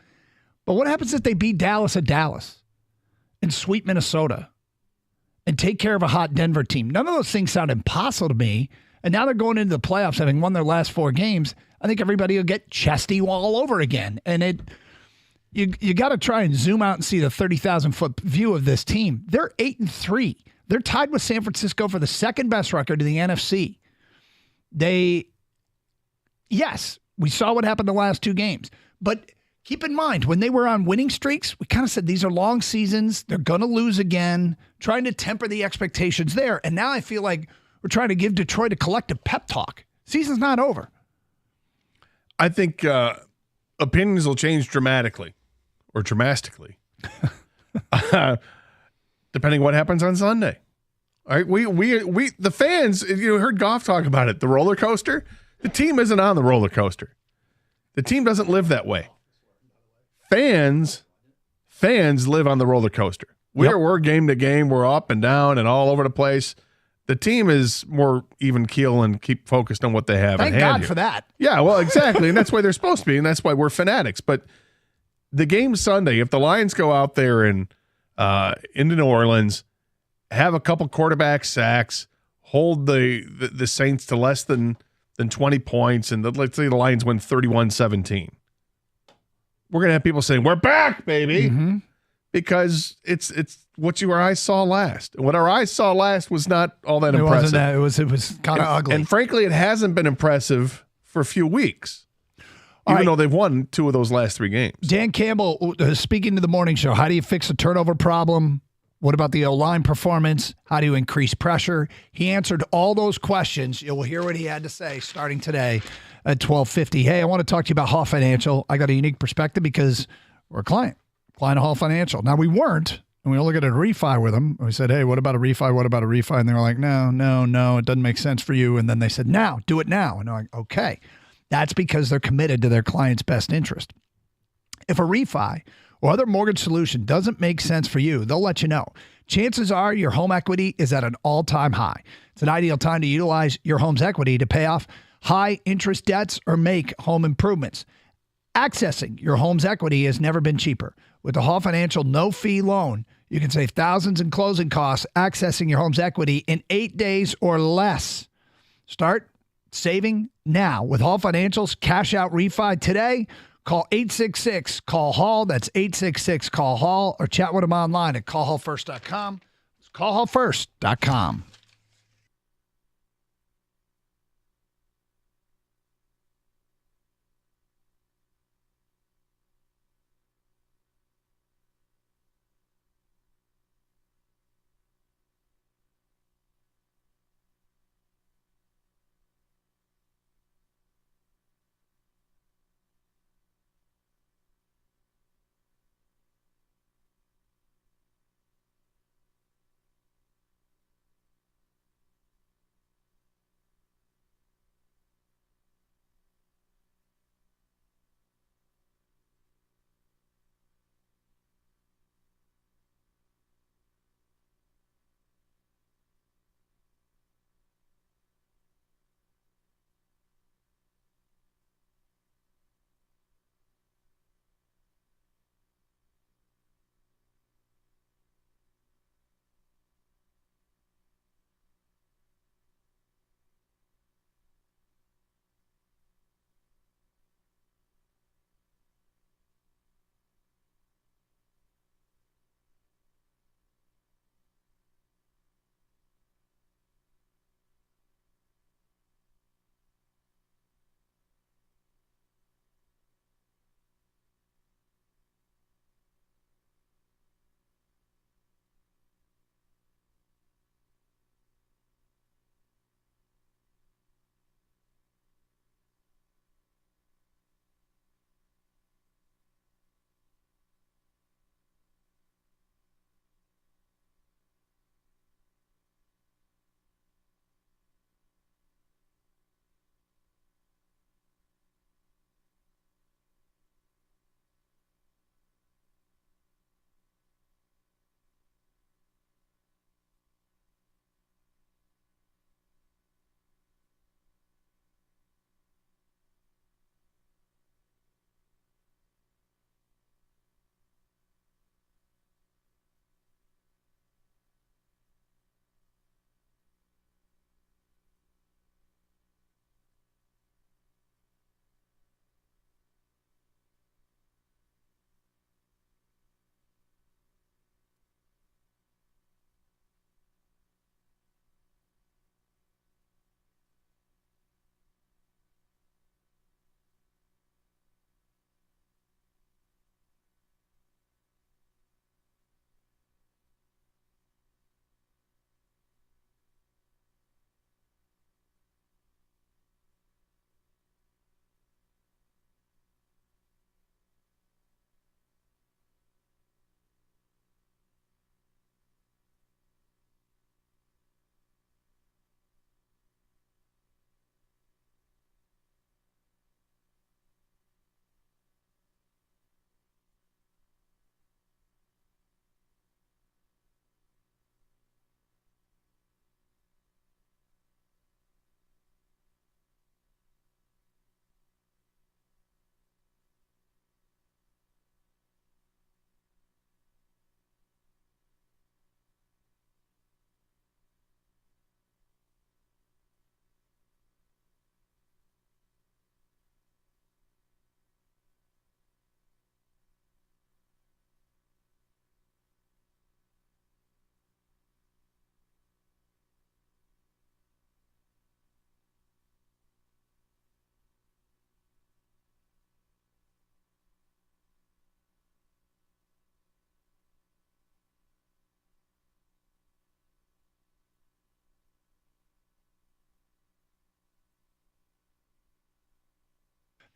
But what happens if they beat Dallas at Dallas and sweep Minnesota and take care of a hot Denver team? None of those things sound impossible to me. And now they're going into the playoffs having won their last 4 games. I think everybody will get chesty all over again. And you got to try and zoom out and see the 30,000-foot view of this team. They're 8-3. They're tied with San Francisco for the second best record in the NFC. Yes, we saw what happened the last 2 games. But keep in mind, when they were on winning streaks, we kind of said these are long seasons. They're going to lose again, trying to temper the expectations there. And now I feel like we're trying to give Detroit a collective pep talk. Season's not over. I think opinions will change dramatically or dramatically depending what happens on Sunday. All right, we the fans, you heard Goff talk about it, the roller coaster. The team isn't on the roller coaster. The team doesn't live that way. Fans live on the roller coaster. We're game to game. We're up and down and all over the place. The team is more even keel and keep focused on what they have. Thank God for that. Yeah, well, exactly. And that's why they're supposed to be. And that's why we're fanatics. But the game Sunday, if the Lions go out there and into New Orleans, have a couple quarterback sacks, hold the Saints to less than 20 points, and let's say the Lions win 31-17. We're going to have people saying, we're back, baby. Mm-hmm. Because it's what our eyes saw last. And what our eyes saw last was not all that impressive. It was kind of ugly. And frankly, it hasn't been impressive for a few weeks. Even though they've won 2 of those last 3 games. Dan Campbell, speaking to the morning show, how do you fix a turnover problem? What about the O-line performance? How do you increase pressure? He answered all those questions. You'll hear what he had to say starting today at 12:50. Hey, I want to talk to you about Hall Financial. I got a unique perspective because we're a client of Hall Financial. Now, we weren't, and we only got a refi with them. We said, hey, what about a refi? What about a refi? And they were like, no, it doesn't make sense for you. And then they said, now, do it now. And I'm like, okay. That's because they're committed to their client's best interest. If a refi or other mortgage solution doesn't make sense for you, they'll let you know. Chances are your home equity is at an all-time high. It's an ideal time to utilize your home's equity to pay off high-interest debts or make home improvements. Accessing your home's equity has never been cheaper. With the Hall Financial no-fee loan, you can save thousands in closing costs accessing your home's equity in 8 days or less. Start saving now with Hall Financial's Cash Out Refi today. Call 866-CALL-HALL. That's 866-CALL-HALL. Or chat with them online at callhallfirst.com. It's callhallfirst.com.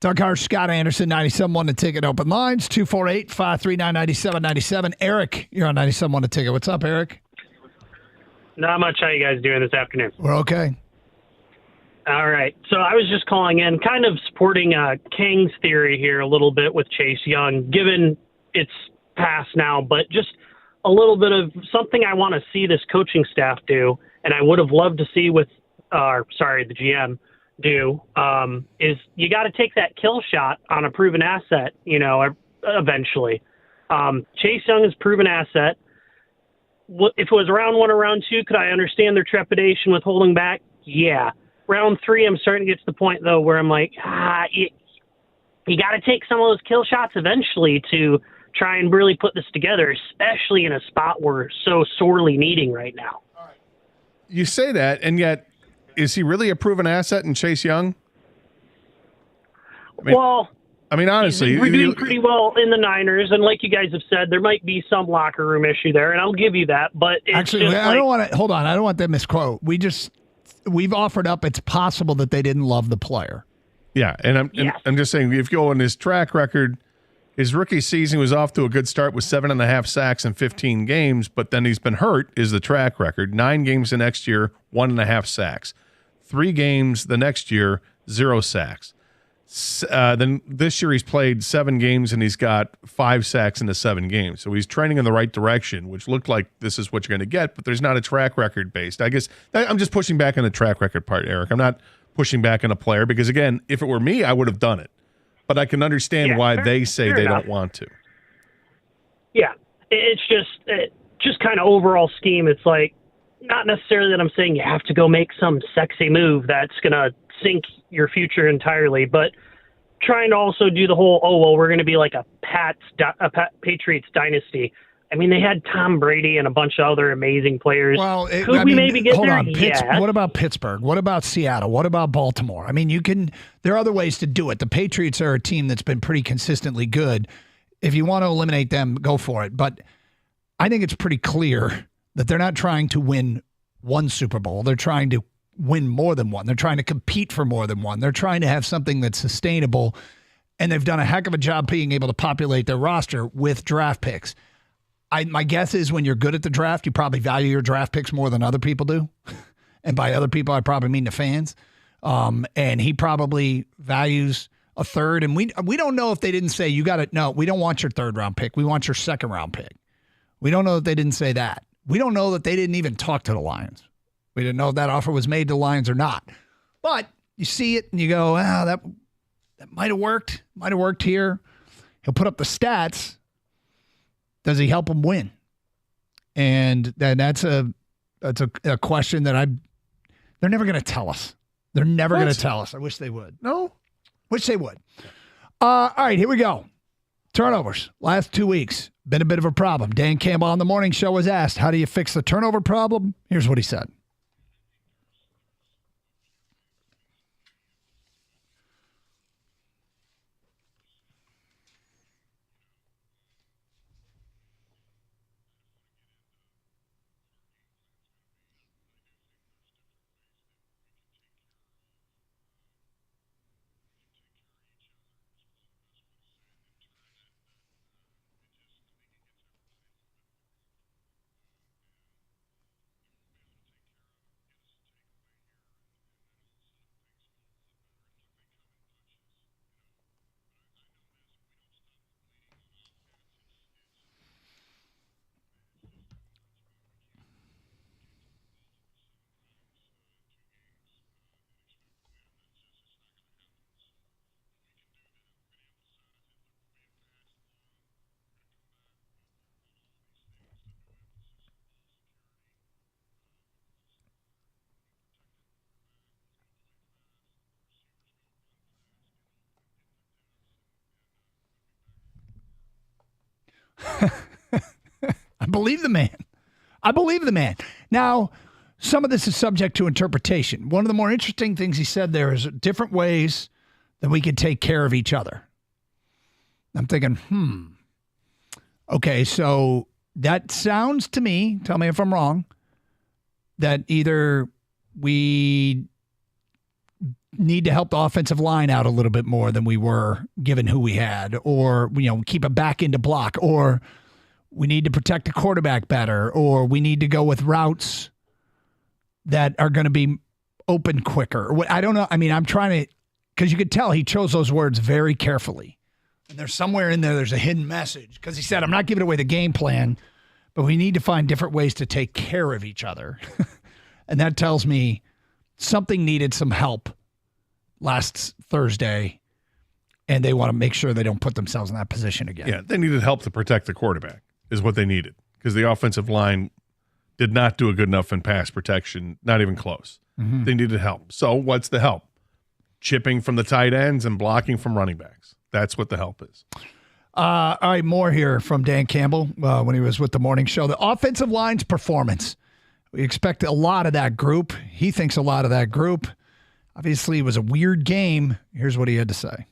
Doug Harsh, Scott Anderson, 97.1 The Ticket. Open lines, 248-539-9797. Eric, you're on 97.1 The Ticket. What's up, Eric? Not much. How you guys doing this afternoon? We're okay. All right. So I was just calling in, kind of supporting Kang's theory here a little bit with Chase Young, given it's past now, but just a little bit of something I want to see this coaching staff do, and I would have loved to see the GM do, is you got to take that kill shot on a proven asset, eventually. Chase Young is a proven asset. If it was round 1 or round 2, could I understand their trepidation with holding back? Yeah. Round 3, I'm starting to get to the point, though, where I'm like, you got to take some of those kill shots eventually to try and really put this together, especially in a spot we're so sorely needing right now. You say that, and yet, is he really a proven asset in Chase Young? Honestly, we're doing pretty well in the Niners, and like you guys have said, there might be some locker room issue there, and I'll give you that. But it's actually, I don't want to hold on. I don't want that misquote. We've offered up. It's possible that they didn't love the player. Yeah, and I'm just saying, if you go on his track record, his rookie season was off to a good start with 7.5 sacks in 15 games, but then he's been hurt. Is the track record 9 games the next year, 1.5 sacks, 3 games the next year, 0 sacks. Then this year he's played 7 games and he's got 5 sacks in the 7 games. So he's trending in the right direction, which looked like this is what you're going to get, but there's not a track record based. I guess I'm just pushing back on the track record part, Eric. I'm not pushing back on a player because, again, if it were me, I would have done it. But I can understand why they say they don't want to. Yeah, it's just kind of overall scheme. It's like, not necessarily that I'm saying you have to go make some sexy move that's going to sink your future entirely, but trying to also do the whole, we're going to be like a Patriots dynasty. I mean, they had Tom Brady and a bunch of other amazing players. Well, maybe get there? Yes. What about Pittsburgh? What about Seattle? What about Baltimore? I mean, there are other ways to do it. The Patriots are a team that's been pretty consistently good. If you want to eliminate them, go for it. But I think it's pretty clear that they're not trying to win one Super Bowl. They're trying to win more than one. They're trying to compete for more than one. They're trying to have something that's sustainable, and they've done a heck of a job being able to populate their roster with draft picks. My guess is when you're good at the draft, you probably value your draft picks more than other people do. And by other people, I probably mean the fans. And he probably values a third. And we don't know if they didn't say, no, we don't want your 3rd round pick. We want your 2nd round pick. We don't know that they didn't say that. We don't know that they didn't even talk to the Lions. We didn't know if that offer was made to the Lions or not. But you see it and you go, that might have worked. Might have worked here. He'll put up the stats. Does he help them win? And that's a question that they're never going to tell us. They're never going to tell us. I wish they would. No? Wish they would. All right, here we go. Turnovers. Last 2 weeks, been a bit of a problem. Dan Campbell on the morning show was asked, how do you fix the turnover problem? Here's what he said. I believe the man. Now, some of this is subject to interpretation. One of the more interesting things he said there is different ways that we could take care of each other. I'm thinking, okay, so that sounds to me, tell me if I'm wrong, that either we need to help the offensive line out a little bit more than we were given who we had, or, keep it back into block, or we need to protect the quarterback better, or we need to go with routes that are going to be open quicker. I don't know. I mean, I'm trying to, because you could tell he chose those words very carefully. And there's somewhere in there's a hidden message, because he said, I'm not giving away the game plan, but we need to find different ways to take care of each other. And that tells me something needed some help last Thursday, and they want to make sure they don't put themselves in that position again. Yeah, they needed help to protect the quarterback is what they needed, because the offensive line did not do a good enough in pass protection, not even close. Mm-hmm. They needed help. So what's the help? Chipping from the tight ends and blocking from running backs. That's what the help is. All right, more here from Dan Campbell when he was with the morning show. The offensive line's performance. We expect a lot of that group. He thinks a lot of that group. Obviously, it was a weird game. Here's what he had to say.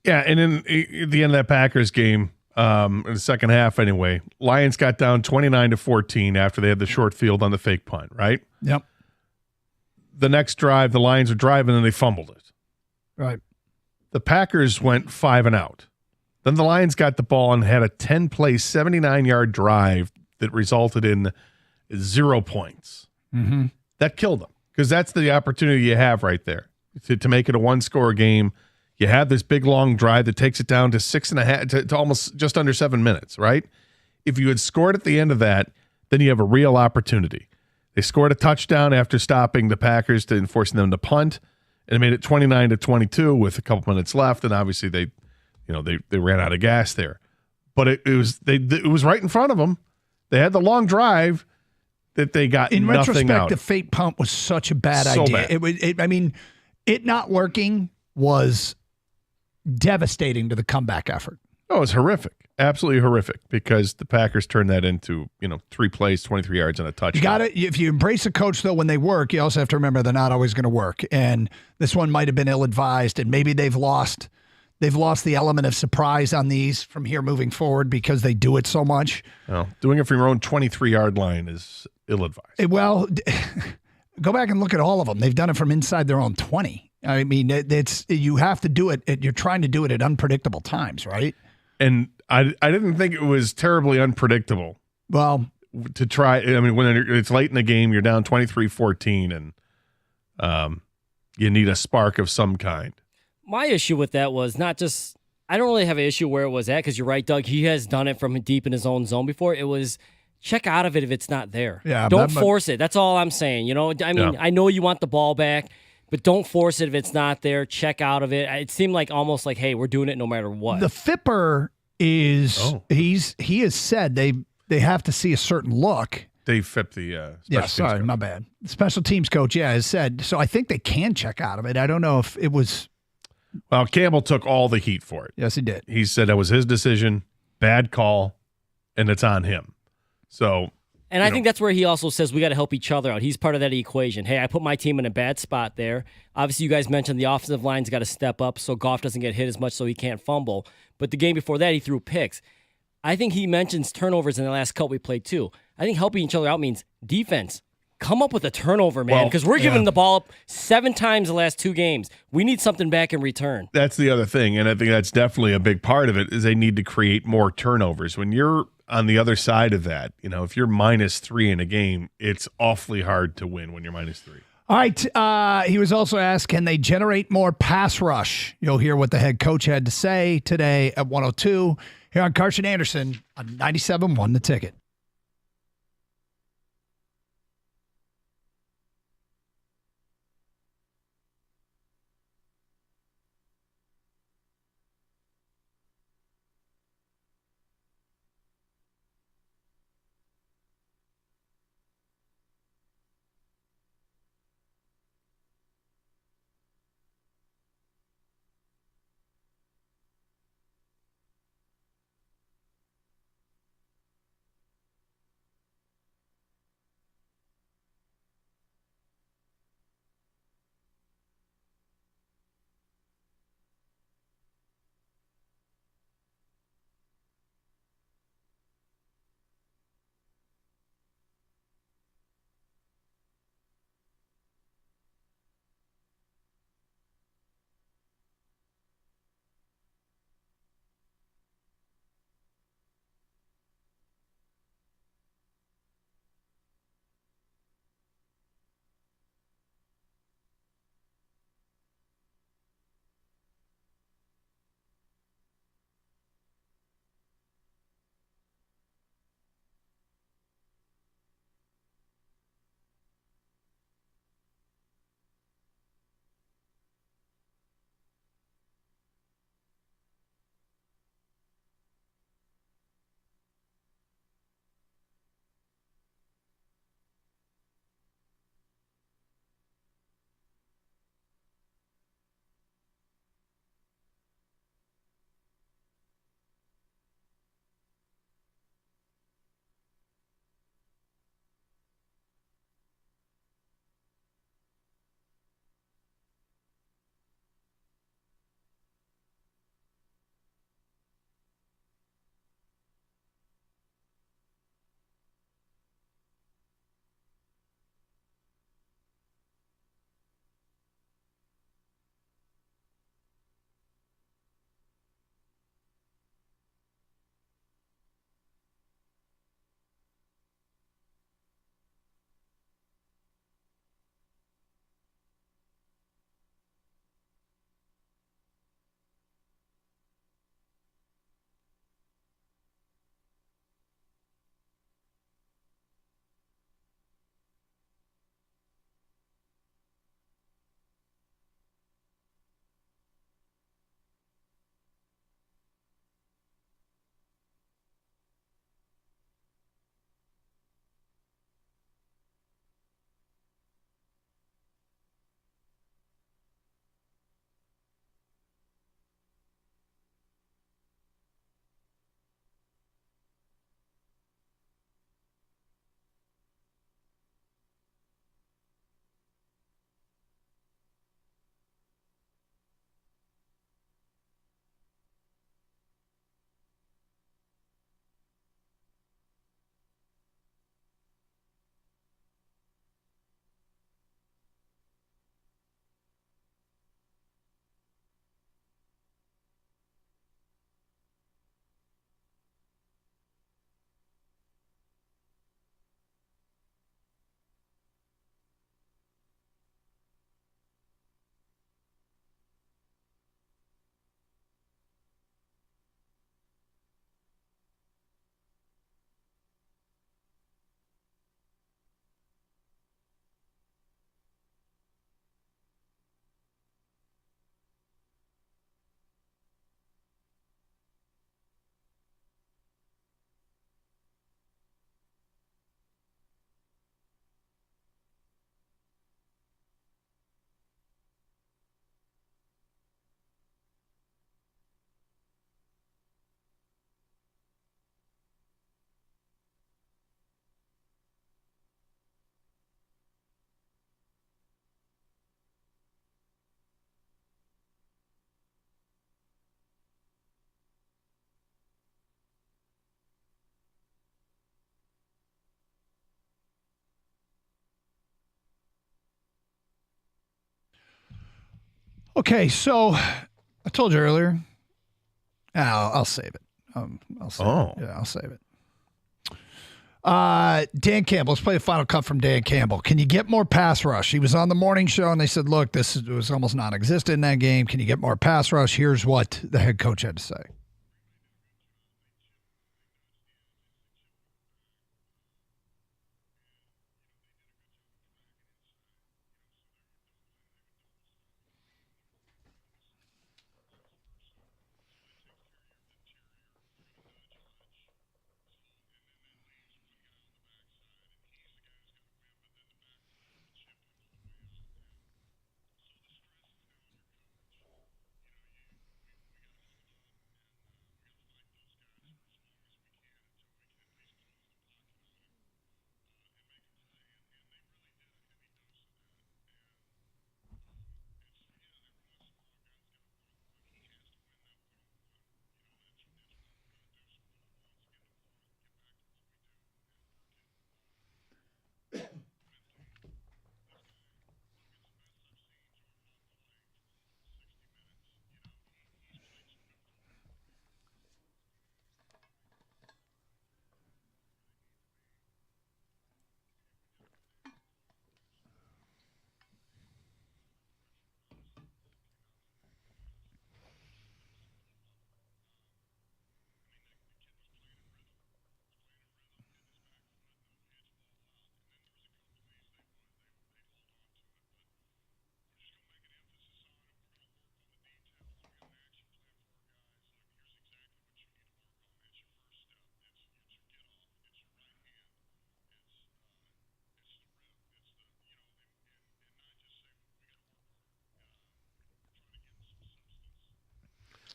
Yeah, and in at the end of that Packers game, in the second half anyway, Lions got down 29-14 after they had the short field on the fake punt, right? Yep. The next drive, the Lions were driving and they fumbled it. Right. The Packers went 5 and out. Then the Lions got the ball and had a 10-play, 79-yard drive that resulted in 0 points. Mm-hmm. That killed them, because that's the opportunity you have right there to make it a one-score game. You have this big, long drive that takes it down to 6.5 to almost just under 7 minutes, right? If you had scored at the end of that, then you have a real opportunity. They scored a touchdown after stopping the Packers and forcing them to punt, and it made it 29-22 with a couple minutes left. And obviously they ran out of gas there, but it was right in front of them. They had the long drive that they got in nothing retrospect, out. The fake punt was such a bad So idea. bad. It not working was devastating to the comeback effort. Oh, it's horrific. Absolutely horrific, because the Packers turned that into, 3 plays, 23 yards, and a touchdown. You got it. If you embrace a coach, though, when they work, you also have to remember they're not always going to work. And this one might have been ill-advised, and maybe they've lost the element of surprise on these from here moving forward because they do it so much. Well, doing it from your own 23-yard line is ill-advised. Well, go back and look at all of them. They've done it from inside their own 20. I mean, you have to do it. You're trying to do it at unpredictable times, right? And I didn't think it was terribly unpredictable. Well, to try. I mean, when it's late in the game, you're down 23-14, and you need a spark of some kind. My issue with that was not just – I don't really have an issue where it was at, because you're right, Doug. He has done it from deep in his own zone before. It was check out of it if it's not there. Yeah, don't force it. That's all I'm saying. I know you want the ball back, but don't force it if it's not there. Check out of it. It seemed like almost like, hey, we're doing it no matter what. The Fipper is he has said they have to see a certain look. Dave Phipp, the special teams coach. My bad. The special teams coach, has said. So I think they can check out of it. I don't know if it was. Well, Campbell took all the heat for it. Yes, he did. He said that was his decision, bad call, and it's on him. So. And I think that's where he also says we got to help each other out. He's part of that equation. Hey, I put my team in a bad spot there. Obviously, you guys mentioned the offensive line's got to step up so Goff doesn't get hit as much so he can't fumble. But the game before that, he threw picks. I think he mentions turnovers in the last couple we played too. I think helping each other out means defense. Come up with a turnover, man, because we're giving the ball up 7 times the last 2 games. We need something back in return. That's the other thing, and I think that's definitely a big part of it, is they need to create more turnovers. When you're on the other side of that, if you're -3 in a game, it's awfully hard to win when you're -3. All right. He was also asked, can they generate more pass rush? You'll hear what the head coach had to say today at 102 here on Carson Anderson on 97.1 The Ticket. Okay, so I told you earlier. I'll save it. I'll save it. Yeah, I'll save it. Dan Campbell. Let's play the final cut from Dan Campbell. Can you get more pass rush? He was on the morning show, and they said, look, this was almost non-existent in that game. Can you get more pass rush? Here's what the head coach had to say.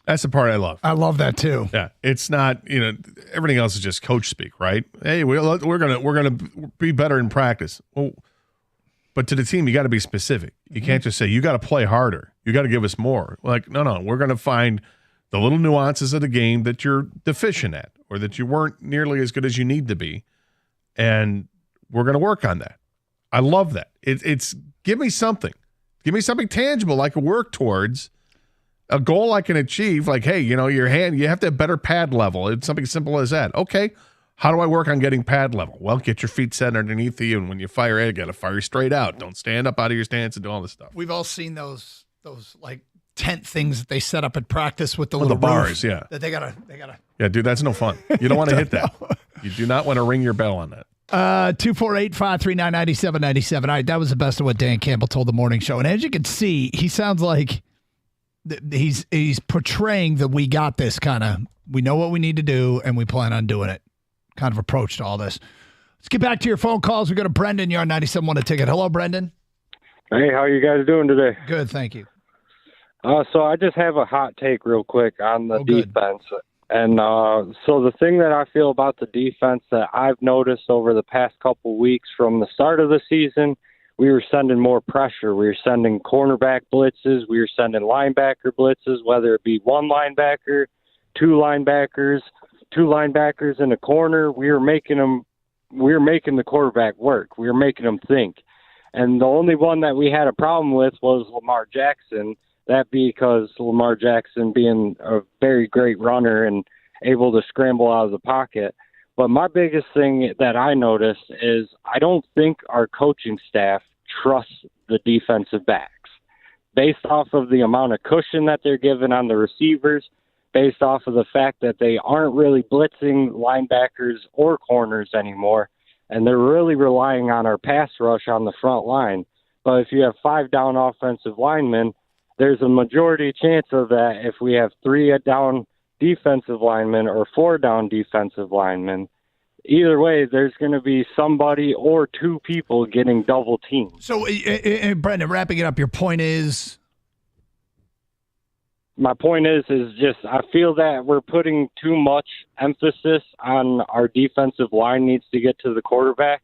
That's the part I love. I love that too. Yeah, it's not, everything else is just coach speak, right? Hey, we're gonna be better in practice. Well, but to the team, you got to be specific. You can't just say you got to play harder. You got to give us more. Like, no, we're gonna find the little nuances of the game that you're deficient at, or that you weren't nearly as good as you need to be, and we're gonna work on that. I love that. It's give me something tangible I can work towards. A goal I can achieve, like, hey, your hand, you have to have better pad level. It's something simple as that. Okay, how do I work on getting pad level? Well, get your feet set underneath you, and when you fire it, you got to fire straight out. Don't stand up out of your stance and do all this stuff. We've all seen those like tent things that they set up at practice with the little bars, roof yeah. That they gotta. Yeah, dude, that's no fun. You don't want to hit that. You do not want to ring your bell on that. 248-539-9797. All right, that was the best of what Dan Campbell told the morning show, and as you can see, he sounds like. He's portraying that we got this kind of, we know what we need to do and we plan on doing it kind of approach to all this. Let's get back to your phone calls. We go to Brendan. You're on 97.1 The Ticket. Hello, Brendan. Hey, how are you guys doing today? Good, thank you. So I just have a hot take real quick on the defense. And so the thing that I feel about the defense that I've noticed over the past couple weeks from the start of the season, we were sending more pressure. We were sending cornerback blitzes. We were sending linebacker blitzes, whether it be one linebacker, two linebackers in a corner. We were making the quarterback work. We were making them think. And the only one that we had a problem with was Lamar Jackson. That because Lamar Jackson being a very great runner and able to scramble out of the pocket. But my biggest thing that I noticed is I don't think our coaching staff trusts the defensive backs based off of the amount of cushion that they're given on the receivers, based off of the fact that they aren't really blitzing linebackers or corners anymore, and they're really relying on our pass rush on the front line. But if you have 5 down offensive linemen, there's a majority chance of that if we have 3 down defensive linemen or 4 down defensive linemen. Either way, there's going to be somebody or 2 people getting double teamed. So, Brendan, wrapping it up, your point is? My point is just I feel that we're putting too much emphasis on our defensive line needs to get to the quarterback,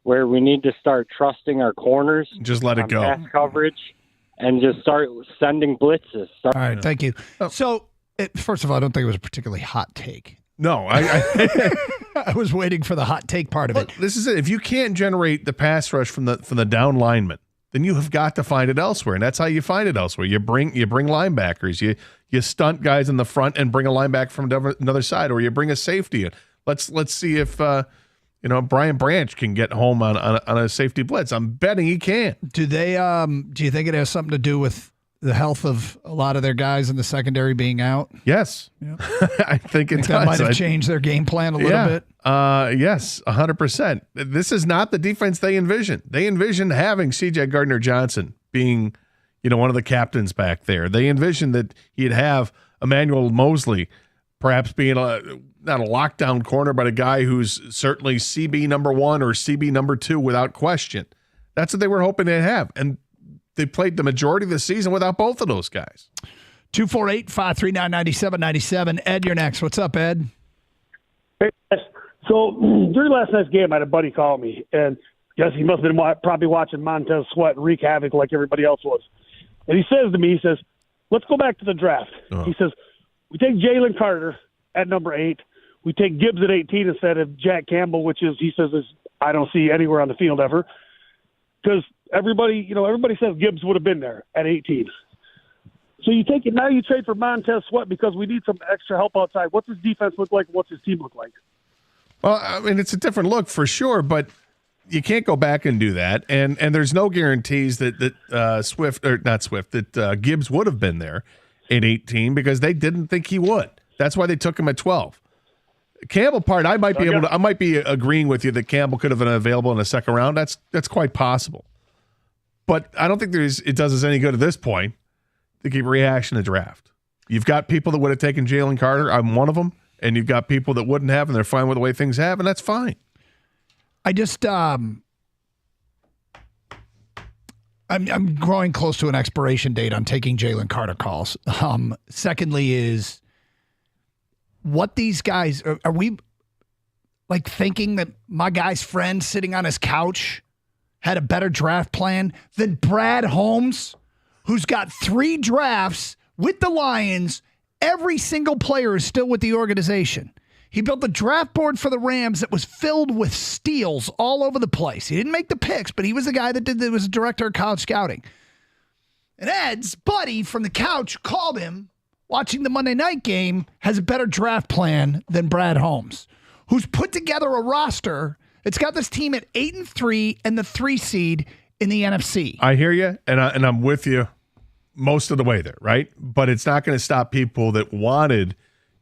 where we need to start trusting our corners. Just let it go. Pass coverage and just start sending blitzes. All right, thank you. So, first of all, I don't think it was a particularly hot take. No, I was waiting for the hot take part of it. This is it. If you can't generate the pass rush from the down linemen, then you have got to find it elsewhere. And that's how you find it elsewhere. You bring linebackers. You stunt guys in the front and bring a linebacker from another side, or you bring a safety in. Let's see if Brian Branch can get home on a safety blitz. I'm betting he can. Do you think it has something to do with the health of a lot of their guys in the secondary being out? Yes. Yep. I think it does. That might have changed their game plan a little bit. Yes, 100%. This is not the defense they envisioned. They envisioned having C.J. Gardner-Johnson being, one of the captains back there. They envisioned that he'd have Emmanuel Mosley perhaps being not a lockdown corner, but a guy who's certainly CB number 1 or CB number 2 without question. That's what they were hoping they'd have. And they played the majority of the season without both of those guys. 248-539-9797. Ed, you're next. What's up, Ed? Hey, so during last night's game, I had a buddy call me, and guess he must have been probably watching Montez Sweat wreak havoc like everybody else was. And he says to me, let's go back to the draft. He says, we take Jalen Carter at number 8. We take Gibbs at 18 instead of Jack Campbell, which he says I don't see anywhere on the field ever. Because everybody says Gibbs would have been there at 18. So you take it now. You trade for Montez Sweat because we need some extra help outside. What's his defense look like? What's his team look like? Well, I mean, it's a different look for sure, but you can't go back and do that. And there's no guarantees that Gibbs would have been there at 18 because they didn't think he would. That's why they took him at 12. Campbell part, I might be agreeing with you that Campbell could have been available in the second round. That's quite possible. But I don't think it does us any good at this point to keep rehashing the draft. You've got people that would have taken Jalen Carter. I'm one of them. And you've got people that wouldn't have, and they're fine with the way things have, and that's fine. I just I'm growing close to an expiration date on taking Jalen Carter calls. Secondly is what these guys are we like thinking that my guy's friend sitting on his couch had a better draft plan than Brad Holmes, who's got 3 drafts with the Lions. Every single player is still with the organization. He built the draft board for the Rams that was filled with steals all over the place. He didn't make the picks, but he was the guy that was a director of college scouting. And Ed's buddy from the couch called him, watching the Monday night game, has a better draft plan than Brad Holmes, who's put together a roster. It's got this team at 8-3 and the 3 seed in the NFC. I hear you, and I'm with you most of the way there, right? But it's not going to stop people that wanted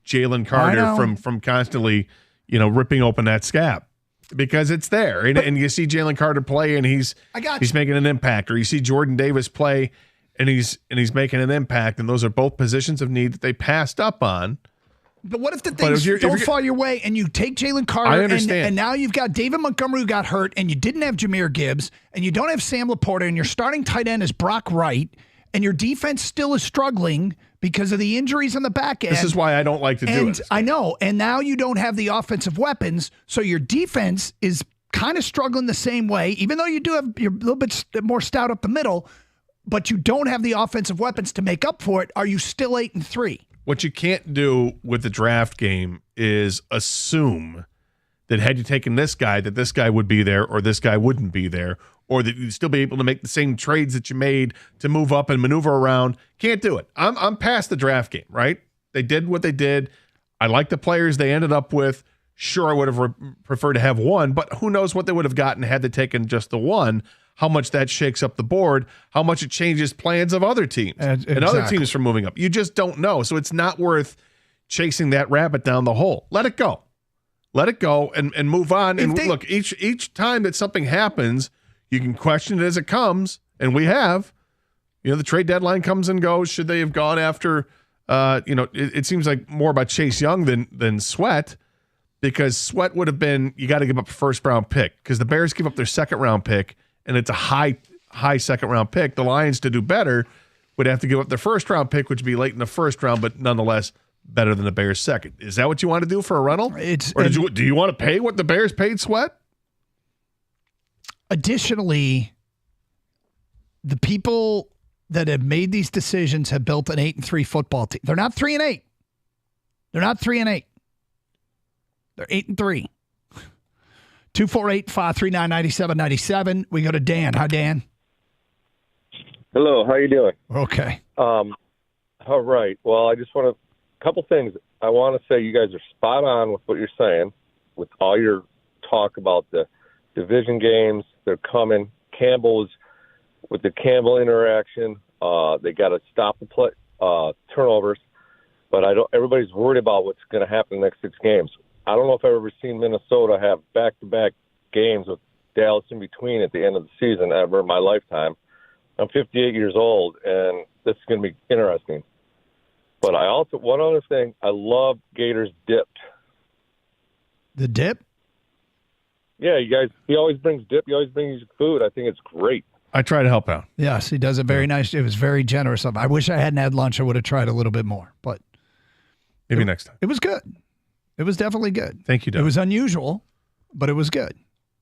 Jalen Carter from constantly, ripping open that scab because it's there. And you see Jalen Carter play and he's making an impact, or you see Jordan Davis play and he's making an impact, and those are both positions of need that they passed up on. But what if the things don't fall your way and you take Jalen Carter I understand. And now you've got David Montgomery who got hurt and you didn't have Jahmyr Gibbs and you don't have Sam Laporta and your starting tight end is Brock Wright and your defense still is struggling because of the injuries on the back end. This is why I don't like to do it. I know. And now you don't have the offensive weapons, so your defense is kind of struggling the same way, even though you're a little bit more stout up the middle, but you don't have the offensive weapons to make up for it. Are you still 8-3? What you can't do with the draft game is assume that had you taken this guy, that this guy would be there or this guy wouldn't be there, or that you'd still be able to make the same trades that you made to move up and maneuver around. Can't do it. I'm past the draft game, right? They did what they did. I like the players they ended up with. Sure, I would have preferred to have one, but who knows what they would have gotten had they taken just the one, how much that shakes up the board, how much it changes plans of other teams and other teams from moving up. You just don't know. So it's not worth chasing that rabbit down the hole. Let it go. Let it go and move on. And look, each time that something happens, you can question it as it comes, and we have. The trade deadline comes and goes. Should they have gone after, it seems like more about Chase Young than Sweat, because Sweat would have been, you got to give up a first-round pick, because the Bears give up their second-round pick, and it's a high second-round pick. The Lions, to do better, would have to give up their first-round pick, which would be late in the first round, but nonetheless better than the Bears' second. Is that what you want to do for a rental? Do you want to pay what the Bears paid Sweat? Additionally, the people that have made these decisions have built an 8-3 football team. They're not 3-8. They're not 3-8. They're 8-3. 248-539-9797. We go to Dan. Hi, Dan. Hello, how you doing? Okay. All right. Well, I just want a couple things. I want to say you guys are spot on with what you're saying, with all your talk about the division games. They're coming. Campbell's with the Campbell interaction. They got to stop the play turnovers, but everybody's worried about what's going to happen in the next 6 games. I don't know if I've ever seen Minnesota have back-to-back games with Dallas in between at the end of the season ever in my lifetime. I'm 58 years old, and this is going to be interesting. But one other thing, I love Gators dipped. The dip? Yeah, you guys, he always brings dip. He always brings food. I think it's great. I try to help out. Yes, he does it very nice. It was very generous of him. I wish I hadn't had lunch. I would have tried a little bit more, but maybe next time. It was good. It was definitely good. Thank you, Doug. It was unusual, but it was good.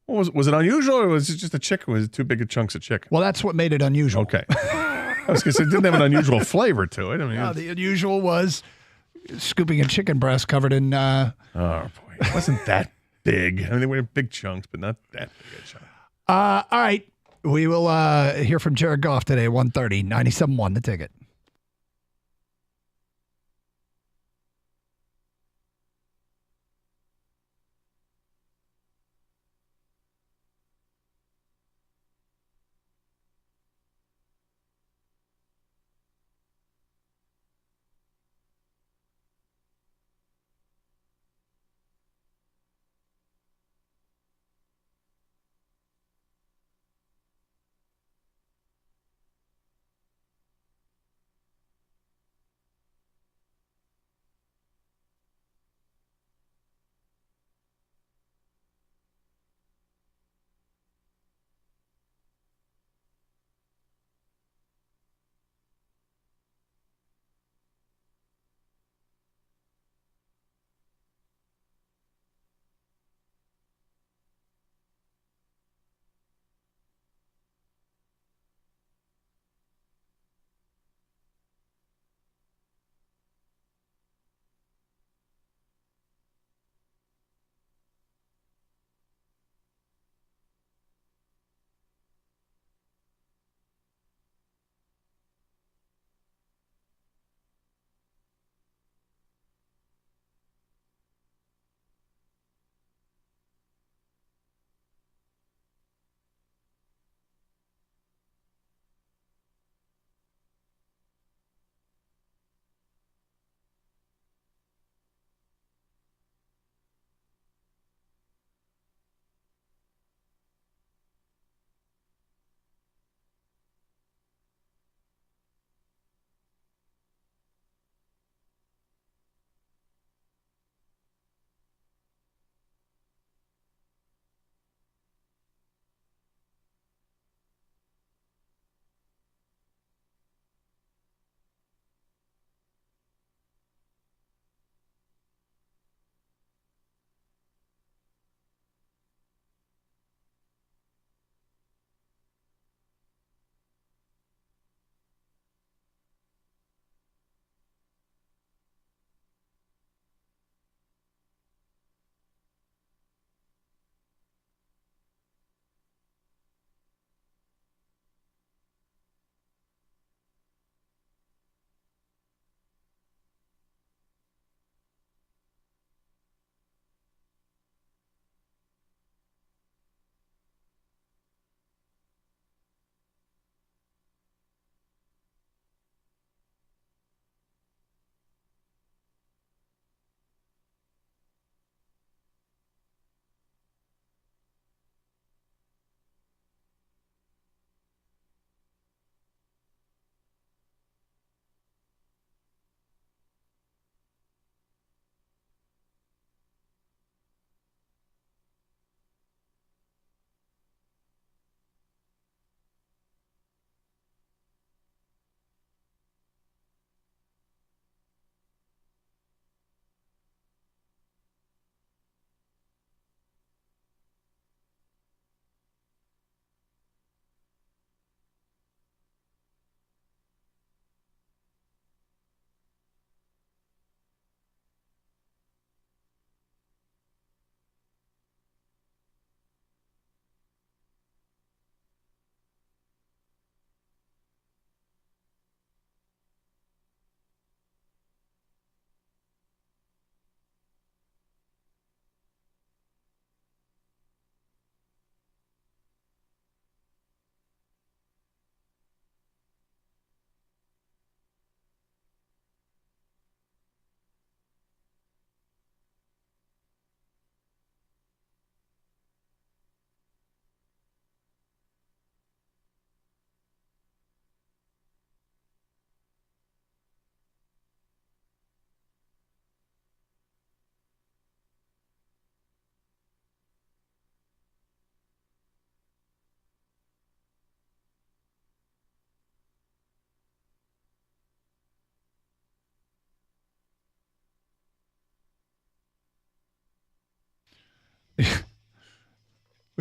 Well, was it unusual, or was it just a chicken? Was it too big of chunks of chicken? Well, that's what made it unusual. Okay. I was going to say it didn't have an unusual flavor to it. I mean, the unusual was scooping a chicken breast covered in. Oh boy, it wasn't that big. I mean, they were big chunks, but not that big a chunk. All right, we will hear from Jared Goff today, 1:30, 97.1 The Ticket.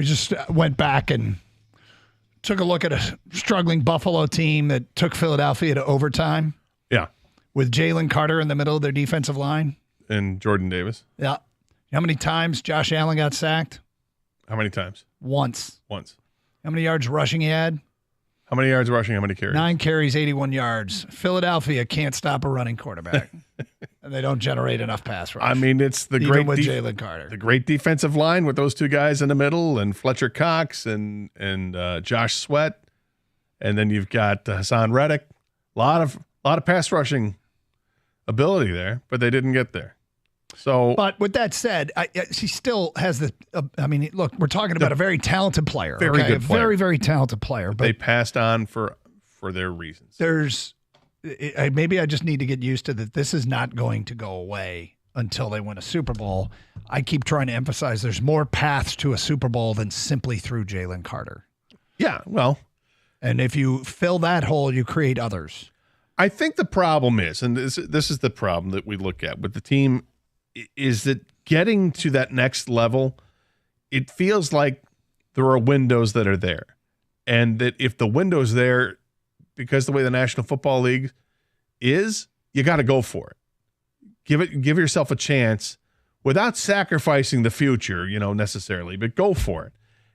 We just went back and took a look at a struggling Buffalo team that took Philadelphia to overtime. Yeah. With Jalen Carter in the middle of their defensive line. And Jordan Davis. Yeah. How many times Josh Allen got sacked? How many times? Once. How many yards rushing he had? How many yards rushing? How many carries? 9 carries, 81 yards. Philadelphia can't stop a running quarterback. And they don't generate enough pass rush. I mean, it's the even great with Jalen Carter. The great defensive line with those two guys in the middle, and Fletcher Cox and Josh Sweat, and then you've got Hassan Reddick. A lot of pass rushing ability there, but they didn't get there. So, but with that said, she still has the. I mean, look, we're talking about a very talented player. Very good player. Very, very talented player. But they passed on for their reasons. Maybe I just need to get used to that. This is not going to go away until they win a Super Bowl. I keep trying to emphasize there's more paths to a Super Bowl than simply through Jalen Carter. Yeah, well, and if you fill that hole, you create others. I think the problem is, and this is the problem that we look at with the team, is that getting to that next level, it feels like there are windows that are there. And that if the window's there, because the way the National Football League is, you got to go for it. Give yourself a chance without sacrificing the future, necessarily, but go for it.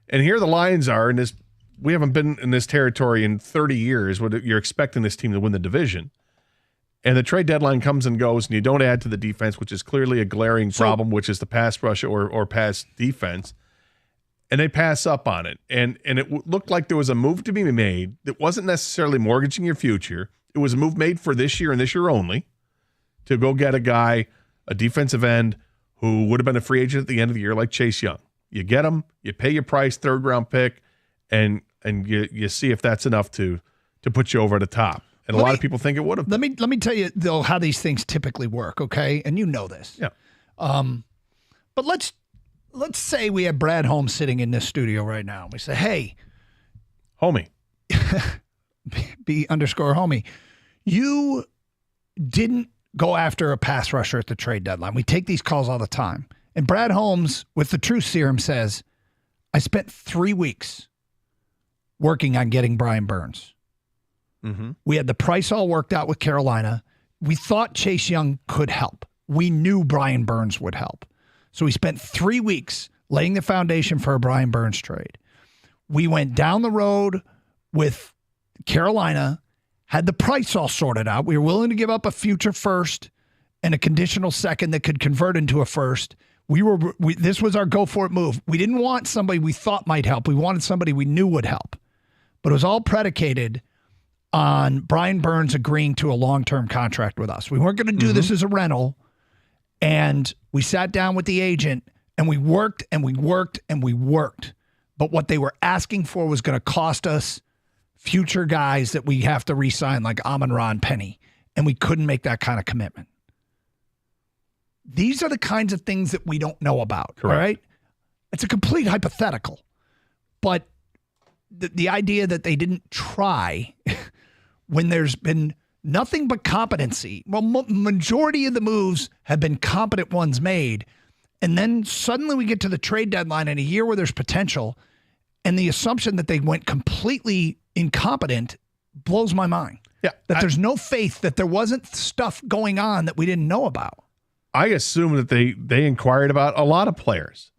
And here the Lions are in this. We haven't been in this territory in 30 years. You're expecting this team to win the division. And the trade deadline comes and goes, and you don't add to the defense, which is clearly a glaring problem, which is the pass rush or pass defense. And they pass up on it. And it looked like there was a move to be made that wasn't necessarily mortgaging your future. It was a move made for this year and this year only to go get a defensive end who would have been a free agent at the end of the year like Chase Young. You get him, you pay your price, 3rd-round pick, and you see if that's enough to put you over the top. And a lot of people think it would have. Let me tell you, though, how these things typically work, okay? And you know this. Yeah. But let's say we have Brad Holmes sitting in this studio right now. We say, hey. Homie. B_homie. You didn't go after a pass rusher at the trade deadline. We take these calls all the time. And Brad Holmes, with the truth serum, says, I spent 3 weeks working on getting Brian Burns. Mm-hmm. We had the price all worked out with Carolina. We thought Chase Young could help. We knew Brian Burns would help. So we spent 3 weeks laying the foundation for a Brian Burns trade. We went down the road with Carolina, had the price all sorted out. We were willing to give up a future first and a conditional second that could convert into a first. This was our go for it move. We didn't want somebody we thought might help. We wanted somebody we knew would help. But it was all predicated on Brian Burns agreeing to a long-term contract with us. We weren't going to do this as a rental. And we sat down with the agent and we worked and we worked and we worked. But what they were asking for was going to cost us future guys that we have to re-sign, like Amon-Ra and Penny. And we couldn't make that kind of commitment. These are the kinds of things that we don't know about. Correct. All right? It's a complete hypothetical. But the idea that they didn't try when there's been nothing but competency. Well, majority of the moves have been competent ones made. And then suddenly we get to the trade deadline in a year where there's potential, and the assumption that they went completely incompetent blows my mind. Yeah, that there's no faith, that there wasn't stuff going on that we didn't know about. I assume that they inquired about a lot of players.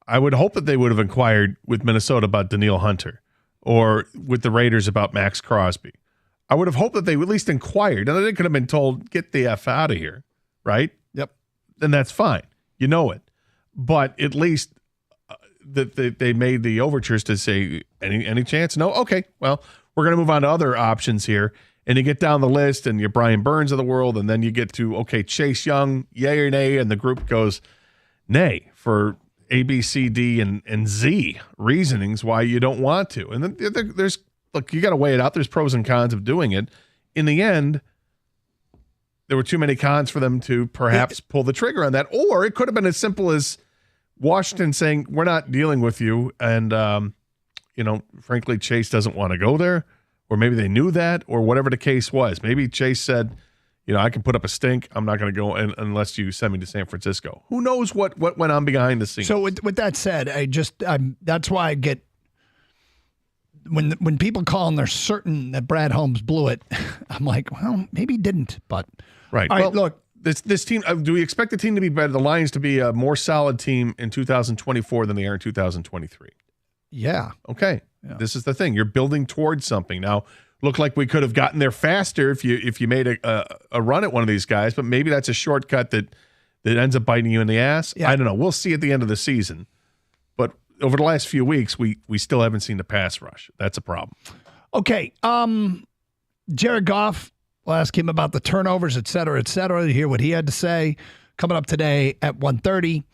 I would hope that they would have inquired with Minnesota about Danielle Hunter or with the Raiders about Max Crosby. I would have hoped that they at least inquired. And they could have been told, get the F out of here, right? Yep. Then that's fine. You know it. But at least that they made the overtures to say, any chance? No? Okay, well, we're going to move on to other options here. And you get down the list, and you're Brian Burns of the world, and then you get to, okay, Chase Young, yay or nay, and the group goes, nay, for A, B, C, D, and Z reasonings why you don't want to. And then there's, look, you got to weigh it out. There's pros and cons of doing it. In the end, there were too many cons for them to perhaps pull the trigger on that. Or it could have been as simple as Washington saying, we're not dealing with you. And, frankly, Chase doesn't want to go there. Or maybe they knew that, or whatever the case was. Maybe Chase said, I can put up a stink. I'm not going to go unless you send me to San Francisco. Who knows what went on behind the scenes? So with that said, that's why I get when people call and they're certain that Brad Holmes blew it. I'm like, well, maybe he didn't, but right. All right, look, this team. Do we expect the team to be better? The Lions to be a more solid team in 2024 than they are in 2023? Yeah. Okay. Yeah. This is the thing. You're building towards something now. Looked like we could have gotten there faster if you made a run at one of these guys, but maybe that's a shortcut that ends up biting you in the ass. Yeah. I don't know. We'll see at the end of the season. But over the last few weeks, we still haven't seen the pass rush. That's a problem. Okay. Jared Goff, we'll ask him about the turnovers, et cetera, to hear what he had to say. Coming up today at 1:30.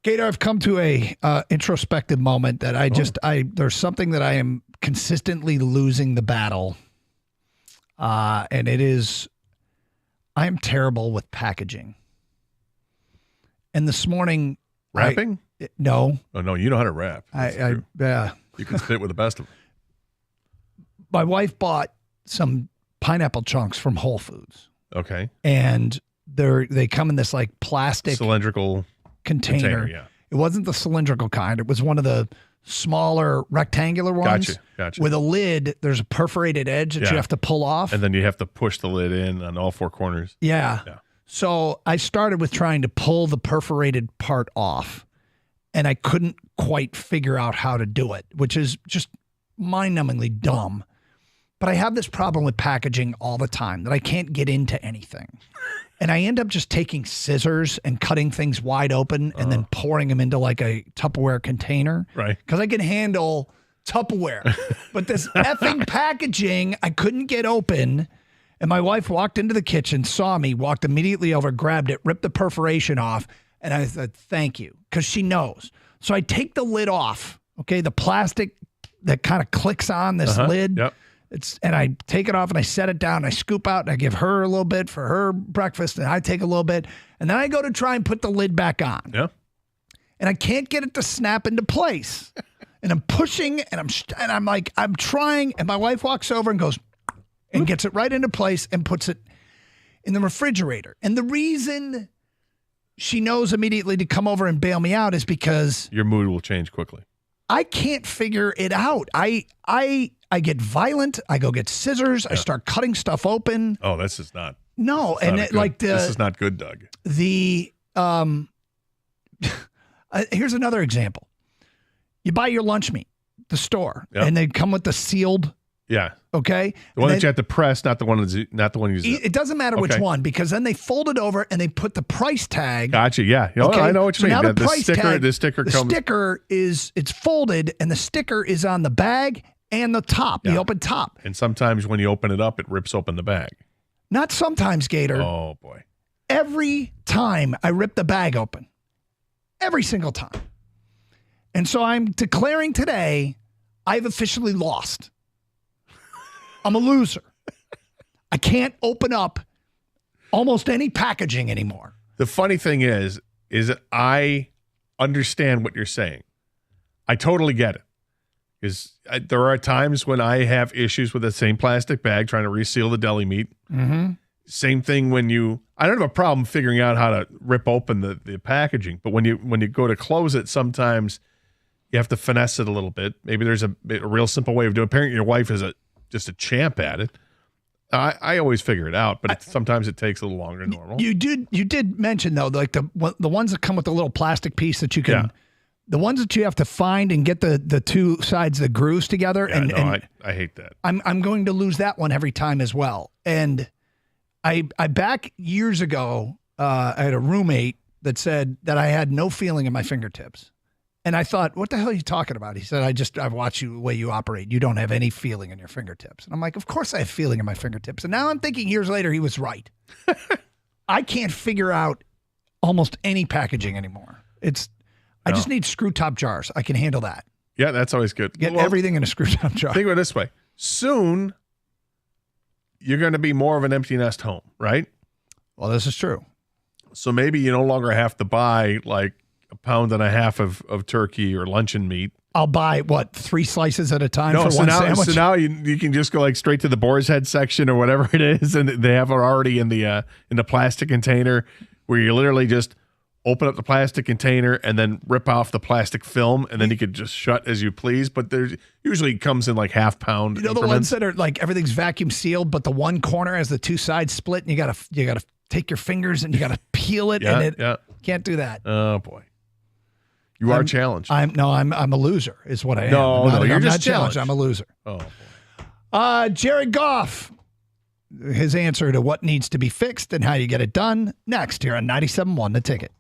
Gator, I've come to a introspective moment that there's something that I am consistently losing the battle. And it is, I am terrible with packaging. And this morning. Wrapping? No. Oh, no, you know how to wrap. Yeah. You can fit with the best of them. My wife bought some pineapple chunks from Whole Foods. Okay. And they come in this like plastic cylindrical container. Yeah. It wasn't the cylindrical kind. It was one of the smaller rectangular ones. Gotcha. With a lid, there's a perforated edge that you have to pull off. And then you have to push the lid in on all four corners. Yeah. So I started with trying to pull the perforated part off, and I couldn't quite figure out how to do it, which is just mind-numbingly dumb. But I have this problem with packaging all the time that I can't get into anything. And I end up just taking scissors and cutting things wide open and then pouring them into like a Tupperware container. Right. Because I can handle Tupperware. But this effing packaging, I couldn't get open. And my wife walked into the kitchen, saw me, walked immediately over, grabbed it, ripped the perforation off. And I said, thank you, because she knows. So I take the lid off, okay, the plastic that kind of clicks on this lid. Yep. And I take it off and I set it down and I scoop out and I give her a little bit for her breakfast and I take a little bit. And then I go to try and put the lid back on. Yeah. And I can't get it to snap into place. And I'm pushing and I'm like, I'm trying. And my wife walks over and goes and gets it right into place and puts it in the refrigerator. And the reason she knows immediately to come over and bail me out is because your mood will change quickly. I can't figure it out. I get violent. I go get scissors. I start cutting stuff open. Oh, this is not. No, and not this is not good, Doug. Here's another example. You buy your lunch meat at the store, and they come with the sealed. Yeah. Okay. The one that you have to press, not the one you zip. It doesn't matter which one, because then they fold it over and they put the price tag. Gotcha. Yeah. Okay? I know what you mean. Now the sticker it's folded, and the sticker is on the bag and the top, the open top. And sometimes when you open it up, it rips open the bag. Not sometimes, Gator. Oh boy. Every time I rip the bag open. Every single time. And so I'm declaring today, I've officially lost. I'm a loser. I can't open up almost any packaging anymore. The funny thing is that I understand what you're saying. I totally get it. Because there are times when I have issues with the same plastic bag trying to reseal the deli meat. Mm-hmm. Same thing when I don't have a problem figuring out how to rip open the packaging, but when you go to close it, sometimes you have to finesse it a little bit. Maybe there's a real simple way of doing it. Apparently your wife is just a champ at it. I always figure it out, but sometimes it takes a little longer than normal. You did mention though, like the ones that come with the little plastic piece that you can, the ones that you have to find and get the two sides, the grooves together. Yeah, I hate that. I'm going to lose that one every time as well. And I back years ago, I had a roommate that said that I had no feeling in my fingertips. And I thought, what the hell are you talking about? He said, I've watched the way you operate. You don't have any feeling in your fingertips. And I'm like, of course I have feeling in my fingertips. And now I'm thinking years later, he was right. I can't figure out almost any packaging anymore. I just need screw top jars. I can handle that. Yeah, that's always good. Get everything in a screw top jar. Think of it this way. Soon, you're going to be more of an empty nest home, right? Well, this is true. So maybe you no longer have to buy like 1.5 pounds of turkey or luncheon meat. I'll buy, 3 slices at a time for so one now, sandwich? So now you can just go like straight to the boar's head section or whatever it is, and they have it already in the plastic container where you literally just open up the plastic container and then rip off the plastic film, and then you could just shut as you please. But there's usually comes in like half-pound the ones that are like everything's vacuum sealed, but the one corner has the 2 sides split, and you gotta take your fingers and you gotta peel it, can't do that. Oh boy. You are challenged. I'm a loser, is what I am. No, you're I'm just not challenged. I'm a loser. Oh boy. Jared Goff, his answer to what needs to be fixed and how you get it done next here on 97.1 The Ticket.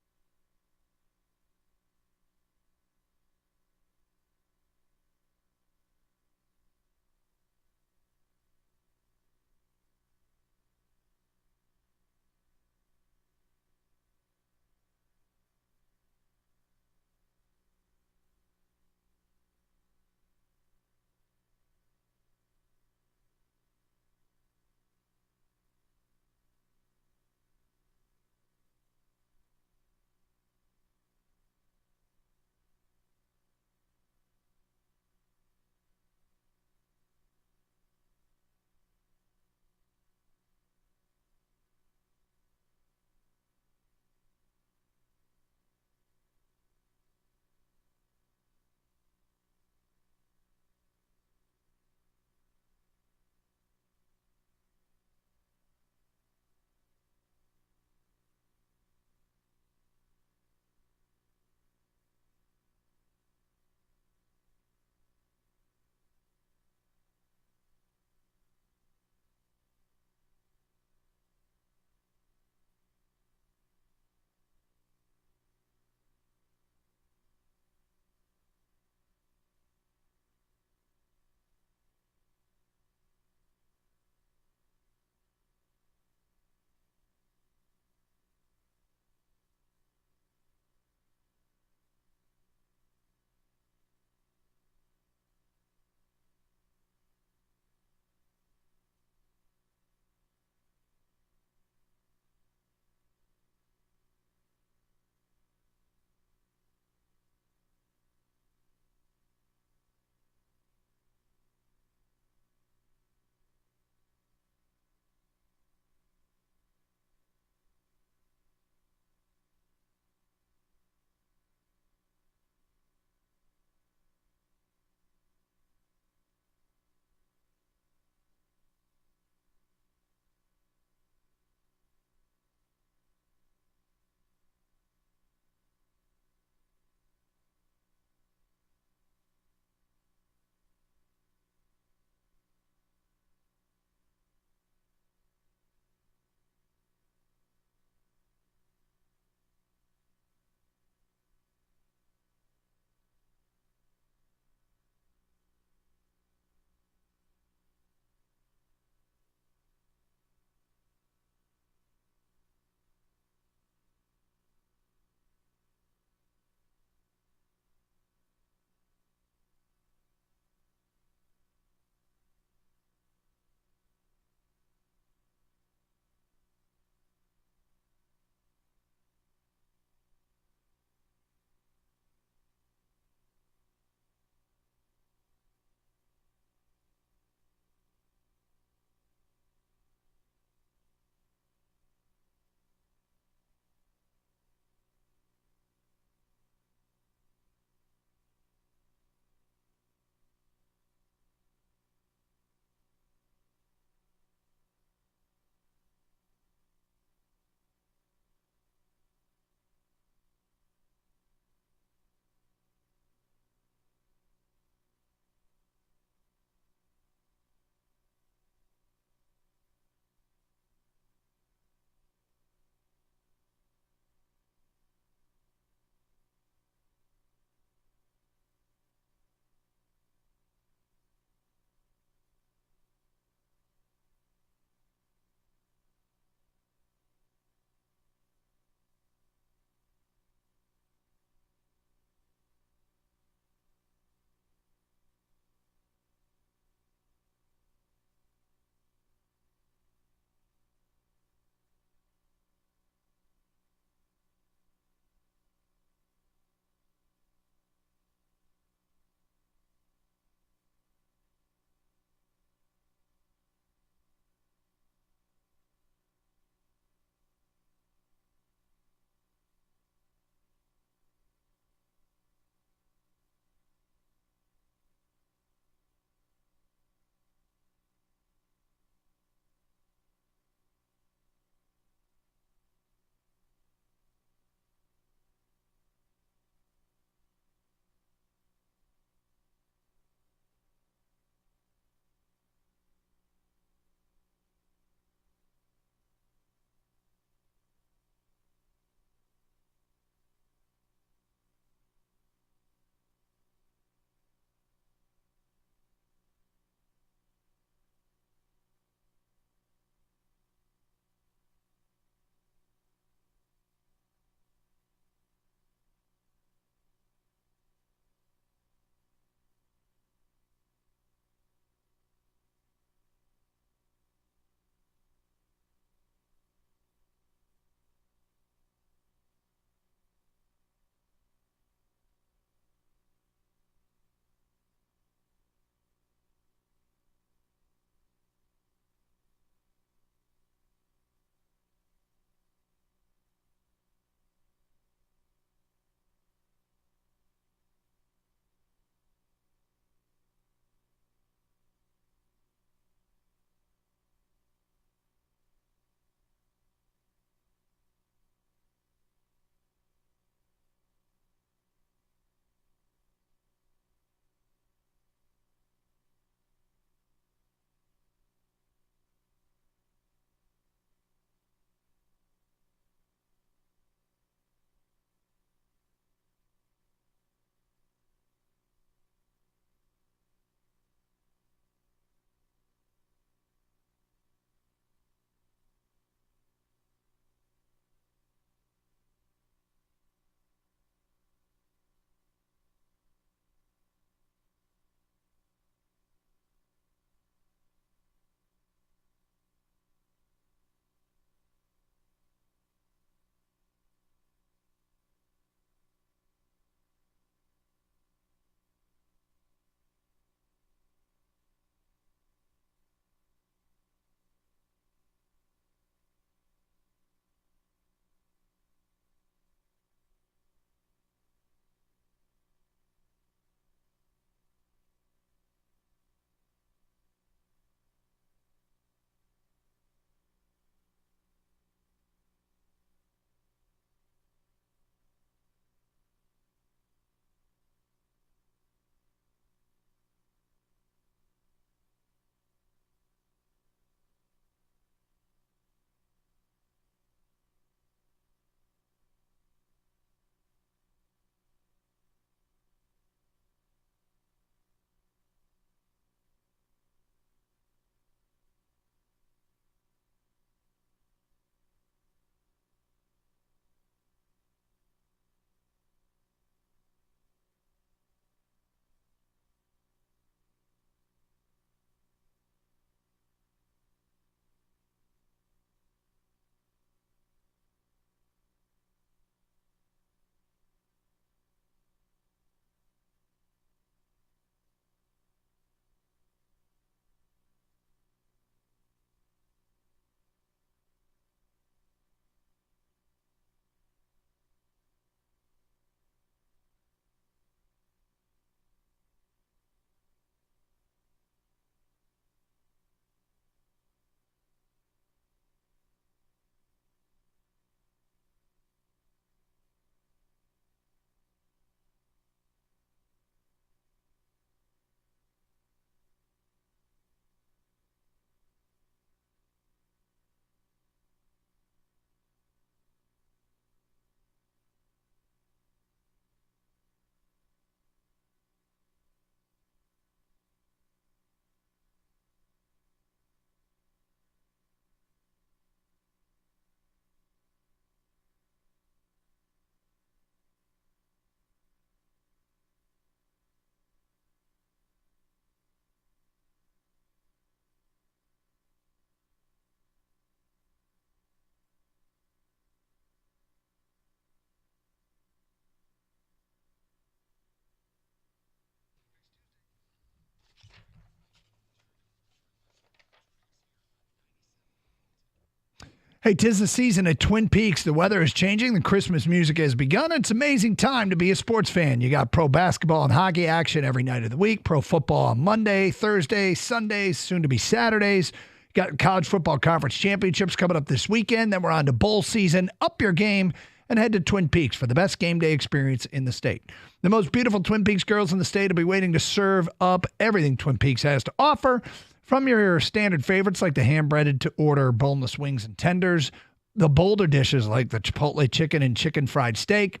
Hey, 'tis the season at Twin Peaks. The weather is changing. The Christmas music has begun. It's an amazing time to be a sports fan. You got pro basketball and hockey action every night of the week, pro football on Monday, Thursday, Sundays, soon to be Saturdays. You got college football conference championships coming up this weekend. Then we're on to bowl season. Up your game and head to Twin Peaks for the best game day experience in the state. The most beautiful Twin Peaks girls in the state will be waiting to serve up everything Twin Peaks has to offer. From your standard favorites like the hand-breaded to order boneless wings and tenders, the bolder dishes like the Chipotle chicken and chicken fried steak.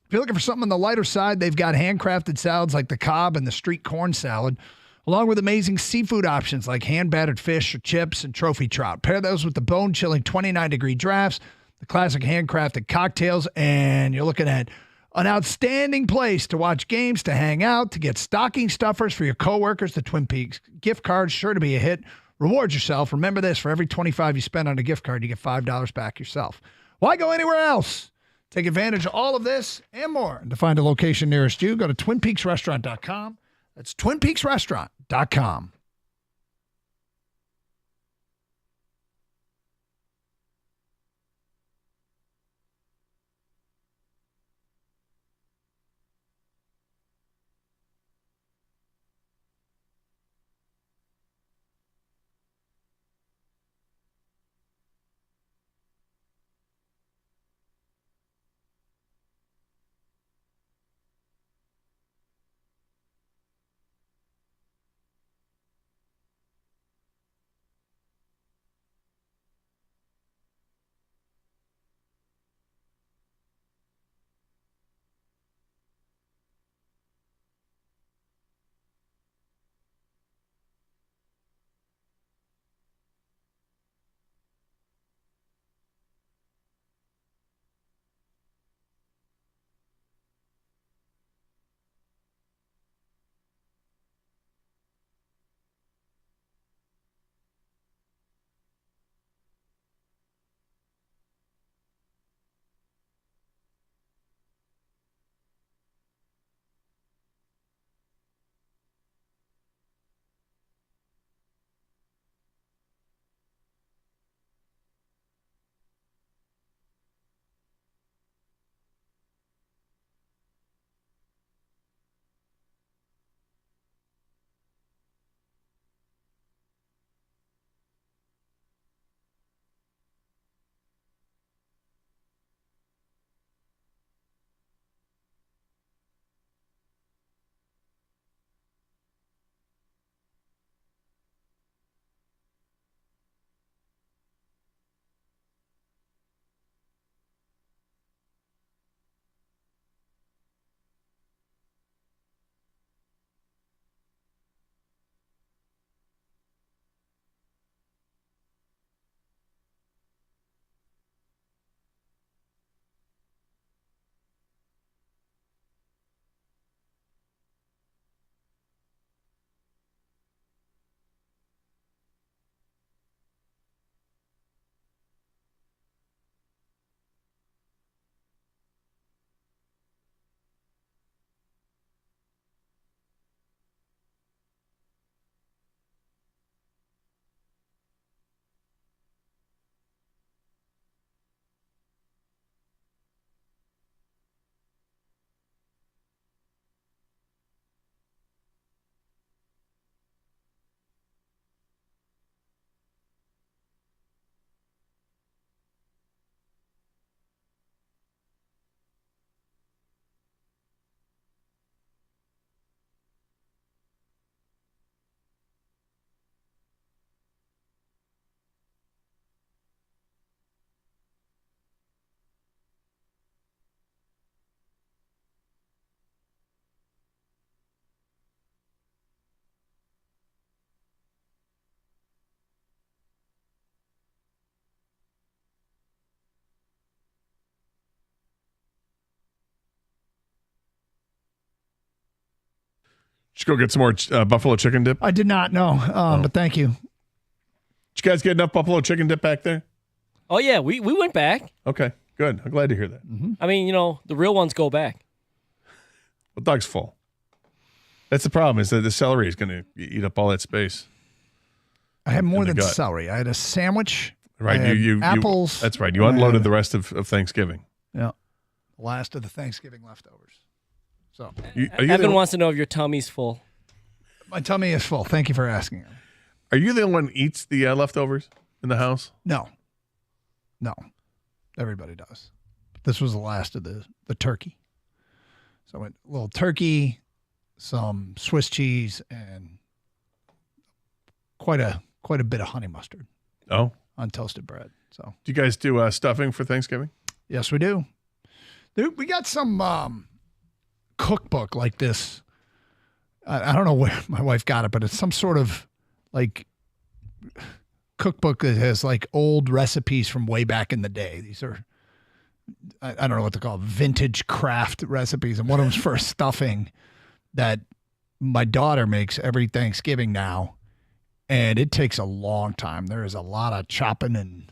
If you're looking for something on the lighter side, they've got handcrafted salads like the Cobb and the street corn salad, along with amazing seafood options like hand-battered fish or chips and trophy trout. Pair those with the bone-chilling 29-degree drafts, the classic handcrafted cocktails, and you're looking at an outstanding place to watch games, to hang out, to get stocking stuffers for your coworkers. The Twin Peaks gift card, sure to be a hit. Reward yourself. Remember this, for every $25 you spend on a gift card, you get $5 back yourself. Why go anywhere else? Take advantage of all of this and more. And to find a location nearest you, go to twinpeaksrestaurant.com. That's twinpeaksrestaurant.com. Just go get some more buffalo chicken dip. I did not know, but thank you. Did you guys get enough buffalo chicken dip back there? Oh, yeah, we went back. Okay, good. I'm glad to hear that. Mm-hmm. I mean, the real ones go back. Well, Doug's full. That's the problem, is that the celery is going to eat up all that space. I had more than celery. I had a sandwich Right. You apples. That's right. You unloaded the rest of Thanksgiving. Yeah. Last of the Thanksgiving leftovers. So Evan wants to know if your tummy's full. My tummy is full. Thank you for asking. Are you the one who eats the leftovers in the house? No. Everybody does. This was the last of the turkey. So I went a little turkey, some Swiss cheese, and quite a bit of honey mustard. Oh. On toasted bread. So do you guys do stuffing for Thanksgiving? Yes, we do. We got some cookbook like this. I don't know where my wife got it, but it's some sort of like cookbook that has like old recipes from way back in the day. These are, I don't know what to call them, vintage craft recipes. And one of them's for stuffing that my daughter makes every Thanksgiving now. And it takes a long time. There is a lot of chopping and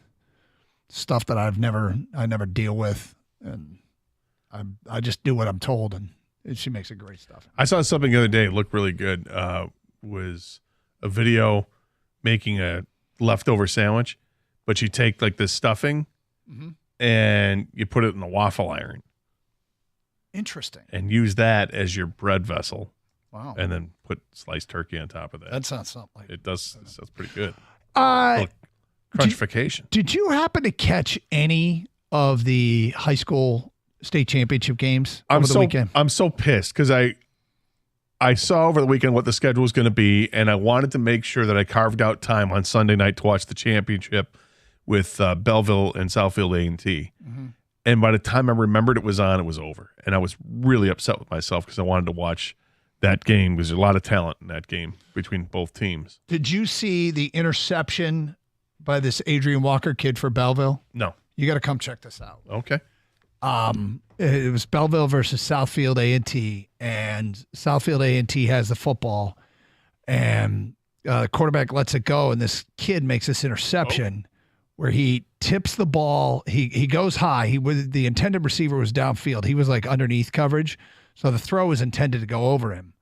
stuff that I never deal with. And I just do what I'm told, and she makes a great stuff. I saw something the other day. It looked really good. Was a video making a leftover sandwich, but you take like the stuffing and you put it in a waffle iron. Interesting. And use that as your bread vessel. Wow. And then put sliced turkey on top of that. That sounds something like it does. Sounds pretty good. Crunchification. Did you happen to catch any of the high school state championship games over the weekend? I'm so pissed because I saw over the weekend what the schedule was going to be, and I wanted to make sure that I carved out time on Sunday night to watch the championship with Belleville and Southfield A&T. And by the time I remembered it was on, it was over. And I was really upset with myself because I wanted to watch that game because there's a lot of talent in that game between both teams. Did you see the interception by this Adrian Walker kid for Belleville? No. You got to come check this out. Okay. It was Belleville versus Southfield A&T, and Southfield A&T has the football, and the quarterback lets it go, and this kid makes this interception where he tips the ball. He goes high. The intended receiver was downfield. He was like underneath coverage, so the throw was intended to go over him,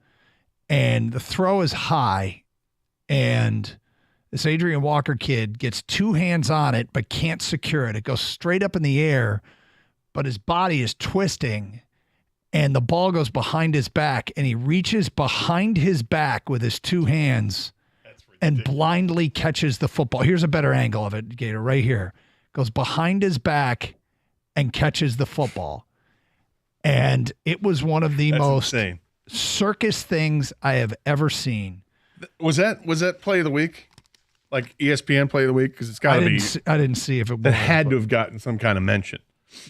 and the throw is high, and this Adrian Walker kid gets two hands on it but can't secure it. It goes straight up in the air, but his body is twisting, and the ball goes behind his back, and he reaches behind his back with his two hands and blindly catches the football. Here's a better angle of it, Gator, right here. Goes behind his back and catches the football. And it was one of the most circus things I have ever seen. Was that play of the week? Like ESPN play of the week? Because it's got to be. I didn't see if it was. That had to have gotten some kind of mention.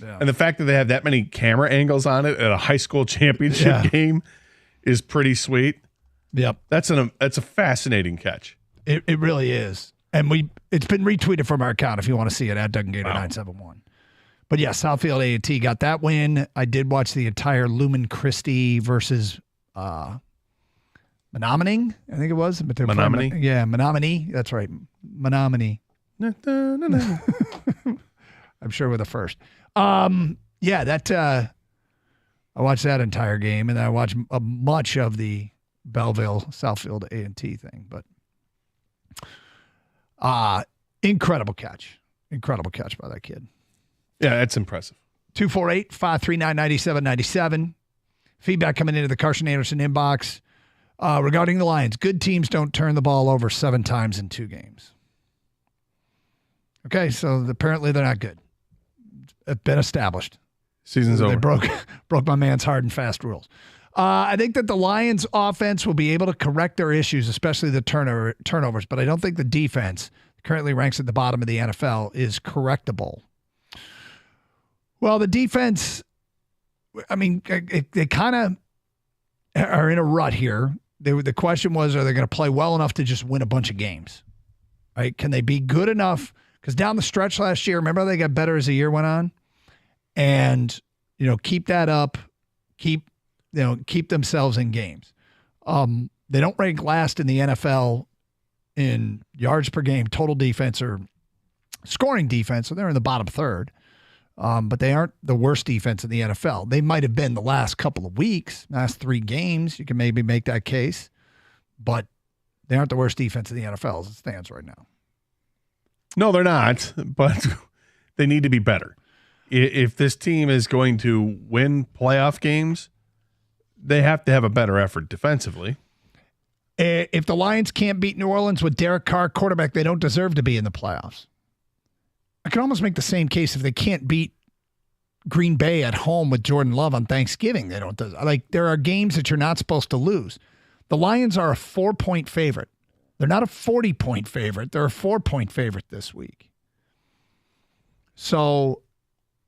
Yeah. And the fact that they have that many camera angles on it at a high school championship game is pretty sweet. Yep. That's a fascinating catch. It really is. And it's been retweeted from our account if you want to see it at Doug and Gator 971. But yeah, Southfield A&T got that win. I did watch the entire Lumen Christi versus Menominee, I think it was. Menominee? Yeah, Menominee. That's right. Menominee. I'm sure we're the first. Yeah, that I watched that entire game, and I watched much of the Belleville Southfield A&T thing. But incredible catch by that kid. Yeah, that's impressive. 248-539-9797. Feedback coming into the Carson Anderson inbox regarding the Lions. Good teams don't turn the ball over 7 times in 2 games. Okay, so apparently they're not good. It's been established. Season's over. They broke my man's hard and fast rules. I think that the Lions offense will be able to correct their issues, especially the turnovers, but I don't think the defense currently ranks at the bottom of the NFL is correctable. Well, the defense, I mean, they kind of are in a rut here. The question was, are they going to play well enough to just win a bunch of games? Right? Can they be good enough? Because down the stretch last year, remember they got better as the year went on? And, keep that up, keep themselves in games. They don't rank last in the NFL in yards per game, total defense, or scoring defense, so they're in the bottom third. But they aren't the worst defense in the NFL. They might have been the last couple of weeks, last 3 games. You can maybe make that case. But they aren't the worst defense in the NFL as it stands right now. No, they're not, but they need to be better. If this team is going to win playoff games, they have to have a better effort defensively. If the Lions can't beat New Orleans with Derek Carr quarterback, they don't deserve to be in the playoffs. I can almost make the same case if they can't beat Green Bay at home with Jordan Love on Thanksgiving. They don't. There are games that you're not supposed to lose. The Lions are a 4-point favorite. They're not a 40-point favorite. They're a 4-point favorite this week. So,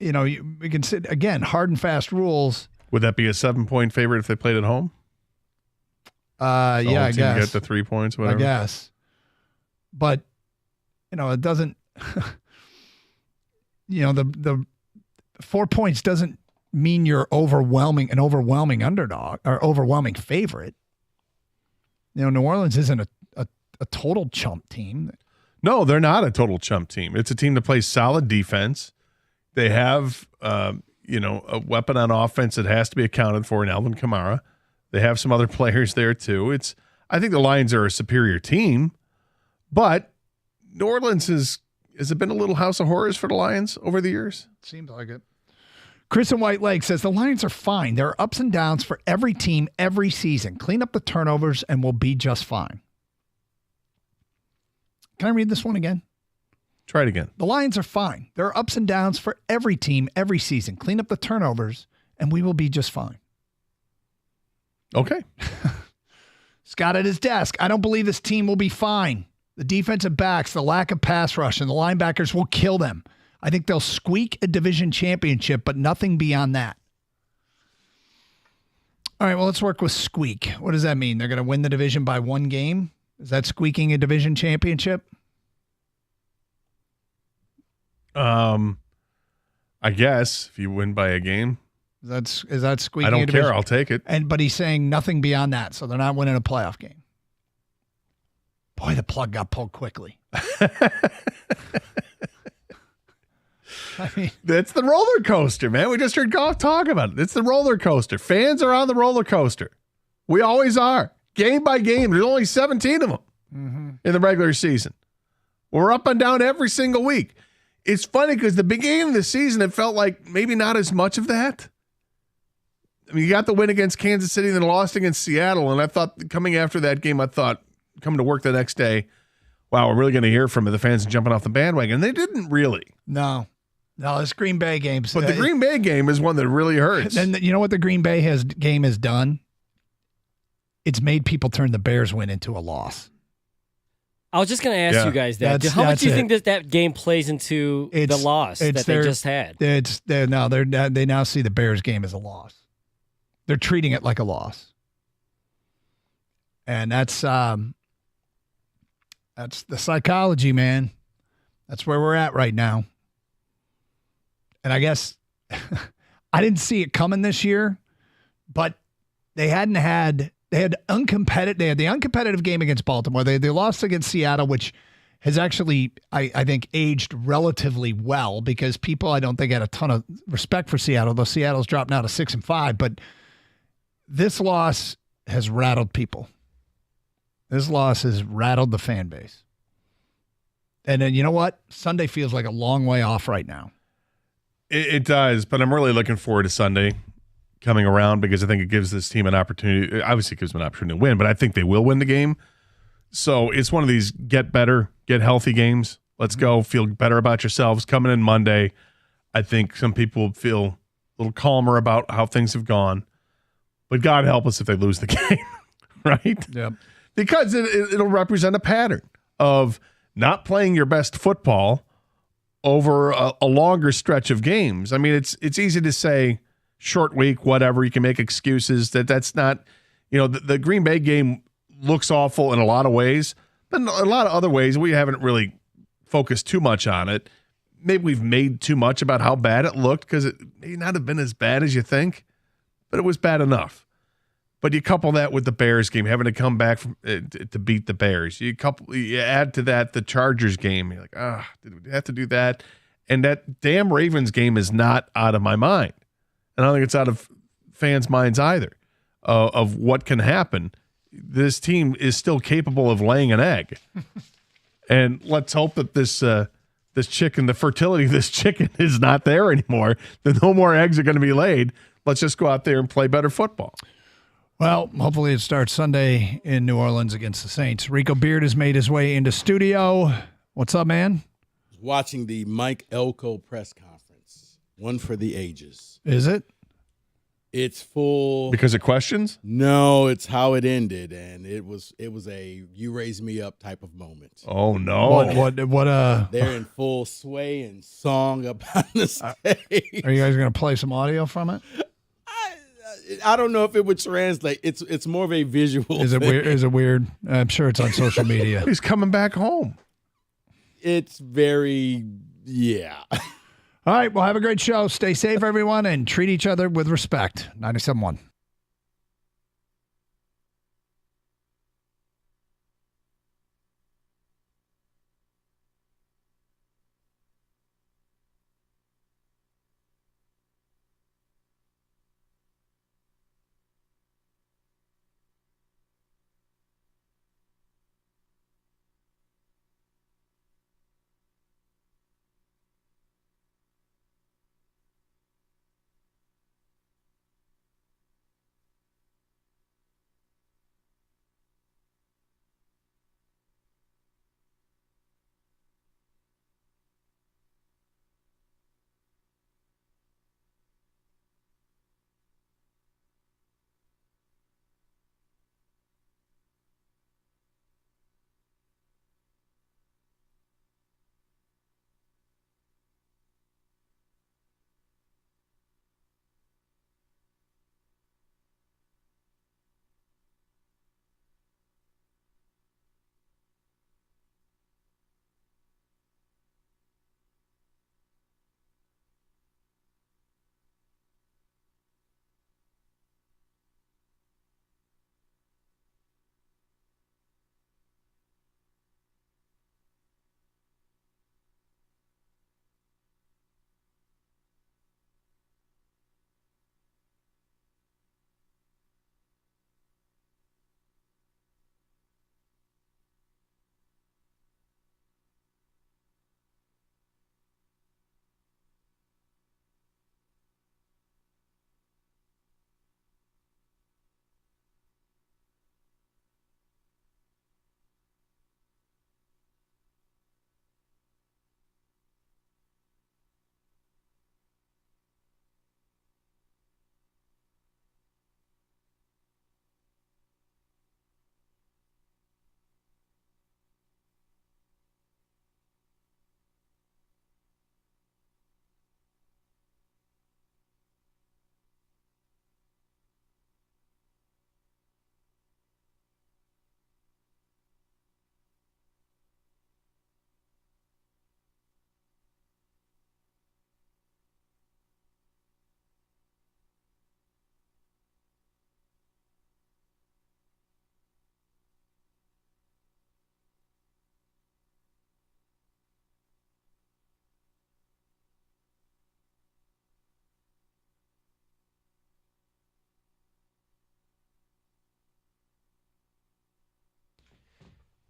we can sit, again, hard and fast rules. Would that be a 7-point favorite if they played at home? Yeah, I guess. Get the 3 points, whatever. I guess. But, it doesn't, the 4 points doesn't mean you're an overwhelming underdog or overwhelming favorite. New Orleans isn't a total chump team. No, they're not a total chump team. It's a team that plays solid defense. They have, a weapon on offense that has to be accounted for in Alvin Kamara. They have some other players there too. I think the Lions are a superior team, but New Orleans has it been a little house of horrors for the Lions over the years? Seems like it. Chris in White Lake says the Lions are fine. There are ups and downs for every team every season. Clean up the turnovers and we'll be just fine. Can I read this one again? Try it again. The Lions are fine. There are ups and downs for every team every season. Clean up the turnovers and we will be just fine. Okay. Scott at his desk. I don't believe this team will be fine. The defensive backs, the lack of pass rush, and the linebackers will kill them. I think they'll squeak a division championship, but nothing beyond that. All right, well, let's work with squeak. What does that mean? They're going to win the division by 1 game? Is that squeaking a division championship? I guess if you win by a game. Is that squeaking? I don't care. I'll take it. But he's saying nothing beyond that, so they're not winning a playoff game. Boy, the plug got pulled quickly. I mean, that's the roller coaster, man. We just heard Goff talk about it. It's the roller coaster. Fans are on the roller coaster. We always are. Game by game. There's only 17 of them in the regular season. We're up and down every single week. It's funny because the beginning of the season, it felt like maybe not as much of that. I mean, you got the win against Kansas City and then lost against Seattle. And I thought coming after that game, coming to work the next day, wow, we're really going to hear from the fans jumping off the bandwagon. And they didn't really. No, it's Green Bay games. But the Green Bay game is one that really hurts. And you know what the Green Bay game has done? It's made people turn the Bears win into a loss. I was just going to ask you guys that. How much do you think that game plays into the loss that they just had? They now see the Bears game as a loss. They're treating it like a loss. And that's the psychology, man. That's where we're at right now. And I guess I didn't see it coming this year, but they had the uncompetitive game against Baltimore. They lost against Seattle, which has actually, I think, aged relatively well because people, I don't think, had a ton of respect for Seattle, though Seattle's dropped now to 6-5. But this loss has rattled people. This loss has rattled the fan base. And then, you know what? Sunday feels like a long way off right now. It does, but I'm really looking forward to Sunday coming around because I think it gives this team an opportunity. Obviously, it gives them an opportunity to win, but I think they will win the game. So it's one of these get better, get healthy games. Let's go. Feel better about yourselves. Coming in Monday, I think some people will feel a little calmer about how things have gone. But God help us if they lose the game, right? Yeah. Because it'll represent a pattern of not playing your best football over a longer stretch of games. I mean, it's easy to say short week, whatever. You can make excuses that's not, the Green Bay game looks awful in a lot of ways, but in a lot of other ways, we haven't really focused too much on it. Maybe we've made too much about how bad it looked because it may not have been as bad as you think, but it was bad enough. But you couple that with the Bears game, having to come back to beat the Bears. You add to that the Chargers game. You're like, did we have to do that? And that damn Ravens game is not out of my mind. And I don't think it's out of fans' minds either of what can happen. This team is still capable of laying an egg. And let's hope that this the fertility of this chicken is not there anymore. No more eggs are going to be laid. Let's just go out there and play better football. Well, hopefully it starts Sunday in New Orleans against the Saints. Rico Beard has made his way into studio. What's up, man? Watching the Mike Elko press conference. One for the ages. Is it? It's full. Because of questions? No, it's how it ended, and it was a you raise me up type of moment. Oh no! What? They're in full sway and song up on the stage. Are you guys going to play some audio from it? I don't know if it would translate. It's more of a visual. Is it thing. weird? Is it weird? I'm sure it's on social media. He's coming back home. It's very All right, well, have a great show. Stay safe, everyone, and treat each other with respect. 97.1.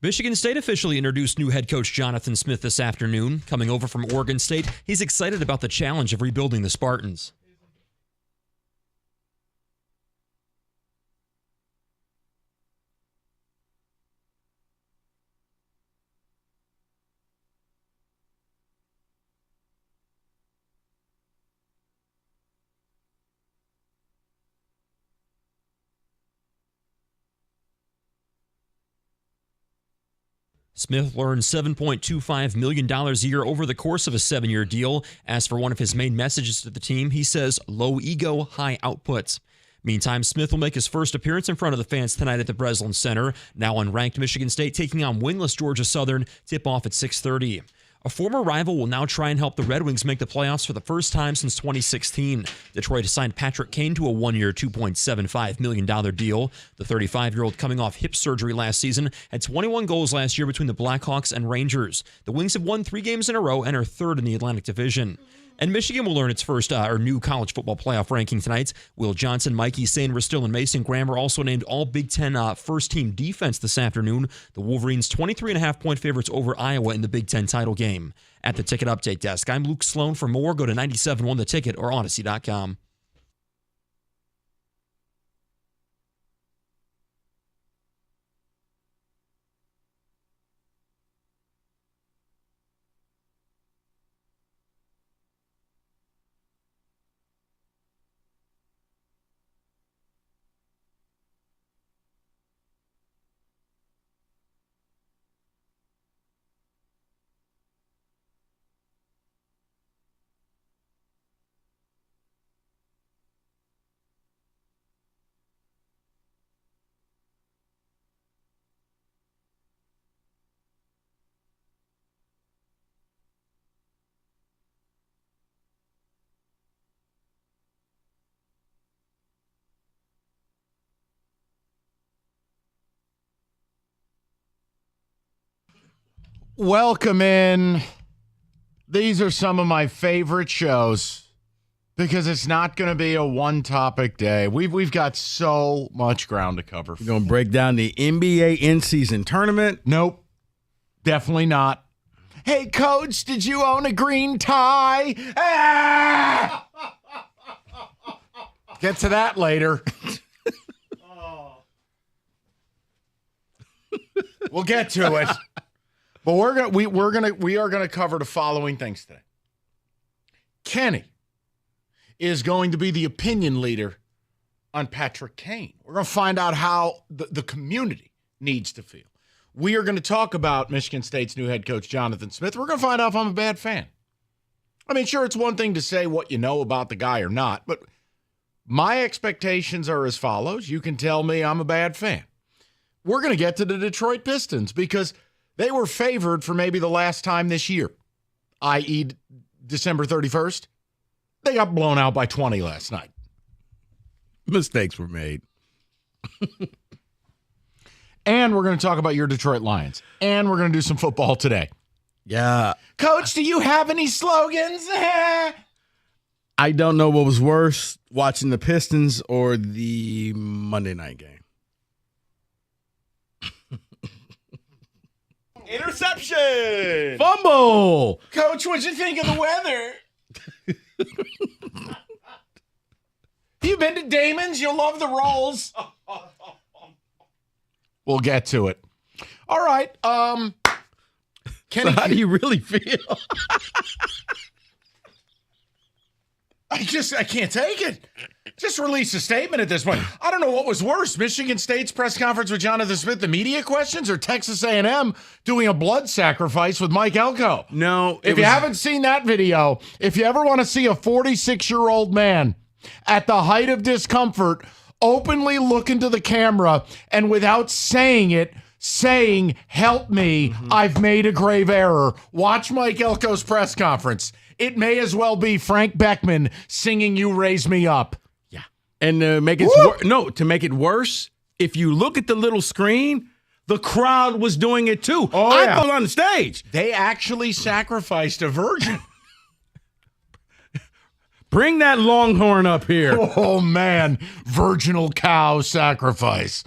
Michigan State officially introduced new head coach Jonathan Smith this afternoon. Coming over from Oregon State, he's excited about the challenge of rebuilding the Spartans. Smith earned $7.25 million a year over the course of a 7-year deal. As for one of his main messages to the team, he says, low ego, high outputs. Meantime, Smith will make his first appearance in front of the fans tonight at the Breslin Center. Now unranked Michigan State taking on winless Georgia Southern. Tip-off at 6:30. A former rival will now try and help the Red Wings make the playoffs for the first time since 2016. Detroit has signed Patrick Kane to a 1-year, $2.75 million deal. The 35-year-old, coming off hip surgery last season, had 21 goals last year between the Blackhawks and Rangers. The Wings have won 3 games in a row and are third in the Atlantic Division. And Michigan will learn its first new college football playoff ranking tonight. Will Johnson, Mikey, Sainristil, and Mason Grammer also named all Big Ten first-team defense this afternoon. The Wolverines 23.5-point favorites over Iowa in the Big Ten title game. At the Ticket Update Desk, I'm Luke Sloan. For more, go to 97.1 The Ticket or Odyssey.com. Welcome in. These are some of my favorite shows because it's not going to be a one-topic day. We've got so much ground to cover. We're going to break down the NBA in-season tournament. Nope, definitely not. Hey, Coach, did you own a green tie? Ah! Get to that later. We'll get to it. But we are gonna cover the following things today. Kenny is going to be the opinion leader on Patrick Kane. We're going to find out how the community needs to feel. We are going to talk about Michigan State's new head coach, Jonathan Smith. We're going to find out if I'm a bad fan. I mean, sure, it's one thing to say what you know about the guy or not, but my expectations are as follows. You can tell me I'm a bad fan. We're going to get to the Detroit Pistons because they were favored for maybe the last time this year, i.e. December 31st. They got blown out by 20 last night. Mistakes were made. And we're going to talk about your Detroit Lions. And we're going to do some football today. Yeah. Coach, do you have any slogans? I don't know what was worse, watching the Pistons or the Monday night game. Interception! Fumble! Coach, what'd you think of the weather? You been to Damon's? You'll love the rolls. We'll get to it. All right. Kenny, so how do you really feel? I can't take it. Just release a statement at this point. I don't know what was worse, Michigan State's press conference with Jonathan Smith, the media questions, or Texas A&M doing a blood sacrifice with Mike Elko. No. If you haven't seen that video, if you ever want to see a 46-year-old man at the height of discomfort openly look into the camera and without saying it, saying, "Help me, I've made a grave error," watch Mike Elko's press conference. It may as well be Frank Beckman singing "You Raise Me Up." Yeah. And to make it worse, if you look at the little screen, the crowd was doing it too. Oh, I yeah. was on the stage. They actually sacrificed a virgin. Bring that longhorn up here. Oh, man. Virginal cow sacrifice.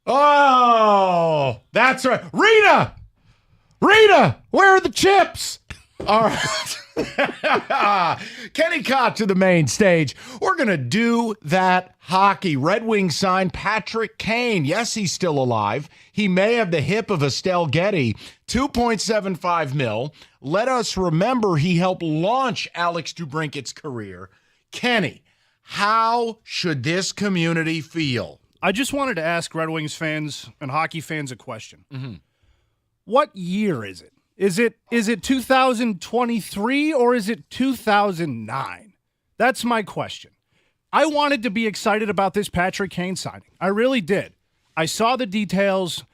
Oh, that's right. Rita, where are the chips? All right. Kenny Cott to the main stage. We're going to do that hockey. Red Wings signed Patrick Kane. Yes, he's still alive. He may have the hip of Estelle Getty. $2.75 million. Let us remember he helped launch Alex DeBrincat's career. Kenny, how should this community feel? I just wanted to ask Red Wings fans and hockey fans a question. Mm-hmm. What year is it? Is it 2023 or is it 2009? That's my question. I wanted to be excited about this Patrick Kane signing. I really did. I saw the details.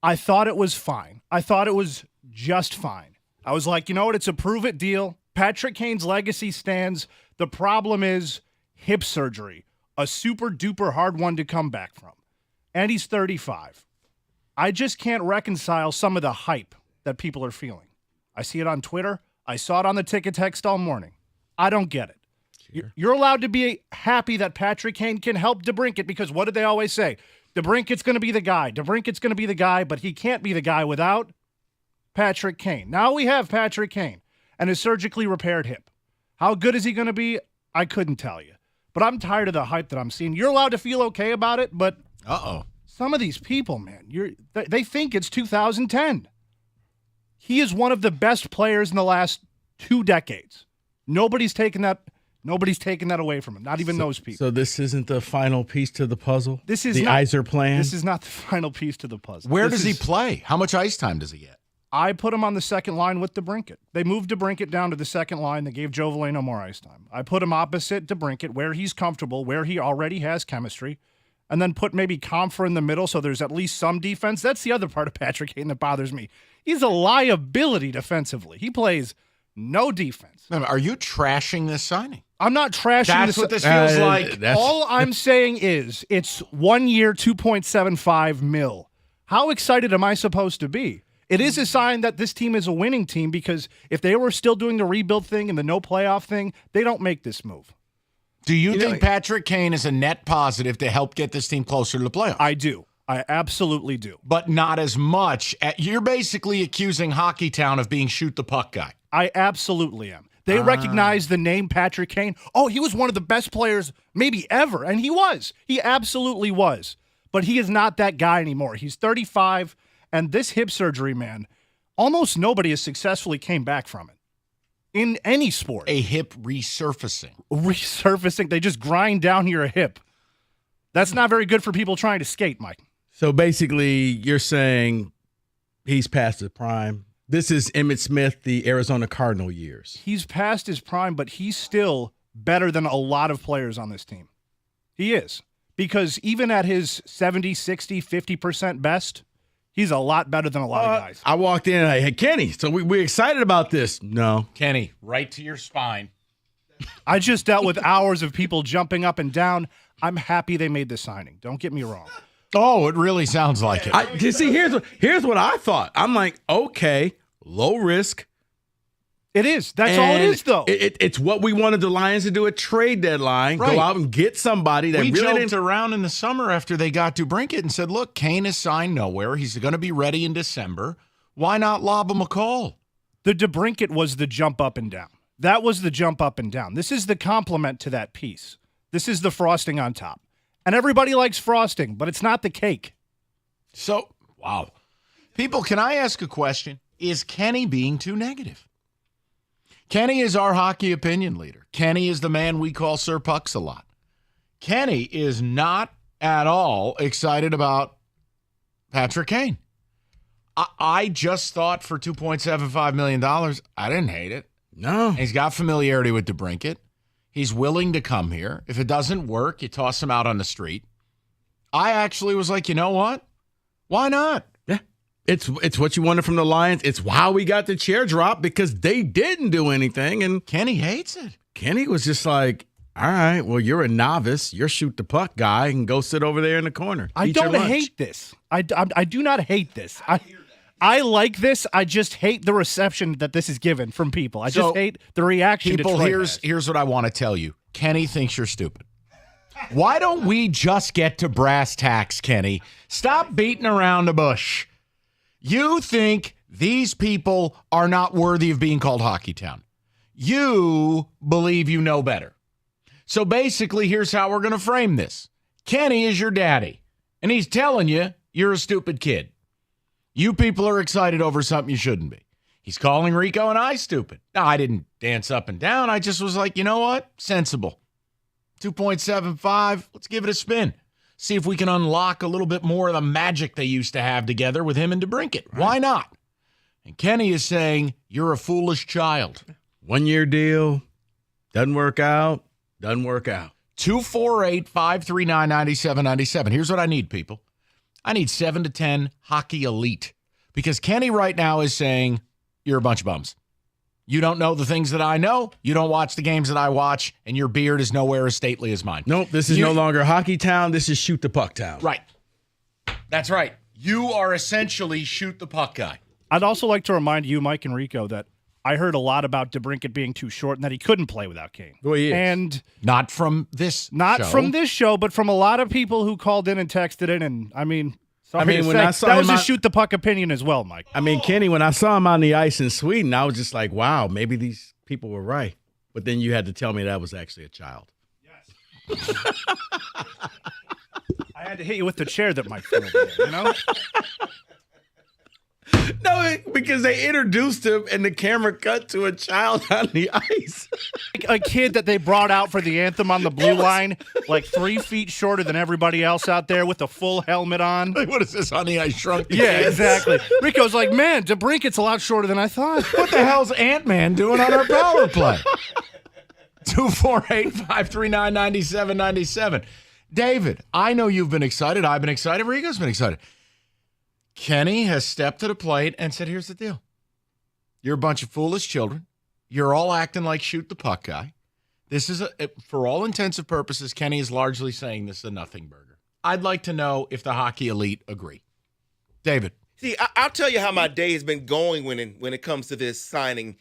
I thought it was fine. I thought it was just fine. I was like, you know what? It's a prove-it deal. Patrick Kane's legacy stands. The problem is hip surgery, a super-duper hard one to come back from. And he's 35. I just can't reconcile some of the hype that people are feeling. I see it on Twitter. I saw it on the ticket text all morning. I don't get it. Sure. You're allowed to be happy that Patrick Kane can help DeBrincat because what did they always say? DeBrincat's going to be the guy. DeBrincat's going to be the guy, but he can't be the guy without Patrick Kane. Now we have Patrick Kane and his surgically repaired hip. How good is he going to be? I couldn't tell you. But I'm tired of the hype that I'm seeing. You're allowed to feel okay about it, but some of these people, man, they think it's 2010. He is one of the best players in the last 2 decades. Nobody's taken that away from him, not even those people. So this isn't the final piece to the puzzle? This is the Iser plan? This is not the final piece to the puzzle. Where does he play? How much ice time does he get? I put him on the second line with DeBrincat. They moved DeBrincat down to the second line. They gave Joe Veleno more ice time. I put him opposite DeBrincat where he's comfortable, where he already has chemistry, and then put maybe Comfer in the middle so there's at least some defense. That's the other part of Patrick Kane that bothers me. He's a liability defensively. He plays no defense. Are you trashing this signing? I'm not trashing That's what this feels like. All I'm saying is it's 1 year, $2.75 million. How excited am I supposed to be? It is a sign that this team is a winning team because if they were still doing the rebuild thing and the no playoff thing, they don't make this move. Do you think Patrick Kane is a net positive to help get this team closer to the playoffs? I do. I absolutely do. But not as much. You're basically accusing Hockey Town of being shoot the puck guy. I absolutely am. They recognize the name Patrick Kane. Oh, he was one of the best players maybe ever. And he was. He absolutely was. But he is not that guy anymore. He's 35. And this hip surgery, man, almost nobody has successfully came back from it. In any sport. A hip resurfacing. Resurfacing. They just grind down your hip. That's not very good for people trying to skate, Mike. So basically, you're saying he's past his prime. This is Emmitt Smith, the Arizona Cardinal years. He's past his prime, but he's still better than a lot of players on this team. He is. Because even at his 70, 60, 50% best, he's a lot better than a lot of guys. I walked in and I had Kenny, so we excited about this. No. Kenny, right to your spine. I just dealt with hours of people jumping up and down. I'm happy they made the signing. Don't get me wrong. Oh, it really sounds like it. See, here's what I thought. I'm like, okay, low risk. It is. That's all it is, though. It's what we wanted the Lions to do at trade deadline. Right. Go out and get somebody that we really joked around in the summer after they got DeBrincat and said, look, Kane is signed nowhere. He's going to be ready in December. Why not lob him a call? The DeBrincat was the jump up and down. That was the jump up and down. This is the complement to that piece. This is the frosting on top. And everybody likes frosting, but it's not the cake. So, wow. People, can I ask a question? Is Kenny being too negative? Kenny is our hockey opinion leader. Kenny is the man we call Sir Pucks a lot. Kenny is not at all excited about Patrick Kane. I just thought for $2.75 million, I didn't hate it. No. He's got familiarity with DeBrincat. He's willing to come here. If it doesn't work, you toss him out on the street. I actually was like, you know what? Why not? Yeah. It's what you wanted from the Lions. It's why we got the chair drop because they didn't do anything. And Kenny hates it. Kenny was just like, all right, well, you're a novice. You're shoot the puck guy and go sit over there in the corner. I don't hate this. I do not hate this. I like this. I just hate the reception that this is given from people. I just hate the reaction. People, here's what I want to tell you. Kenny thinks you're stupid. Why don't we just get to brass tacks, Kenny? Stop beating around the bush. You think these people are not worthy of being called Hockey Town. You believe you know better. So basically, here's how we're going to frame this. Kenny is your daddy, and he's telling you you're a stupid kid. You people are excited over something you shouldn't be. He's calling Rico and I stupid. Now, I didn't dance up and down. I just was like, you know what? Sensible. 2.75. Let's give it a spin. See if we can unlock a little bit more of the magic they used to have together with him and DeBrincat. Right. Why not? And Kenny is saying, you're a foolish child. 1 year deal. Doesn't work out. Doesn't work out. 248-539-9797. Here's what I need, people. I need 7 to 10 hockey elite because Kenny right now is saying, you're a bunch of bums. You don't know the things that I know. You don't watch the games that I watch, and your beard is nowhere as stately as mine. Nope, this is no longer Hockey Town. This is Shoot the Puck Town. Right. That's right. You are essentially Shoot the Puck guy. I'd also like to remind you, Mike and Rico, that I heard a lot about DeBrincat being too short and that he couldn't play without Kane. Well, he is. And not from this from this show, but from a lot of people who called in and texted in. And when I saw that was a shoot the puck opinion as well, Mike. I mean, Kenny, when I saw him on the ice in Sweden, I was just like, wow, maybe these people were right. But then you had to tell me that was actually a child. Yes. I had to hit you with the chair that Mike threw over there, you know? No, because they introduced him and the camera cut to a child on the ice. A kid that they brought out for the anthem on the blue line, like 3 feet shorter than everybody else out there with a full helmet on. What is this, Honey, I Shrunk the Yeah, Kids? exactly. Rico's like, man, DeBrincat's a lot shorter than I thought. What the hell's Ant-Man doing on our power play? 248-539-9797. David, I know you've been excited. I've been excited. Rico's been excited. Kenny has stepped to the plate and said, here's the deal. You're a bunch of foolish children. You're all acting like shoot the puck guy. This is, for all intents and purposes, Kenny is largely saying this is a nothing burger. I'd like to know if the hockey elite agree. David. See, I'll tell you how my day has been going when it comes to this signing.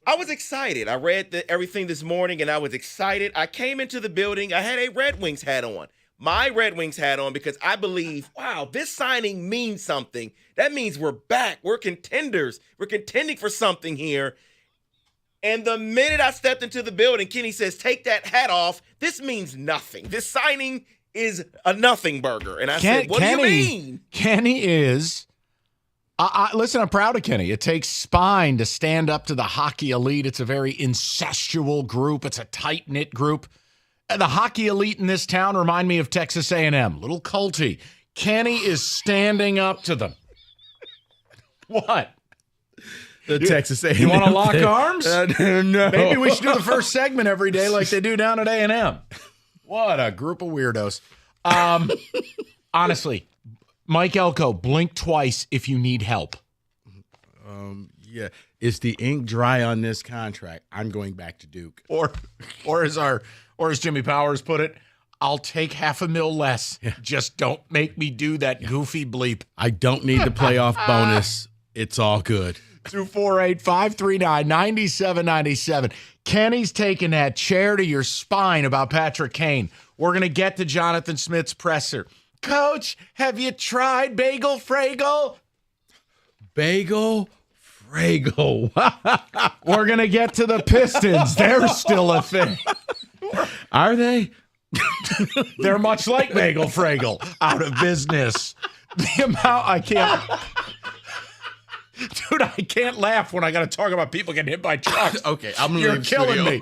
I was excited. I read everything this morning, and I was excited. I came into the building. I had a Red Wings hat on. My Red Wings hat on because I believe, wow, this signing means something. That means we're back. We're contenders. We're contending for something here. And the minute I stepped into the building, Kenny says, take that hat off. This means nothing. This signing is a nothing burger. And I said, what do you mean? Kenny is... listen, I'm proud of Kenny. It takes spine to stand up to the hockey elite. It's a very incestual group. It's a tight-knit group. The hockey elite in this town remind me of Texas A&M. Little culty. Kenny is standing up to them. What? The Texas A&M. You want to lock arms? No. Maybe we should do the first segment every day like they do down at A&M. What a group of weirdos. Honestly, Mike Elko, blink twice if you need help. Yeah. Is the ink dry on this contract? I'm going back to Duke. Or as Jimmy Powers put it, I'll take $500,000 less. Yeah. Just don't make me do that goofy bleep. I don't need the playoff bonus. It's all good. 248-539-9797. Kenny's taking that chair to your spine about Patrick Kane. We're going to get to Jonathan Smith's presser. Coach, have you tried Bagel Fragel? Bagel Fragel. We're going to get to the Pistons. They're still a thing. Are they? They're much like Bagel Fragel. Out of business. The amount I can't... Dude, I can't laugh when I got to talk about people getting hit by trucks. Okay, I'm going to You're killing me.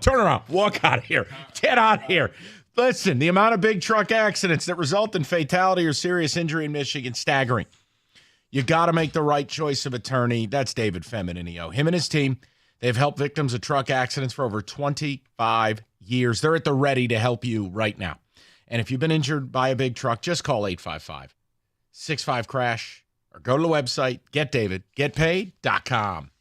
Turn around. Walk out of here. Get out of here. Listen, the amount of big truck accidents that result in fatality or serious injury in Michigan, staggering. You got to make the right choice of attorney. That's David Feminino. Him and his team, they've helped victims of truck accidents for over 25 years. They're at the ready to help you right now. And if you've been injured by a big truck, just call 855-65-CRASH or go to the website, getdavidgetpaid.com.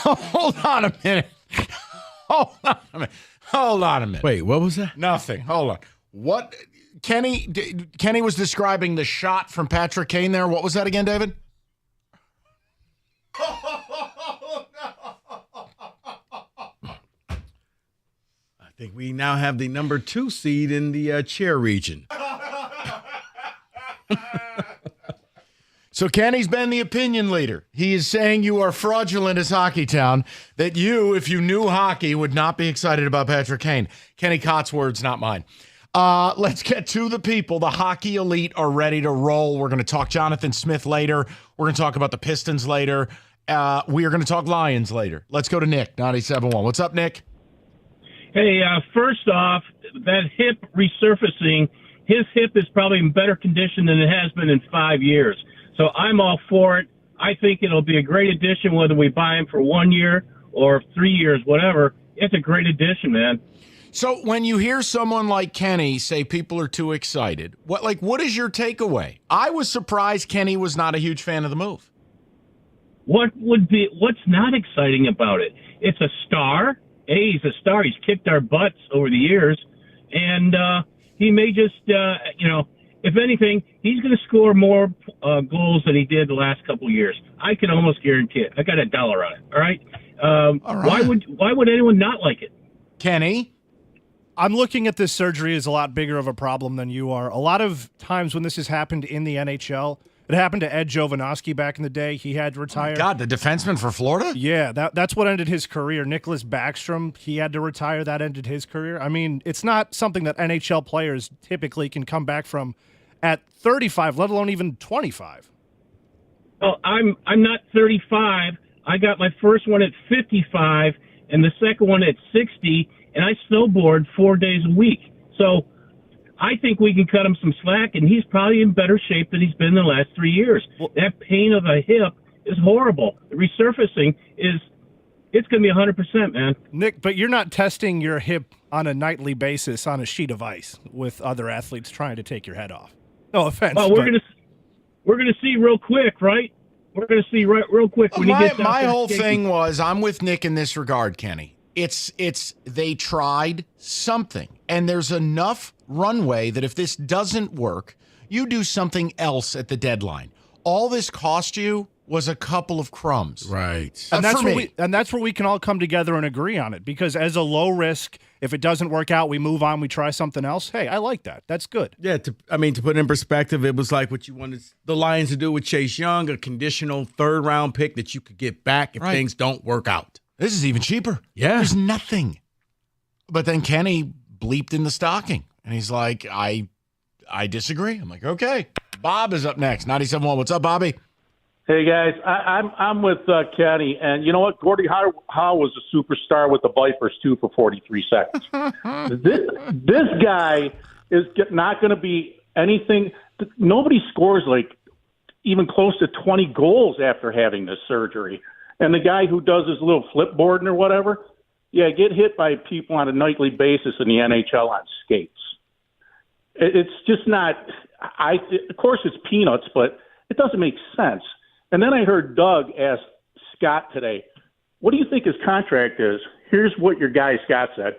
Hold on a minute. Hold on a minute. Wait, what was that? Nothing. Hold on. What? Kenny was describing the shot from Patrick Kane there. What was that again, David? I think we now have the number 2 seed in the chair region. So Kenny's been the opinion leader. He is saying you are fraudulent as Hockey Town, that you, if you knew hockey, would not be excited about Patrick Kane. Kenny Cott's words, not mine. Let's get to the people. The hockey elite are ready to roll. We're going to talk Jonathan Smith later. We're going to talk about the Pistons later. We are going to talk Lions later. Let's go to Nick, 97.1. What's up, Nick? Hey, first off, that hip resurfacing, his hip is probably in better condition than it has been in 5 years. So I'm all for it. I think it'll be a great addition, whether we buy him for 1 year or 3 years, whatever. It's a great addition, man. So when you hear someone like Kenny say people are too excited, what is your takeaway? I was surprised Kenny was not a huge fan of the move. What's not exciting about it? It's a star. Hey, he's a star. He's kicked our butts over the years. And he may just, if anything, he's going to score more goals than he did the last couple of years. I can almost guarantee it. I got $1 on it. All right. All right. Why would anyone not like it? Kenny? I'm looking at this surgery as a lot bigger of a problem than you are. A lot of times when this has happened in the NHL, it happened to Ed Jovanovski back in the day. He had to retire. Oh God, the defenseman for Florida? Yeah, that's what ended his career. Nicholas Backstrom, he had to retire. That ended his career. I mean, it's not something that NHL players typically can come back from at 35, let alone even 25. Well, I'm not 35. I got my first one at 55 and the second one at 60, and I snowboard 4 days a week. So I think we can cut him some slack, and he's probably in better shape than he's been the last 3 years. That pain of a hip is horrible. The resurfacing it's going to be 100%, man. Nick, but you're not testing your hip on a nightly basis on a sheet of ice with other athletes trying to take your head off. No offense. Well, we're gonna see real quick, right? We're gonna see real quick when he gets out. My whole thing was, I'm with Nick in this regard, Kenny. It's they tried something, and there's enough runway that if this doesn't work, you do something else at the deadline. All this cost you was a couple of crumbs. Right. And that's where we can all come together and agree on it, because as a low risk, if it doesn't work out, we move on, we try something else. Hey, I like that. That's good. Yeah, to put it in perspective, it was like what you wanted the Lions to do with Chase Young, a conditional 3rd-round pick that you could get back if things don't work out. This is even cheaper. Yeah. There's nothing. But then Kenny bleeped in the stocking, and he's like, I disagree. I'm like, okay. Bob is up next, 97.1. What's up, Bobby? Hey guys, I'm with Kenny, and you know what? Gordie Howe was a superstar with the Vipers too for 43 seconds. this guy is not going to be anything. Nobody scores like even close to 20 goals after having this surgery. And the guy who does his little flipboarding or whatever, get hit by people on a nightly basis in the NHL on skates. It's just not. Of course, it's peanuts, but it doesn't make sense. And then I heard Doug ask Scott today, what do you think his contract is? Here's what your guy Scott said.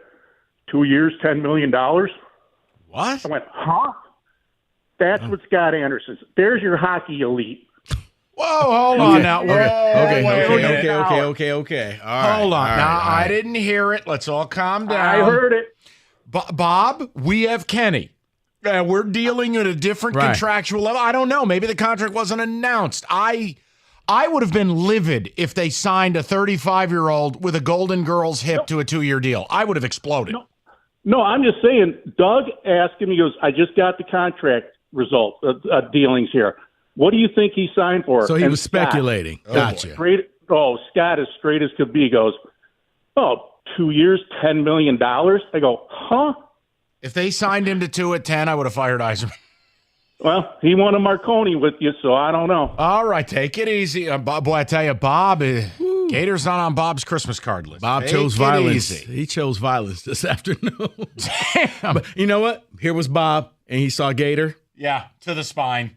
2 years, $10 million. What? I went, huh? That's what Scott Anderson said. There's your hockey elite. Whoa, hold on now. Okay. All right. Hold on. Now, I didn't hear it. Let's all calm down. I heard it. Bob, we have Kenny. We're dealing at a different contractual level. I don't know. Maybe the contract wasn't announced. I would have been livid if they signed a 35-year-old with a Golden Girls hip to a 2-year deal. I would have exploded. No, I'm just saying, Doug asked him, he goes, I just got the contract result dealings here. What do you think he signed for? So he was speculating. Gotcha. Scott is straight as could be. He goes, 2 years, $10 million? I go, huh? If they signed him to 2 at 10, I would have fired Eiserman. Well, he won a Marconi with you, so I don't know. All right, take it easy. Boy, I tell you, Bob, Gator's not on Bob's Christmas card list. Bob chose violence. He chose violence this afternoon. Damn. But you know what? Here was Bob, and he saw Gator. Yeah, to the spine.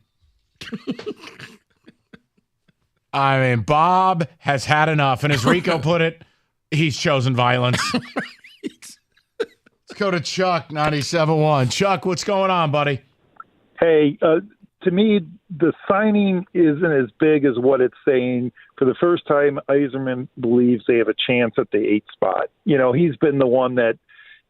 I mean, Bob has had enough. And as Rico put it, he's chosen violence. Let's go to Chuck, 97.1. Chuck, what's going on, buddy? Hey, to me, the signing isn't as big as what it's saying. For the first time, Yzerman believes they have a chance at the 8th spot. He's been the one that,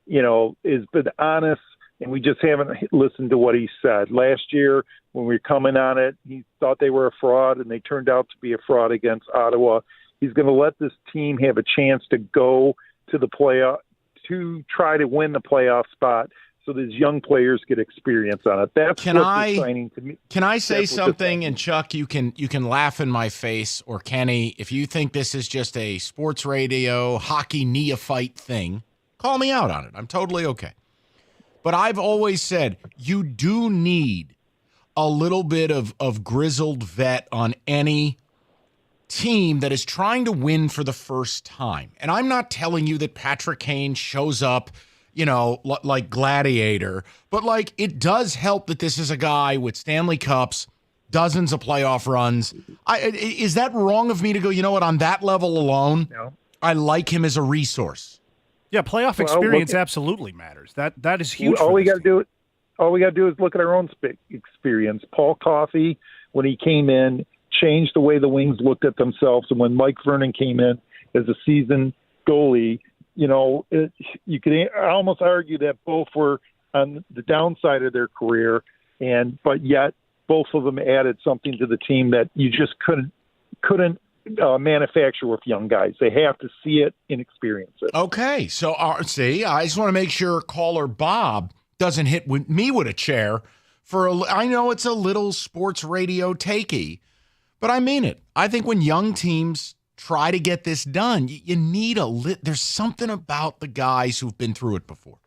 has been honest, and we just haven't listened to what he said. Last year, when we were coming on it, he thought they were a fraud, and they turned out to be a fraud against Ottawa. He's going to let this team have a chance to go to the playoff, to try to win the playoff spot, so these young players get experience on it. That's signing to me. Can I say something? And Chuck, you can laugh in my face, or Kenny, if you think this is just a sports radio hockey neophyte thing, call me out on it. I'm totally okay. But I've always said you do need a little bit of grizzled vet on any team that is trying to win for the first time. And I'm not telling you that Patrick Kane shows up, like Gladiator, but like it does help that this is a guy with Stanley Cups, dozens of playoff runs. Is that wrong of me to go, you know what, on that level alone, no. I like him as a resource. Yeah, playoff experience absolutely matters. That is huge. All we got to do is look at our own experience. Paul Coffey, when he came in, changed the way the Wings looked at themselves. And when Mike Vernon came in as a seasoned goalie, you could almost argue that both were on the downside of their career, but yet both of them added something to the team that you just couldn't manufacture with young guys. They have to see it and experience it. Okay, so I just want to make sure caller Bob doesn't hit me with a chair I know it's a little sports radio takey, but I mean it. I think when young teams try to get this done, you need there's something about the guys who've been through it before.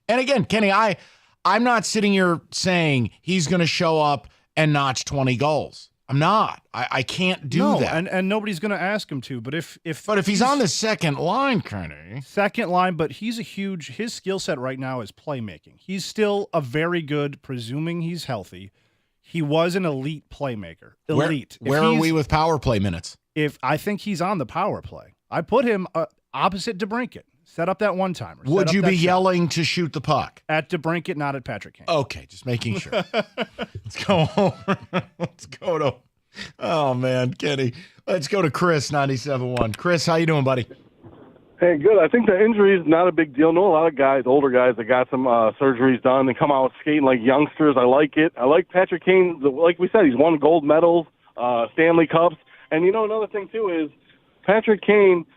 And again, Kenny, I'm not sitting here saying he's going to show up and notch 20 goals. I'm not. I can't do that. And nobody's going to ask him to. But if he's on the second line, Kenny. Second line, but his skill set right now is playmaking. He's still a very good, presuming he's healthy. He was an elite playmaker. Elite. Where are we with power play minutes? If I think he's on the power play, I put him opposite DeBrincat. Set up that one-timer. Would you be yelling to shoot the puck? At DeBrincat, not at Patrick Kane. Okay, just making sure. Let's go over. Let's go to, oh, man, Kenny. Let's go to Chris, 97.1. Chris, how you doing, buddy? Hey, good. I think the injury is not a big deal. I know a lot of guys, older guys, that got some surgeries done. They come out skating like youngsters. I like it. I like Patrick Kane. Like we said, he's won gold medals, Stanley Cups. And, another thing, too, is Patrick Kane –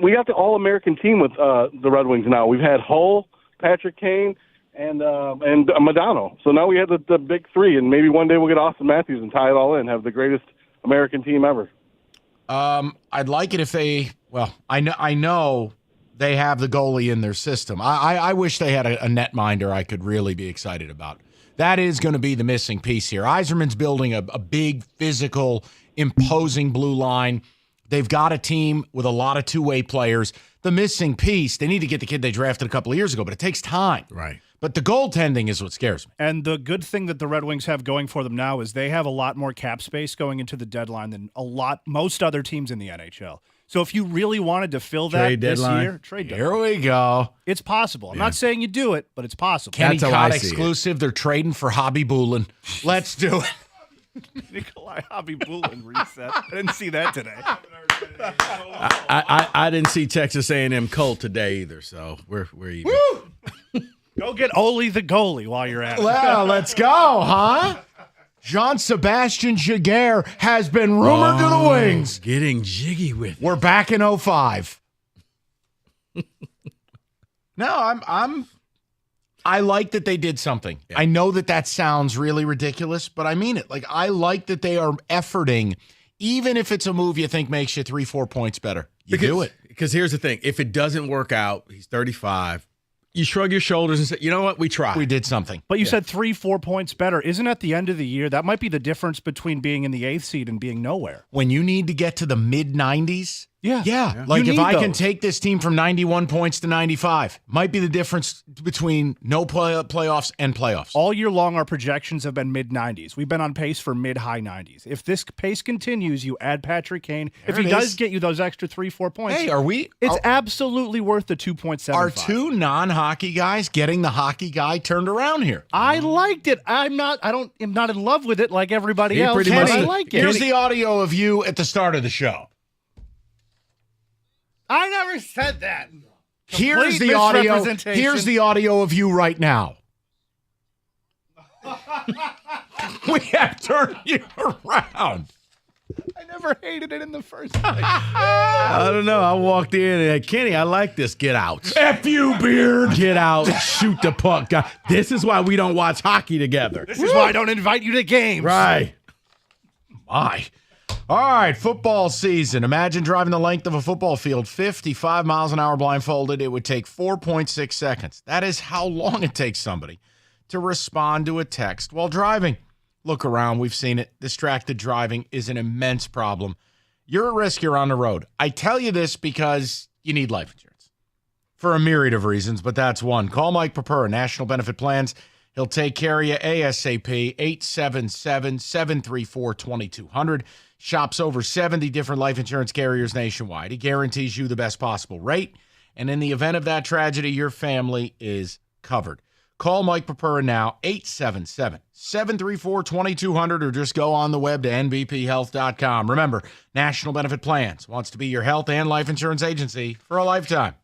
we got the All-American team with the Red Wings now. We've had Hull, Patrick Kane, and Modano. So now we have the big three, and maybe one day we'll get Austin Matthews and tie it all in, have the greatest American team ever. I'd like it if they – well, I know they have the goalie in their system. I wish they had a netminder I could really be excited about. That is going to be the missing piece here. Yzerman's building a big, physical, imposing blue line. They've got a team with a lot of two-way players. The missing piece, they need to get the kid they drafted a couple of years ago, but it takes time. Right. But the goaltending is what scares me. And the good thing that the Red Wings have going for them now is they have a lot more cap space going into the deadline than most other teams in the NHL. So if you really wanted to fill that trade this deadline. year, trade deadline. Here we go. It's possible. I'm not saying you do it, but it's possible. Kenny Cott exclusive. They're trading for Hobby Bulin. Let's do it. Nikolai Hobby-Bulin reset. I didn't see that today. I didn't see Texas A&M Colt today either, so we're even. Woo! Go get Ole the goalie while you're at it. Well, let's go, huh? Jean-Sebastien Giguère has been rumored to the Wings. Getting jiggy with it. We're back in 05. No, I like that they did something. Yeah. I know that sounds really ridiculous, but I mean it. Like, I like that they are efforting, even if it's a move you think makes you 3-4 points better. You do it. Because here's the thing. If it doesn't work out, he's 35, you shrug your shoulders and say, you know what, we tried. We did something. But you said 3-4 points better. Isn't at the end of the year, that might be the difference between being in the 8th seed and being nowhere. When you need to get to the mid-90s Yeah. Like if I can take this team from 91 points to 95, might be the difference between no playoffs and playoffs. All year long, our projections have been mid-90s. We've been on pace for mid-high 90s. If this pace continues, you add Patrick Kane. If he does get you those extra 3-4 points, it's absolutely worth the 2.75. Are two non-hockey guys getting the hockey guy turned around here? I liked it. I'm not in love with it like everybody else. Pretty But much. I like it. Here's the audio of you at the start of the show. I never said that. Here's the audio. Here's the audio of you right now. We have turned you around. I never hated it in the first place. I don't know. I walked in and Kenny, I like this. Get out. F you, beard. Get out. Shoot the puck. This is why we don't watch hockey together. This is why I don't invite you to games. Right. My. All right, football season. Imagine driving the length of a football field, 55 miles an hour blindfolded. It would take 4.6 seconds. That is how long it takes somebody to respond to a text while driving. Look around. We've seen it. Distracted driving is an immense problem. You're at risk. You're on the road. I tell you this because you need life insurance for a myriad of reasons, but that's one. Call Mike Purpura, National Benefit Plans. He'll take care of you ASAP, 877-734-2200. Shops over 70 different life insurance carriers nationwide. He guarantees you the best possible rate. And in the event of that tragedy, your family is covered. Call Mike Purpura now, 877-734-2200, or just go on the web to nbphealth.com. Remember, National Benefit Plans wants to be your health and life insurance agency for a lifetime.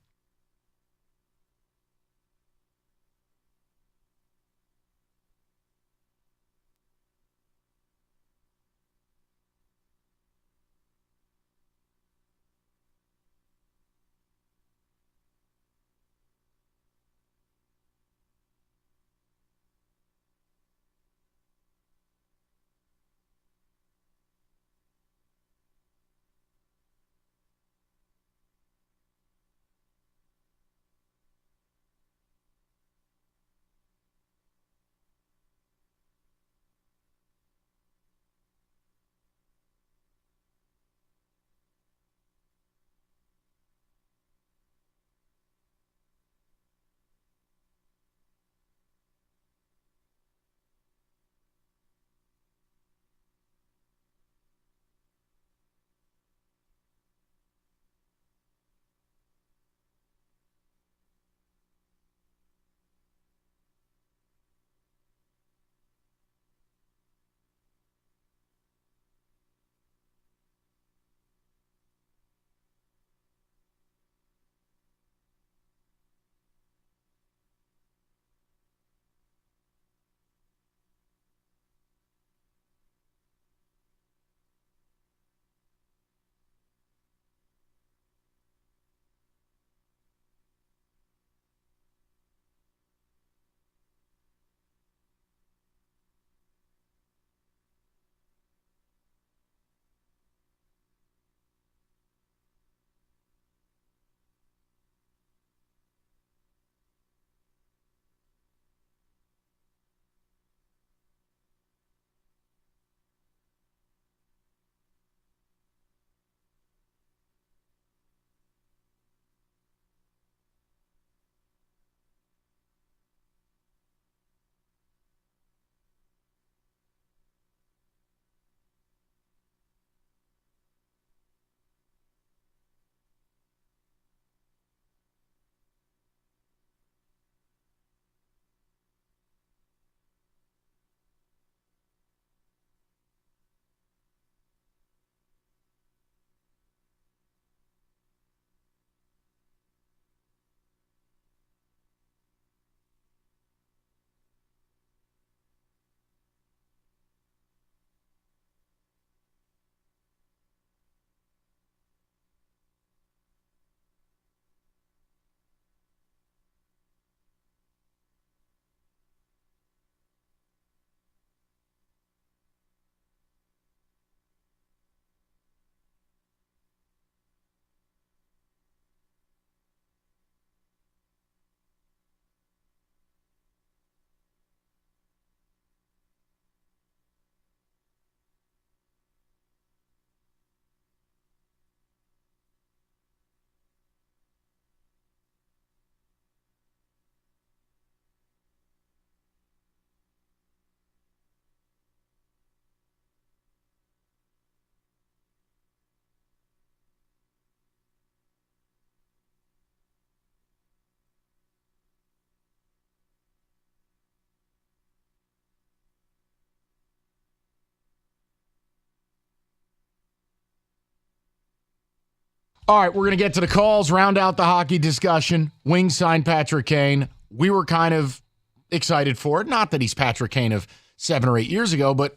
All right, we're going to get to the calls, round out the hockey discussion. Wings signed Patrick Kane. We were kind of excited for it. Not that he's Patrick Kane of 7 or 8 years ago, but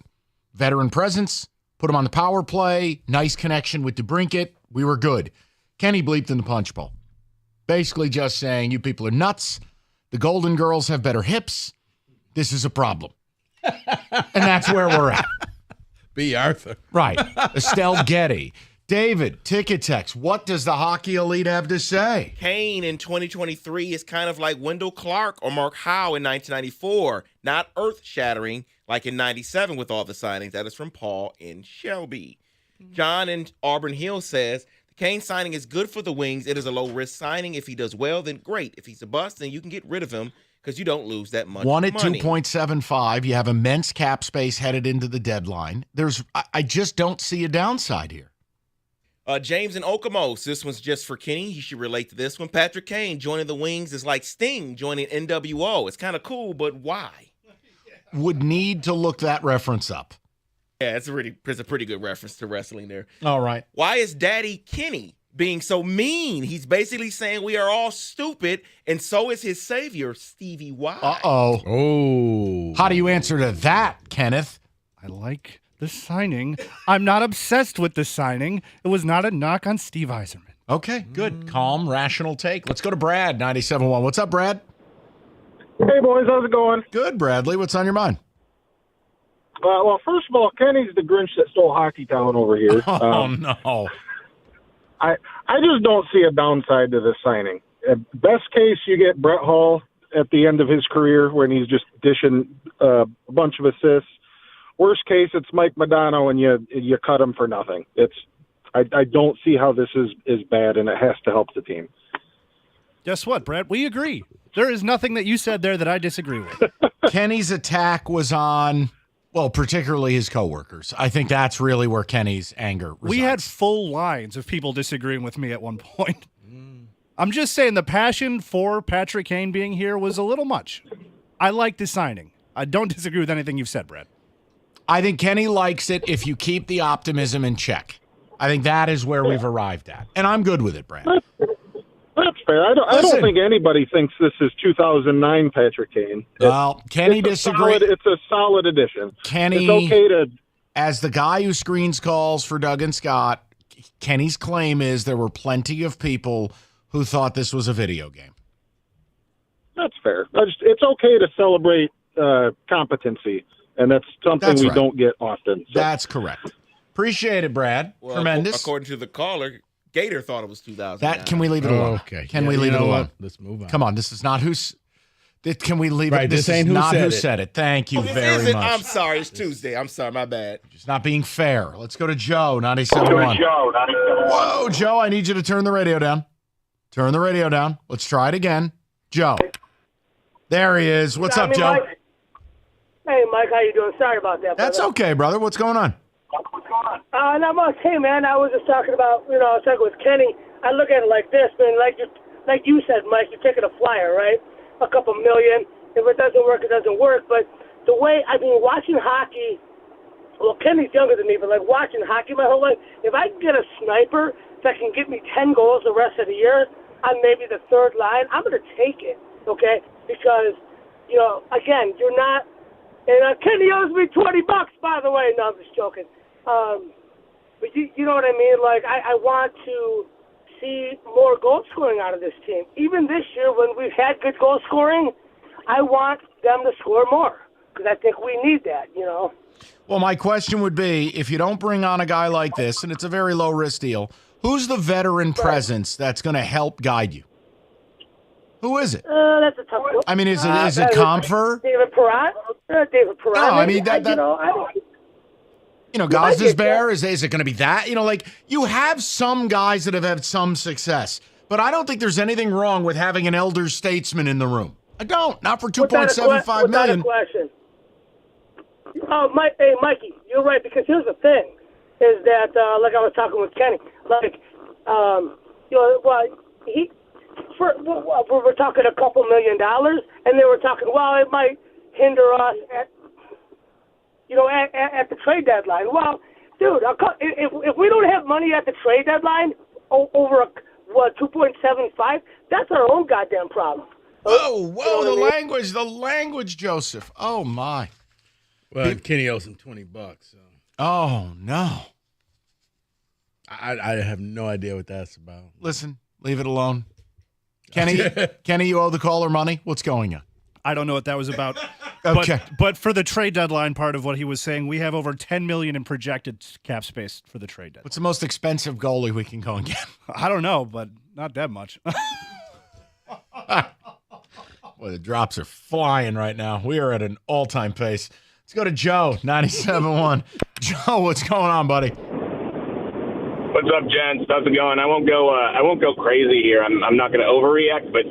veteran presence, put him on the power play, nice connection with DeBrincat. We were good. Kenny bleeped in the punch bowl. Basically just saying, you people are nuts. The Golden Girls have better hips. This is a problem. And that's where we're at. B. Arthur. Right. Estelle Getty. David, Ticket Text, what does the hockey elite have to say? Kane in 2023 is kind of like Wendell Clark or Mark Howe in 1994. Not earth-shattering like in 97 with all the signings. That is from Paul in Shelby. John in Auburn Hills says, the Kane signing is good for the Wings. It is a low-risk signing. If he does well, then great. If he's a bust, then you can get rid of him because you don't lose that much One at money. 2.75. You have immense cap space headed into the deadline. I just don't see a downside here. James and Okamos, this one's just for Kenny. He should relate to this one. Patrick Kane joining the Wings is like Sting joining NWO. It's kind of cool, but why? Would need to look that reference up. Yeah, it's a pretty good reference to wrestling there. All right. Why is Daddy Kenny being so mean? He's basically saying we are all stupid, and so is his savior, Stevie Y. Uh-oh. Oh. How do you answer to that, Kenneth? I like the signing. I'm not obsessed with the signing. It was not a knock on Steve Yzerman. Okay, good. Calm, rational take. Let's go to Brad, 97.1. What's up, Brad? Hey, boys. How's it going? Good, Bradley. What's on your mind? Well, first of all, Kenny's the Grinch that stole Hockey Town over here. Oh, no. I just don't see a downside to this signing. Best case, you get Brett Hull at the end of his career when he's just dishing a bunch of assists. Worst case, it's Mike Modano and you cut him for nothing. I don't see how this is bad, and it has to help the team. Guess what, Brett? We agree. There is nothing that you said there that I disagree with. Kenny's attack was on, well, particularly his coworkers. I think that's really where Kenny's anger resides. We had full lines of people disagreeing with me at one point. I'm just saying the passion for Patrick Kane being here was a little much. I like the signing. I don't disagree with anything you've said, Brett. I think Kenny likes it if you keep the optimism in check. I think that is where we've arrived at. And I'm good with it, Brad. That's fair. I don't think anybody thinks this is 2009 Patrick Kane. Well, Kenny disagrees. It's a solid addition. Kenny, it's okay to, as the guy who screens calls for Doug and Scott, Kenny's claim is there were plenty of people who thought this was a video game. That's fair. It's okay to celebrate competency, and that's something we don't get often. So. That's correct. Appreciate it, Brad. Well, Tremendous. According to the caller, Gator thought it was 2009. Can we leave it alone? Okay. Can we leave it alone? Let's move on. Come on, this is not who's. Can we leave right, it? This ain't is not who said said it. Thank you very much. I'm sorry, it's Tuesday. I'm sorry, my bad. Just not being fair. Let's go to Joe, 97.1. Whoa, Joe, I need you to turn the radio down. Turn the radio down. Let's try it again. Joe. There he is. What's up, Joe? Mike? Hey, Mike, how you doing? Sorry about that, brother. That's okay, brother. What's going on? Not much. Hey, man, I was just talking about, I was talking with Kenny. I look at it like this, man. Like you said, Mike, you're taking a flyer, right? A couple million. If it doesn't work, it doesn't work. But the way I've been watching hockey, well, Kenny's younger than me, but like watching hockey my whole life, if I can get a sniper that can get me 10 goals the rest of the year on maybe the third line, I'm going to take it, okay? Because, again, you're not, and Kenny owes me $20, by the way. No, I'm just joking. But you know what I mean? Like, I want to see more goal scoring out of this team. Even this year when we've had good goal scoring, I want them to score more because I think we need that, Well, my question would be, if you don't bring on a guy like this, and it's a very low-risk deal, who's the veteran presence that's going to help guide you? Who is it? That's a tough one. I mean, is it Comfer? David Perrott? David Perrott. No, I mean, Gosdasbear, is it going to be that? You have some guys that have had some success, but I don't think there's anything wrong with having an elder statesman in the room. I don't. Not for $2.75 million. Question. Oh, hey, Mikey, you're right, because here's the thing, is that, like I was talking with Kenny, we're talking a couple $1 million, and they were talking, well, it might hinder us at the trade deadline. Well, dude, if we don't have money at the trade deadline, over 2.75, that's our own goddamn problem. Whoa, the language, Joseph. Oh, my. Well, Kenny owes him $20. So. Oh, no. I have no idea what that's about. Listen, leave it alone. Kenny, you owe the caller money. What's going on? I don't know what that was about. Okay. But for the trade deadline part of what he was saying, we have over $10 million in projected cap space for the trade deadline. What's the most expensive goalie we can go and get? I don't know, but not that much. Boy, the drops are flying right now. We are at an all-time pace. Let's go to Joe, 97.1. Joe, what's going on, buddy? What's up, gents? How's it going? I won't go crazy here. I'm not going to overreact, but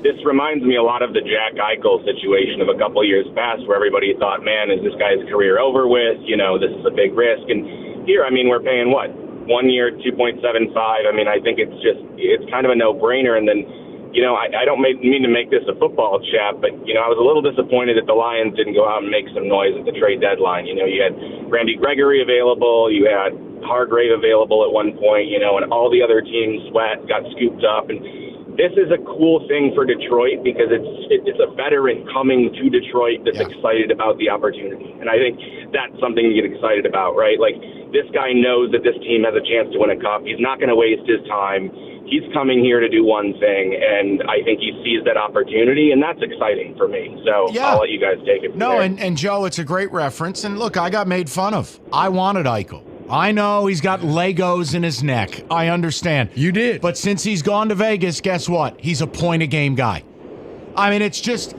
this reminds me a lot of the Jack Eichel situation of a couple of years past, where everybody thought, "Man, is this guy's career over with? This is a big risk." And here, we're paying what, 1 year, 2.75. I think it's kind of a no-brainer. And then, I don't mean to make this a football chat, but I was a little disappointed that the Lions didn't go out and make some noise at the trade deadline. You had Randy Gregory available, you had Hargrave available at one point, and all the other teams got scooped up. And this is a cool thing for Detroit because it's a veteran coming to Detroit that's excited about the opportunity. And I think that's something to get excited about, right? Like, this guy knows that this team has a chance to win a cup. He's not going to waste his time. He's coming here to do one thing, and I think he sees that opportunity, and that's exciting for me. So I'll let you guys take it from there. And Joe, it's a great reference. And look, I got made fun of. I wanted Eichel. I know he's got Legos in his neck. I understand. You did. But since he's gone to Vegas, guess what? He's a point-a-game guy. It's just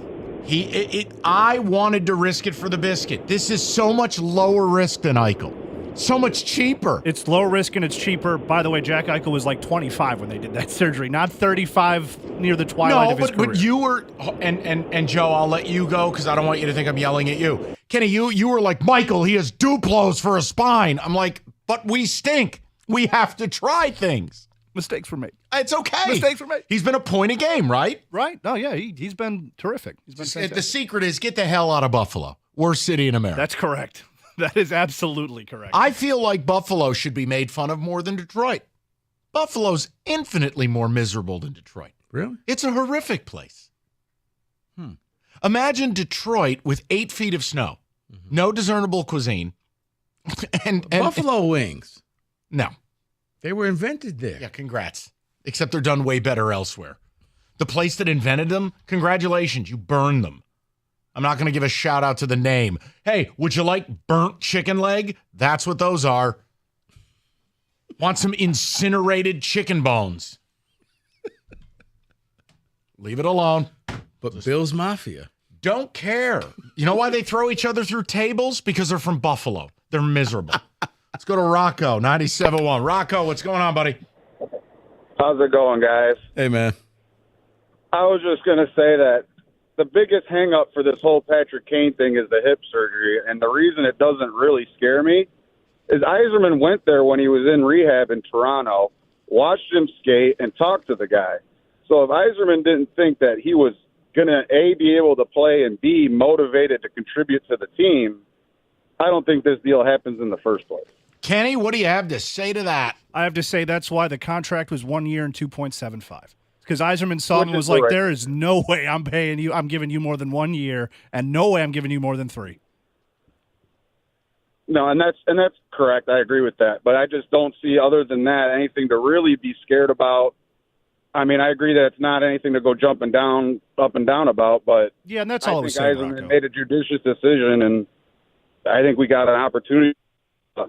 I wanted to risk it for the biscuit. This is so much lower risk than Eichel. So much cheaper. It's low risk and it's cheaper. By the way, Jack Eichel was like 25 when they did that surgery, not 35 near the twilight of his career. But you were, and Joe, I'll let you go because I don't want you to think I'm yelling at you. Kenny, you were like, Michael, he has Duplos for a spine. I'm like, but we stink. We have to try things. Mistakes were made. It's okay. Mistakes were made. He's been a point a game, right? Right. No, yeah, he's been terrific. He's been fantastic. The secret is get the hell out of Buffalo. Worst city in America. That's correct. That is absolutely correct. I feel like Buffalo should be made fun of more than Detroit. Buffalo's infinitely more miserable than Detroit. Really? It's a horrific place. Imagine Detroit with 8 feet of snow, no discernible cuisine, and Buffalo wings. No. They were invented there. Yeah, congrats. Except they're done way better elsewhere. The place that invented them, congratulations, you burned them. I'm not going to give a shout out to the name. Hey, would you like burnt chicken leg? That's what those are. Want some incinerated chicken bones? Leave it alone. But Bill's Mafia. Don't care. You know why they throw each other through tables? Because they're from Buffalo. They're miserable. Let's go to Rocco, 97.1. Rocco, what's going on, buddy? How's it going, guys? Hey, man. I was just going to say that the biggest hang-up for this whole Patrick Kane thing is the hip surgery, and the reason it doesn't really scare me is Yzerman went there when he was in rehab in Toronto, watched him skate, and talked to the guy. So if Yzerman didn't think that he was going to, A, be able to play, and B, motivated to contribute to the team, I don't think this deal happens in the first place. Kenny, what do you have to say to that? I have to say that's why the contract was 1 year and 2.75. Because Yzerman saw him and was like, there is no way I'm paying you. I'm giving you more than 1 year, and no way I'm giving you more than 3. No, and that's correct. I agree with that. But I just don't see, other than that, anything to really be scared about. I agree that it's not anything to go up and down about. But yeah, and that's all I was saying. I think Yzerman made a judicious decision, and I think we got an opportunity to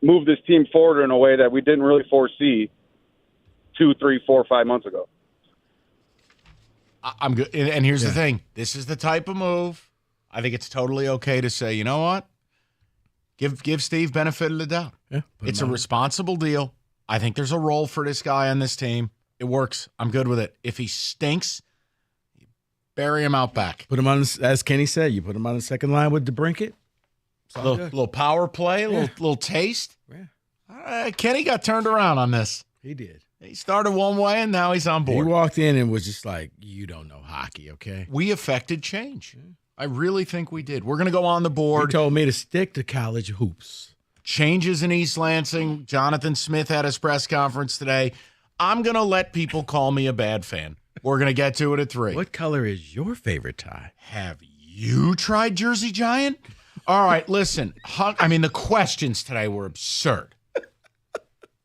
move this team forward in a way that we didn't really foresee 2, 3, 4, 5 months ago. I'm good. And here's the thing. This is the type of move. I think it's totally okay to say, you know what? Give Steve benefit of the doubt. Yeah, it's a responsible deal. I think there's a role for this guy on this team. It works. I'm good with it. If he stinks, bury him out back. Put him on, as Kenny said, you put him on the second line with DeBrincat. A little power play, a little taste. Yeah. Kenny got turned around on this. He did. He started one way, and now he's on board. He walked in and was just like, you don't know hockey, okay? We affected change. I really think we did. We're going to go on the board. He told me to stick to college hoops. Changes in East Lansing. Jonathan Smith had his press conference today. I'm going to let people call me a bad fan. We're going to get to it at 3. What color is your favorite tie? Have you tried Jersey Giant? All right, listen. The questions today were absurd.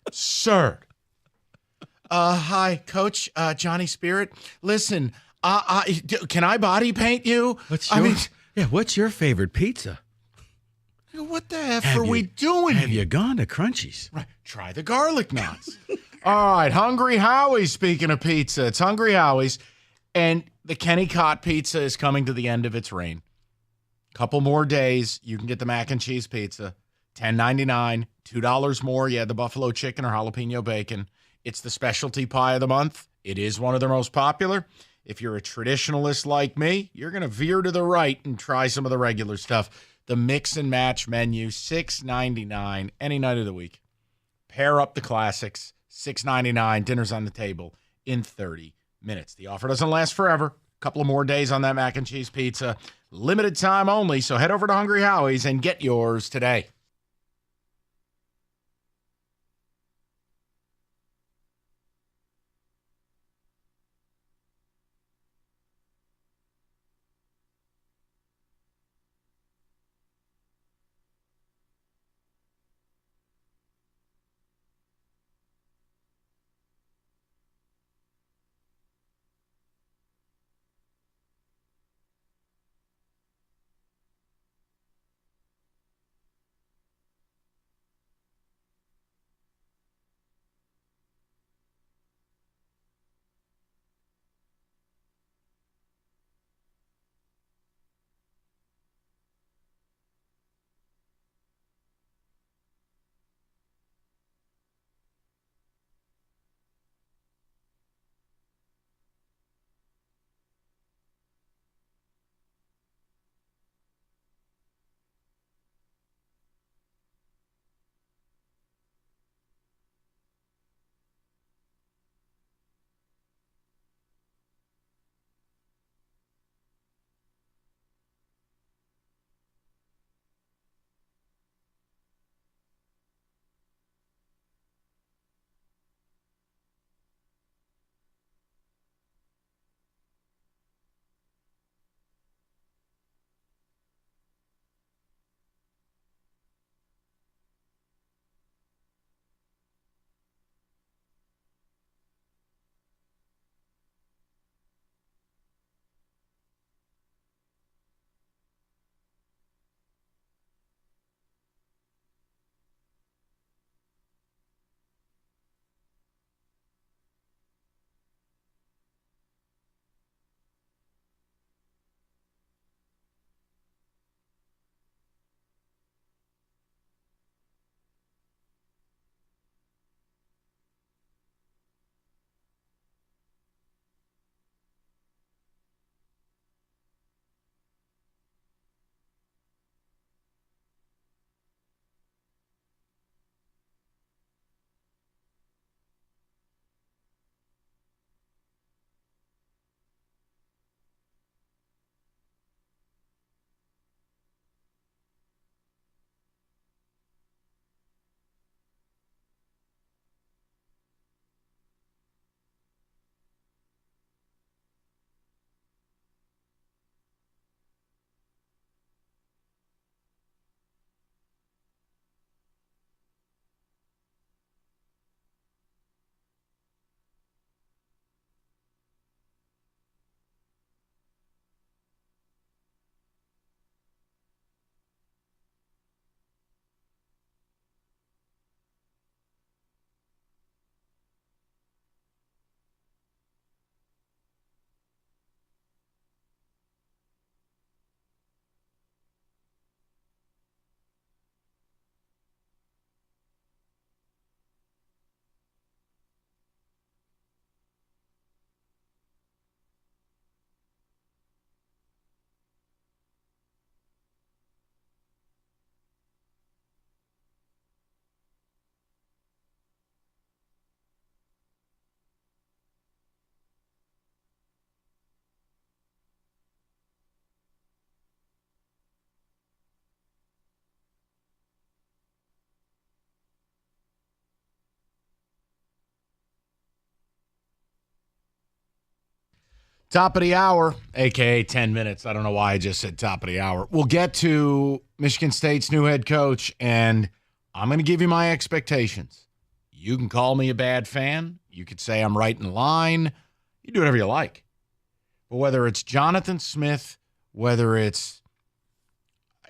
Absurd. Hi, Coach Johnny Spirit. Listen, can I body paint you? What's your favorite pizza? What the F are we doing? Have you gone to Crunchies? Right. Try the garlic knots. All right, Hungry Howie's, speaking of pizza, it's Hungry Howie's, and the Kenny Cott pizza is coming to the end of its reign. Couple more days, you can get the mac and cheese pizza, $10.99, $2 more. You add the buffalo chicken or jalapeno bacon. It's the specialty pie of the month. It is one of their most popular. If you're a traditionalist like me, you're going to veer to the right and try some of the regular stuff. The mix and match menu, $6.99 any night of the week. Pair up the classics, $6.99, dinner's on the table in 30 minutes. The offer doesn't last forever. A couple of more days on that mac and cheese pizza. Limited time only, so head over to Hungry Howie's and get yours today. Top of the hour, a.k.a. 10 minutes. I don't know why I just said top of the hour. We'll get to Michigan State's new head coach, and I'm going to give you my expectations. You can call me a bad fan. You could say I'm right in line. You do whatever you like. But whether it's Jonathan Smith, whether it's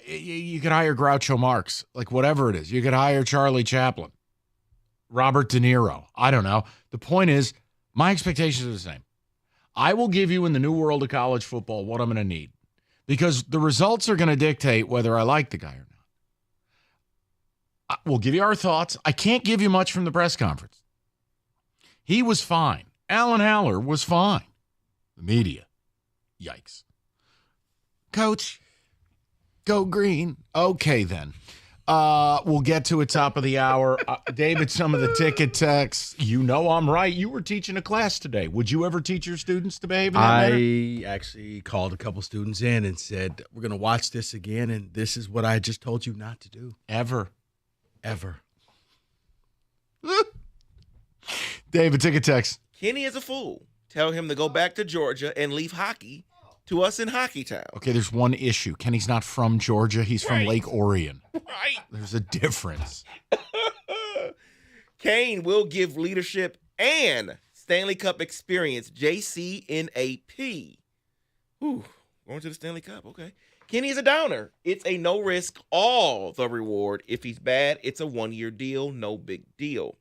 you could hire Groucho Marx, like whatever it is. You could hire Charlie Chaplin, Robert De Niro. I don't know. The point is, my expectations are the same. I will give you in the new world of college football what I'm going to need because the results are going to dictate whether I like the guy or not. We'll give you our thoughts. I can't give you much from the press conference. He was fine. Alan Haller was fine. The media. Yikes. Coach, go green. Okay, then. We'll get to it top of the hour. David, some of the ticket texts. You know I'm right. You were teaching a class today. Would you ever teach your students to behave in that manner? I actually called a couple students in and said, we're going to watch this again, and this is what I just told you not to do. Ever. David, ticket text. Kenny is a fool. Tell him to go back to Georgia and leave hockey to us in Hockey Town. Okay, there's one issue. Kenny's not from Georgia. He's from Lake Orion. Right. There's a difference. Kane will give leadership and Stanley Cup experience JCNAP. Ooh, going to the Stanley Cup. Okay. Kenny is a downer. It's a no risk, all the reward. If he's bad, it's a 1-year deal. No big deal.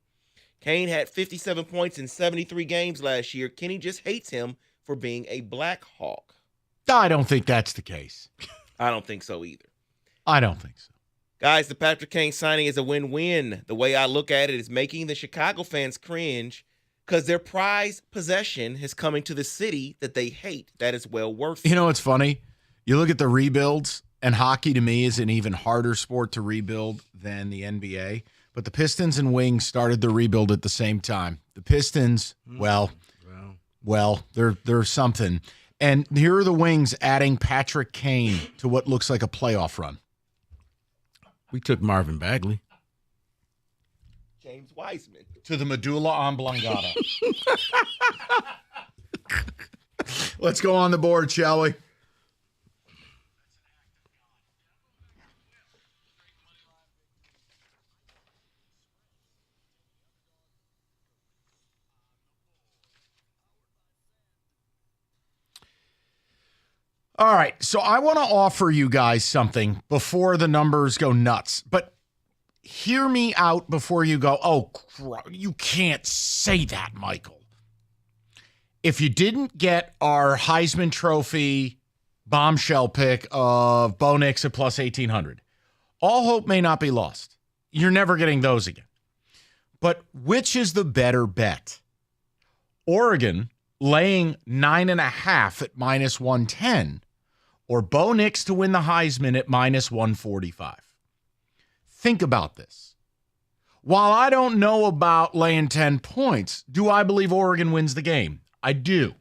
Kane had 57 points in 73 games last year. Kenny just hates him for being a Black Hawk. I don't think that's the case. I don't think so either. I don't think so. Guys, the Patrick Kane signing is a win-win. The way I look at it is making the Chicago fans cringe because their prized possession is coming to the city that they hate. That is well worth it. You know what's funny? You look at the rebuilds, and hockey to me is an even harder sport to rebuild than the NBA. But the Pistons and Wings started the rebuild at the same time. The Pistons, well, they're something. And here are the Wings adding Patrick Kane to what looks like a playoff run. We took Marvin Bagley. James Wiseman. To the medulla oblongata. Let's go on the board, shall we? All right, so I want to offer you guys something before the numbers go nuts, but hear me out before you go, oh, you can't say that, Michael. If you didn't get our Heisman Trophy bombshell pick of Bo Nix at plus 1,800, all hope may not be lost. You're never getting those again. But which is the better bet? Oregon laying 9.5 at minus 110, or Bo Nix to win the Heisman at minus 145. Think about this. While I don't know about laying 10 points, do I believe Oregon wins the game? I do.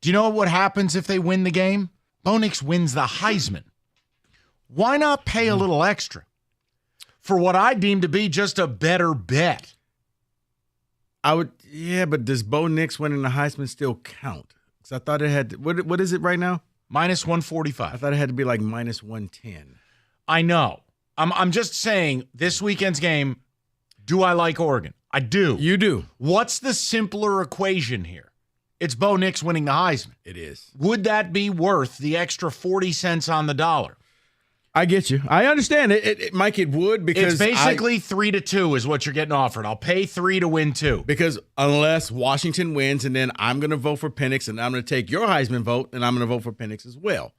Do you know what happens if they win the game? Bo Nix wins the Heisman. Why not pay a little extra for what I deem to be just a better bet? But does Bo Nix winning the Heisman still count? Because I thought it had, what is it right now? Minus 145. I thought it had to be like minus 110. I know. I'm just saying this weekend's game, do I like Oregon? I do. You do. What's the simpler equation here? It's Bo Nix winning the Heisman. It is. Would that be worth the extra 40 cents on the dollar? I get you. I understand it, Mike. It would, because it's basically 3-2 is what you're getting offered. I'll pay 3 to win 2. Because unless Washington wins, and then I'm going to vote for Penix, and I'm going to take your Heisman vote, and I'm going to vote for Penix as well.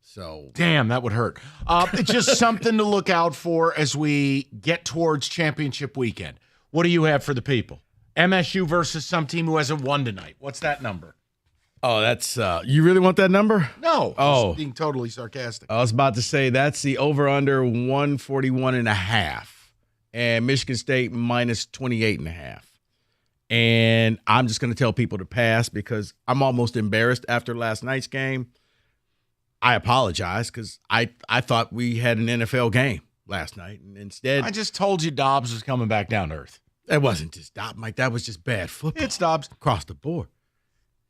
So damn, that would hurt. It's just something to look out for as we get towards championship weekend. What do you have for the people? MSU versus some team who hasn't won tonight. What's that number? Oh, that's you really want that number? No. I was being totally sarcastic. I was about to say that's the over-under 141.5, and Michigan State minus 28.5. And I'm just going to tell people to pass because I'm almost embarrassed after last night's game. I apologize because I thought we had an NFL game last night, and instead I just told you Dobbs was coming back down to earth. It wasn't just Dobbs, Mike. That was just bad football. It's Dobbs across the board.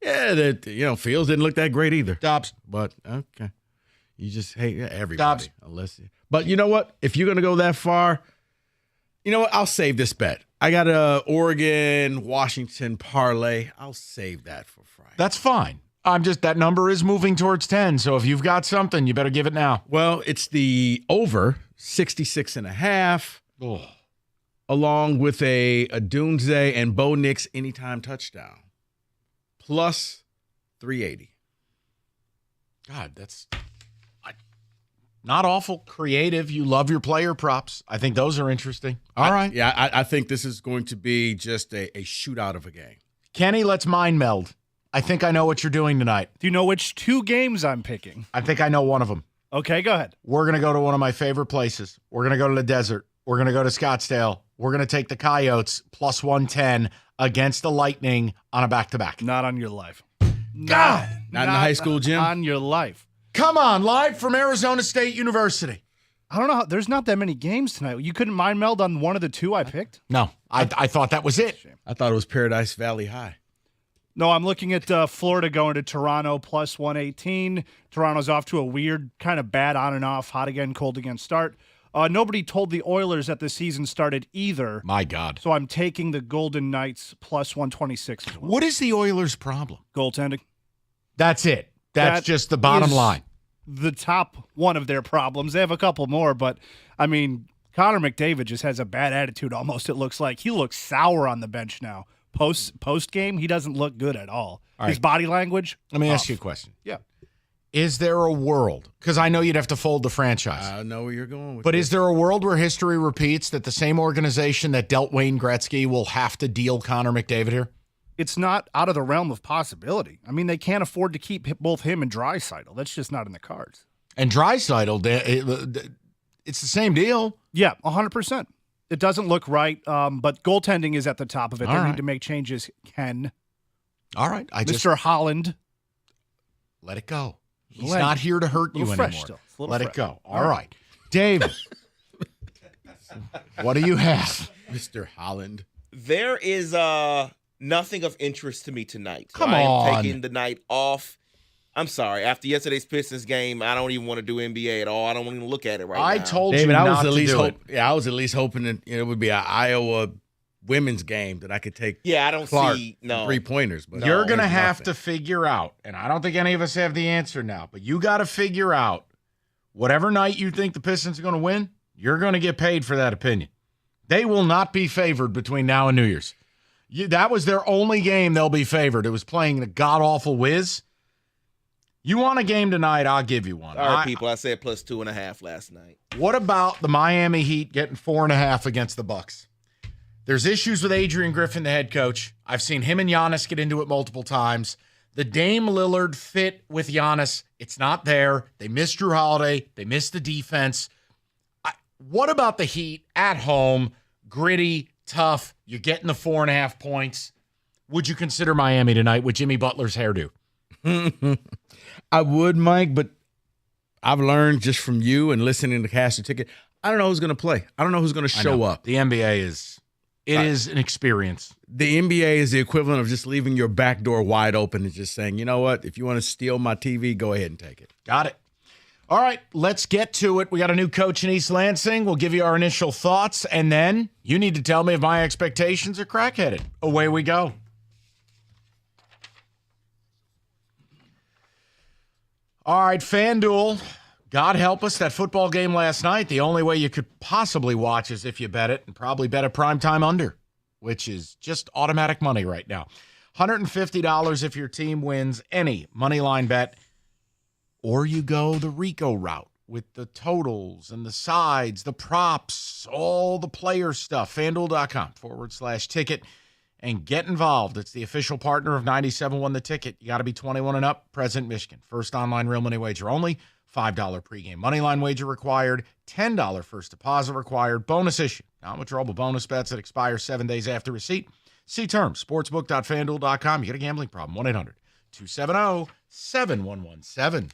Yeah, that Fields didn't look that great either. Dobbs. But okay. You just hate everybody. Dobbs. But you know what? If you're gonna go that far, you know what? I'll save this bet. I got a Oregon-Washington parlay. I'll save that for Friday. That's fine. That number is moving towards 10, so if you've got something, you better give it now. Well, it's the over 66.5, along with a Dunze and Bo Nix anytime touchdown, plus 380. God, that's not awful creative. You love your player props. I think those are interesting. All right. Yeah, I think this is going to be just a shootout of a game. Kenny, let's mind meld. I think I know what you're doing tonight. Do you know which 2 games I'm picking? I think I know one of them. Okay, go ahead. We're going to go to one of my favorite places. We're going to go to the desert. We're going to go to Scottsdale. We're going to take the Coyotes plus 110 against the Lightning on a back-to-back. Not on your life. God! Not in the high school gym? On your life. Come on, live from Arizona State University. I don't know. There's not that many games tonight. You couldn't mind meld on one of the 2 I picked? No, I thought that was it. I thought it was Paradise Valley High. No, I'm looking at Florida going to Toronto plus 118. Toronto's off to a weird, kind of bad on and off, hot again, cold again start. Nobody told the Oilers that the season started either. My God. So I'm taking the Golden Knights plus 126 as well. What is the Oilers' problem? Goaltending. That's it. That's just the bottom line. The top one of their problems. They have a couple more, but, I mean, Connor McDavid just has a bad attitude almost, it looks like. He looks sour on the bench now. Post game, he doesn't look good at all. His body language. Let me ask you a question. Yeah. Is there a world, because I know you'd have to fold the franchise. I know where you're going with But this. is there a world where history repeats that the same organization that dealt Wayne Gretzky will have to deal Connor McDavid here? It's not out of the realm of possibility. I mean, they can't afford to keep both him and Draisaitl. That's just not in the cards. And Draisaitl, it's the same deal. Yeah, 100%. It doesn't look right, but goaltending is at the top of it. They need to make changes. Ken. All right. Mr. Holland. Let it go. He's not here to hurt you anymore. Let it go. All right. David, what do you have? Mr. Holland. There is nothing of interest to me tonight. So Come I am on. taking the night off. I'm sorry. After yesterday's Pistons game, I don't even want to do NBA at all. I don't want to look at it right now. I told David, you I not was at to least do it. Yeah, I was at least hoping that it would be an Iowa women's game that I could take. Yeah, I don't Clark see no 3-pointers. But You're going to have to figure out, and I don't think any of us have the answer now, but you got to figure out whatever night you think the Pistons are going to win, you're going to get paid for that opinion. They will not be favored between now and New Year's. That was their only game they'll be favored. It was playing the god-awful Wiz. You want a game tonight, I'll give you one. All right, people, I said plus 2.5 last night. What about the Miami Heat getting 4.5 against the Bucks? There's issues with Adrian Griffin, the head coach. I've seen him and Giannis get into it multiple times. The Dame Lillard fit with Giannis, it's not there. They missed Drew Holiday. They missed the defense. What about the Heat at home, gritty, tough? You're getting the 4.5 points. Would you consider Miami tonight with Jimmy Butler's hairdo? I would, Mike, but I've learned just from you and listening to Cash the Ticket, I don't know who's going to play. I don't know who's going to show up. The NBA is an experience. The NBA is the equivalent of just leaving your back door wide open and just saying, you know what, if you want to steal my TV, go ahead and take it. Got it. All right, let's get to it. We got a new coach in East Lansing. We'll give you our initial thoughts, and then you need to tell me if my expectations are crackheaded. Away we go. All right, FanDuel. God help us, that football game last night, the only way you could possibly watch is if you bet it, and probably bet a primetime under, which is just automatic money right now. $150 if your team wins any moneyline bet, or you go the Rico route with the totals and the sides, the props, all the player stuff. FanDuel.com/ticket. And get involved. It's the official partner of 97.1 The Ticket. You got to be 21 and up, present Michigan. First online real money wager only. $5 pregame moneyline wager required. $10 first deposit required. Bonus issue. Non-withdrawable bonus bets that expire 7 days after receipt. See terms. Sportsbook.fanduel.com. You got a gambling problem. 1-800-270-7117.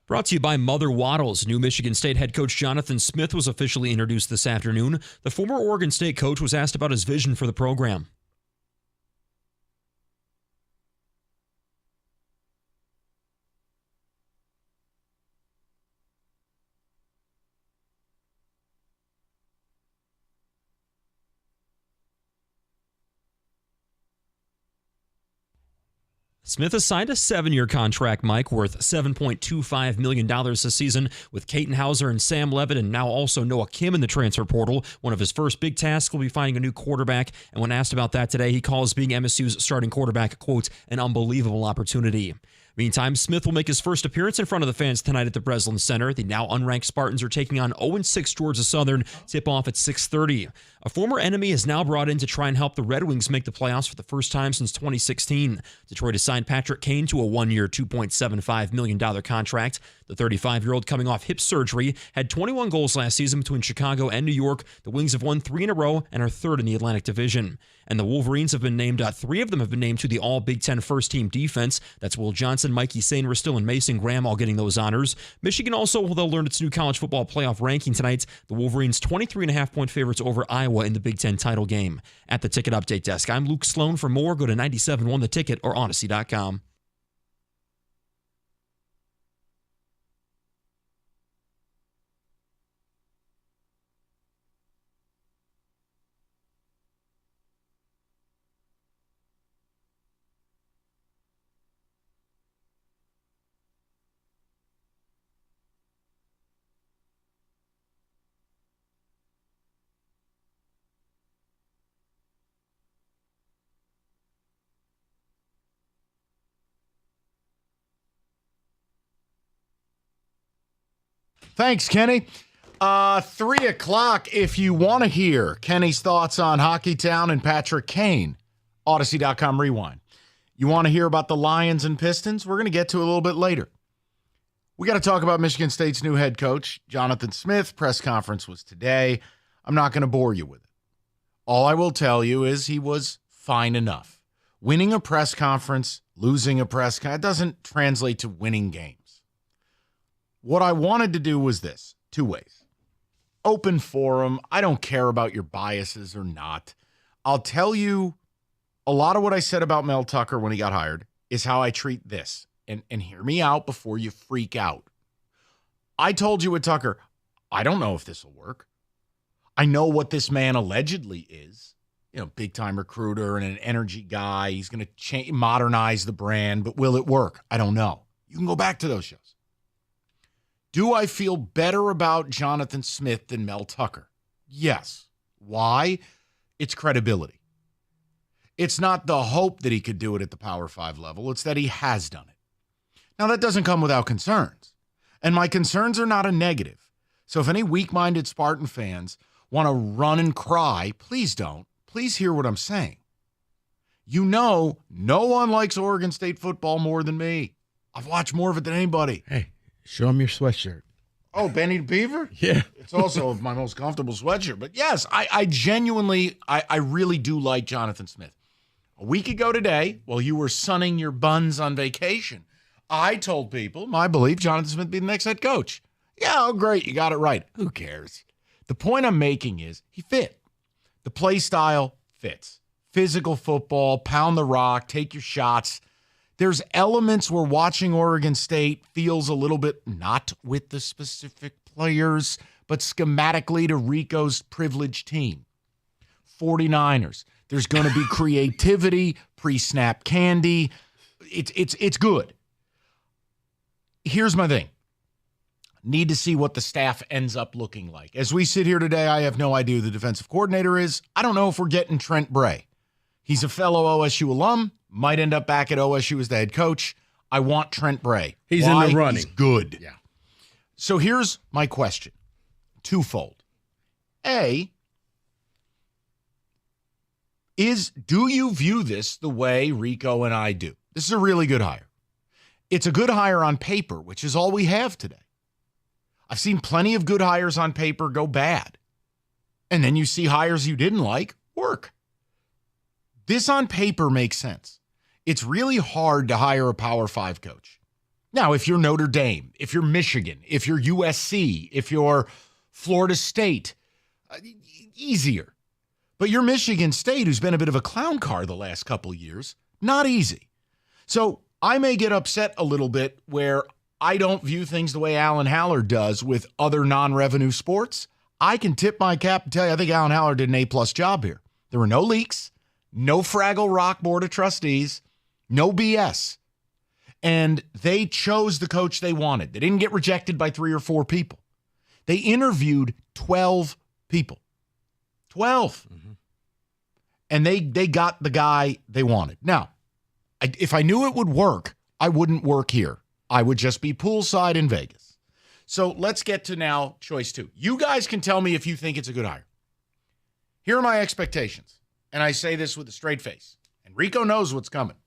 Brought to you by Mother Waddles. New Michigan State head coach Jonathan Smith was officially introduced this afternoon. The former Oregon State coach was asked about his vision for the program. Smith has signed a 7-year contract, Mike, worth $7.25 million this season with Caton Hauser and Sam Levitt, and now also Noah Kim in the transfer portal. One of his first big tasks will be finding a new quarterback, and when asked about that today, he calls being MSU's starting quarterback, quote, an unbelievable opportunity. Meantime, Smith will make his first appearance in front of the fans tonight at the Breslin Center. The now unranked Spartans are taking on 0-6 Georgia Southern. Tip-off at 6:30. A former enemy is now brought in to try and help the Red Wings make the playoffs for the first time since 2016. Detroit has signed Patrick Kane to a 1-year, $2.75 million contract. The 35-year-old, coming off hip surgery, had 21 goals last season between Chicago and New York. The Wings have won 3 in a row and are third in the Atlantic Division. And the Wolverines have been named, 3 of them have been named to the All-Big Ten first-team defense. That's Will Johnson, Mikey Sainristil, and Mason Graham all getting those honors. Michigan also, they'll learn its new college football playoff ranking tonight. The Wolverines 23.5-point favorites over Iowa in the Big Ten title game. At the Ticket Update Desk, I'm Luke Sloan. For more, go to 97.1 The Ticket or Odyssey.com. Thanks, Kenny. 3 o'clock, if you want to hear Kenny's thoughts on Hockeytown and Patrick Kane, Odyssey.com Rewind. You want to hear about the Lions and Pistons? We're going to get to it a little bit later. We got to talk about Michigan State's new head coach, Jonathan Smith. Press conference was today. I'm not going to bore you with it. All I will tell you is he was fine enough. Winning a press conference, losing a press conference, it doesn't translate to winning games. What I wanted to do was this, 2 ways. Open forum. I don't care about your biases or not. I'll tell you a lot of what I said about Mel Tucker when he got hired is how I treat this. And hear me out before you freak out. I told you with Tucker, I don't know if this will work. I know what this man allegedly is. Big-time recruiter and an energy guy. He's going to modernize the brand, but will it work? I don't know. You can go back to those shows. Do I feel better about Jonathan Smith than Mel Tucker? Yes. Why? It's credibility. It's not the hope that he could do it at the Power 5 level. It's that he has done it. Now, that doesn't come without concerns. And my concerns are not a negative. So if any weak-minded Spartan fans want to run and cry, please don't. Please hear what I'm saying. No one likes Oregon State football more than me. I've watched more of it than anybody. Hey. Show him your sweatshirt. Oh, Benny the Beaver? Yeah. It's also my most comfortable sweatshirt. But yes, I genuinely, I really do like Jonathan Smith. A week ago today, while you were sunning your buns on vacation, I told people my belief Jonathan Smith would be the next head coach. Yeah, oh, great. You got it right. Who cares? The point I'm making is he fit. The play style fits. Physical football, pound the rock, take your shots. There's elements where watching Oregon State feels a little bit not with the specific players, but schematically to Rico's privileged team. 49ers. There's going to be creativity, pre-snap candy. It's good. Here's my thing. Need to see what the staff ends up looking like. As we sit here today, I have no idea who the defensive coordinator is. I don't know if we're getting Trent Bray. He's a fellow OSU alum. Might end up back at OSU as the head coach. I want Trent Bray. He's in the running. He's good. Yeah. So here's my question. Twofold. A, do you view this the way Rico and I do? This is a really good hire. It's a good hire on paper, which is all we have today. I've seen plenty of good hires on paper go bad. And then you see hires you didn't like work. This on paper makes sense. It's really hard to hire a Power 5 coach. Now, if you're Notre Dame, if you're Michigan, if you're USC, if you're Florida State, easier. But you're Michigan State, who's been a bit of a clown car the last couple of years, not easy. So I may get upset a little bit where I don't view things the way Alan Haller does with other non-revenue sports. I can tip my cap and tell you I think Alan Haller did an A-plus job here. There were no leaks, no Fraggle Rock Board of Trustees, no BS. And they chose the coach they wanted. They didn't get rejected by 3 or 4 people. They interviewed 12 people. 12. Mm-hmm. And they got the guy they wanted. Now, if I knew it would work, I wouldn't work here. I would just be poolside in Vegas. So let's get to now choice 2. You guys can tell me if you think it's a good hire. Here are my expectations. And I say this with a straight face. And Rico knows what's coming.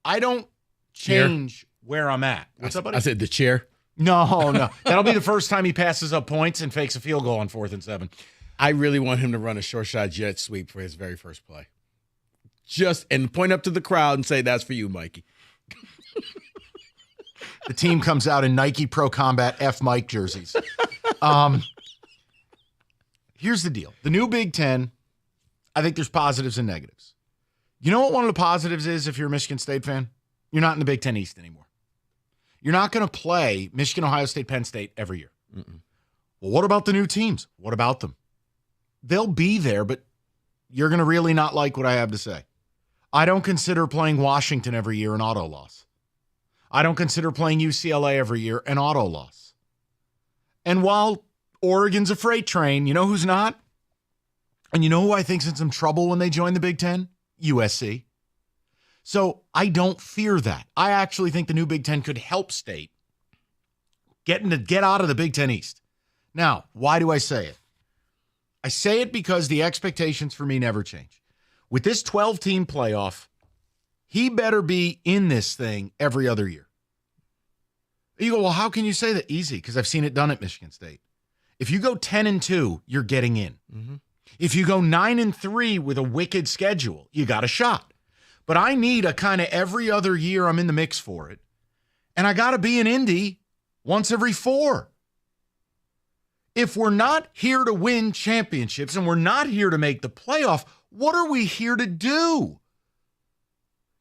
I don't change where I'm at. What's up, buddy? I said the chair. No. That'll be the first time he passes up points and fakes a field goal on 4th and 7. I really want him to run a short shot jet sweep for his very first play. And point up to the crowd and say, that's for you, Mikey. The team comes out in Nike Pro Combat F Mike jerseys. Here's the deal. The new Big Ten, I think there's positives and negatives. You know what one of the positives is if you're a Michigan State fan? You're not in the Big Ten East anymore. You're not going to play Michigan, Ohio State, Penn State every year. Mm-mm. Well, what about the new teams? What about them? They'll be there, but you're going to really not like what I have to say. I don't consider playing Washington every year an auto loss. I don't consider playing UCLA every year an auto loss. And while Oregon's a freight train, you know who's not? And you know who I think's in some trouble when they join the Big Ten? USC. So I don't fear that. I actually think the new Big Ten could help State get out of the Big Ten East. Now, why do I say it? I say it because the expectations for me never change. With this 12-team playoff, he better be in this thing every other year. You go, well, how can you say that? Easy, because I've seen it done at Michigan State. If you go 10-2, you're getting in. Mm-hmm. If you go 9-3 with a wicked schedule, you got a shot. But I need a kind of every other year I'm in the mix for it. And I got to be in Indy once every 4. If we're not here to win championships and we're not here to make the playoff, what are we here to do?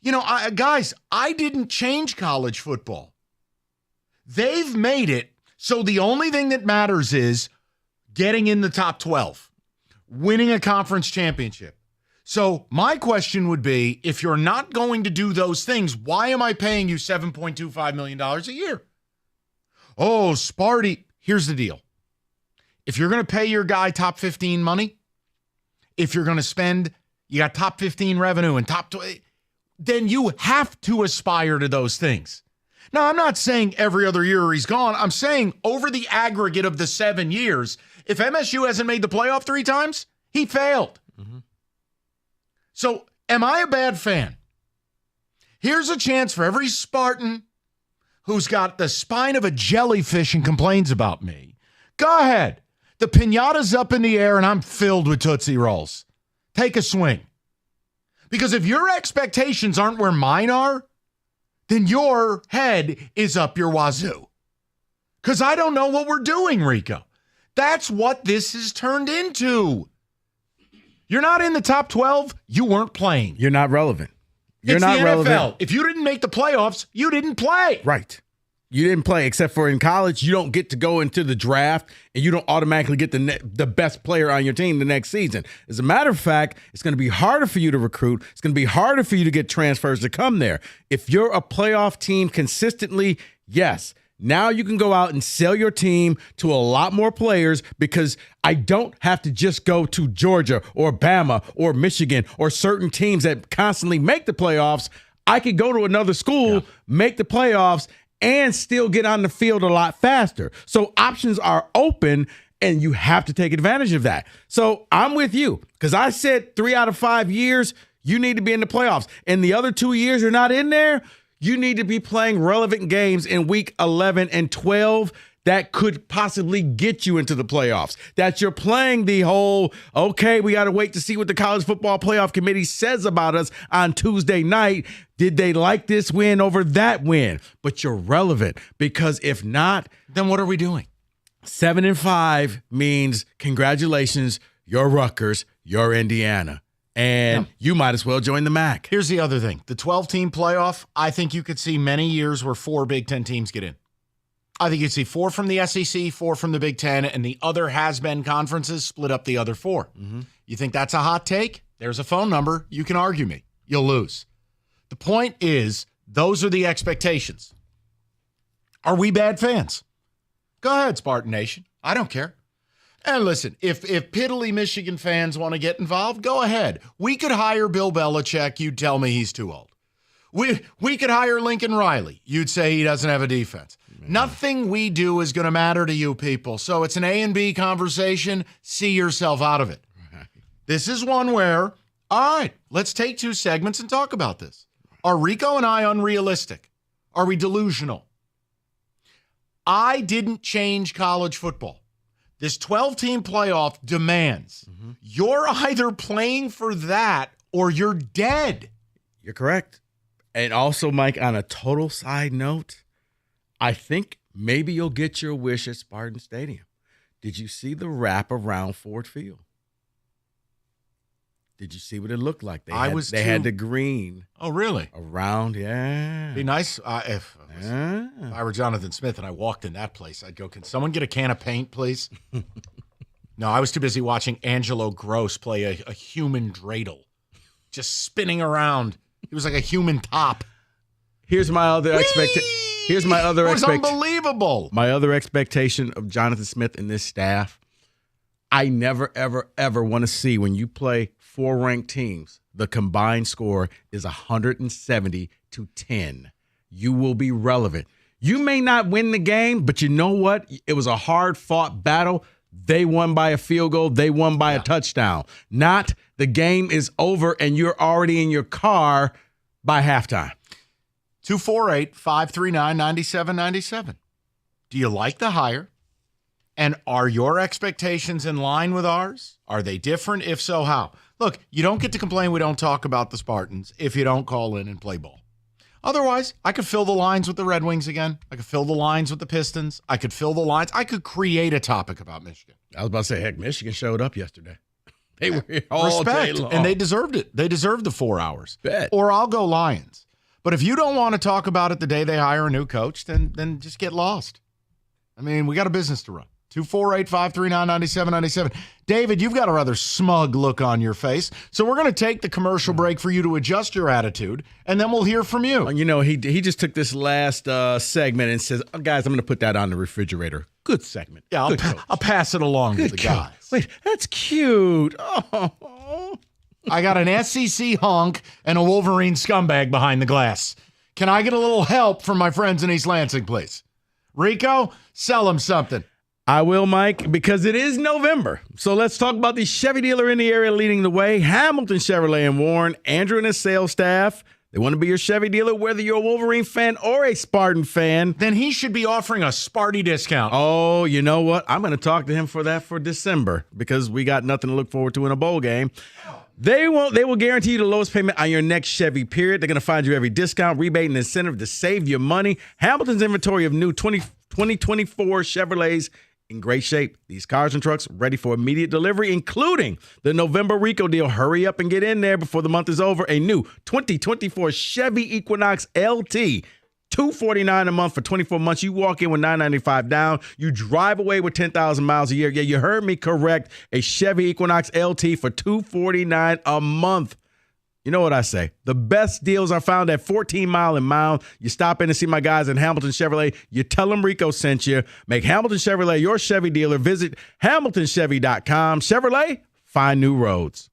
You know, guys, I didn't change college football. They've made it so the only thing that matters is getting in the top 12, winning a conference championship. So my question would be, if you're not going to do those things, why am I paying you $7.25 million a year? Oh, Sparty. Here's the deal. If you're going to pay your guy top 15 money, if you're going to spend, you got top 15 revenue and top 20, then you have to aspire to those things. Now, I'm not saying every other year he's gone. I'm saying over the aggregate of the 7 years, if MSU hasn't made the playoff 3 times, he failed. Mm-hmm. So am I a bad fan? Here's a chance for every Spartan who's got the spine of a jellyfish and complains about me. Go ahead. The piñata's up in the air and I'm filled with Tootsie Rolls. Take a swing. Because if your expectations aren't where mine are, then your head is up your wazoo. Because I don't know what we're doing, Rico. That's what this has turned into. You're not in the top 12, you weren't playing. You're not relevant. It's not the relevant. NFL. If you didn't make the playoffs, you didn't play. Right. You didn't play, except for in college, you don't get to go into the draft, and you don't automatically get the best player on your team the next season. As a matter of fact, it's going to be harder for you to recruit. It's going to be harder for you to get transfers to come there. If you're a playoff team consistently, yes, now you can go out and sell your team to a lot more players, because I don't have to just go to Georgia or Bama or Michigan or certain teams that constantly make the playoffs. I could go to another school, make the playoffs, and still get on the field a lot faster. So options are open, and you have to take advantage of that. So I'm with you, because I said 3 out of 5 years, you need to be in the playoffs. And the other 2 years you're not in there, you need to be playing relevant games in week 11 and 12. that could possibly get you into the playoffs, that you're playing the whole, okay, we got to wait to see what the college football playoff committee says about us on Tuesday night. Did they like this win over that win? But you're relevant, because if not, then what are we doing? 7-5 means congratulations, you're Rutgers, you're Indiana. And you might as well join the MAC. Here's the other thing. The 12-team playoff, I think you could see many years where 4 Big Ten teams get in. I think you'd see 4 from the SEC, 4 from the Big Ten, and the other has-been conferences split up the other 4. Mm-hmm. You think that's a hot take? There's a phone number. You can argue me. You'll lose. The point is, those are the expectations. Are we bad fans? Go ahead, Spartan Nation. I don't care. And listen, if piddly Michigan fans want to get involved, go ahead. We could hire Bill Belichick. You'd tell me he's too old. We could hire Lincoln Riley. You'd say he doesn't have a defense. Man. Nothing we do is going to matter to you people. So it's an A and B conversation. See yourself out of it. Right. This is one where, all right, let's take 2 segments and talk about this. Are Rico and I unrealistic? Are we delusional? I didn't change college football. This 12-team playoff demands you're either playing for that or you're dead. You're correct. And also, Mike, on a total side note, I think maybe you'll get your wish at Spartan Stadium. Did you see the wrap around Ford Field? Did you see what it looked like? They had the green. Oh, really? Around, yeah. Be nice if I were Jonathan Smith and I walked in that place, I'd go, can someone get a can of paint, please? No, I was too busy watching Angelo Gross play a human dreidel, just spinning around. He was like a human top. Here's my other expectation. Here's my other expectation. It was unbelievable. My other expectation of Jonathan Smith and this staff, I never, ever, ever want to see when you play 4 ranked teams, the combined score is 170-10. You will be relevant. You may not win the game, but you know what? It was a hard-fought battle. They won by a field goal. They won by a touchdown. Not the game is over and you're already in your car by halftime. 248-539-9797. Do you like the hire? And are your expectations in line with ours? Are they different? If so, how? Look, you don't get to complain we don't talk about the Spartans if you don't call in and play ball. Otherwise, I could fill the lines with the Red Wings again. I could fill the lines with the Pistons. I could fill the lines. I could create a topic about Michigan. I was about to say, heck, Michigan showed up yesterday. They were here all day long. And they deserved it. They deserved the 4 hours. Bet. Or I'll go Lions. But if you don't want to talk about it the day they hire a new coach, then just get lost. I mean, we got a business to run. 248-539-9797. David, you've got a rather smug look on your face. So we're going to take the commercial break for you to adjust your attitude, and then we'll hear from you. You know, he just took this last segment and says, oh, guys, I'm going to put that on the refrigerator. Good segment. Yeah, I'll pass it along to the guys. Wait, that's cute. Oh. I got an SEC honk and a Wolverine scumbag behind the glass. Can I get a little help from my friends in East Lansing, please? Rico, sell them something. I will, Mike, because it is November. So let's talk about the Chevy dealer in the area leading the way, Hamilton Chevrolet in Warren. Andrew and his sales staff, they want to be your Chevy dealer, whether you're a Wolverine fan or a Spartan fan. Then he should be offering a Sparty discount. Oh, you know what? I'm going to talk to him for that for December because we got nothing to look forward to in a bowl game. They will guarantee you the lowest payment on your next Chevy, period. They're going to find you every discount, rebate, and incentive to save your money. Hamilton's inventory of new 2024 Chevrolets in great shape. These cars and trucks ready for immediate delivery, including the November Rico deal. Hurry up and get in there before the month is over. A new 2024 Chevy Equinox LT. $249 a month for 24 months. You walk in with $995 down. You drive away with 10,000 miles a year. Yeah, you heard me correct. A Chevy Equinox LT for $249 a month. You know what I say? The best deals are found at 14 Mile and Mound. You stop in and see my guys in Hamilton Chevrolet. You tell them Rico sent you. Make Hamilton Chevrolet your Chevy dealer. Visit HamiltonChevy.com. Chevrolet, find new roads.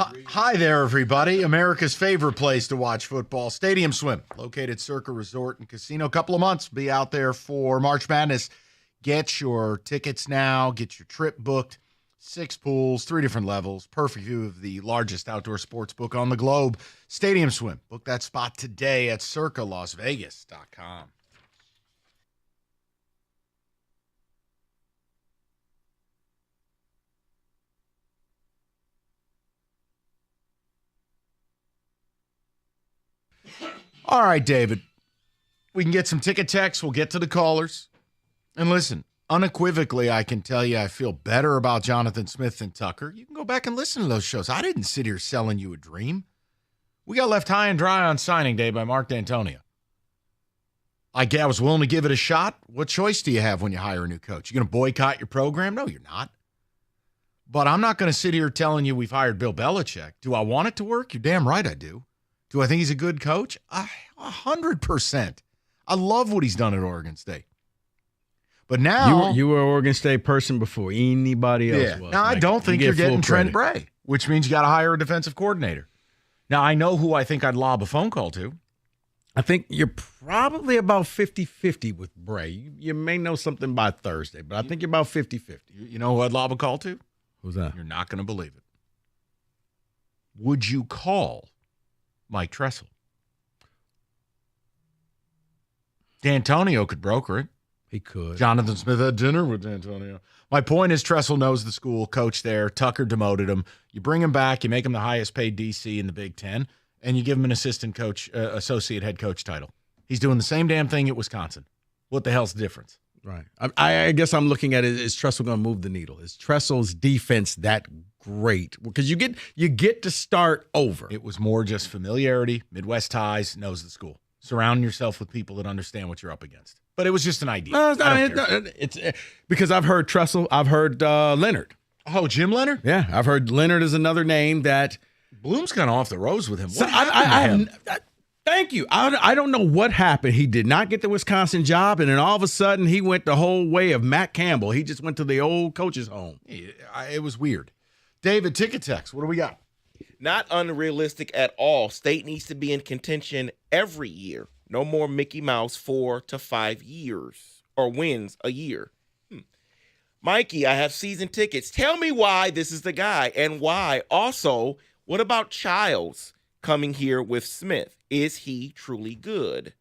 Hi there, everybody. America's favorite place to watch football, Stadium Swim, located Circa Resort and Casino. A couple of months, be out there for March Madness. Get your tickets now. Get your trip booked. 6 pools, 3 different levels. Perfect view of the largest outdoor sports book on the globe. Stadium Swim. Book that spot today at circalasvegas.com. All right, David. We can get some ticket texts. We'll get to the callers. And listen, unequivocally, I can tell you I feel better about Jonathan Smith than Tucker. You can go back and listen to those shows. I didn't sit here selling you a dream. We got left high and dry on signing day by Mark D'Antonio. I was willing to give it a shot. What choice do you have when you hire a new coach? You going to boycott your program? No, you're not. But I'm not going to sit here telling you we've hired Bill Belichick. Do I want it to work? You're damn right I do. Do I think he's a good coach? 100%. I love what he's done at Oregon State. But now you were an Oregon State person before anybody else was. Now, I don't think you're getting Trent Bray, which means you got to hire a defensive coordinator. Now, I know who I think I'd lob a phone call to. I think you're probably about 50-50 with Bray. You may know something by Thursday, but I think you're about 50-50. You know who I'd lob a call to? Who's that? You're not going to believe it. Would you call Mike Tressel? D'Antonio could broker it. He could. Jonathan Smith had dinner with D'Antonio. My point is Tressel knows the school, coach there. Tucker demoted him. You bring him back, you make him the highest paid DC in the Big Ten, and you give him an assistant coach, associate head coach title. He's doing the same damn thing at Wisconsin. What the hell's the difference? Right. I guess I'm looking at it, is Tressel going to move the needle? Is Tressel's defense that great? Because you get to start over. It was more just familiarity, Midwest ties, knows the school. Surround yourself with people that understand what you're up against. But it was just an idea. It's because I've heard Tressel. I've heard Leonard. Oh, Jim Leonard? Yeah, I've heard Leonard is another name that Bloom's kind of off the rose with him. What happened to him? Thank you. I don't know what happened. He did not get the Wisconsin job, and then all of a sudden he went the whole way of Matt Campbell. He just went to the old coach's home. It was weird. David, ticket text. What do we got? Not unrealistic at all. State needs to be in contention every year. No more Mickey Mouse 4 to 5 years or wins a year. Mikey, I have season tickets. Tell me why this is the guy and why. Also, what about Childs coming here with Smith? Is he truly good?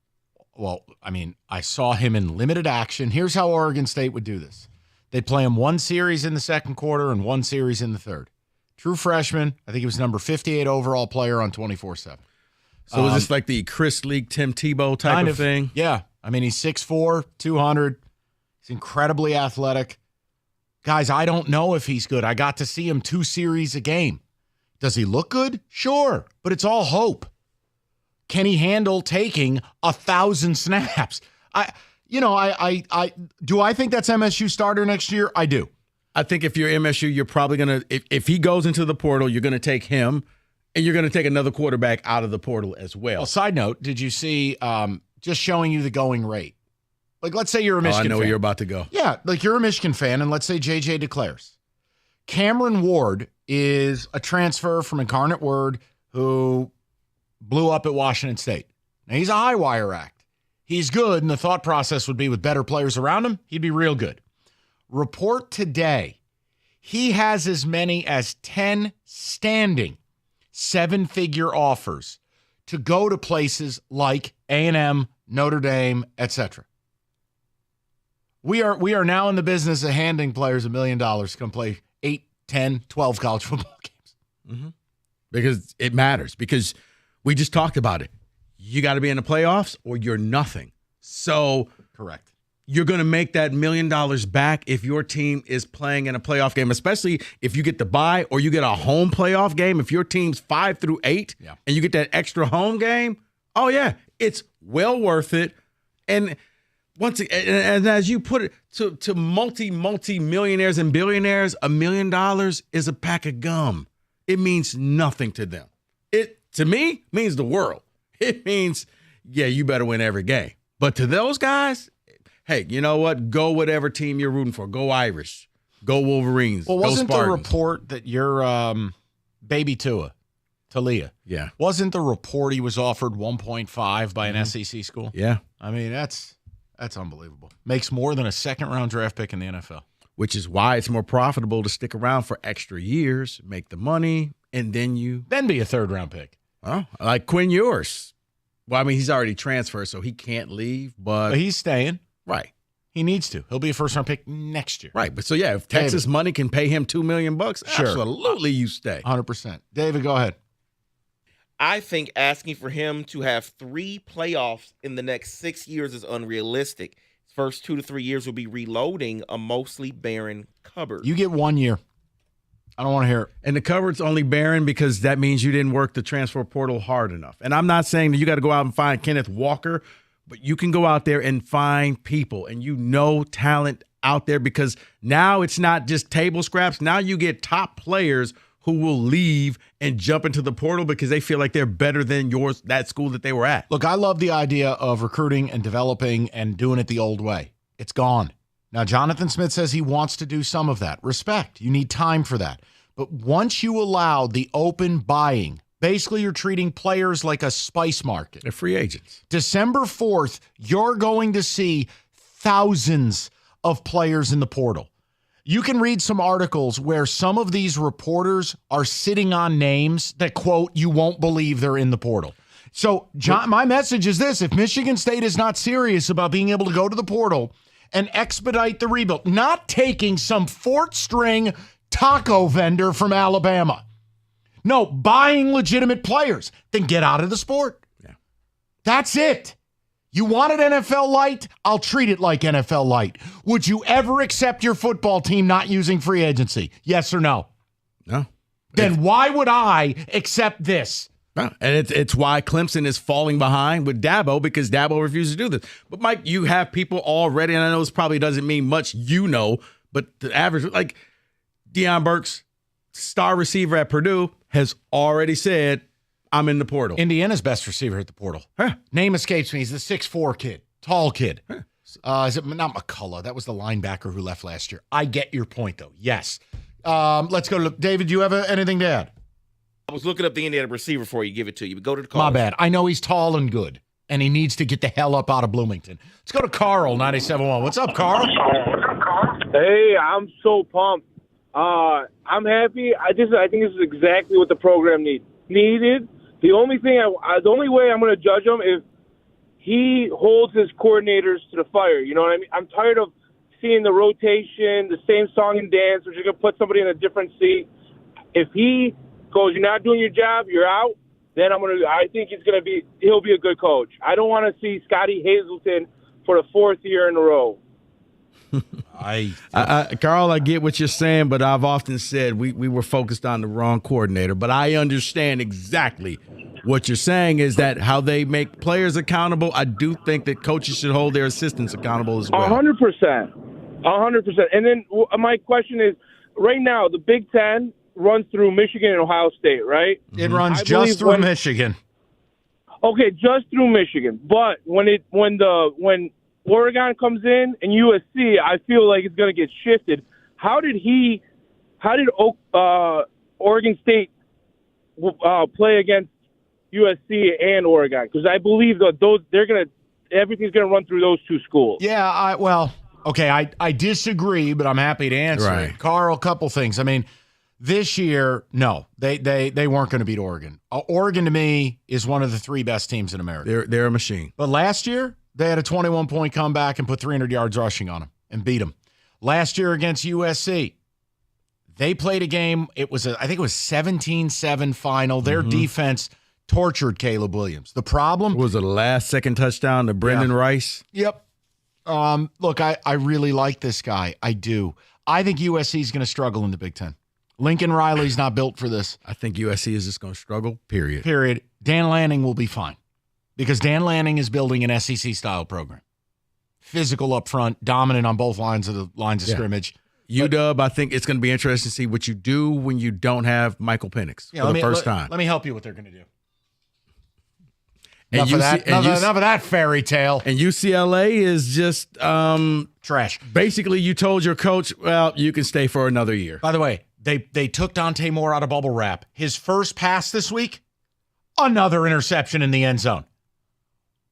Well, I mean, I saw him in limited action. Here's how Oregon State would do this. They'd play him one series in the second quarter and one series in the third. True freshman. I think he was number 58 overall player on 24/7. So is this like the Chris Leak, Tim Tebow type of thing? Yeah. I mean, he's 6'4", 200. He's incredibly athletic. Guys, I don't know if he's good. I got to see him 2 series a game. Does he look good? Sure. But it's all hope. Can he handle taking 1,000 snaps? Do I think that's MSU starter next year? I do. I think if you're MSU, you're probably going to, if he goes into the portal, you're going to take him, and you're going to take another quarterback out of the portal as well. Well, side note, did you see, just showing you the going rate? Like, let's say you're a Michigan fan. I know where you're about to go. Yeah, like you're a Michigan fan, and let's say JJ declares. Cameron Ward is a transfer from Incarnate Word who blew up at Washington State. Now, he's a high wire act. He's good, and the thought process would be with better players around him, he'd be real good. Report today, he has as many as 10 standing 7-figure offers to go to places like A&M, Notre Dame, etc. We are now in the business of handing players $1 million to come play 8, 10, 12 college football games. Mm-hmm. Because it matters. Because we just talked about it. You got to be in the playoffs or you're nothing. So correct. You're going to make that $1 million back if your team is playing in a playoff game, especially if you get the bye or you get a home playoff game. If your team's 5 through 8 and you get that extra home game, oh, yeah, it's well worth it. And once again, and as you put it, to multi-millionaires and billionaires, $1 million is a pack of gum. It means nothing to them. It, to me, means the world. It means, yeah, you better win every game. But to those guys, hey, you know what? Go whatever team you're rooting for. Go Irish. Go Wolverines. Well, go wasn't Spartans. the report that your Baby Talia. Yeah. Wasn't the report he was offered 1.5 by an SEC school? Yeah. I mean, that's unbelievable. Makes more than a second-round draft pick in the NFL. Which is why it's more profitable to stick around for extra years, make the money, and then be a third-round pick. Oh, like Quinn Ewers. Well, I mean, he's already transferred, so he can't leave, but he's staying. Right. He needs to. He'll be a first-round pick next year. Right. But so, yeah, if Texas money can pay him $2 million, sure. Absolutely you stay. 100%. David, go ahead. I think asking for him to have 3 playoffs in the next 6 years is unrealistic. His first 2 to 3 years will be reloading a mostly barren cupboard. You get 1 year. I don't want to hear it. And the cupboard's only barren because that means you didn't work the transfer portal hard enough. And I'm not saying that you got to go out and find Kenneth Walker, but you can go out there and find people, and talent out there, because now it's not just table scraps. Now you get top players who will leave and jump into the portal because they feel like they're better than that school that they were at. Look, I love the idea of recruiting and developing and doing it the old way. It's gone. Now, Jonathan Smith says he wants to do some of that. Respect. You need time for that. But once you allow the open buying, basically you're treating players like a spice market. They're free agents. December 4th, you're going to see thousands of players in the portal. You can read some articles where some of these reporters are sitting on names that, quote, you won't believe they're in the portal. So, John, my message is this. If Michigan State is not serious about being able to go to the portal and expedite the rebuild, not taking some fourth-string taco vendor from Alabama, no, buying legitimate players, then get out of the sport. Yeah. That's it. You wanted NFL light? I'll treat it like NFL light. Would you ever accept your football team not using free agency? Yes or no? No. Then why would I accept this? No. And it's why Clemson is falling behind with Dabo, because Dabo refuses to do this. But, Mike, you have people already, and I know this probably doesn't mean much, but the average, like Deion Burks, star receiver at Purdue, has already said, I'm in the portal. Indiana's best receiver at the portal. Huh. Name escapes me. He's the 6'4" kid. Tall kid. Huh. Is it not McCullough? That was the linebacker who left last year. I get your point, though. Yes. Let's go to David. Do you have anything to add? I was looking up the Indiana receiver before you give it to you, but go to the call. My bad. I know he's tall and good, and he needs to get the hell up out of Bloomington. Let's go to Carl, 97.1. What's up, Carl? Hey, I'm so pumped. I'm happy. I think this is exactly what the program needed. The only way I'm going to judge him is he holds his coordinators to the fire. You know what I mean? I'm tired of seeing the rotation, the same song and dance, which is going to put somebody in a different seat. If he goes, you're not doing your job, you're out, then I think he'll be a good coach. I don't want to see Scotty Hazelton for the 4th year in a row. Carl, I get what you're saying, but I've often said we were focused on the wrong coordinator. But I understand exactly what you're saying is that how they make players accountable. I do think that coaches should hold their assistants accountable as well. 100%. 100%. And then my question is, right now, the Big Ten runs through Michigan and Ohio State, right? It runs just through Michigan. Okay, just through Michigan. But when Oregon comes in and USC, I feel like it's going to get shifted. How did Oregon State play against USC and Oregon? Because I believe that everything's going to run through those two schools. Yeah, I disagree, but I'm happy to answer right. it. Carl, a couple things. I mean, this year, no, they weren't going to beat Oregon. Oregon, to me, is one of the 3 best teams in America. They're a machine. But last year, they had a 21-point comeback and put 300 yards rushing on them and beat them. Last year against USC, they played a game. I think it was 17-7 final. Their defense tortured Caleb Williams. The problem was the last-second touchdown to Brendan Rice. Yep. Look, I really like this guy. I do. I think USC is going to struggle in the Big Ten. Lincoln Riley's not built for this. I think USC is just going to struggle, period. Dan Lanning will be fine because Dan Lanning is building an SEC-style program. Physical up front, dominant on both lines of scrimmage. UW, I think it's going to be interesting to see what you do when you don't have Michael Penix for the first time. Let me help you what they're going to do. Enough of that fairy tale. And UCLA is just trash. Basically, you told your coach, well, you can stay for another year. By the way, They took Dante Moore out of bubble wrap. His first pass this week, another interception in the end zone.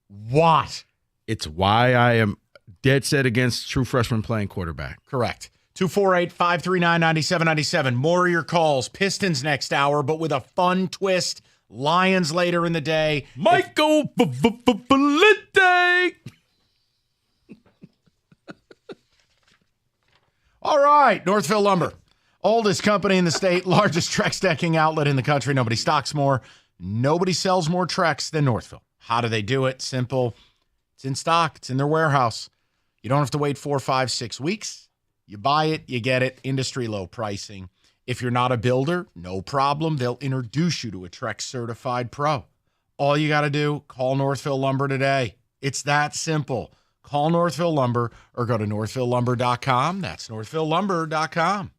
What? It's why I am dead set against true freshmen playing quarterback. Correct. 248-539-9797. More of your calls. Pistons next hour, but with a fun twist. Lions later in the day. Michael Valente. All right, Northville Lumber. Oldest company in the state, largest Trex decking outlet in the country. Nobody stocks more. Nobody sells more Trex than Northville. How do they do it? Simple. It's in stock. It's in their warehouse. You don't have to wait 4, 5, 6 weeks. You buy it, you get it. Industry low pricing. If you're not a builder, no problem. They'll introduce you to a Trex certified pro. All you got to do, call Northville Lumber today. It's that simple. Call Northville Lumber or go to northvillelumber.com. That's northvillelumber.com.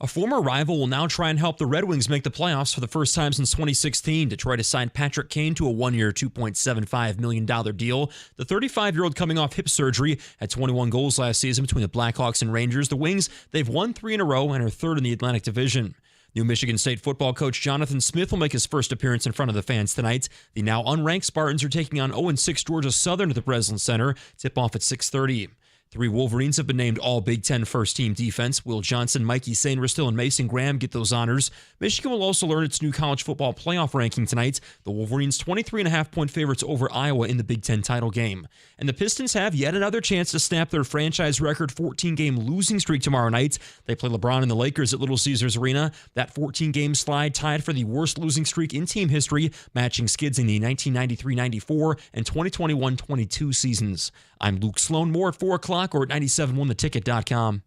A former rival will now try and help the Red Wings make the playoffs for the first time since 2016. Detroit has signed Patrick Kane to a one-year, $2.75 million deal. The 35-year-old coming off hip surgery had 21 goals last season between the Blackhawks and Rangers. The Wings, they've won 3 in a row and are third in the Atlantic Division. New Michigan State football coach Jonathan Smith will make his first appearance in front of the fans tonight. The now unranked Spartans are taking on 0-6 Georgia Southern at the Breslin Center. Tip-off at 6:30. 3 Wolverines have been named all Big Ten first-team defense. Will Johnson, Mikey Sainristil, and Mason Graham get those honors. Michigan will also learn its new college football playoff ranking tonight. The Wolverines 23.5-point favorites over Iowa in the Big Ten title game. And the Pistons have yet another chance to snap their franchise record 14-game losing streak tomorrow night. They play LeBron and the Lakers at Little Caesars Arena. That 14-game slide tied for the worst losing streak in team history, matching skids in the 1993-94 and 2021-22 seasons. I'm Luke Sloan. More at 4 o'clock or at 971theticket.com.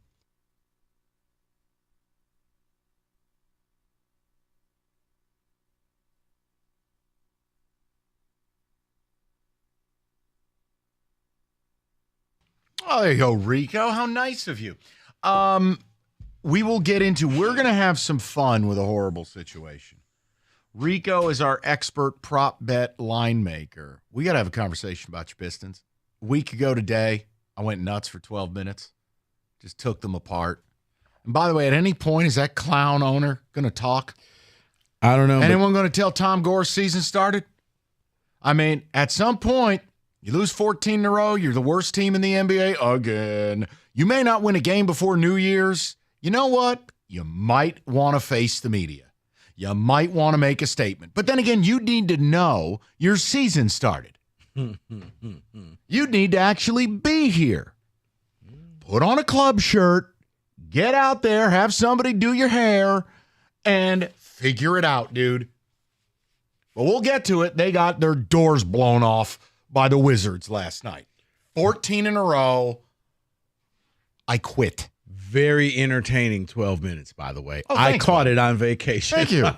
Oh, there you go, Rico. How nice of you. We're going to have some fun with a horrible situation. Rico is our expert prop bet line maker. We got to have a conversation about your Pistons. A week ago today, I went nuts for 12 minutes. Just took them apart. And by the way, at any point, is that clown owner going to talk? I don't know. Anyone going to tell Tom Gore's season started? I mean, at some point, you lose 14 in a row. You're the worst team in the NBA again. You may not win a game before New Year's. You know what? You might want to face the media. You might want to make a statement. But then again, you need to know your season started. You need to actually be here. Put on a club shirt, get out there, have somebody do your hair, and figure it out, dude. But we'll get to it. They got their doors blown off by the Wizards last night. 14 in a row. I quit. Very entertaining 12 minutes, by the way. Oh, I caught it on vacation. Thank you.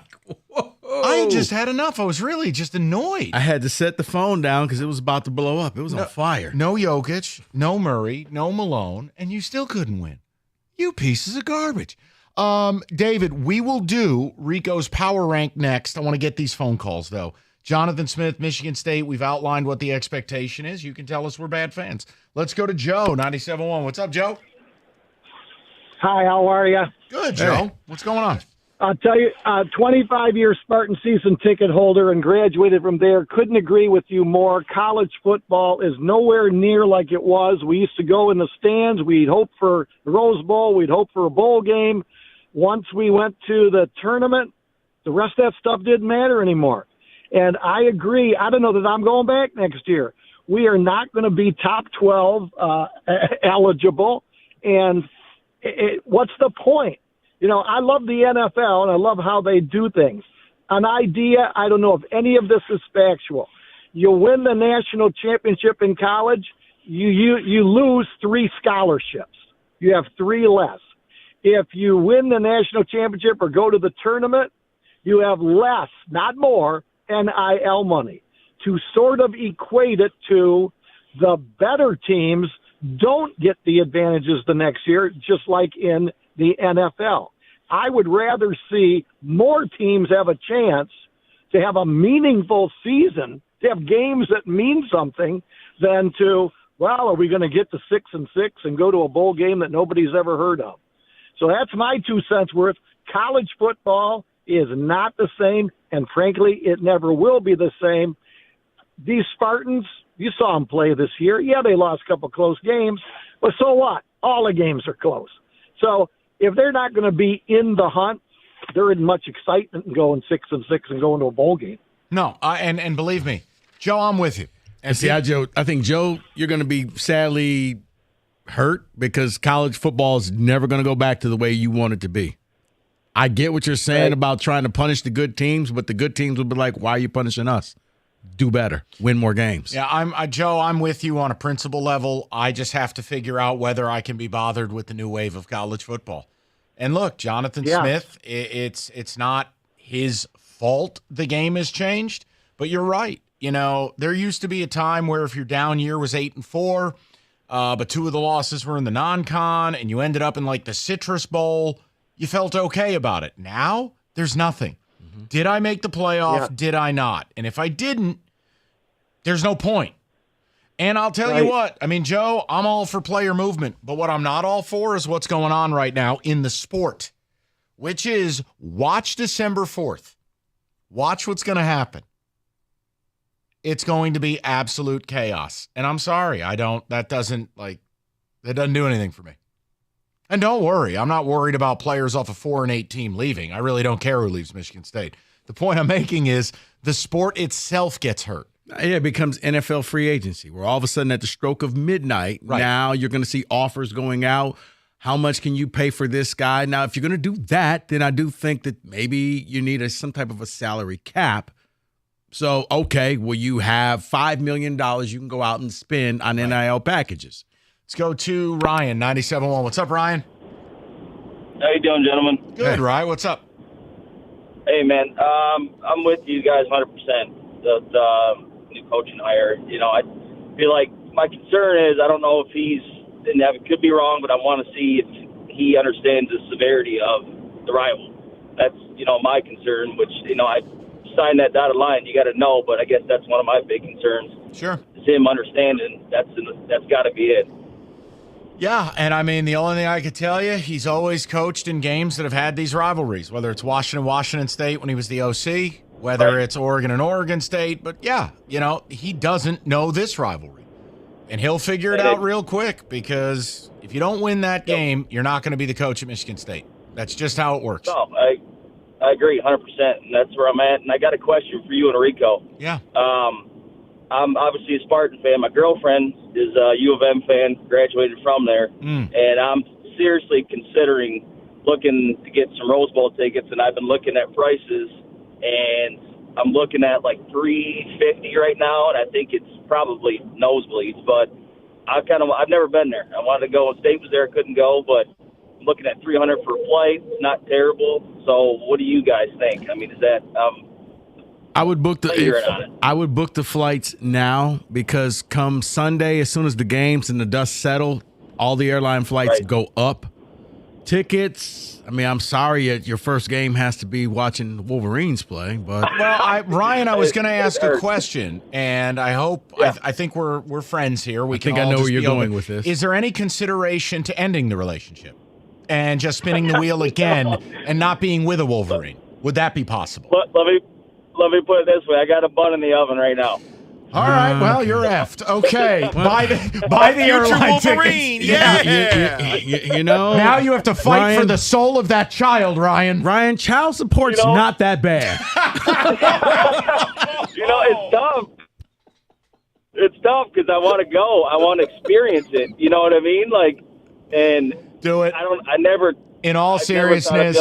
I just had enough. I was really just annoyed. I had to set the phone down because it was about to blow up. It was on fire. No Jokic, no Murray, no Malone, and you still couldn't win. You pieces of garbage. David, we will do Rico's power rank next. I want to get these phone calls, though. Jonathan Smith, Michigan State. We've outlined what the expectation is. You can tell us we're bad fans. Let's go to Joe, 97.1. What's up, Joe? Hi, how are you? Good, Joe. Hey. What's going on? I'll tell you, 25-year Spartan season ticket holder and graduated from there. Couldn't agree with you more. College football is nowhere near like it was. We used to go in the stands. We'd hope for the Rose Bowl. We'd hope for a bowl game. Once we went to the tournament, the rest of that stuff didn't matter anymore. And I agree. I don't know that I'm going back next year. We are not going to be top 12 eligible. And what's the point? You know, I love the NFL, and I love how they do things. An idea, I don't know if any of this is factual. You win the national championship in college, you lose 3 scholarships. You have 3 less. If you win the national championship or go to the tournament, you have less, not more, NIL money. To sort of equate it to the better teams don't get the advantages the next year, just like in the NFL. I would rather see more teams have a chance to have a meaningful season, to have games that mean something, than to, well, are we going to get to 6-6 and go to a bowl game that nobody's ever heard of? So that's my 2 cents worth. College football is not the same, and frankly, it never will be the same. These Spartans, you saw them play this year. Yeah, they lost a couple close games, but so what? All the games are close. So if they're not going to be in the hunt, there isn't much excitement in going 6-6 and going to a bowl game. No, and believe me, Joe, I'm with you. And see, I think, Joe, you're going to be sadly hurt because college football is never going to go back to the way you want it to be. I get what you're saying about trying to punish the good teams, but the good teams will be like, why are you punishing us? Do better, win more games. Yeah, Joe, I'm with you on a principle level. I just have to figure out whether I can be bothered with the new wave of college football. And look, Jonathan Smith, it's not his fault the game has changed, but you're right. You know, there used to be a time where if your down year was 8-4, but 2 of the losses were in the non-con, and you ended up in like the Citrus Bowl. you felt okay about it. Now, there's nothing. Did I make the playoff? Yeah. Did I not? And if I didn't, there's no point. And I'll tell you what, I mean, Joe, I'm all for player movement, but what I'm not all for is what's going on right now in the sport, which is watch December 4th. Watch what's going to happen. It's going to be absolute chaos. And I'm sorry, that doesn't do anything for me. And don't worry, I'm not worried about players off a 4-8 team leaving. I really don't care who leaves Michigan State. The point I'm making is the sport itself gets hurt. Yeah, it becomes NFL free agency, where all of a sudden at the stroke of midnight, now you're going to see offers going out. How much can you pay for this guy? Now, if you're going to do that, then I do think that maybe you need some type of a salary cap. So, okay, well, you have $5 million you can go out and spend on NIL packages. Let's go to Ryan, 97.1. What's up, Ryan? How you doing, gentlemen? Good, Ryan. What's up? Hey, man. I'm with you guys 100%. The new coaching hire. I feel like my concern is I don't know if and I could be wrong, but I want to see if he understands the severity of the rival. That's, my concern, which, I signed that dotted line. You got to know, but I guess that's one of my big concerns. Sure. Is him understanding. That's got to be it. Yeah, and I mean, the only thing I could tell you, he's always coached in games that have had these rivalries, whether it's Washington State when he was the OC, whether it's Oregon and Oregon State. But, yeah, he doesn't know this rivalry. And he'll figure it out real quick because if you don't win that game, you're not going to be the coach at Michigan State. That's just how it works. No, I agree 100%, and that's where I'm at. And I got a question for you, Enrico. Yeah. I'm obviously a Spartan fan. My girlfriend is a U of M fan, graduated from there. And I'm seriously considering looking to get some Rose Bowl tickets, and I've been looking at prices, and I'm looking at like $350 right now, and I think it's probably nosebleeds, but I've never been there. I wanted to go, and State was there, couldn't go, but I'm looking at $300 for a flight. It's not terrible. So what do you guys think? I mean, is that I would book the flights now because come Sunday, as soon as the games and the dust settle, all the airline flights go up. Tickets, I mean, I'm sorry, your first game has to be watching the Wolverines play, but Ryan, I was going to ask a question, and I hope I think we're friends here. I know where you're going with this. Is there any consideration to ending the relationship and just spinning the wheel again and not being with a Wolverine? Would that be possible? Let me put it this way: I got a bun in the oven right now. All right, well, you're effed. Okay, buy the airline tickets. Yeah. Now you have to fight for the soul of that child, Ryan. Ryan, child support's not that bad. It's tough. It's tough because I want to go. I want to experience it. You know what I mean? And do it. In all seriousness,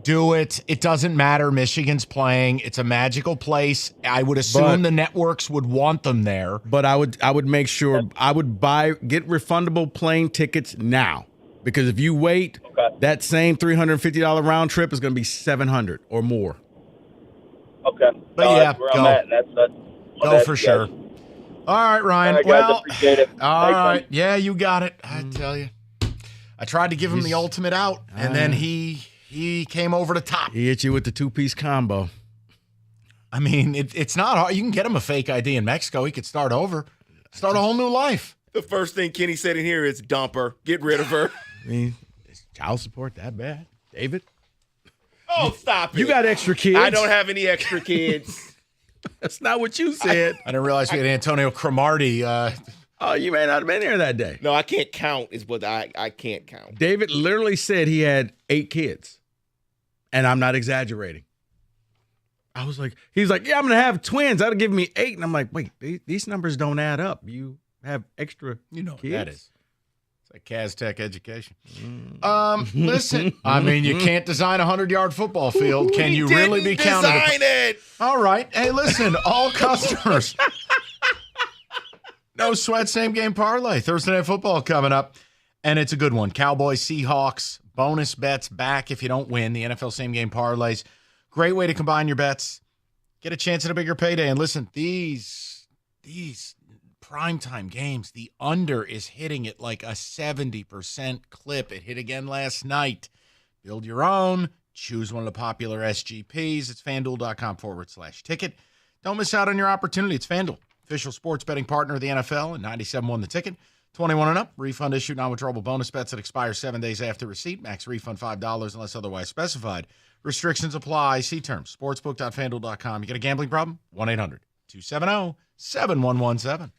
do it. It doesn't matter. Michigan's playing. It's a magical place. I would assume the networks would want them there. But I would make sure I would get refundable plane tickets now. Because if you wait, that same $350 round trip is going to be $700 or more. Okay. But that's where I'm at. That's go for sure. All right, Ryan. All right, guys, appreciate it. All right. Yeah, you got it. I tell you. I tried to give him the ultimate out, and then he came over the top. He hit you with the two-piece combo. I mean, it's not hard. You can get him a fake ID in Mexico. He could start over. Start a whole new life. The first thing Kenny said in here is dump her. Get rid of her. I mean, is child support that bad? David? Oh, stop it. You got extra kids. I don't have any extra kids. That's not what you said. I didn't realize we had Antonio Cromartie. Oh, you may not have been here that day. No, I can't count is what I can't count. David literally said he had 8 kids. And I'm not exaggerating. I was like, he's like, yeah, I'm going to have twins. That'll give me 8. And I'm like, wait, these numbers don't add up. You have extra kids. What that is. It's like Caz-Tech education. Listen, I mean, you can't design a 100-yard football field. Can you really be counted? Design it. All right. Hey, listen, all customers. No sweat, same game parlay. Thursday Night Football coming up. And it's a good one. Cowboys, Seahawks. Bonus bets back if you don't win. The NFL same game parlays. Great way to combine your bets. Get a chance at a bigger payday. And listen, these primetime games, the under is hitting it like a 70% clip. It hit again last night. build your own, choose one of the popular SGPs. It's FanDuel.com/ticket. Don't miss out on your opportunity. It's FanDuel, official sports betting partner of the NFL, and 97.1 The Ticket. 21 and up, refund issued, non-withdrawable bonus bets that expire 7 days after receipt. Max refund $5 unless otherwise specified. Restrictions apply. See terms. Sportsbook.fanduel.com. You got a gambling problem? 1-800-270-7117.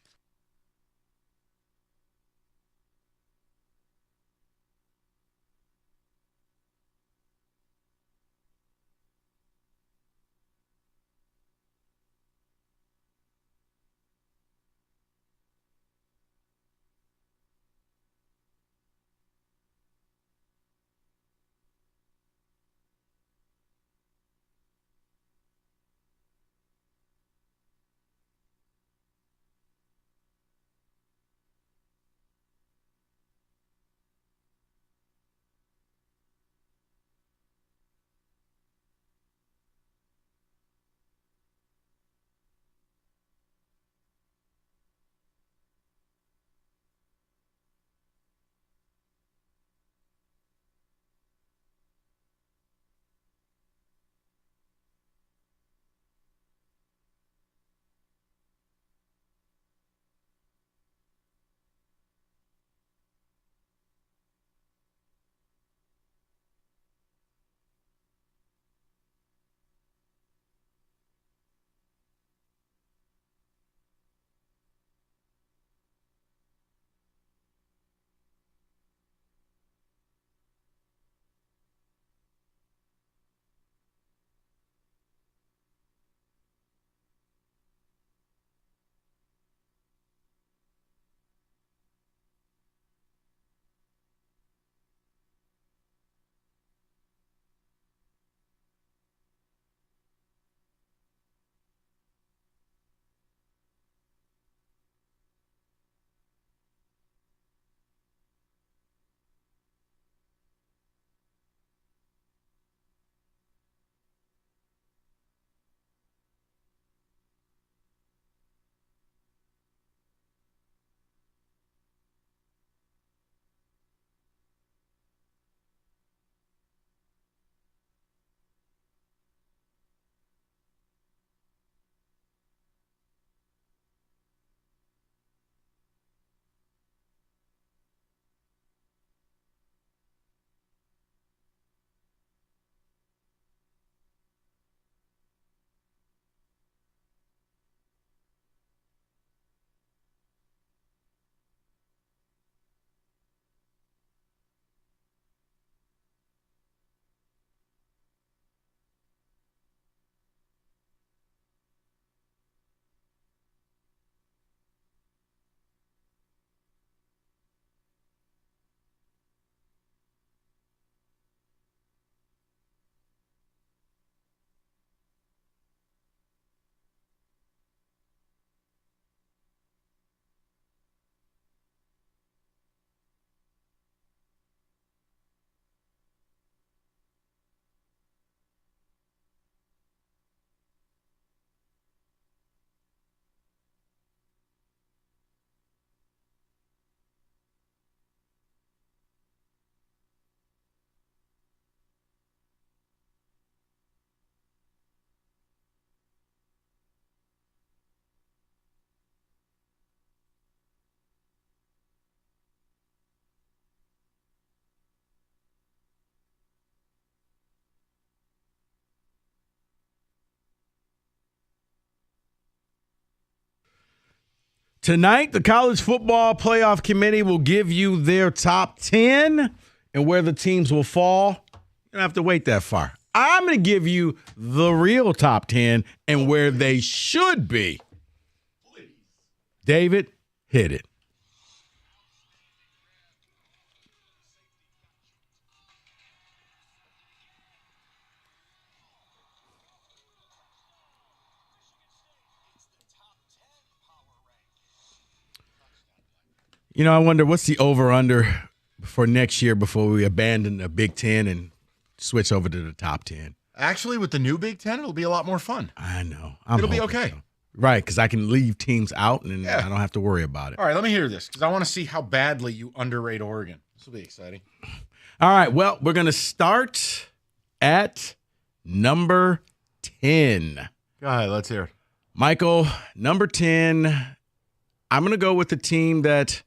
Tonight, the College Football Playoff Committee will give you their top 10 and where the teams will fall. You don't have to wait that far. I'm going to give you the real top 10 and where they should be. David, hit it. You know, I wonder what's the over-under for next year before we abandon the Big Ten and switch over to the top 10. Actually, with the new Big Ten, it'll be a lot more fun. I know. It'll be okay. So. Right, because I can leave teams out and I don't have to worry about it. All right, let me hear this because I want to see how badly you underrate Oregon. This will be exciting. All right. Well, we're going to start at number 10. Go ahead. Let's hear it. Michael, number 10. I'm going to go with the team that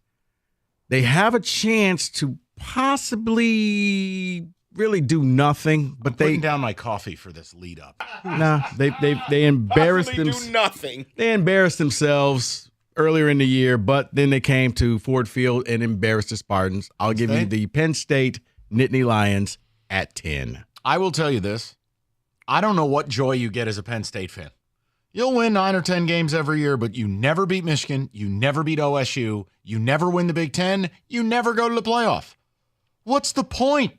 they have a chance to possibly really do nothing, but I'm putting down my coffee for this lead up. No, they embarrassed Possibly do nothing. They embarrassed themselves earlier in the year, but then they came to Ford Field and embarrassed the Spartans. I'll give you the Penn State Nittany Lions at 10. I will tell you this. I don't know what joy you get as a Penn State fan. You'll win 9 or 10 games every year, but you never beat Michigan. You never beat OSU. You never win the Big Ten. You never go to the playoff. What's the point?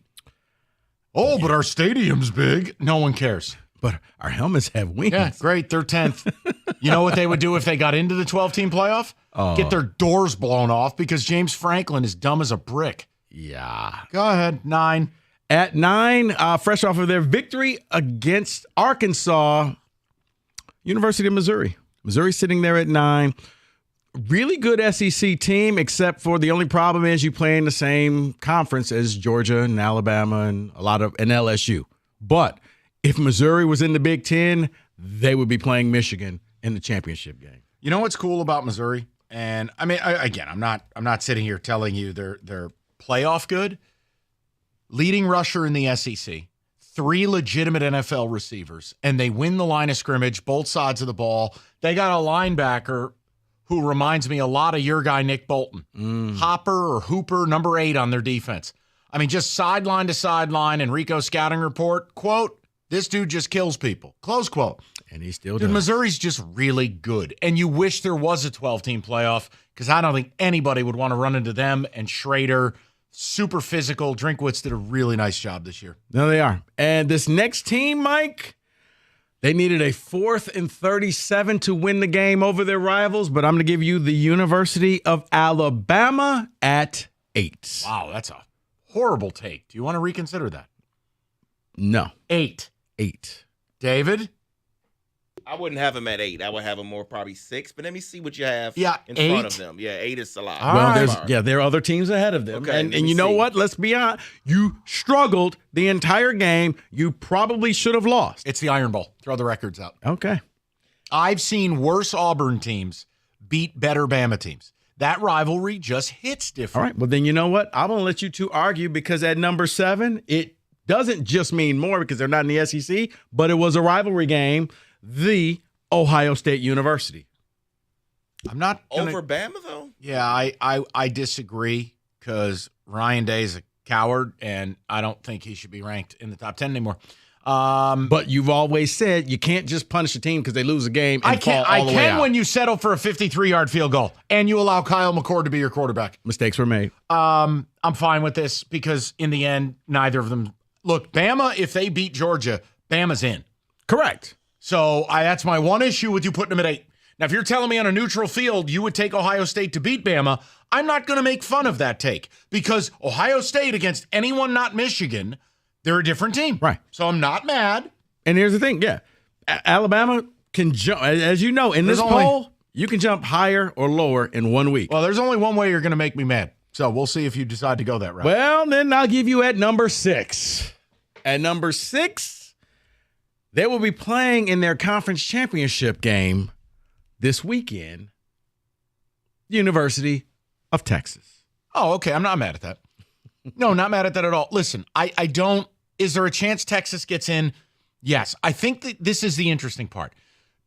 Oh, but our stadium's big. No one cares. But our helmets have wings. Yeah, great. They're 10th. You know what they would do if they got into the 12-team playoff? Get their doors blown off because James Franklin is dumb as a brick. Yeah. Go ahead. 9. At 9, fresh off of their victory against Arkansas, University of Missouri. Missouri sitting there at 9. Really good SEC team, except for the only problem is you play in the same conference as Georgia and Alabama and and LSU. But if Missouri was in the Big Ten, they would be playing Michigan in the championship game. You know what's cool about Missouri? And I mean, again, I'm not sitting here telling you they're playoff good. Leading rusher in the SEC, 3 legitimate NFL receivers, and they win the line of scrimmage, both sides of the ball. They got a linebacker who reminds me a lot of your guy, Nick Bolton. Hopper or Hooper, number 8 on their defense. I mean, just sideline to sideline, Enrico scouting report, quote, this dude just kills people, close quote. And he still Dude, does. Missouri's just really good. And you wish there was a 12-team playoff because I don't think anybody would want to run into them and Schrader. Super physical. Drinkwitz did a really nice job this year. No, they are. And this next team, Mike, they needed a 4th and 37 to win the game over their rivals, but I'm going to give you the University of Alabama at 8. Wow, that's a horrible take. Do you want to reconsider that? No. 8. David? I wouldn't have them at 8. I would have them more probably 6. But let me see what you have in 8? front of them. Yeah, 8 is a lot. Well, there are other teams ahead of them. Okay, and you know what? Let's be honest. You struggled the entire game. You probably should have lost. It's the Iron Bowl. Throw the records out. Okay. I've seen worse Auburn teams beat better Bama teams. That rivalry just hits different. All right. Well, then you know what? I'm going to let you two argue because at number 7, it doesn't just mean more because they're not in the SEC, but it was a rivalry game. The Ohio State University. I'm not over Bama though. Yeah, I disagree because Ryan Day is a coward, and I don't think he should be ranked in the top 10 anymore. But you've always said you can't just punish a team because they lose a game. And I can way out. when you settle for a 53-yard field goal and you allow Kyle McCord to be your quarterback. Mistakes were made. I'm fine with this because in the end, neither of them. Look, Bama, if they beat Georgia, Bama's in. Correct. So that's my one issue with you putting them at 8. Now, if you're telling me on a neutral field you would take Ohio State to beat Bama, I'm not going to make fun of that take because Ohio State against anyone not Michigan, they're a different team. Right. So I'm not mad. And here's the thing. Yeah. Alabama can jump, as you know, in this poll, you can jump higher or lower in 1 week. Well, there's only one way you're going to make me mad. So we'll see if you decide to go that route. Well, then I'll give you at number 6. At number 6, they will be playing in their conference championship game this weekend, University of Texas. Oh, okay. I'm not mad at that. No, not mad at that at all. Listen, I don't. Is there a chance Texas gets in? Yes. I think that this is the interesting part.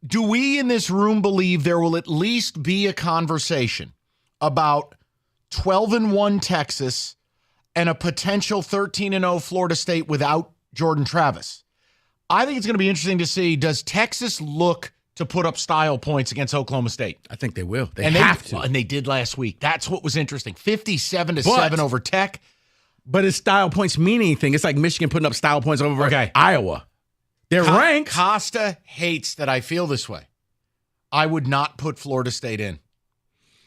Do we in this room believe there will at least be a conversation about 12-1 Texas and a potential 13-0 Florida State without Jordan Travis? I think it's going to be interesting to see, does Texas look to put up style points against Oklahoma State? I think they will. They have to. And they did last week. That's what was interesting. 57-7 over Tech. But is style points mean anything? It's like Michigan putting up style points over Iowa. They're ranked. Costa hates that I feel this way. I would not put Florida State in,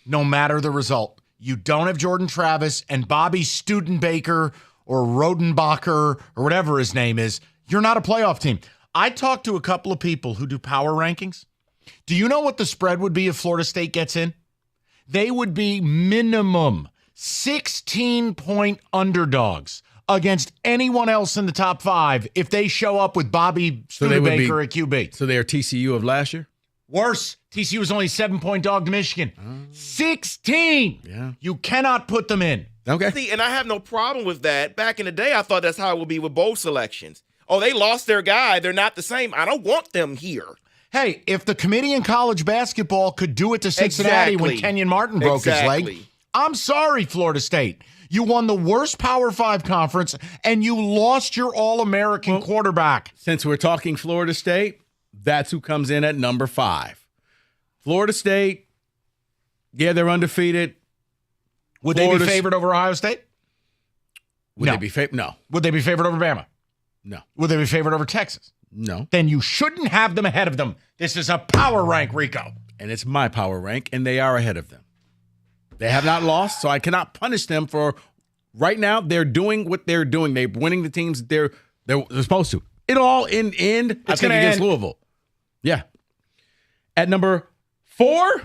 no matter the result. You don't have Jordan Travis and Bobby Studenbaker or Rodenbacher or whatever his name is. You're not a playoff team. I talked to a couple of people who do power rankings. Do you know what the spread would be if Florida State gets in? They would be minimum 16-point underdogs against anyone else in the top 5 if they show up with Bobby Studebaker at QB. So they are TCU of last year? Worse. TCU was only 7-point dog to Michigan. 16. Yeah. You cannot put them in. Okay. See, and I have no problem with that. Back in the day, I thought that's how it would be with bowl selections. Oh, they lost their guy. They're not the same. I don't want them here. Hey, if the committee in college basketball could do it to Cincinnati when Kenyon Martin broke his leg, I'm sorry, Florida State. You won the worst Power 5 conference, and you lost your All-American quarterback. Since we're talking Florida State, that's who comes in at number 5. Florida State, yeah, they're undefeated. Would they be favored over Ohio State? Would they be favored? No. Would they be favored over Bama? No. Would they be favored over Texas? No. Then you shouldn't have them ahead of them. This is a power rank, Rico. And it's my power rank, and they are ahead of them. They have not lost, so I cannot punish them for right now. They're doing what they're doing. They're winning the teams they're supposed to. It'll all end. It's going to against Louisville. Yeah. At number 4.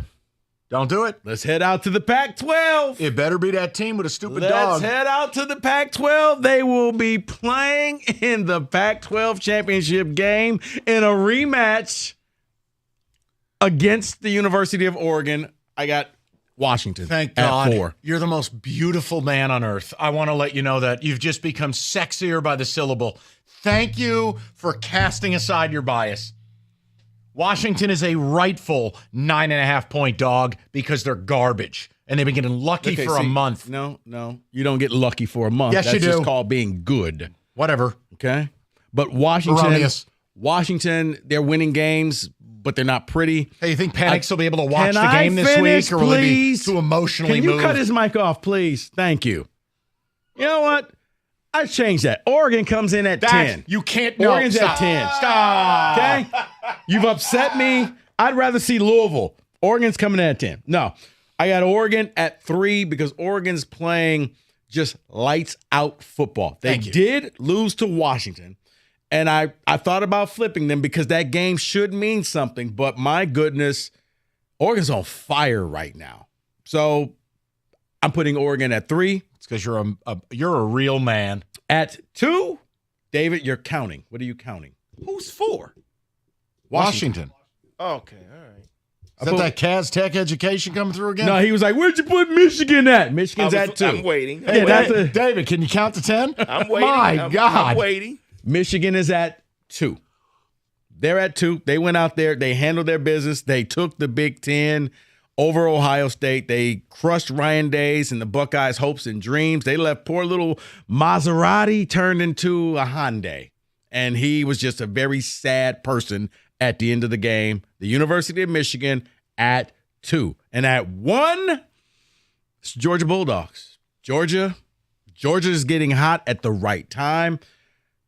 Don't do it. Let's head out to the Pac-12. It better be that team with a stupid dog. Let's head out to the Pac-12. They will be playing in the Pac-12 championship game in a rematch against the University of Oregon. I got Washington. Thank God. At 4. You're the most beautiful man on earth. I want to let you know that you've just become sexier by the syllable. Thank you for casting aside your bias. Washington is a rightful 9.5-point dog because they're garbage. And they've been getting lucky for a month. No. You don't get lucky for a month. Yes, That's you do. just called being good. Whatever. Okay? But Washington, they're winning games, but they're not pretty. Hey, you think Penix will be able to watch the game this week? Or will he be too emotionally moved? Can you cut his mic off, please? Thank you. You know what? I changed that. Oregon comes in at 10. You can't. Oregon's at 10. Stop. Okay? You've upset me. I'd rather see Louisville. Oregon's coming in at 10. No. I got Oregon at 3 because Oregon's playing just lights out football. They did lose to Washington. And I thought about flipping them because that game should mean something. But my goodness, Oregon's on fire right now. So I'm putting Oregon at 3. It's because you're a real man. At 2, David, you're counting. What are you counting? Who's 4? Washington. Okay, all right. Is that Kaz Tech education coming through again? No, he was like, where'd you put Michigan at? Michigan's at 2. I'm waiting. David, can you count to 10? I'm waiting. My God. I'm waiting. Michigan is at 2. They're at 2. They went out there. They handled their business. They took the Big Ten over Ohio State. They crushed Ryan Day's and the Buckeyes' hopes and dreams. They left poor little Maserati turned into a Hyundai. And he was just a very sad person at the end of the game. The University of Michigan at 2. And at 1, it's Georgia Bulldogs. Georgia is getting hot at the right time.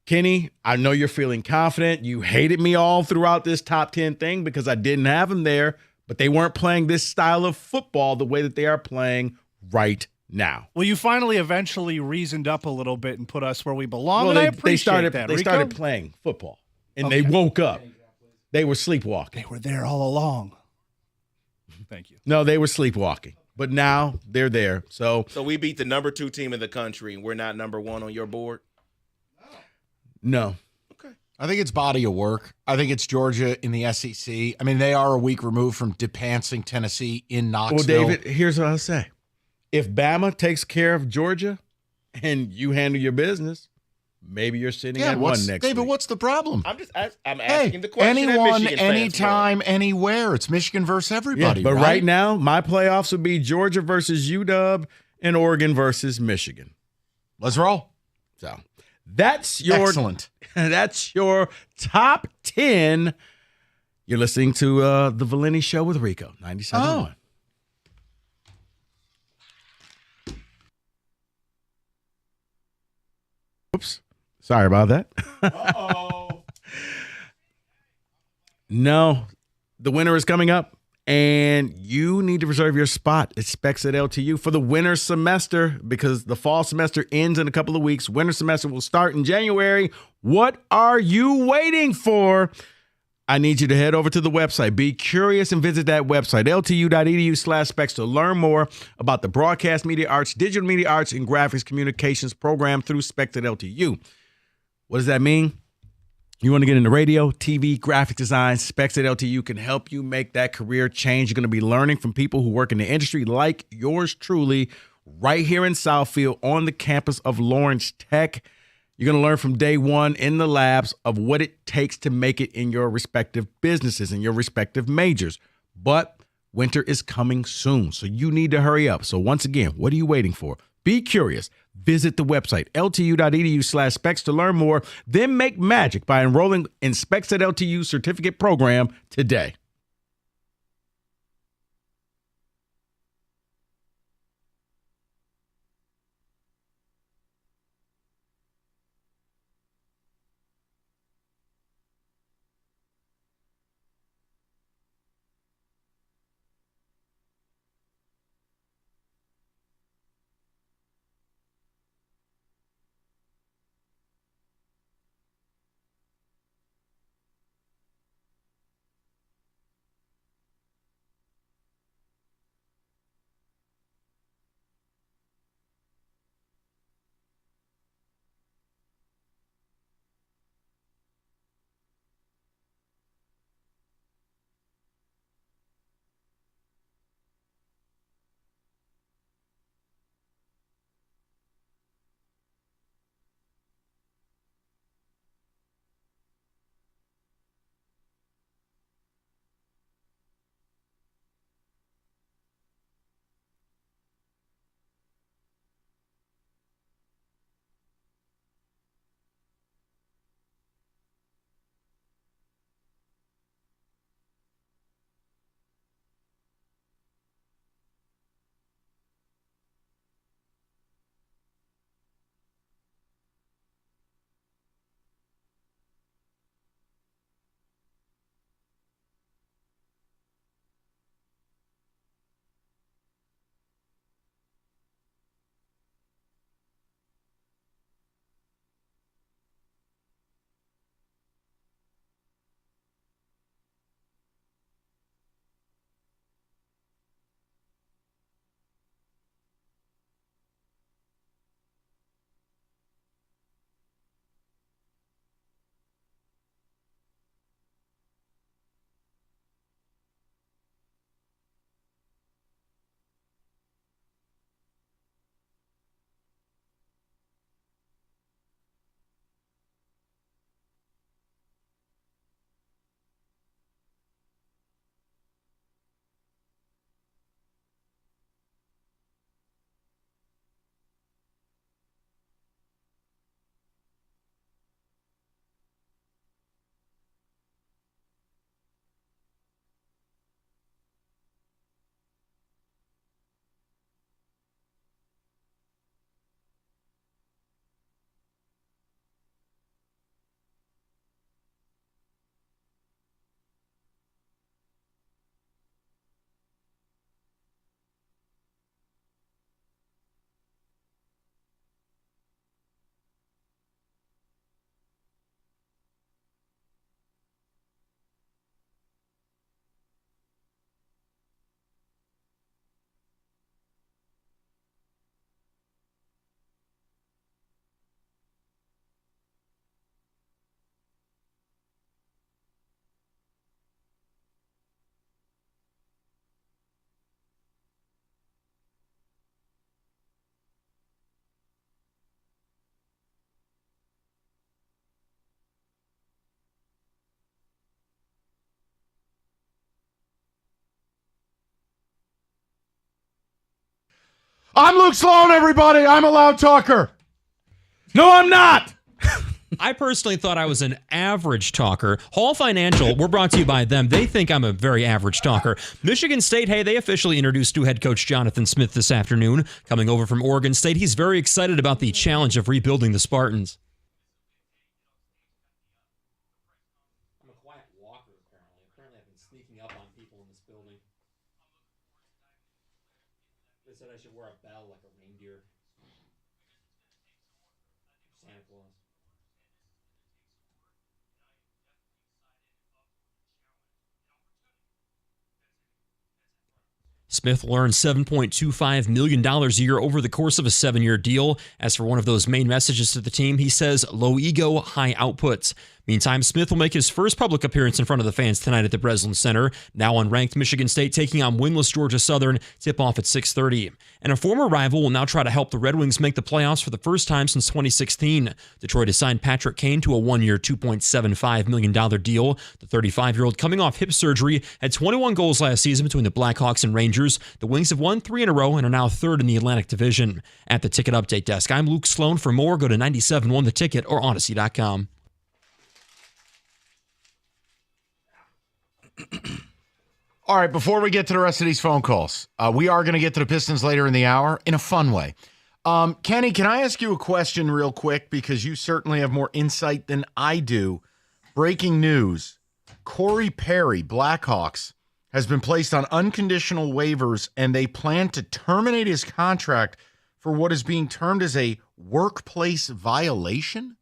Kenny, I know you're feeling confident. You hated me all throughout this top 10 thing because I didn't have them there, but they weren't playing this style of football the way that they are playing right now. Well, you finally eventually reasoned up a little bit and put us where we belong, Well, and I appreciate that, They Rico. started playing football, and they woke up. They were sleepwalking. They were there all along. Thank you. No, they were sleepwalking, but now they're there. So we beat the number 2 team in the country, and we're not number 1 on your board? No. I think it's body of work. I think it's Georgia in the SEC. I mean, they are a week removed from depancing Tennessee in Knoxville. Well, David, here's what I'll say. If Bama takes care of Georgia and you handle your business, maybe you're sitting at 1 next David, week. what's the problem? I'm asking the question. Anyone, that Michigan anytime, anywhere. It's Michigan versus everybody. Yeah, but right now, my playoffs would be Georgia versus UW and Oregon versus Michigan. Let's roll. So that's your excellent. That's your top 10. You're listening to the Valeni Show with Rico, 97.1. Oops. Sorry about that. Uh-oh. No, the winter is coming up, and you need to reserve your spot at Specs at LTU for the winter semester because the fall semester ends in a couple of weeks. Winter semester will start in January. What are you waiting for? I need you to head over to the website. Be curious and visit that website, ltu.edu/specs, to learn more about the broadcast media arts, digital media arts, and graphics communications program through Specs at LTU. What does that mean? You want to get into radio, TV, graphic design, Specs at LTU can help you make that career change. You're going to be learning from people who work in the industry like yours truly right here in Southfield on the campus of Lawrence Tech. You're going to learn from day one in the labs of what it takes to make it in your respective businesses and your respective majors. But winter is coming soon, so you need to hurry up. So once again, what are you waiting for? Be curious. Visit the website, ltu.edu/specs, to learn more. Then make magic by enrolling in Specs at LTU certificate program today. I'm Luke Sloan, everybody. I'm a loud talker. No, I'm not. I personally thought I was an average talker. Hall Financial, we're brought to you by them. They think I'm a very average talker. Michigan State, hey, they officially introduced new head coach Jonathan Smith this afternoon. Coming over from Oregon State, he's very excited about the challenge of rebuilding the Spartans. I'm a quiet walker, apparently. Apparently I've been sneaking up on people in this building. They said I should wear a bell like a reindeer. Santa Claus. Smith will earn $7.25 million a year over the course of a 7-year deal. As for one of those main messages to the team, he says, low ego, high outputs. Meantime, Smith will make his first public appearance in front of the fans tonight at the Breslin Center. Now unranked Michigan State taking on winless Georgia Southern. Tip-off at 6:30. And a former rival will now try to help the Red Wings make the playoffs for the first time since 2016. Detroit has signed Patrick Kane to a 1-year, $2.75 million deal. The 35-year-old, coming off hip surgery, had 21 goals last season between the Blackhawks and Rangers. The Wings have won 3 in a row and are now third in the Atlantic Division. At the Ticket Update Desk, I'm Luke Sloan. For more, go to 97.1 The Ticket or Odyssey.com. All right, before we get to the rest of these phone calls, we are going to get to the Pistons later in the hour in a fun way. Kenny, can I ask you a question real quick? Because you certainly have more insight than I do. Breaking news. Corey Perry, Blackhawks, has been placed on unconditional waivers, and they plan to terminate his contract for what is being termed as a workplace violation?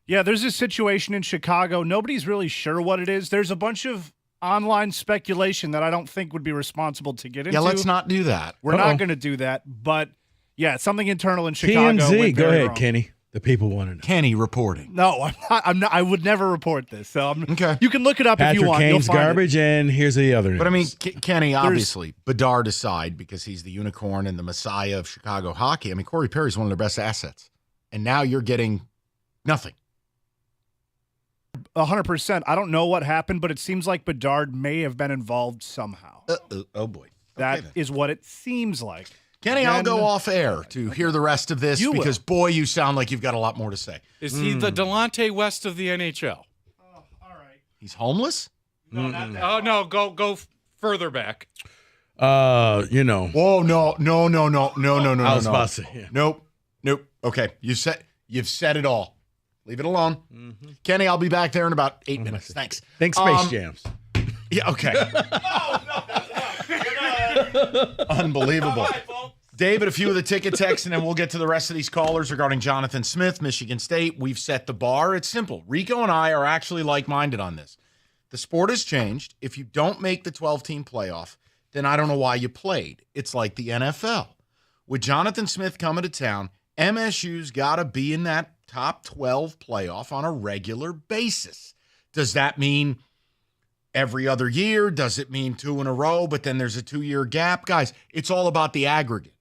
Yeah, there's a situation in Chicago. Nobody's really sure what it is. There's a bunch of online speculation that I don't think would be responsible to get into. Yeah, let's not do that. We're not going to do that. But, yeah, something internal in Chicago. TMZ, go ahead, wrong. Kenny. The people want to know. Kenny reporting. No, I'm not. I would never report this. So okay. You can look it up Patrick if you want. Kane's You'll find garbage, and here's the other news. But, I mean, Kenny, obviously, Bedard aside, because he's the unicorn and the messiah of Chicago hockey, I mean, Corey Perry's one of their best assets. And now you're getting nothing. 100%. I don't know what happened, but it seems like Bedard may have been involved somehow. Oh, boy. That is what it seems like. Kenny, I'll go off air to hear the rest of this because, boy, you sound like you've got a lot more to say. Is he the Delonte West of the NHL? Oh, all right. He's homeless? No, not that. Oh, no, go further back. You know. Whoa, no. I was about to say, yeah. Nope. Okay, you've said it all. Leave it alone. Mm-hmm. Kenny, I'll be back there in about 8 minutes. Thanks. Think Space Jams. Yeah, okay. Unbelievable. David, a few of the ticket texts, and then we'll get to the rest of these callers regarding Jonathan Smith, Michigan State. We've set the bar. It's simple. Rico and I are actually like-minded on this. The sport has changed. If you don't make the 12-team playoff, then I don't know why you played. It's like the NFL. With Jonathan Smith coming to town, MSU's got to be in that top 12 playoff on a regular basis. Does that mean every other year? Does it mean 2 in a row, but then there's a 2-year gap? Guys, it's all about the aggregate.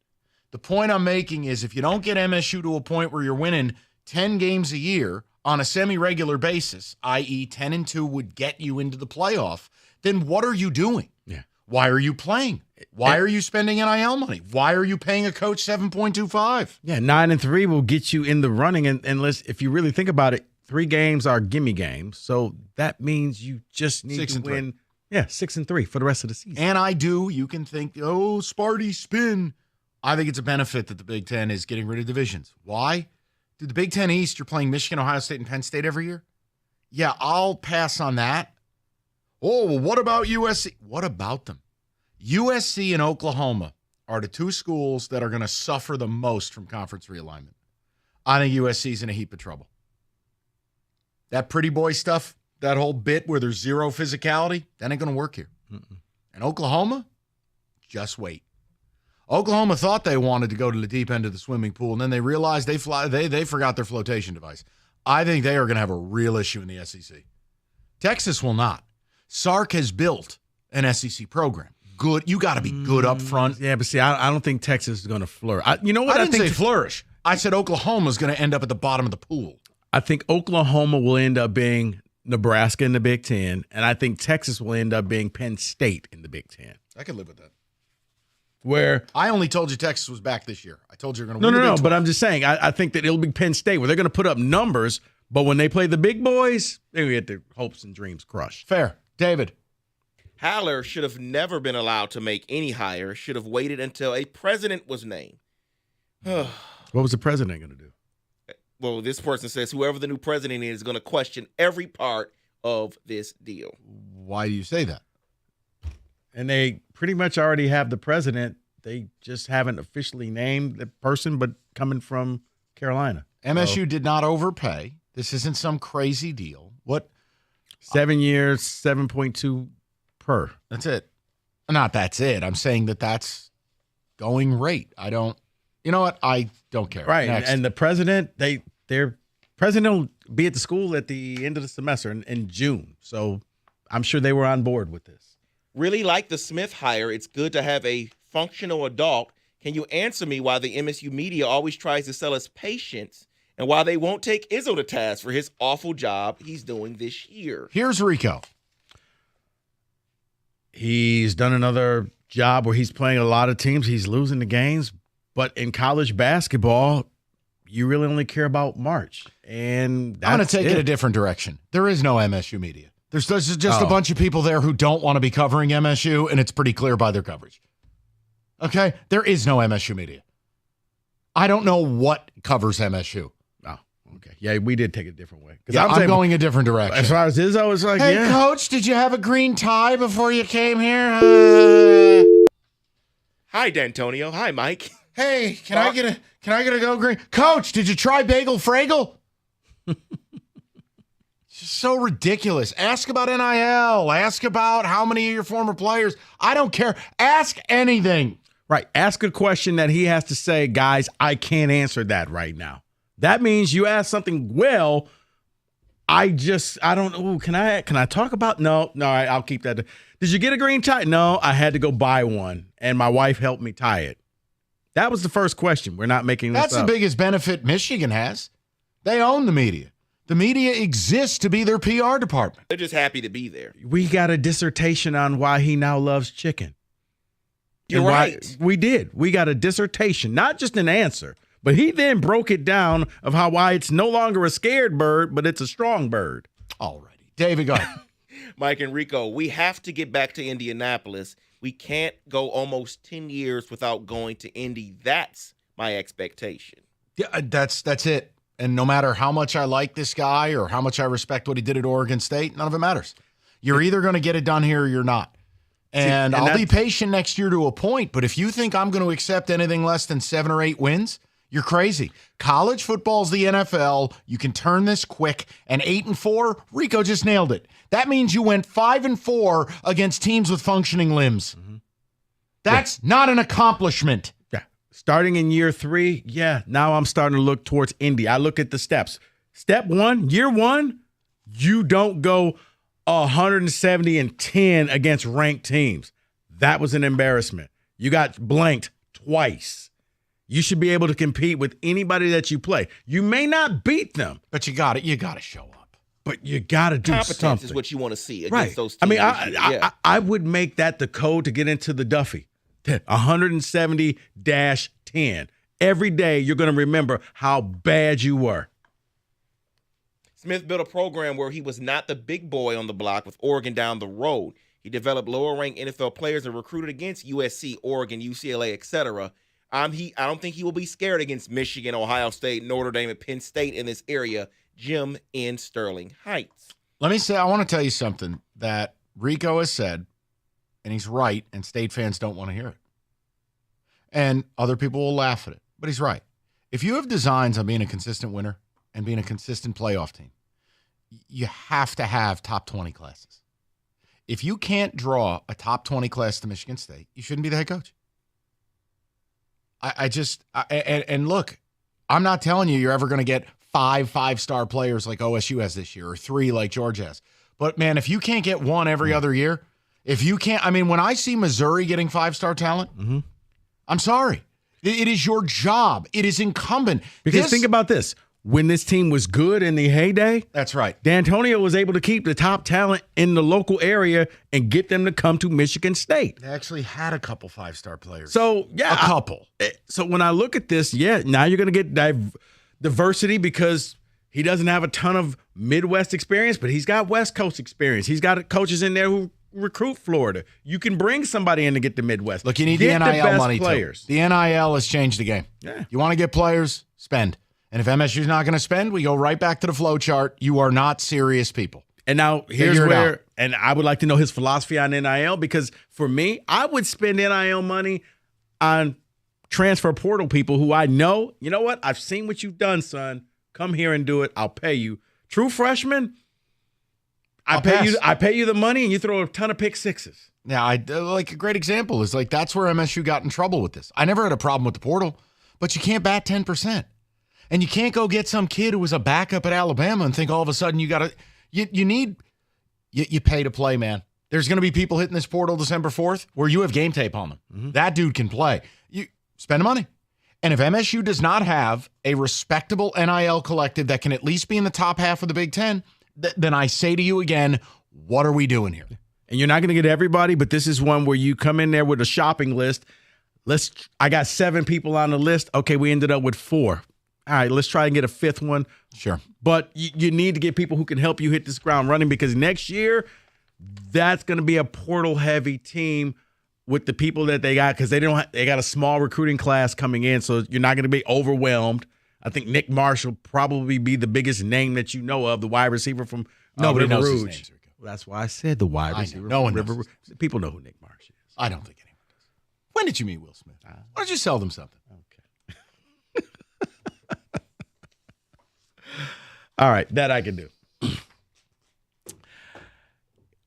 The point I'm making is if you don't get MSU to a point where you're winning 10 games a year on a semi-regular basis, i.e. 10-2 would get you into the playoff, then what are you doing? Yeah. Why are you playing? Why are you spending NIL money? Why are you paying a coach 7.25? Yeah, 9-3 will get you in the running. And if you really think about it, 3 games are gimme games. So that means you just need to win. Yeah, 6-3 for the rest of the season. And you can think, oh, Sparty spin. I think it's a benefit that the Big Ten is getting rid of divisions. Why? Dude, the Big Ten East, you're playing Michigan, Ohio State, and Penn State every year? Yeah, I'll pass on that. Oh, well, what about USC? What about them? USC and Oklahoma are the 2 schools that are going to suffer the most from conference realignment. I think USC's in a heap of trouble. That pretty boy stuff, that whole bit where there's zero physicality, that ain't going to work here. Mm-mm. And Oklahoma, just wait. Oklahoma thought they wanted to go to the deep end of the swimming pool, and then they realized they forgot their flotation device. I think they are going to have a real issue in the SEC. Texas will not. Sark has built an SEC program. Good. You got to be good up front. Yeah, but see, I don't think Texas is going to flourish. You know what? I didn't say flourish. I said Oklahoma is going to end up at the bottom of the pool. I think Oklahoma will end up being Nebraska in the Big Ten, and I think Texas will end up being Penn State in the Big Ten. I could live with that. Where I only told you Texas was back this year. I told you you're going to win. No. But I'm just saying, I think that it'll be Penn State where they're going to put up numbers, but when they play the big boys, they're going to get their hopes and dreams crushed. Fair. David. Haller should have never been allowed to make any hire, should have waited until a president was named. What was the president going to do? Well, this person says whoever the new president is going to question every part of this deal. Why do you say that? And they pretty much already have the president. They just haven't officially named the person, but coming from Carolina. MSU did not overpay. This isn't some crazy deal. What? 7 years, 7.2 per. That's it. Not that's it. I'm saying that's going rate. You know what? I don't care. Right. Next. And the president, their president will be at the school at the end of the semester in June. So I'm sure they were on board with this. Really like the Smith hire. It's good to have a functional adult. Can you answer me why the MSU media always tries to sell us patience and why they won't take Izzo to task for his awful job he's doing this year? Here's Rico. He's done another job where he's playing a lot of teams. He's losing the games. But in college basketball, you really only care about March. And I'm going to take it a different direction. There is no MSU media. There's just a bunch of people there who don't want to be covering MSU, and it's pretty clear by their coverage. Okay? There is no MSU media. I don't know what covers MSU. Oh, okay. Yeah, we did take it a different way. Yeah, I'm going a different direction. As far as Izzo, it's like, hey, Coach, did you have a green tie before you came here? Hi, D'Antonio. Hi, Mike. Hey, can I get a go green? Coach, did you try Bagel Fragel? It's just so ridiculous. Ask about NIL. Ask about how many of your former players. I don't care. Ask anything. Right. Ask a question that he has to say, guys, I can't answer that right now. That means you ask something, well, I don't know. Can I talk about? No, all right, I'll keep that. Did you get a green tie? No, I had to go buy one, and my wife helped me tie it. That was the first question. We're not making this That's up. the biggest benefit Michigan has. They own the media. The media exists to be their PR department. They're just happy to be there. We got a dissertation on why he now loves chicken. You're right. We did. We got a dissertation, not just an answer, but he then broke it down of why it's no longer a scared bird, but it's a strong bird. Alrighty. David, go ahead. Mike and Rico, we have to get back to Indianapolis. We can't go almost 10 years without going to Indy. That's my expectation. Yeah, that's it. And no matter how much I like this guy or how much I respect what he did at Oregon State, none of it matters. You're either going to get it done here or you're not. And I'll be patient next year to a point, but if you think I'm going to accept anything less than 7 or 8 wins, you're crazy. College football's the NFL. You can turn this quick. And 8-4, Rico just nailed it. That means you went 5-4 against teams with functioning limbs. Mm-hmm. That's not an accomplishment. Yeah. Starting in year 3, now I'm starting to look towards Indy. I look at the steps. Step 1, year 1, you don't go 170-10 against ranked teams. That was an embarrassment. You got blanked twice. You should be able to compete with anybody that you play. You may not beat them, but you got to show up. But you got to do Competence something. is what you want to see against those teams. I mean, I would make that the code to get into the Duffy. 170-10. Every day you're going to remember how bad you were. Smith built a program where he was not the big boy on the block with Oregon down the road. He developed lower-ranked NFL players and recruited against USC, Oregon, UCLA, etc. I don't think he will be scared against Michigan, Ohio State, Notre Dame, and Penn State in this area. Jim in Sterling Heights. Let me say, I want to tell you something that Rico has said, and he's right, and State fans don't want to hear it. And other people will laugh at it, but he's right. If you have designs on being a consistent winner and being a consistent playoff team, you have to have top 20 classes. If you can't draw a top 20 class to Michigan State, you shouldn't be the head coach. And look, I'm not telling you you're ever going to get 5 5-star players like OSU has this year or 3 like Georgia has. But, man, if you can't get 1 every other year, when I see Missouri getting 5-star talent, I'm sorry. It is your job. It is incumbent. Because think about this. When this team was good in the heyday, that's right. D'Antonio was able to keep the top talent in the local area and get them to come to Michigan State. They actually had a couple 5-star players. So, a couple. So when I look at this, now you're going to get diversity because he doesn't have a ton of Midwest experience, but he's got West Coast experience. He's got coaches in there who recruit Florida. You can bring somebody in to get the Midwest. Look, you need the NIL money players. Too. The NIL has changed the game. Yeah. You want to get players? Spend. And if MSU's not going to spend, we go right back to the flow chart. You are not serious people. And now here's where, and I would like to know his philosophy on NIL, because for me, I would spend NIL money on transfer portal people who I know, you know what? I've seen what you've done, son. Come here and do it. I'll pay you. True freshmen, I pay you the money, and you throw a ton of pick sixes. Yeah, like a great example is like that's where MSU got in trouble with this. I never had a problem with the portal, but you can't bat 10%. And you can't go get some kid who was a backup at Alabama and think all of a sudden you pay to play, man. There's going to be people hitting this portal December 4th where you have game tape on them. Mm-hmm. That dude can play. You spend the money. And if MSU does not have a respectable NIL collective that can at least be in the top half of the Big Ten, then I say to you again, what are we doing here? And you're not going to get everybody, but this is one where you come in there with a shopping list. I got 7 people on the list. Okay, we ended up with 4. All right, let's try and get a 5th one. Sure. But you need to get people who can help you hit this ground running, because next year, that's going to be a portal-heavy team with the people that they got, because they got a small recruiting class coming in, so you're not going to be overwhelmed. I think Nick Marsh will probably be the biggest name that you know of, the wide receiver from Nobody River knows Rouge. his name. Well, that's why I said the wide receiver. No one knows. River. People know who Nick Marsh is. I don't think anyone does. When did you meet Will Smith? Why don't you sell them something? Okay. All right, that I can do.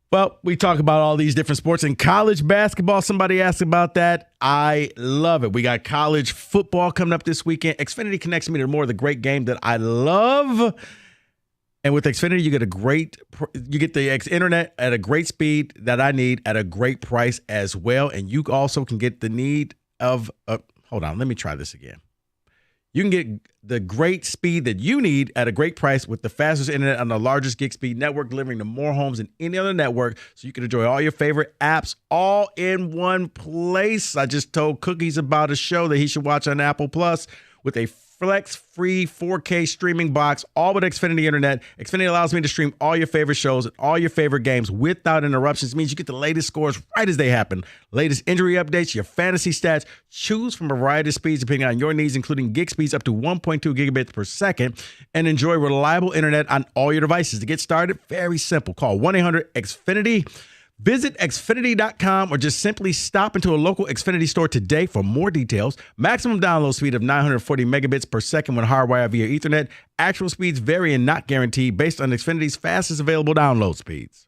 Well, we talk about all these different sports. In college basketball, somebody asked about that. I love it. We got college football coming up this weekend. Xfinity connects me to more of the great game that I love. And with Xfinity, you get the internet at a great speed that I need at a great price as well. And you also can get the need of hold on, let me try this again. You can get the great speed that you need at a great price with the fastest internet on the largest gig speed network, delivering to more homes than any other network, so you can enjoy all your favorite apps all in one place. I just told Cookies about a show that he should watch on Apple Plus with a flex-free 4K streaming box, all with Xfinity Internet. Xfinity allows me to stream all your favorite shows and all your favorite games without interruptions. It means you get the latest scores right as they happen, latest injury updates, your fantasy stats. Choose from a variety of speeds depending on your needs, including gig speeds up to 1.2 gigabits per second, and enjoy reliable internet on all your devices. To get started, very simple. Call 1-800-XFINITY. Visit Xfinity.com or just simply stop into a local Xfinity store today for more details. Maximum download speed of 940 megabits per second when hardwired via Ethernet. Actual speeds vary and not guaranteed based on Xfinity's fastest available download speeds.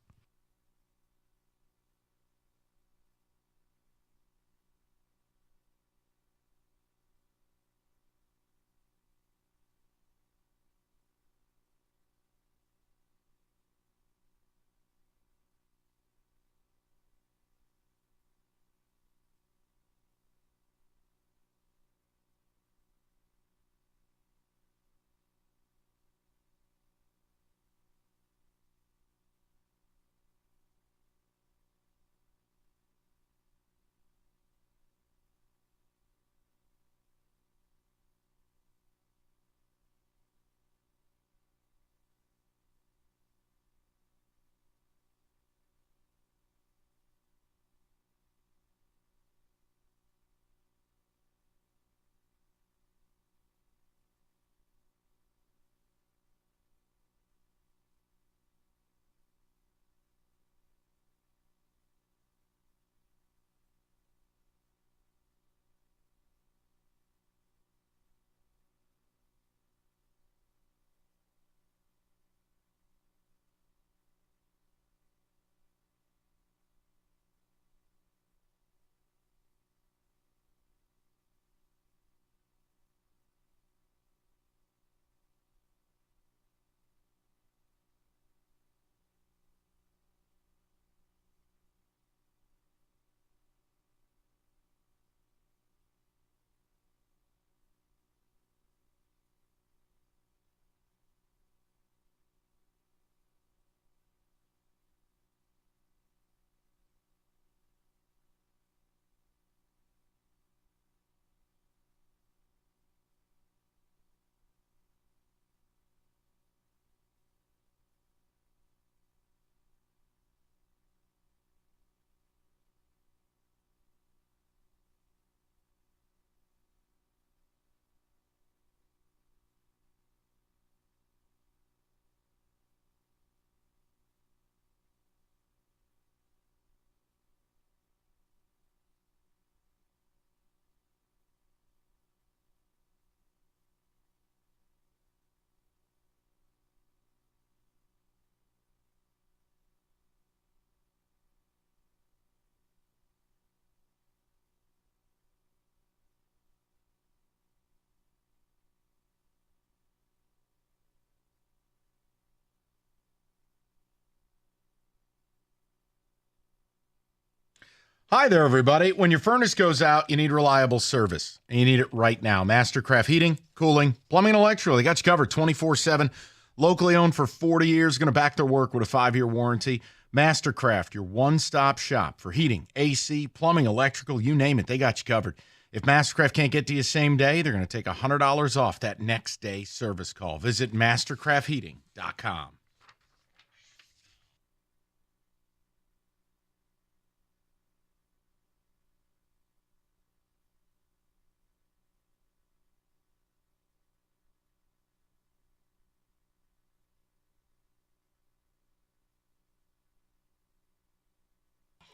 Hi there, everybody. When your furnace goes out, you need reliable service, and you need it right now. Mastercraft Heating, Cooling, Plumbing, and Electrical. They got you covered 24/7. Locally owned for 40 years. Going to back their work with a 5-year warranty. Mastercraft, your one-stop shop for heating, AC, plumbing, electrical, you name it. They got you covered. If Mastercraft can't get to you same day, they're going to take $100 off that next day service call. Visit mastercraftheating.com.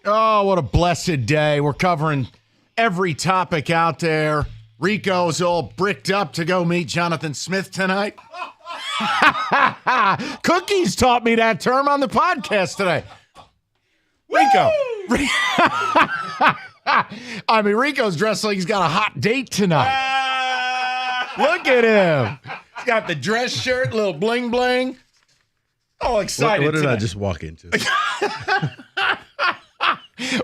Oh, what a blessed day. We're covering every topic out there. Rico's all bricked up to go meet Jonathan Smith tonight. Cookies taught me that term on the podcast today. Rico. I mean, Rico's dressed like he's got a hot date tonight. Look at him. He's got the dress shirt, little bling bling. All excited. What did tonight. I just walk into?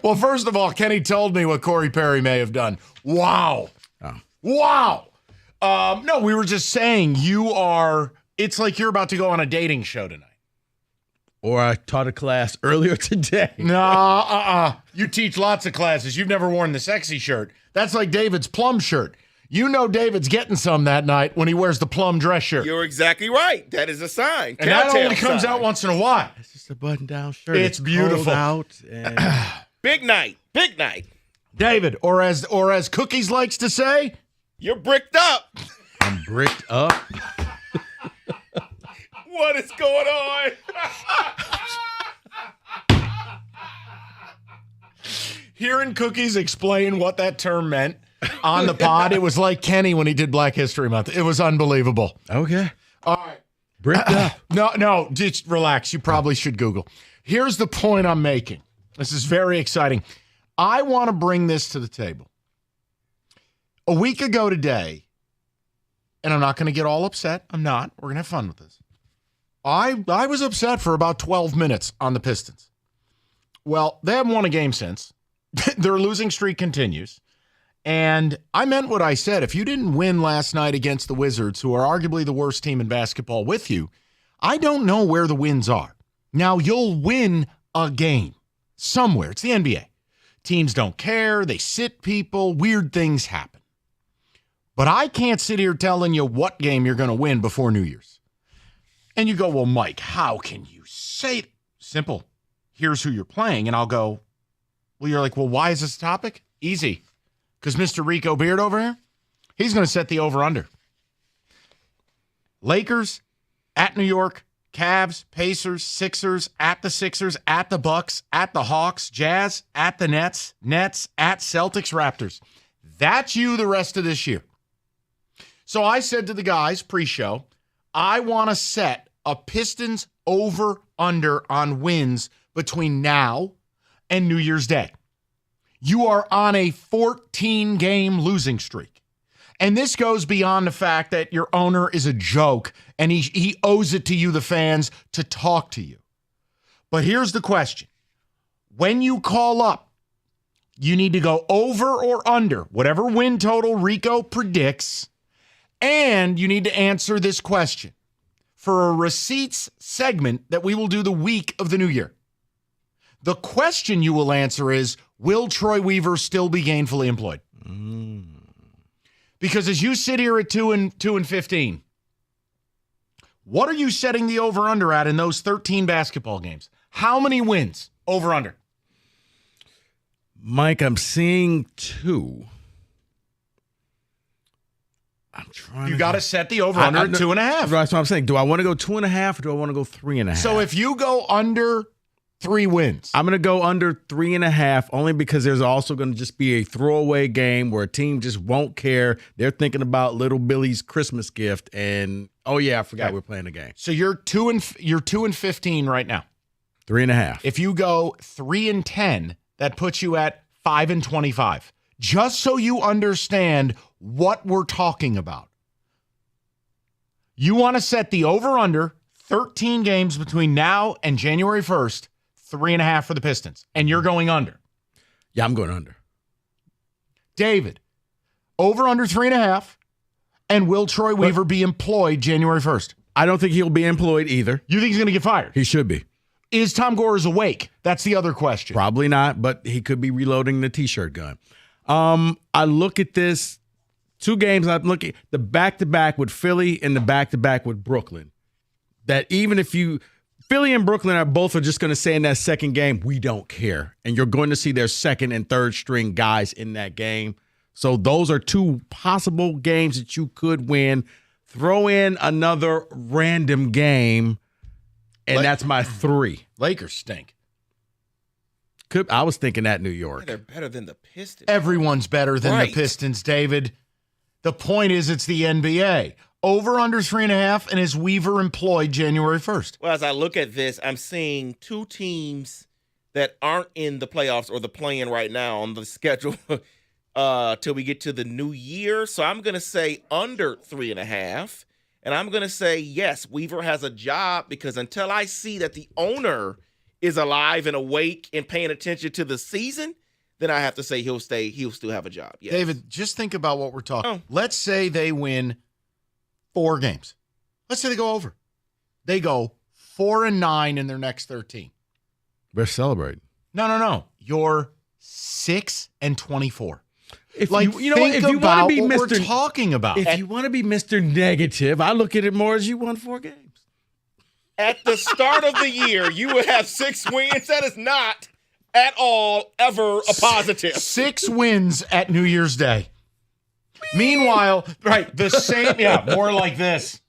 Well, first of all, Kenny told me what Corey Perry may have done. Wow. Wow. No, we were just saying it's like you're about to go on a dating show tonight. Or I taught a class earlier today. No, You teach lots of classes. You've never worn the sexy shirt. That's like David's plum shirt. You know David's getting some that night when he wears the plum dress shirt. You're exactly right. That is a sign. And that only comes out once in a while. It's just a button-down shirt. It's beautiful. Cold out and Big night. Big night. David, or as Cookies likes to say, you're bricked up. I'm bricked up. What is going on? Hearing Cookies explain what that term meant on the pod, it was like Kenny when he did Black History Month. It was unbelievable. Okay. All right. Bricked up. No, just relax. You probably should Google. Here's the point I'm making. This is very exciting. I want to bring this to the table. A week ago today, and I'm not going to get all upset. I'm not. We're going to have fun with this. I was upset for about 12 minutes on the Pistons. Well, they haven't won a game since. Their losing streak continues. And I meant what I said. If you didn't win last night against the Wizards, who are arguably the worst team in basketball with you, I don't know where the wins are. Now, you'll win a game somewhere. It's the NBA. Teams don't care. They sit people. Weird things happen. But I can't sit here telling you what game you're going to win before New Year's. And you go, well, Mike, how can you say it? Simple. Here's who you're playing. And I'll go, well, you're like, well, why is this a topic? Easy. Because Mr. Rico Beard over here, he's going to set the over-under. Lakers at New York, Cavs, Pacers, Sixers, at the Bucks, at the Hawks, Jazz, at the Nets, at Celtics, Raptors. That's you the rest of this year. So I said to the guys pre-show, I want to set a Pistons over-under on wins between now and New Year's Day. You are on a 14-game losing streak. And this goes beyond the fact that your owner is a joke and he owes it to you, the fans, to talk to you. But here's the question. When you call up, you need to go over or under whatever win total Rico predicts, and you need to answer this question for a receipts segment that we will do the week of the new year. The question you will answer is, will Troy Weaver still be gainfully employed? Because as you sit here at 2-15, what are you setting the over-under at in those 13 basketball games? How many wins over-under? Mike, I'm seeing 2. I'm trying. You got to set the over-under at 2.5. That's what I'm saying. Do I want to go 2.5 or do I want to go 3.5? So if you go under 3 wins. I'm going to go under 3.5 only because there's also going to just be a throwaway game where a team just won't care. They're thinking about little Billy's Christmas gift and, oh, yeah, I forgot we're playing a game. So you're 2-15 right now. 3.5. If you go 3-10, that puts you at 5-25. Just so you understand what we're talking about. You want to set the over-under 13 games between now and January 1st. 3.5 for the Pistons, and you're going under. Yeah, I'm going under. David, over under 3.5. And will Troy Weaver be employed January 1st? I don't think he'll be employed either. You think he's going to get fired? He should be. Is Tom Gores awake? That's the other question. Probably not, but he could be reloading the T-shirt gun. I look at this 2 games. I'm looking the back-to-back with Philly and the back-to-back with Brooklyn. That even if Philly and Brooklyn are just going to say in that second game, we don't care. And you're going to see their second and third string guys in that game. So those are 2 possible games that you could win. Throw in another random game, and that's my 3. Lakers stink. I was thinking that New York. They're better than the Pistons. Everyone's better than the Pistons, David. The point is it's the NBA. Over under 3.5, and is Weaver employed January 1st? Well, as I look at this, I'm seeing 2 teams that aren't in the playoffs or the play-in right now on the schedule till we get to the new year. So I'm going to say under 3.5. And I'm going to say, yes, Weaver has a job, because until I see that the owner is alive and awake and paying attention to the season, then I have to say he'll still have a job. Yes. David, just think about what we're talking. Oh. Let's say they win 4 games. Let's say they go over. They go 4-9 in their next 13. They're celebrating. No. You're 6-24. If you want to be Mr. We're talking about. If you want to be Mr. Negative, I look at it more as you won 4 games. At the start of the year, you would have 6 wins. That is not at all ever a positive. 6 wins at New Year's Day. Meanwhile, right, the same, more like this.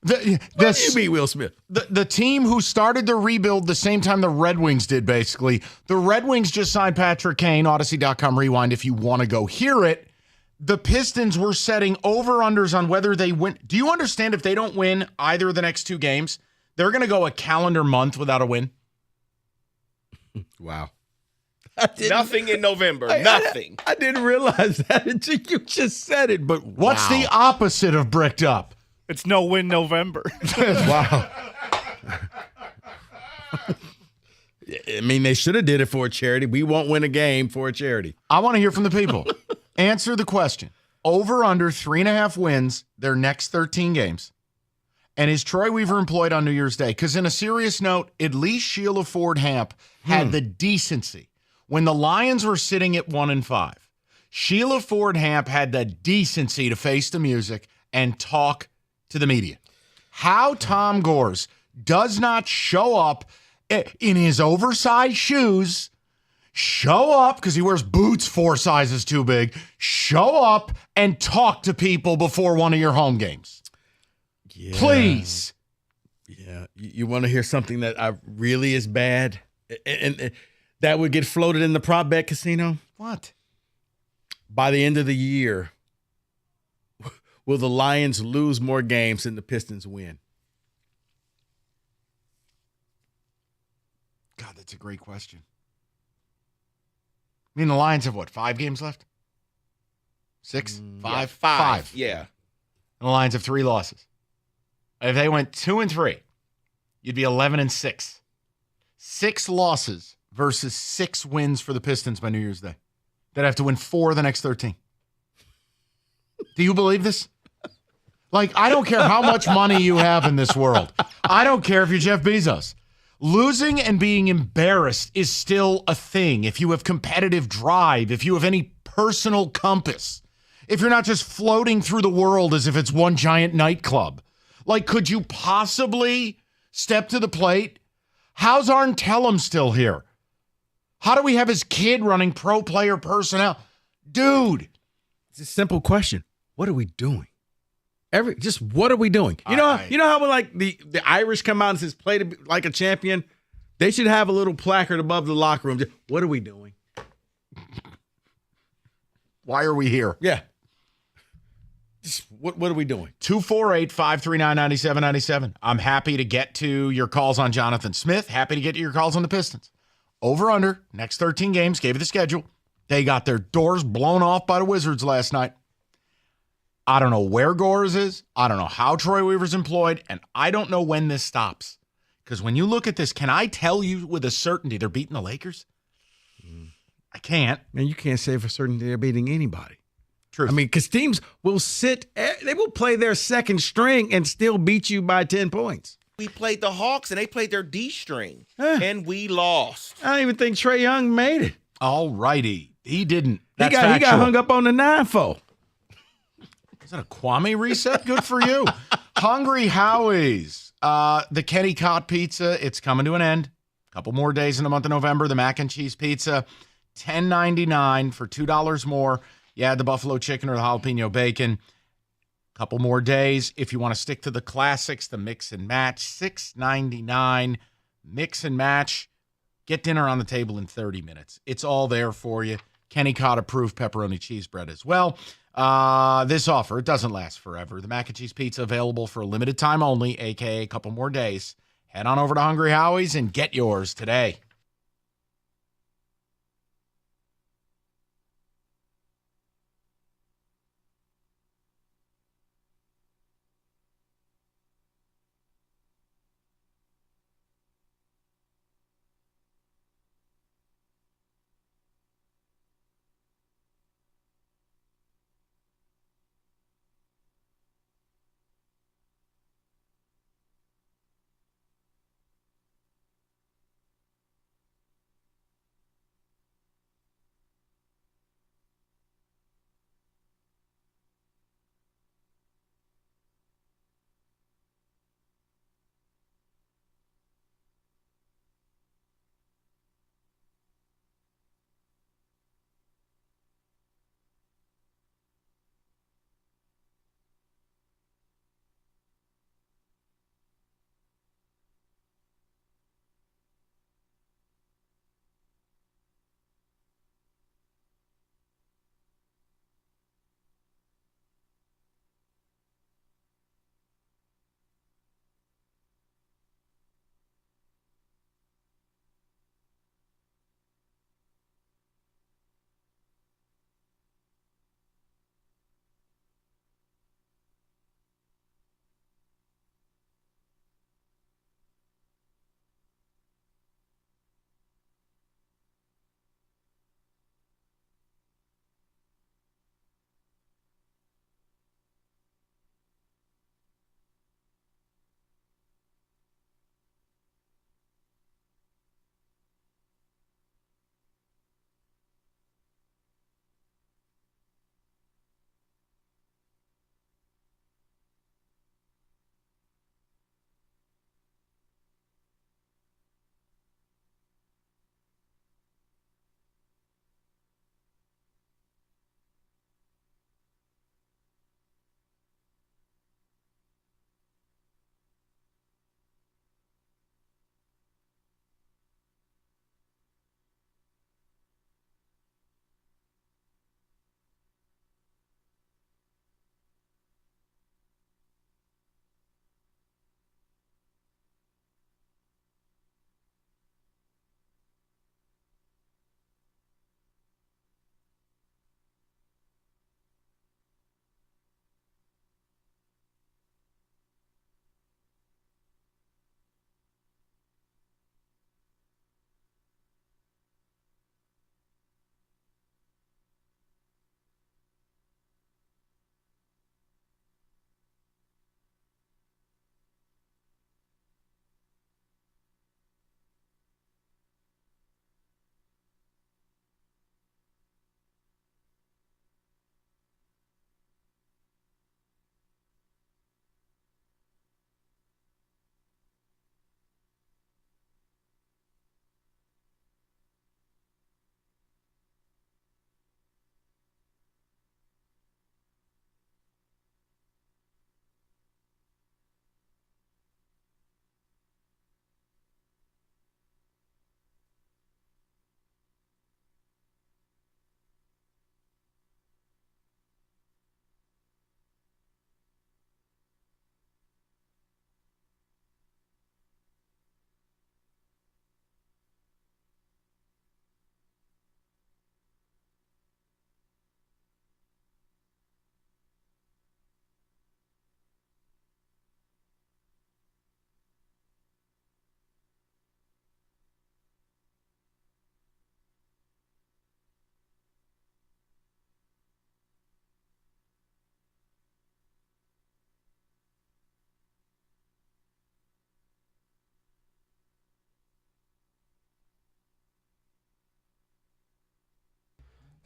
What do you mean, Will Smith? The team who started the rebuild the same time the Red Wings did, basically. The Red Wings just signed Patrick Kane, Odyssey.com rewind if you want to go hear it. The Pistons were setting over-unders on whether they win. Do you understand if they don't win either of the next 2 games, they're going to go a calendar month without a win? Wow. Nothing in November. Nothing. I didn't realize that until you just said it, but what's the opposite of bricked up? It's no win November. Wow. I mean, they should have did it for a charity. We won't win a game for a charity. I want to hear from the people. Answer the question. Over under 3.5 wins their next 13 games. And is Troy Weaver employed on New Year's Day? Because in a serious note, at least Sheila Ford Hamp had the decency. When the Lions were sitting at 1-5, Sheila Ford Hamp had the decency to face the music and talk to the media. How Tom Gores does not show up in his oversized shoes, show up because he wears boots 4 sizes too big, show up and talk to people before one of your home games. Yeah. Please. Yeah. You want to hear something that really is bad? And that would get floated in the prop bet casino? What? By the end of the year, will the Lions lose more games than the Pistons win? God, that's a great question. I mean, the Lions have what, 5 games left? 6? 5? Yeah, 5. Yeah. And the Lions have 3 losses. If they went 2-3, you'd be 11-6. 6 losses versus 6 wins for the Pistons by New Year's Day. They'd have to win 4 of the next 13. Do you believe this? Like, I don't care how much money you have in this world. I don't care if you're Jeff Bezos. Losing and being embarrassed is still a thing. If you have competitive drive, if you have any personal compass, if you're not just floating through the world as if it's one giant nightclub. Like, could you possibly step to the plate? How's Arn Tellem still here? How do we have his kid running pro player personnel? Dude. It's a simple question. What are we doing? What are we doing? You know how when like the Irish come out and says play like a champion? They should have a little placard above the locker room. What are we doing? Why are we here? Yeah. What are we doing? 248-539-9797. I'm happy to get to your calls on Jonathan Smith. Happy to get to your calls on the Pistons. Over under, next 13 games, gave you the schedule. They got their doors blown off by the Wizards last night. I don't know where Gores is. I don't know how Troy Weaver's employed, and I don't know when this stops. Because when you look at this, can I tell you with a certainty they're beating the Lakers? I can't. And you can't say for certain they're beating anybody. True. I mean, because teams will they will play their second string and still beat you by 10 points. We played the Hawks, and they played their D string, and we lost. I don't even think Trae Young made it. All righty. He didn't. He got hung up on the 9-4. Is that a Kwame reset? Good for you. Hungry Howie's. The Kenny Cott pizza, it's coming to an end. A couple more days in the month of November. The mac and cheese pizza, $10.99 for $2 more. You add the buffalo chicken or the jalapeno bacon. Couple more days. If you want to stick to the classics, the mix and match, $6.99. Mix and match. Get dinner on the table in 30 minutes. It's all there for you. Kenny Cott approved pepperoni cheese bread as well. This offer, it doesn't last forever. The mac and cheese pizza available for a limited time only, a.k.a. a couple more days. Head on over to Hungry Howie's and get yours today.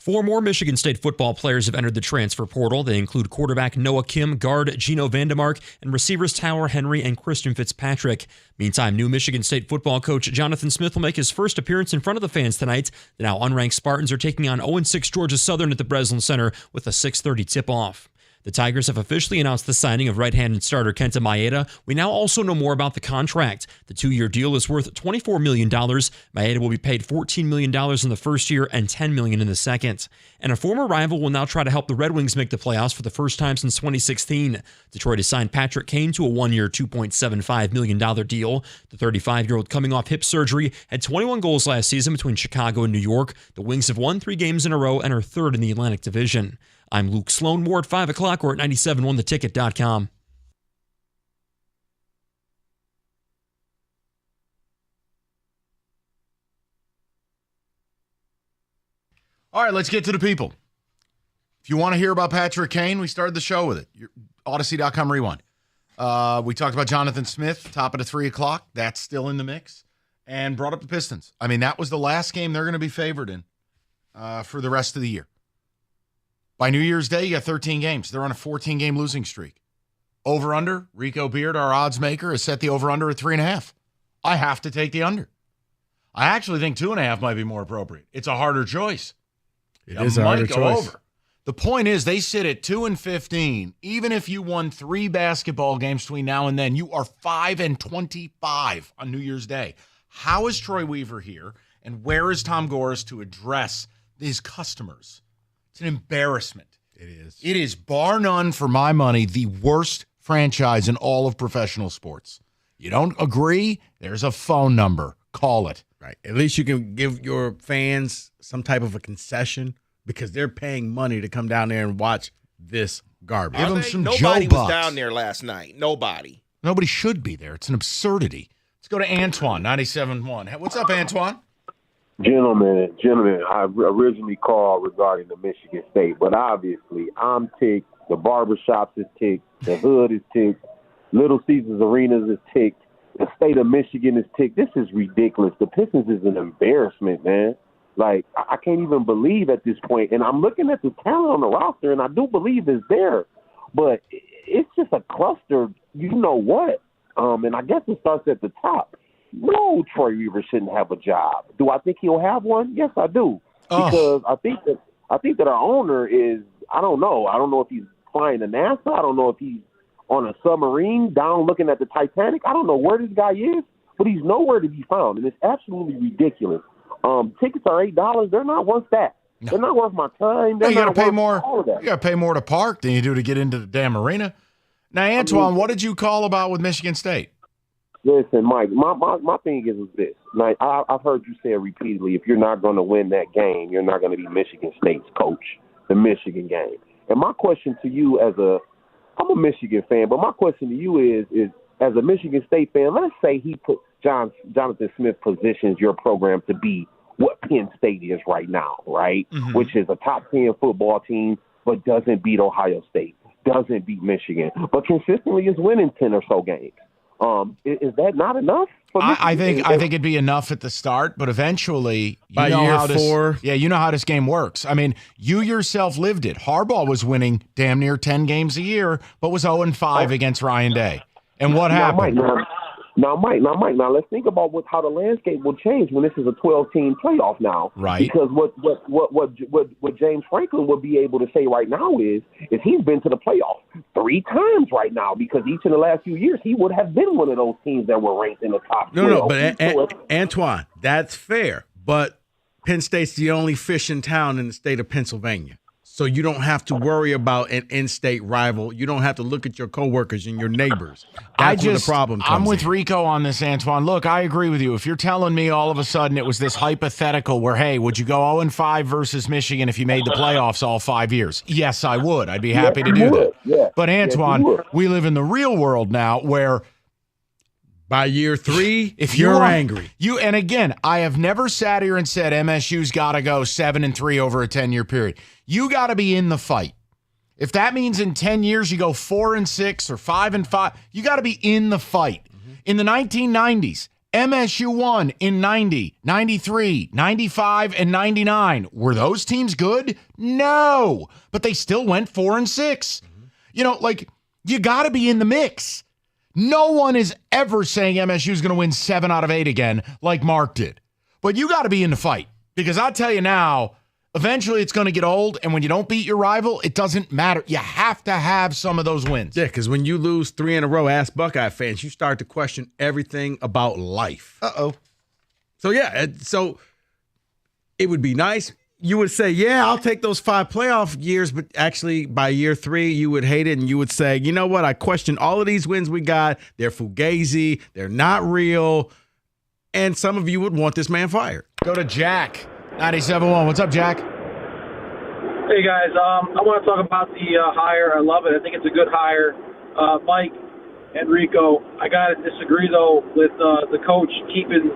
4 more Michigan State football players have entered the transfer portal. They include quarterback Noah Kim, guard Gino Vandemark, and receivers Tyler Henry and Christian Fitzpatrick. Meantime, new Michigan State football coach Jonathan Smith will make his first appearance in front of the fans tonight. The now unranked Spartans are taking on 0-6 Georgia Southern at the Breslin Center with a 6:30 tip-off. The Tigers have officially announced the signing of right-handed starter Kenta Maeda. We now also know more about the contract. The 2-year deal is worth $24 million. Maeda will be paid $14 million in the first year and $10 million in the second. And a former rival will now try to help the Red Wings make the playoffs for the first time since 2016. Detroit has signed Patrick Kane to a 1-year, $2.75 million deal. The 35-year-old coming off hip surgery had 21 goals last season between Chicago and New York. The Wings have won 3 games in a row and are third in the Atlantic Division. I'm Luke Sloan. More at 5 o'clock or at 971theticket.com. All right, let's get to the people. If you want to hear about Patrick Kane, we started the show with it. Odyssey.com rewind. We talked about Jonathan Smith, top of the 3 o'clock. That's still in the mix. And brought up the Pistons. I mean, that was the last game they're going to be favored in for the rest of the year. By New Year's Day, you got 13 games. They're on a 14-game losing streak. Over-under, Rico Beard, our odds maker, has set the over-under at 3.5. I have to take the under. I actually think 2.5 might be more appropriate. It's a harder choice. It is a harder choice. Over. The point is, they sit at 2-15. Even if you won 3 basketball games between now and then, you are 5-25 on New Year's Day. How is Troy Weaver here, and where is Tom Gores to address his customers? It's an embarrassment. It is. It is, bar none, for my money, the worst franchise in all of professional sports. You don't agree? There's a phone number. Call it. Right. At least you can give your fans some type of a concession because they're paying money to come down there and watch this garbage. Give them some Nobody Joe was Bucks. down there last night. Nobody. Nobody should be there. It's an absurdity. Let's go to Antoine, 97.1. What's up, Antoine? Gentlemen, I originally called regarding the Michigan State, but obviously I'm ticked. The barbershops is ticked. The hood is ticked. Little Caesars Arenas is ticked. The state of Michigan is ticked. This is ridiculous. The Pistons is an embarrassment, man. Like, I can't even believe at this point. And I'm looking at the talent on the roster, and I do believe it's there. But it's just a cluster, you know what? And I guess it starts at the top. No, Troy Weaver shouldn't have a job. Do I think he'll have one? Yes, I do. Because I think that our owner is, I don't know. I don't know if he's flying to NASA. I don't know if he's on a submarine down looking at the Titanic. I don't know where this guy is, but he's nowhere to be found, and it's absolutely ridiculous. Tickets are $8. They're not worth that. No. They're not worth my time. You got to pay more. You got to pay more to park than you do to get into the damn arena. Now, Antoine, what did you call about with Michigan State? Listen, Mike, my thing is this. Like, I've heard you say it repeatedly, if you're not going to win that game, you're not going to be Michigan State's coach, the Michigan game. And my question to you I'm a Michigan fan, but my question to you is as a Michigan State fan, let's say he put Jonathan Smith positions your program to be what Penn State is right now, right? Mm-hmm. Which is a top 10 football team, but doesn't beat Ohio State, doesn't beat Michigan, but consistently is winning 10 or so games. Is that not enough? I think it'd be enough at the start, but eventually, by year 4, you know how this game works. I mean, you yourself lived it. Harbaugh was winning damn near 10 games a year, but was 0-5 against Ryan Day. And what happened? Mike, let's think about how the landscape will change when this is a 12-team playoff now. Right. Because what James Franklin would be able to say right now is he's been to the playoffs 3 times right now, because each of the last few years he would have been one of those teams that were ranked in the top 12. No, but Antoine, that's fair. But Penn State's the only fish in town in the state of Pennsylvania. So you don't have to worry about an in-state rival. You don't have to look at your coworkers and your neighbors. That's where the problem comes I'm with in. Rico on this, Antoine. Look, I agree with you. If you're telling me all of a sudden it was this hypothetical where, hey, would you go 0-5 versus Michigan if you made the playoffs all 5 years? Yes, I would. I'd be happy to do that. Yeah. But, Antoine, we live in the real world now where by year 3, if you're angry. And again, I have never sat here and said MSU's got to go 7-3 over a 10-year period. You got to be in the fight. If that means in 10 years you go 4-6 or 5-5, you got to be in the fight. Mm-hmm. In the 1990s, MSU won in 90, 93, 95, and 99. Were those teams good? No. But they still went 4-6. You know, like, you got to be in the mix. No one is ever saying MSU is going to win 7 out of 8 again like Mark did. But you got to be in the fight. Because I'll tell you now, eventually it's going to get old, and when you don't beat your rival, it doesn't matter. You have to have some of those wins. Yeah, because when you lose 3 in a row, ask Buckeye fans, you start to question everything about life. Uh-oh. So, yeah, so it would be nice. You would say, yeah, I'll take those 5 playoff years, but actually by year 3, you would hate it, and you would say, you know what, I question all of these wins we got. They're fugazi. They're not real. And some of you would want this man fired. Go to Jack, 97.1. What's up, Jack? Hey, guys. I want to talk about the hire. I love it. I think it's a good hire. Mike, Enrico, I got to disagree, though, with the coach keeping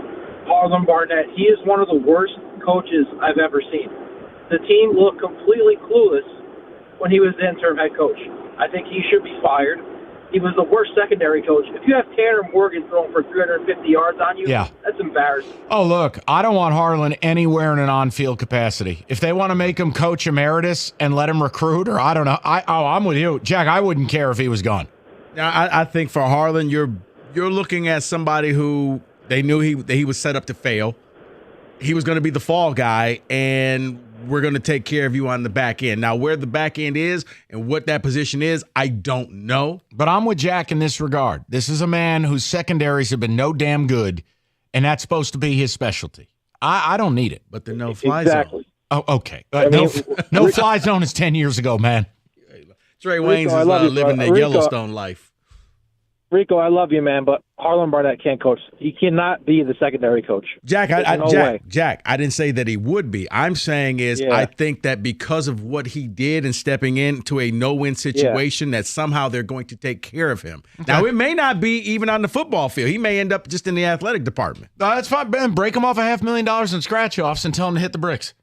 Harlan Barnett. He is one of the worst coaches I've ever seen. The team looked completely clueless when he was the interim head coach. I think he should be fired. He was the worst secondary coach. If you have Tanner Morgan throwing for 350 yards on you, that's embarrassing. Oh, look, I don't want Harlan anywhere in an on-field capacity. If they want to make him coach emeritus and let him recruit, or I don't know. I'm with you. Jack, I wouldn't care if he was gone. Now, I think for Harlan, you're looking at somebody who they knew that he was set up to fail. He was going to be the fall guy, and we're going to take care of you on the back end. Now, where the back end is and what that position is, I don't know. But I'm with Jack in this regard. This is a man whose secondaries have been no damn good, and that's supposed to be his specialty. I don't need it. But the no-fly zone. Oh, okay. No fly zone is 10 years ago, man. Trey Waynes is living the Yellowstone life. Rico, I love you, man, but Harlan Barnett can't coach. He cannot be the secondary coach. Jack, Jack, I didn't say that he would be. I'm saying I think that because of what he did in stepping into a no-win situation, that somehow they're going to take care of him. Okay. Now, it may not be even on the football field. He may end up just in the athletic department. No, that's fine, Ben. Break him off $500,000 in scratch-offs and tell him to hit the bricks.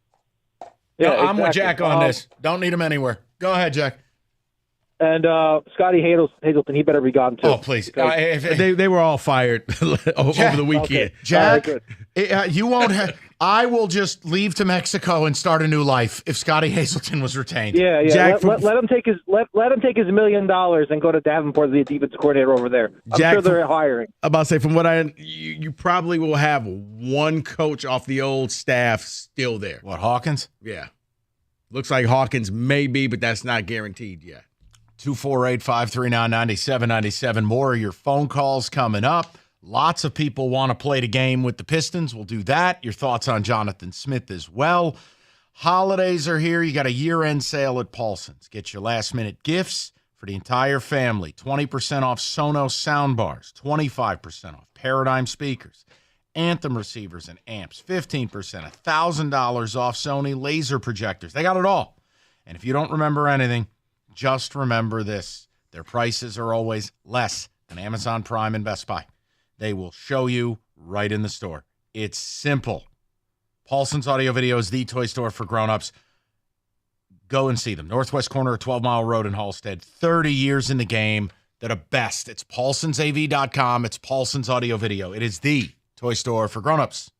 Yeah, no, I'm with Jack on this. Don't need him anywhere. Go ahead, Jack. And Scotty Hazelton, he better be gone too. Oh, please. They were all fired over the weekend. Okay. Jack, you won't have – I will just leave to Mexico and start a new life if Scotty Hazelton was retained. Yeah. Jack, let him take his $1 million and go to Davenport, the defensive coordinator over there. I'm sure they're hiring. I'm about to say, from what you probably will have one coach off the old staff still there. What, Hawkins? Yeah. Looks like Hawkins may be, but that's not guaranteed yet. 248-539-9797. More of your phone calls coming up. Lots of people want to play the game with the Pistons. We'll do that. Your thoughts on Jonathan Smith as well. Holidays are here. You got a year-end sale at Paulson's. Get your last-minute gifts for the entire family. 20% off Sonos soundbars. 25% off Paradigm speakers. Anthem receivers and amps. 15%. $1,000 off Sony laser projectors. They got it all. And if you don't remember anything, just remember this. Their prices are always less than Amazon Prime and Best Buy. They will show you right in the store. It's simple. Paulson's Audio Video is the toy store for grown-ups. Go and see them. Northwest corner of 12 Mile Road in Halstead. 30 years in the game. They're the best. It's paulsonsav.com. It's Paulson's Audio Video. It is the toy store for grown-ups.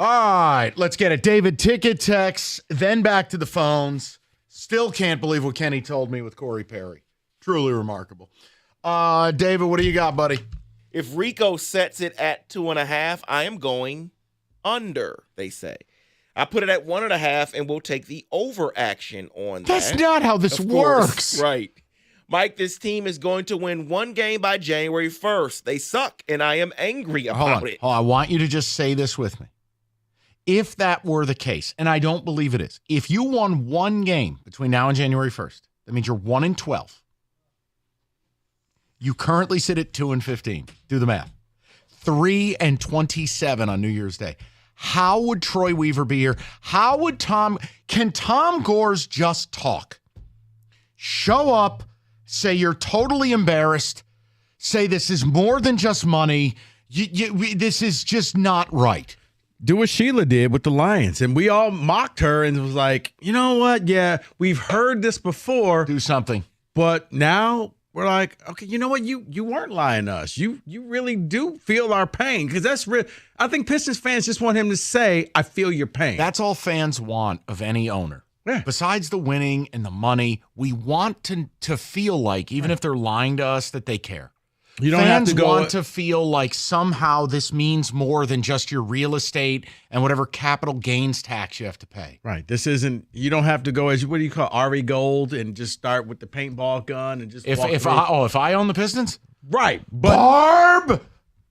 All right, let's get it. David, ticket texts, then back to the phones. Still can't believe what Kenny told me with Corey Perry. Truly remarkable. David, what do you got, buddy? If Rico sets it at 2.5, I am going under, they say. I put it at 1.5, and we'll take the over action on that. That's not how this works. Right. Mike, this team is going to win one game by January 1st. They suck, and I am angry about it. Hold on. I want you to just say this with me. If that were the case, and I don't believe it is, if you won one game between now and January 1st, that means you're 1-12. You currently sit at 2-15. Do the math. 3-27 on New Year's Day. How would Troy Weaver be here? How would can Tom Gores just talk? Show up, say you're totally embarrassed, say this is more than just money. This is just not right. Do what Sheila did with the Lions. And we all mocked her and was like, you know what? Yeah, we've heard this before. Do something. But now we're like, okay, you know what? You weren't lying to us. You really do feel our pain, because that's real. I think Pistons fans just want him to say, I feel your pain. That's all fans want of any owner. Yeah. Besides the winning and the money, we want to feel like, even if they're lying to us, that they care. You don't Fans have to go want to feel like somehow this means more than just your real estate and whatever capital gains tax you have to pay. Right. This isn't, you don't have to go as, what do you call it, Ari Gold, and just start with the paintball gun and just walk if I own the Pistons? Right. But Barb!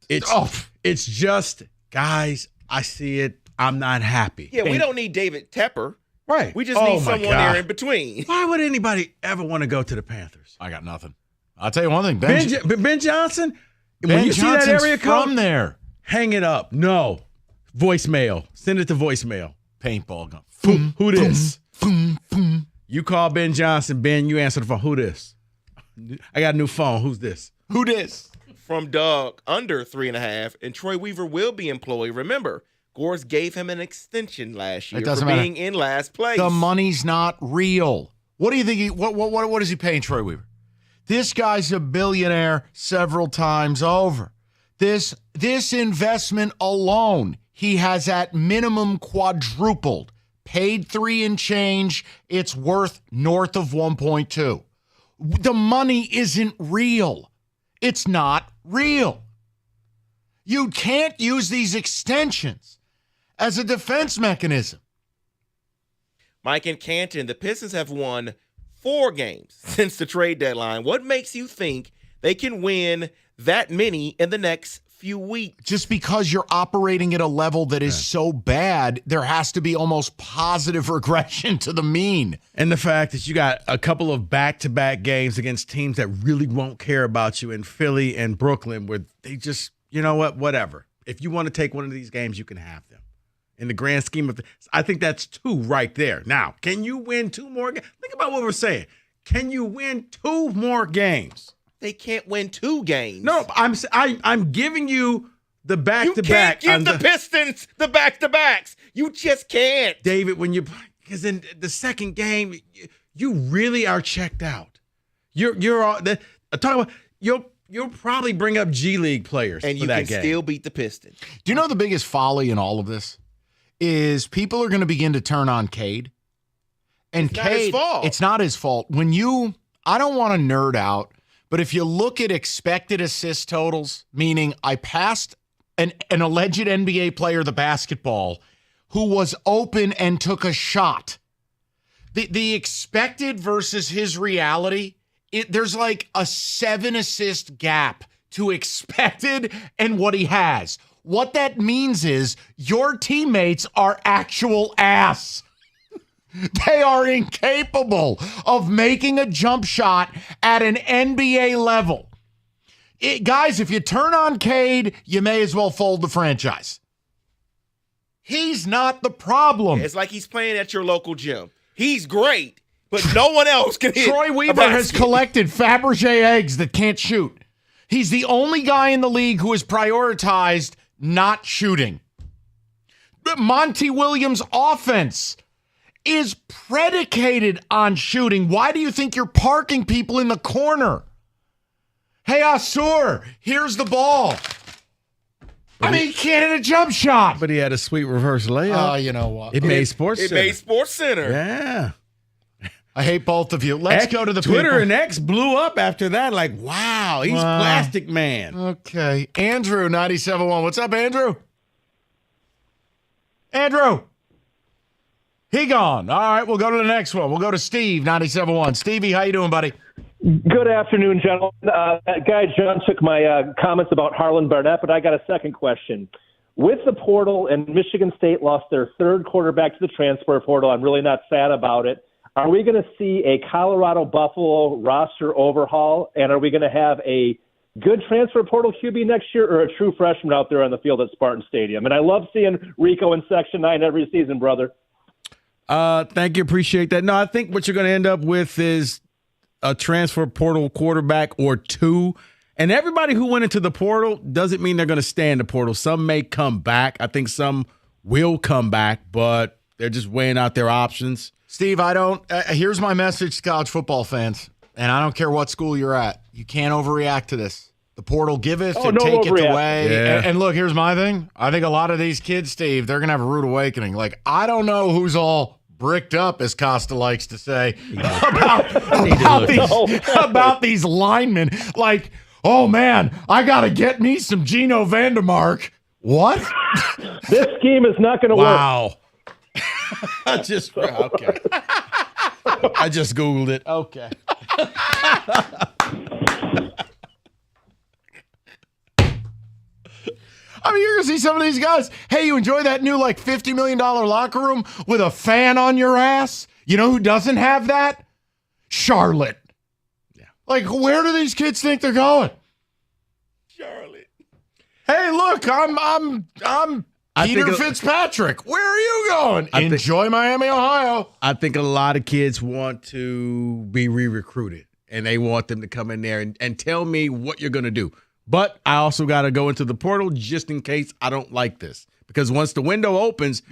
It's just, guys, I see it. I'm not happy. Yeah, we don't need David Tepper. Right. We just need someone there in between. Why would anybody ever want to go to the Panthers? I got nothing. I'll tell you one thing. Ben Johnson, when you see that area from there, hang it up. No. Voicemail. Send it to voicemail. Paintball gun. Who this? You call Ben Johnson. Ben, you answer the phone. Who this? I got a new phone. Who's this? Who this? From Doug, under 3.5, and Troy Weaver will be employed. Remember, Gores gave him an extension last year for being in last place. The money's not real. What do you think? What is he paying Troy Weaver? This guy's a billionaire several times over. This investment alone, he has at minimum quadrupled. Paid 3 and change, it's worth north of 1.2. The money isn't real. It's not real. You can't use these extensions as a defense mechanism. Mike and Canton, the Pistons have won 4 games since the trade deadline. What makes you think they can win that many in the next few weeks? Just because you're operating at a level that is so bad, there has to be almost positive regression to the mean. And the fact that you got a couple of back-to-back games against teams that really won't care about you in Philly and Brooklyn, where they just, you know what, whatever. If you want to take one of these games, you can have them. In the grand scheme of things, I think that's 2 right there. Now, can you win 2 more games? Think about what we're saying. Can you win 2 more games? They can't win 2 games. No, I'm giving you the back-to-back. You can't give the Pistons the back-to-backs. You just can't. David, because in the second game, you really are checked out. You'll probably bring up G League players and for that game. And you can still beat the Pistons. Do you know the biggest folly in all of this? Is people are going to begin to turn on Cade. And it's not his fault. It's not his fault. I don't want to nerd out, but if you look at expected assist totals, meaning I passed an alleged NBA player the basketball who was open and took a shot. The expected versus his reality, there's like a 7 assist gap to expected and what he has. What that means is your teammates are actual ass. They are incapable of making a jump shot at an NBA level. Guys, if you turn on Cade, you may as well fold the franchise. He's not the problem. It's like he's playing at your local gym. He's great, but no one else can hit. Troy Weaver has collected Fabergé eggs that can't shoot. He's the only guy in the league who has prioritized not shooting. Monty Williams' offense is predicated on shooting. Why do you think you're parking people in the corner? Hey, Asur, here's the ball. I mean, he can't hit a jump shot. But he had a sweet reverse layup. Oh, you know what? It made Sports Center. It made Sports Center. Yeah. I hate both of you. Let's go to the Twitter people. and X blew up after that. Like, wow, he's Plastic Man. Okay. Andrew, 97.1. What's up, Andrew? Andrew. He gone. All right, we'll go to the next one. We'll go to Steve, 97.1. Stevie, how you doing, buddy? Good afternoon, gentlemen. That guy John took my comments about Harlan Barnett, but I got a second question. With the portal and Michigan State lost their third quarterback to the transfer portal, I'm really not sad about it. Are we going to see a Colorado Buffalo roster overhaul, and are we going to have a good transfer portal QB next year or a true freshman out there on the field at Spartan Stadium? And I love seeing Rico in Section 9 every season, brother. Thank you. Appreciate that. No, I think what you're going to end up with is a transfer portal quarterback or two. And everybody who went into the portal doesn't mean they're going to stay in the portal. Some may come back. I think some will come back, but they're just weighing out their options. Steve, here's my message to college football fans, and I don't care what school you're at. You can't overreact to this. The portal giveth and taketh away. Yeah. And look, here's my thing. I think a lot of these kids, Steve, they're going to have a rude awakening. Like, I don't know who's all bricked up, as Costa likes to say, about these linemen. Like, oh, man, I got to get me some Geno Vandermark. What? This scheme is not going to work. Wow. I just Googled it. Okay. I mean, you're going to see some of these guys. Hey, you enjoy that new, like, $50 million locker room with a fan on your ass? You know who doesn't have that? Charlotte. Yeah. Like, where do these kids think they're going? Charlotte. Hey, look, I'm Peter Fitzpatrick. Where are you going? Enjoy Miami, Ohio. I think a lot of kids want to be re-recruited, and they want them to come in there and tell me what you're going to do. But I also got to go into the portal just in case I don't like this. Because once the window opens,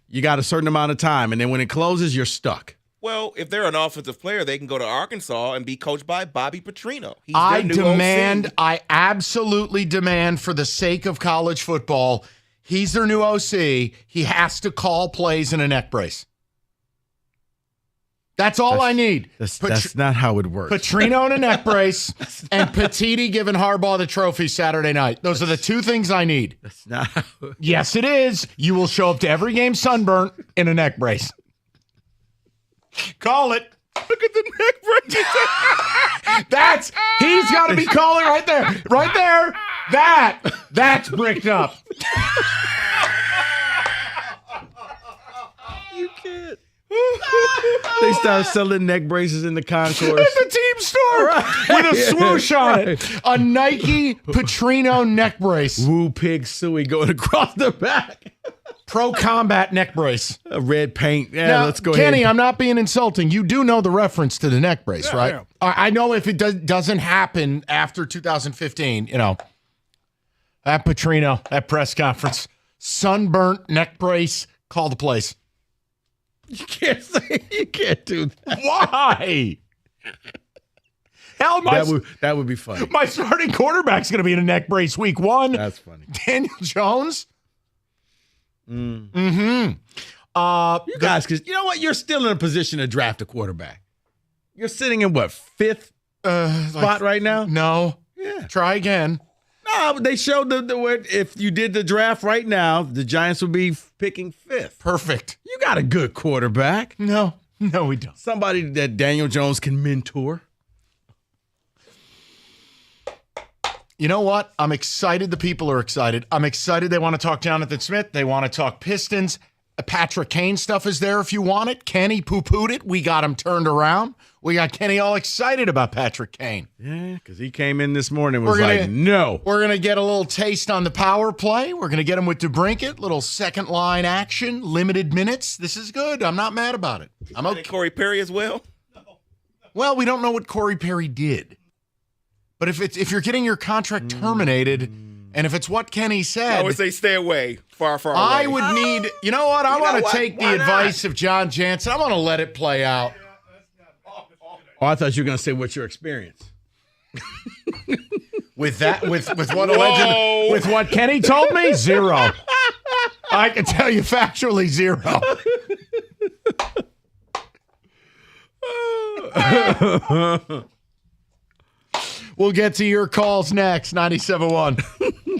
you got a certain amount of time. And then when it closes, you're stuck. Well, if they're an offensive player, they can go to Arkansas and be coached by Bobby Petrino. He's I absolutely demand, for the sake of college football, he's their new OC. He has to call plays in a neck brace. That's all I need. That's not how it works. Petrino in a neck brace and Petiti giving Harbaugh the trophy Saturday night. Those are the two things I need. That's not how it Yes, it is. You will show up to every game sunburnt in a neck brace. Call it. Look at the neck brace. He's got to be calling right there. Right there. That's bricked up. You can't. They start selling neck braces in the concourse. It's a team store with a swoosh on it. A Nike Petrino neck brace. Woo Pig Suey going across the back. Pro Combat neck brace. A red paint. Yeah, now, let's go Kenny, ahead. I'm not being insulting. You do know the reference to the neck brace, right? Yeah. I know if it doesn't happen after 2015, that Petrino, that press conference, sunburnt neck brace, call the place. You can't do that. Why? Hell, that would be funny. My starting quarterback's going to be in a neck brace week 1. That's funny. Daniel Jones. You guys, because you know what? You're still in a position to draft a quarterback. You're sitting in what, 5th spot right now? No. Yeah. Try again. No, but they showed if you did the draft right now, the Giants would be picking 5th. Perfect. You got a good quarterback. No, we don't. Somebody that Daniel Jones can mentor. You know what? I'm excited the people are excited. I'm excited they want to talk Jonathan Smith. They want to talk Pistons. Patrick Kane stuff is there if you want it. Kenny poo-pooed it. We got him turned around. We got Kenny all excited about Patrick Kane. Yeah, because he came in this morning and was no. We're going to get a little taste on the power play. We're going to get him with DeBrincat. Little second line action, limited minutes. This is good. I'm not mad about it. I'm okay. Corey Perry as well? Well, we don't know what Corey Perry did. But if you're getting your contract terminated, and if it's what Kenny said, I would say stay away, far away. I would need. You know what? I want to take the advice of John Jansen. I want to let it play out. Oh, I thought you were going to say what's your experience. With what a legend, with what Kenny told me, 0. I can tell you factually 0. We'll get to your calls next. 97.1.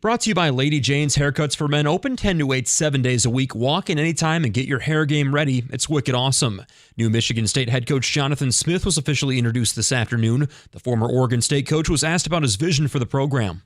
Brought to you by Lady Jane's Haircuts for Men. Open 10 to 8, 7 days a week. Walk in anytime and get your hair game ready. It's wicked awesome. New Michigan State head coach Jonathan Smith was officially introduced this afternoon. The former Oregon State coach was asked about his vision for the program.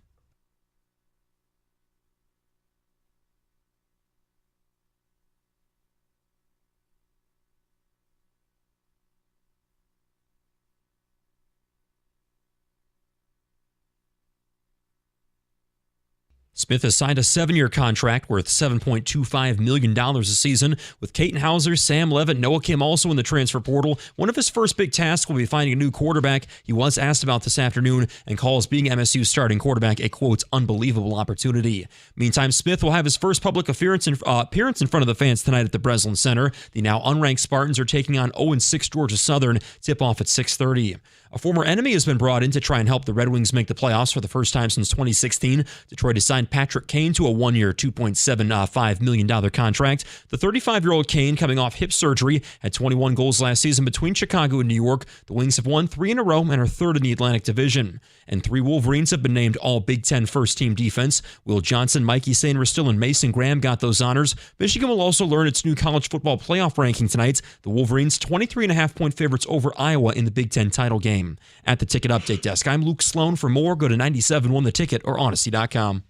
Smith has signed a 7-year contract worth $7.25 million a season with Caton Hauser, Sam Levitt, Noah Kim also in the transfer portal. One of his first big tasks will be finding a new quarterback. He was asked about this afternoon and calls being MSU's starting quarterback a, quote, unbelievable opportunity. Meantime, Smith will have his first public appearance in front of the fans tonight at the Breslin Center. The now unranked Spartans are taking on 0-6 Georgia Southern. Tip-off at 6:30. A former enemy has been brought in to try and help the Red Wings make the playoffs for the first time since 2016. Detroit has signed Patrick Kane to a one-year, $2.75 million contract. The 35-year-old Kane, coming off hip surgery, had 21 goals last season between Chicago and New York. The Wings have won 3 in a row and are third in the Atlantic Division. And 3 Wolverines have been named all Big Ten first-team defense. Will Johnson, Mikey Sainristil, and Mason Graham got those honors. Michigan will also learn its new college football playoff ranking tonight. The Wolverines 23.5-point favorites over Iowa in the Big Ten title game. At the Ticket Update Desk, I'm Luke Sloan. For more, go to 97.1 The Ticket or Odyssey.com.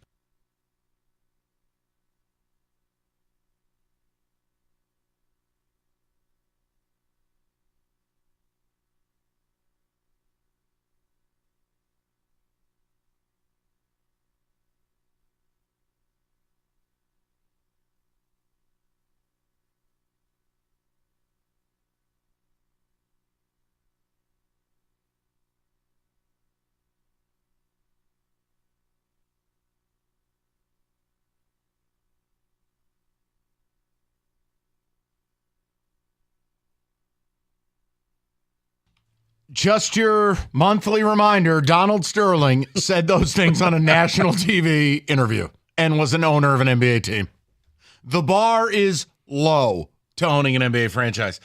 Just your monthly reminder, Donald Sterling said those things on a national TV interview and was an owner of an NBA team. The bar is low to owning an NBA franchise.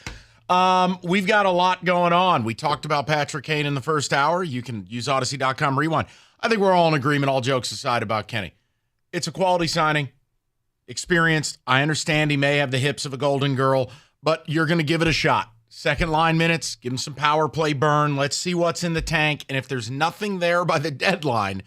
We've got a lot going on. We talked about Patrick Kane in the first hour. You can use Odyssey.com rewind. I think we're all in agreement, all jokes aside, about Kenny. It's a quality signing, experienced. I understand he may have the hips of a golden girl, but you're going to give it a shot. Second line minutes, give him some power play burn. Let's see what's in the tank. And if there's nothing there by the deadline,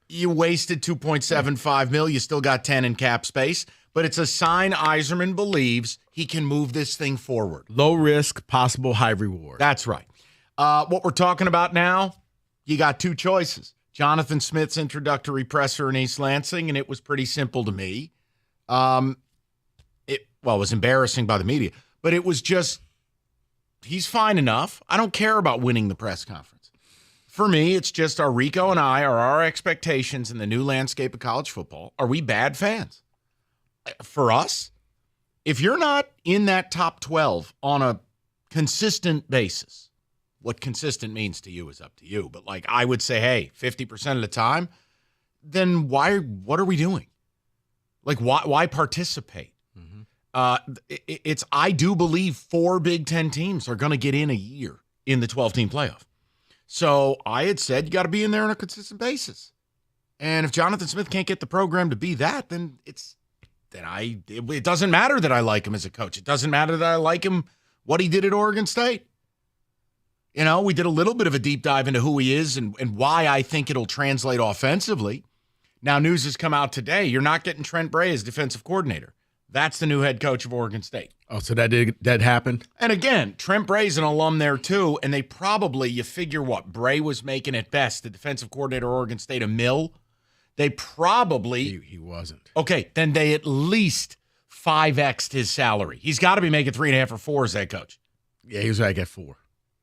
you wasted $2.75 million. You still got 10 in cap space. But it's a sign Yzerman believes he can move this thing forward. Low risk, possible high reward. That's right. What we're talking about now, you got 2 choices. Jonathan Smith's introductory presser in East Lansing, and it was pretty simple to me. It was embarrassing by the media, but it was just, he's fine enough. I don't care about winning the press conference. For me, it's just, are Rico and I, are our expectations in the new landscape of college football, are we bad fans? For us, if you're not in that top 12 on a consistent basis, what consistent means to you is up to you. But like I would say, hey, 50% of the time, then what are we doing? Like why participate? I do believe 4 Big Ten teams are going to get in a year in the 12-team playoff. So I had said you got to be in there on a consistent basis. And if Jonathan Smith can't get the program to be that, then it doesn't matter that I like him as a coach. It doesn't matter that I like him, what he did at Oregon State. You know, we did a little bit of a deep dive into who he is and why I think it'll translate offensively. Now, news has come out today. You're not getting Trent Bray as defensive coordinator. That's the new head coach of Oregon State. Oh, so that happened? And again, Trent Bray's an alum there too, and they probably, you figure what, Bray was making at best, the defensive coordinator of Oregon State, $1 million. They probably... He wasn't. Okay, then they at least 5x'd his salary. He's got to be making 3.5 or 4 as head coach. Yeah, he was like at 4.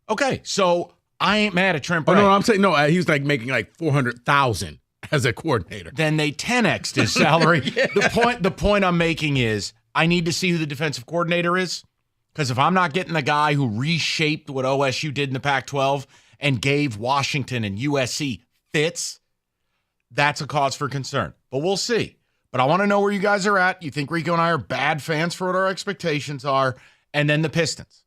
Okay, so I ain't mad at Trent Bray. Oh, no, I'm saying, no, he was like making like $400,000 as a coordinator. Then they 10x'd his salary. Yeah. The point I'm making is I need to see who the defensive coordinator is, because if I'm not getting the guy who reshaped what OSU did in the Pac-12 and gave Washington and USC fits, that's a cause for concern. But we'll see. But I want to know where you guys are at. You think Rico and I are bad fans for what our expectations are? And then the Pistons.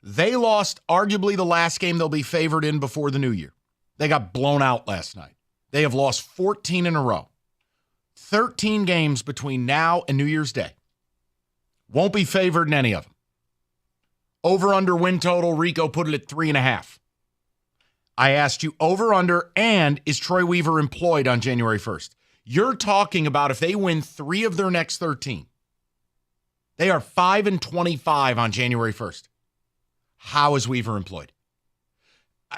They lost arguably the last game they'll be favored in before the new year. They got blown out last night. They have lost 14 in a row. 13 games between now and New Year's Day. Won't be favored in any of them. Over under win total, Rico put it at 3.5. I asked you over under, and is Troy Weaver employed on January 1st? You're talking about if they win 3 of their next 13. They are 5-25 on January 1st. How is Weaver employed?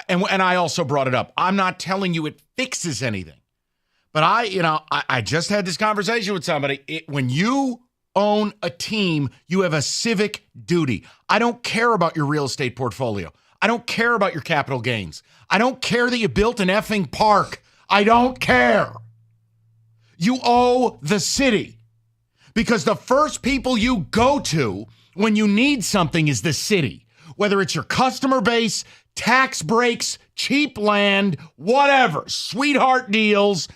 And I also brought it up. I'm not telling you it fixes anything. But I just had this conversation with somebody. When you own a team, you have a civic duty. I don't care about your real estate portfolio. I don't care about your capital gains. I don't care that you built an effing park. I don't care. You owe the city. Because the first people you go to when you need something is the city. Whether it's your customer base, tax breaks, cheap land, whatever, sweetheart deals.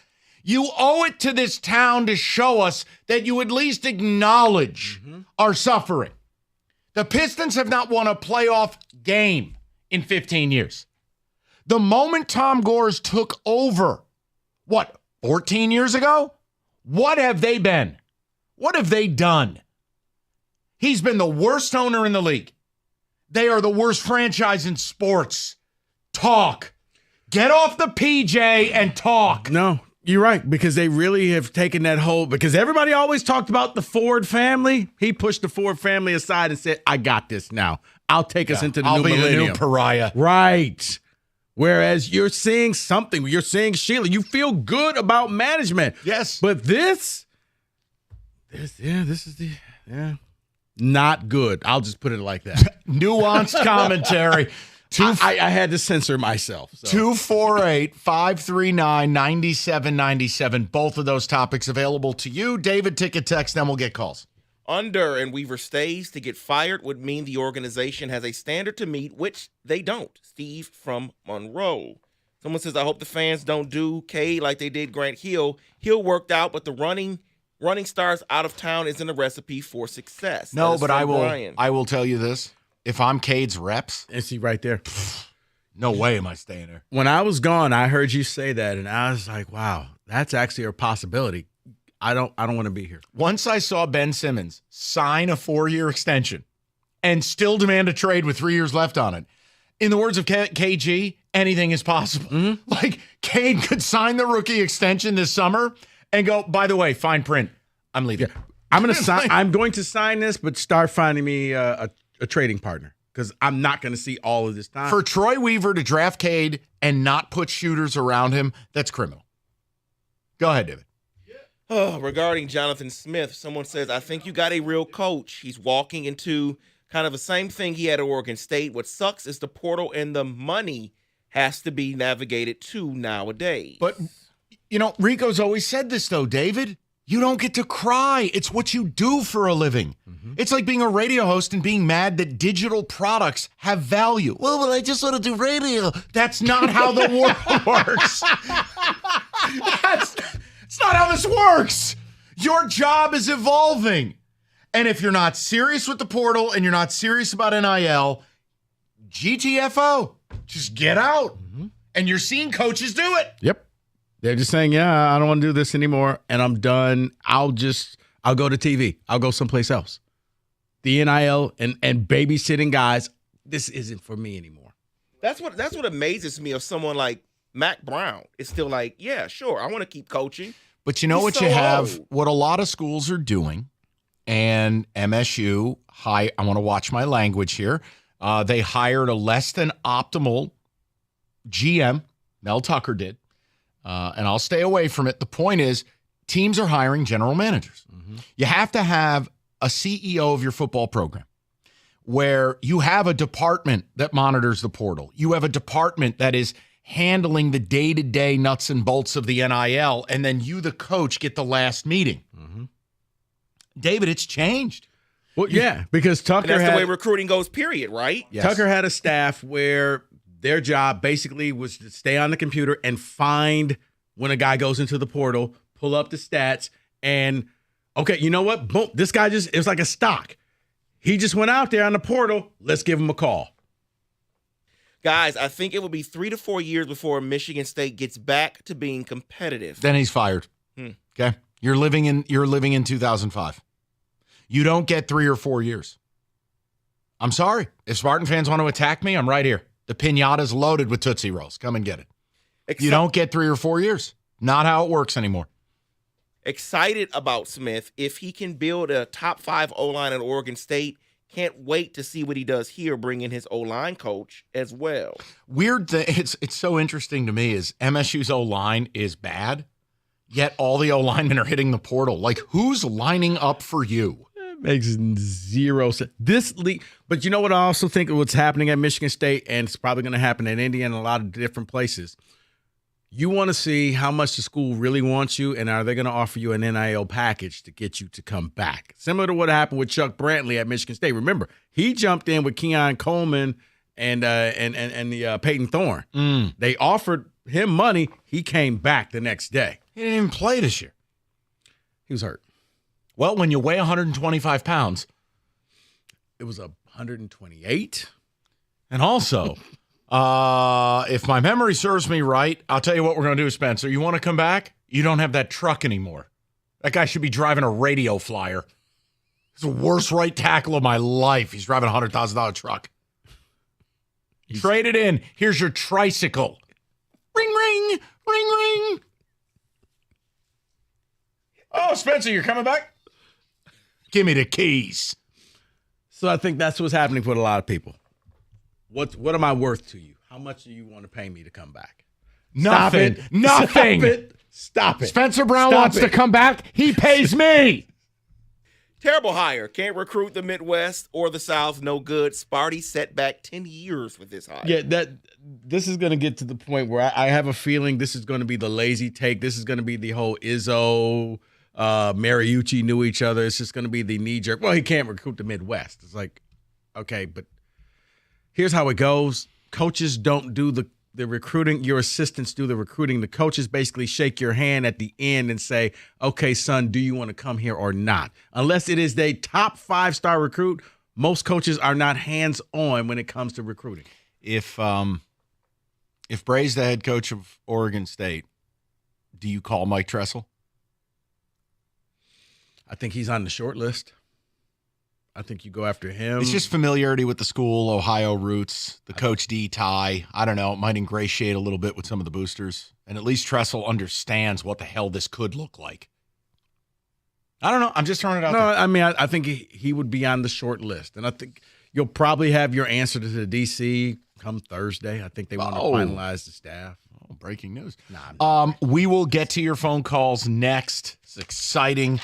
You owe it to this town to show us that you at least acknowledge our suffering. The Pistons have not won a playoff game in 15 years. The moment Tom Gores took over, 14 years ago? What have they been? What have they done? He's been the worst owner in the league. They are the worst franchise in sports. Talk. Get off the PJ and talk. No, you're right, because they really have taken that whole, because everybody always talked about the Ford family. He pushed the Ford family aside and said, I got this now. I'll take us into the new millennium. I'll be the new pariah. Right. Whereas you're seeing something. You're seeing Sheila. You feel good about management. Yes. But this is not good. I'll just put it like that. Nuanced commentary. I had to censor myself. So. 248-539-9797. Both of those topics available to you. David, ticket text, then we'll get calls. Under and Weaver stays to get fired would mean the organization has a standard to meet, which they don't. Steve from Monroe. Someone says, I hope the fans don't do Cade like they did Grant Hill. Hill worked out, but the running stars out of town isn't a recipe for success. No, but I will tell you this. If I'm Cade's reps, is he right there? No way am I staying there. When I was gone, I heard you say that, and I was like, wow, that's actually a possibility. I don't want to be here. Once I saw Ben Simmons sign a 4-year extension and still demand a trade with 3 years left on it, in the words of KG, anything is possible. Mm-hmm. Like, Cade could sign the rookie extension this summer and go, by the way, fine print, I'm leaving. Yeah. I'm going to sign this, but start finding me a trading partner, because I'm not going to see all of this time. For Troy Weaver to draft Cade and not put shooters around him, that's criminal. Go ahead, David. Oh, regarding Jonathan Smith, someone says, I think you got a real coach. He's walking into kind of the same thing he had at Oregon State. What sucks is the portal and the money has to be navigated too nowadays. But, Rico's always said this, though, David. You don't get to cry. It's what you do for a living. Mm-hmm. It's like being a radio host and being mad that digital products have value. Well, but I just want to do radio. That's not how the world works. That's not how this works. Your job is evolving. And if you're not serious with the portal and you're not serious about NIL, GTFO, just get out. Mm-hmm. And you're seeing coaches do it. Yep. They're just saying, yeah, I don't want to do this anymore, and I'm done. I'll go to TV. I'll go someplace else. The NIL and babysitting guys, this isn't for me anymore. That's what amazes me of someone like Mac Brown. It's still like, yeah, sure, I want to keep coaching. But you know what you have, what a lot of schools are doing, and MSU, I want to watch my language here. They hired a less than optimal GM, Mel Tucker did. And I'll stay away from it. The point is, teams are hiring general managers. Mm-hmm. You have to have a CEO of your football program where you have a department that monitors the portal. You have a department that is handling the day-to-day nuts and bolts of the NIL, and then you, the coach, get the last meeting. Mm-hmm. David, it's changed. Well, yeah, because Tucker and that's the way recruiting goes, period, right? Yes. Tucker had a staff where their job basically was to stay on the computer and find when a guy goes into the portal, pull up the stats, and, okay, you know what? Boom, this guy it was like a stock. He just went out there on the portal. Let's give him a call. Guys, I think it will be 3 to 4 years before Michigan State gets back to being competitive. Then he's fired. Okay? You're living in 2005. You don't get 3 or 4 years. I'm sorry. If Spartan fans want to attack me, I'm right here. The piñata's loaded with Tootsie Rolls. Come and get it. You don't get 3 or 4 years. Not how it works anymore. Excited about Smith. If he can build a top 5 O-line at Oregon State, can't wait to see what he does here, bring in his O-line coach as well. Weird thing, it's so interesting to me is MSU's O-line is bad, yet all the O-linemen are hitting the portal. Like, who's lining up for you? Makes zero sense. This league, but you know what? I also think what's happening at Michigan State, and it's probably going to happen at Indiana and a lot of different places. You want to see how much the school really wants you, and are they going to offer you an NIL package to get you to come back? Similar to what happened with Chuck Brantley at Michigan State. Remember, he jumped in with Keon Coleman and the Peyton Thorne. They offered him money. He came back the next day. He didn't even play this year. He was hurt. Well, when you weigh 125 pounds. It was 128. And also, if my memory serves me right, I'll tell you what we're going to do, Spencer. You want to come back? You don't have that truck anymore. That guy should be driving a radio flyer. It's the worst right tackle of my life. He's driving a $100,000 truck. Trade it in. Here's your tricycle. Ring, ring, ring, ring. Oh, Spencer, you're coming back? Give me the keys. So I think that's what's happening for a lot of people. What am I worth to you? How much do you want to pay me to come back? Nothing. Stop it. Nothing. Stop it. Stop it. Spencer Brown Stop wants it. to come back. He pays me. Terrible hire. Can't recruit the Midwest or the South. No good. Sparty set back 10 years with this hire. Yeah, this is going to get to the point where I have a feeling this is going to be the lazy take. This is going to be the whole Izzo, Mariucci knew each other. It's just going to be the knee-jerk. Well, he can't recruit the Midwest. It's like, okay, but here's how it goes. Coaches don't do the recruiting. Your assistants do the recruiting. The coaches basically shake your hand at the end and say, okay, son, do you want to come here or not? Unless it is a top 5-star recruit, most coaches are not hands-on when it comes to recruiting. If Bray's the head coach of Oregon State, do you call Mike Tressel? I think he's on the short list. I think you go after him. It's just familiarity with the school, Ohio roots, the Coach D tie. I don't know. It might ingratiate a little bit with some of the boosters. And at least Tressel understands what the hell this could look like. I don't know. I'm just throwing it out there. I mean, I think he would be on the short list. And I think you'll probably have your answer to the DC come Thursday. I think they want to finalize the staff. Oh, breaking news. Nah, we will get to your phone calls next. It's exciting.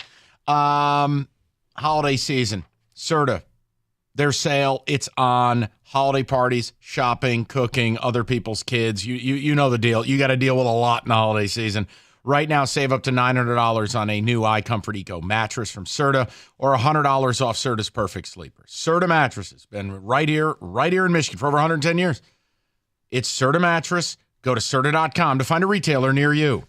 Holiday season. Serta, their sale, it's on. Holiday parties, shopping, cooking, other people's kids. You know the deal. You got to deal with a lot in the holiday season. Right now, save up to $900 on a new iComfort Eco mattress from Serta or $100 off Serta's Perfect Sleeper. Serta mattresses, been right here in Michigan for over 110 years. It's Serta mattress. Go to Serta.com to find a retailer near you.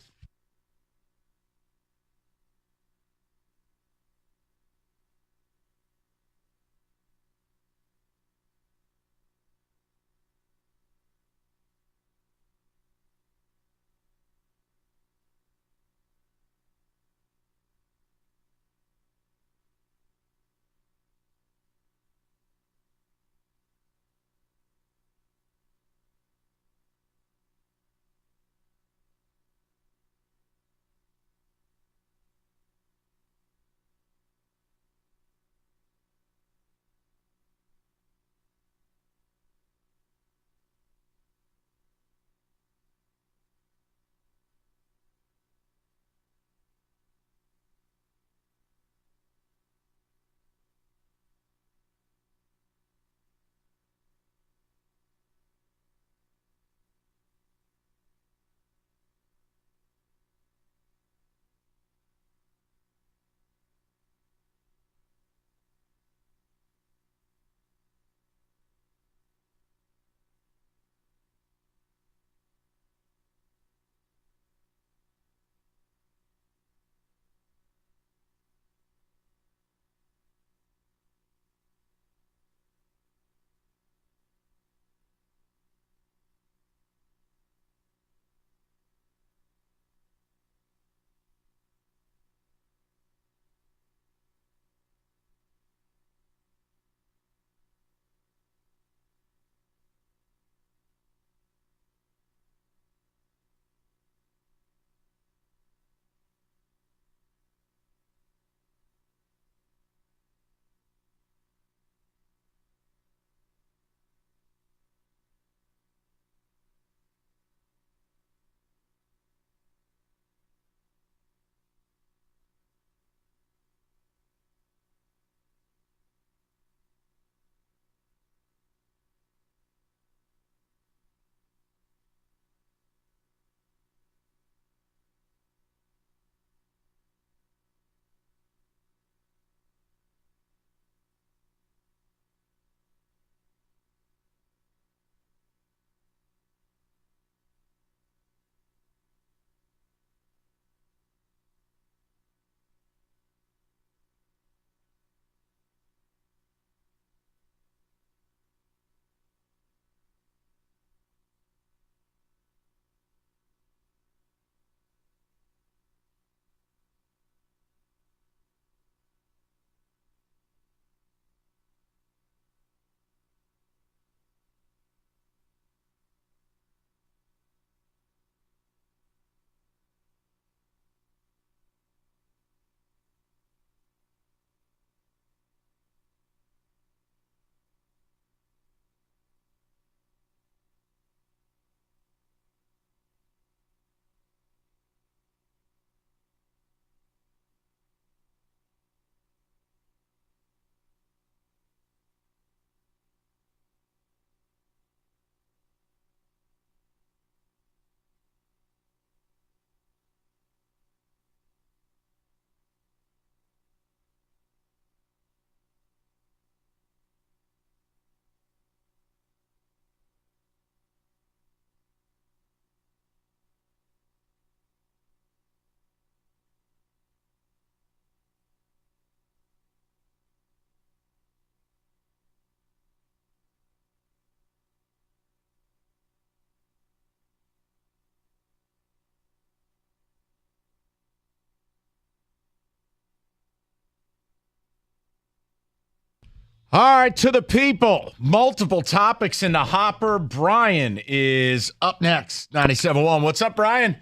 All right, to the people. Multiple topics in the hopper. Brian is up next. 97.1. What's up, Brian?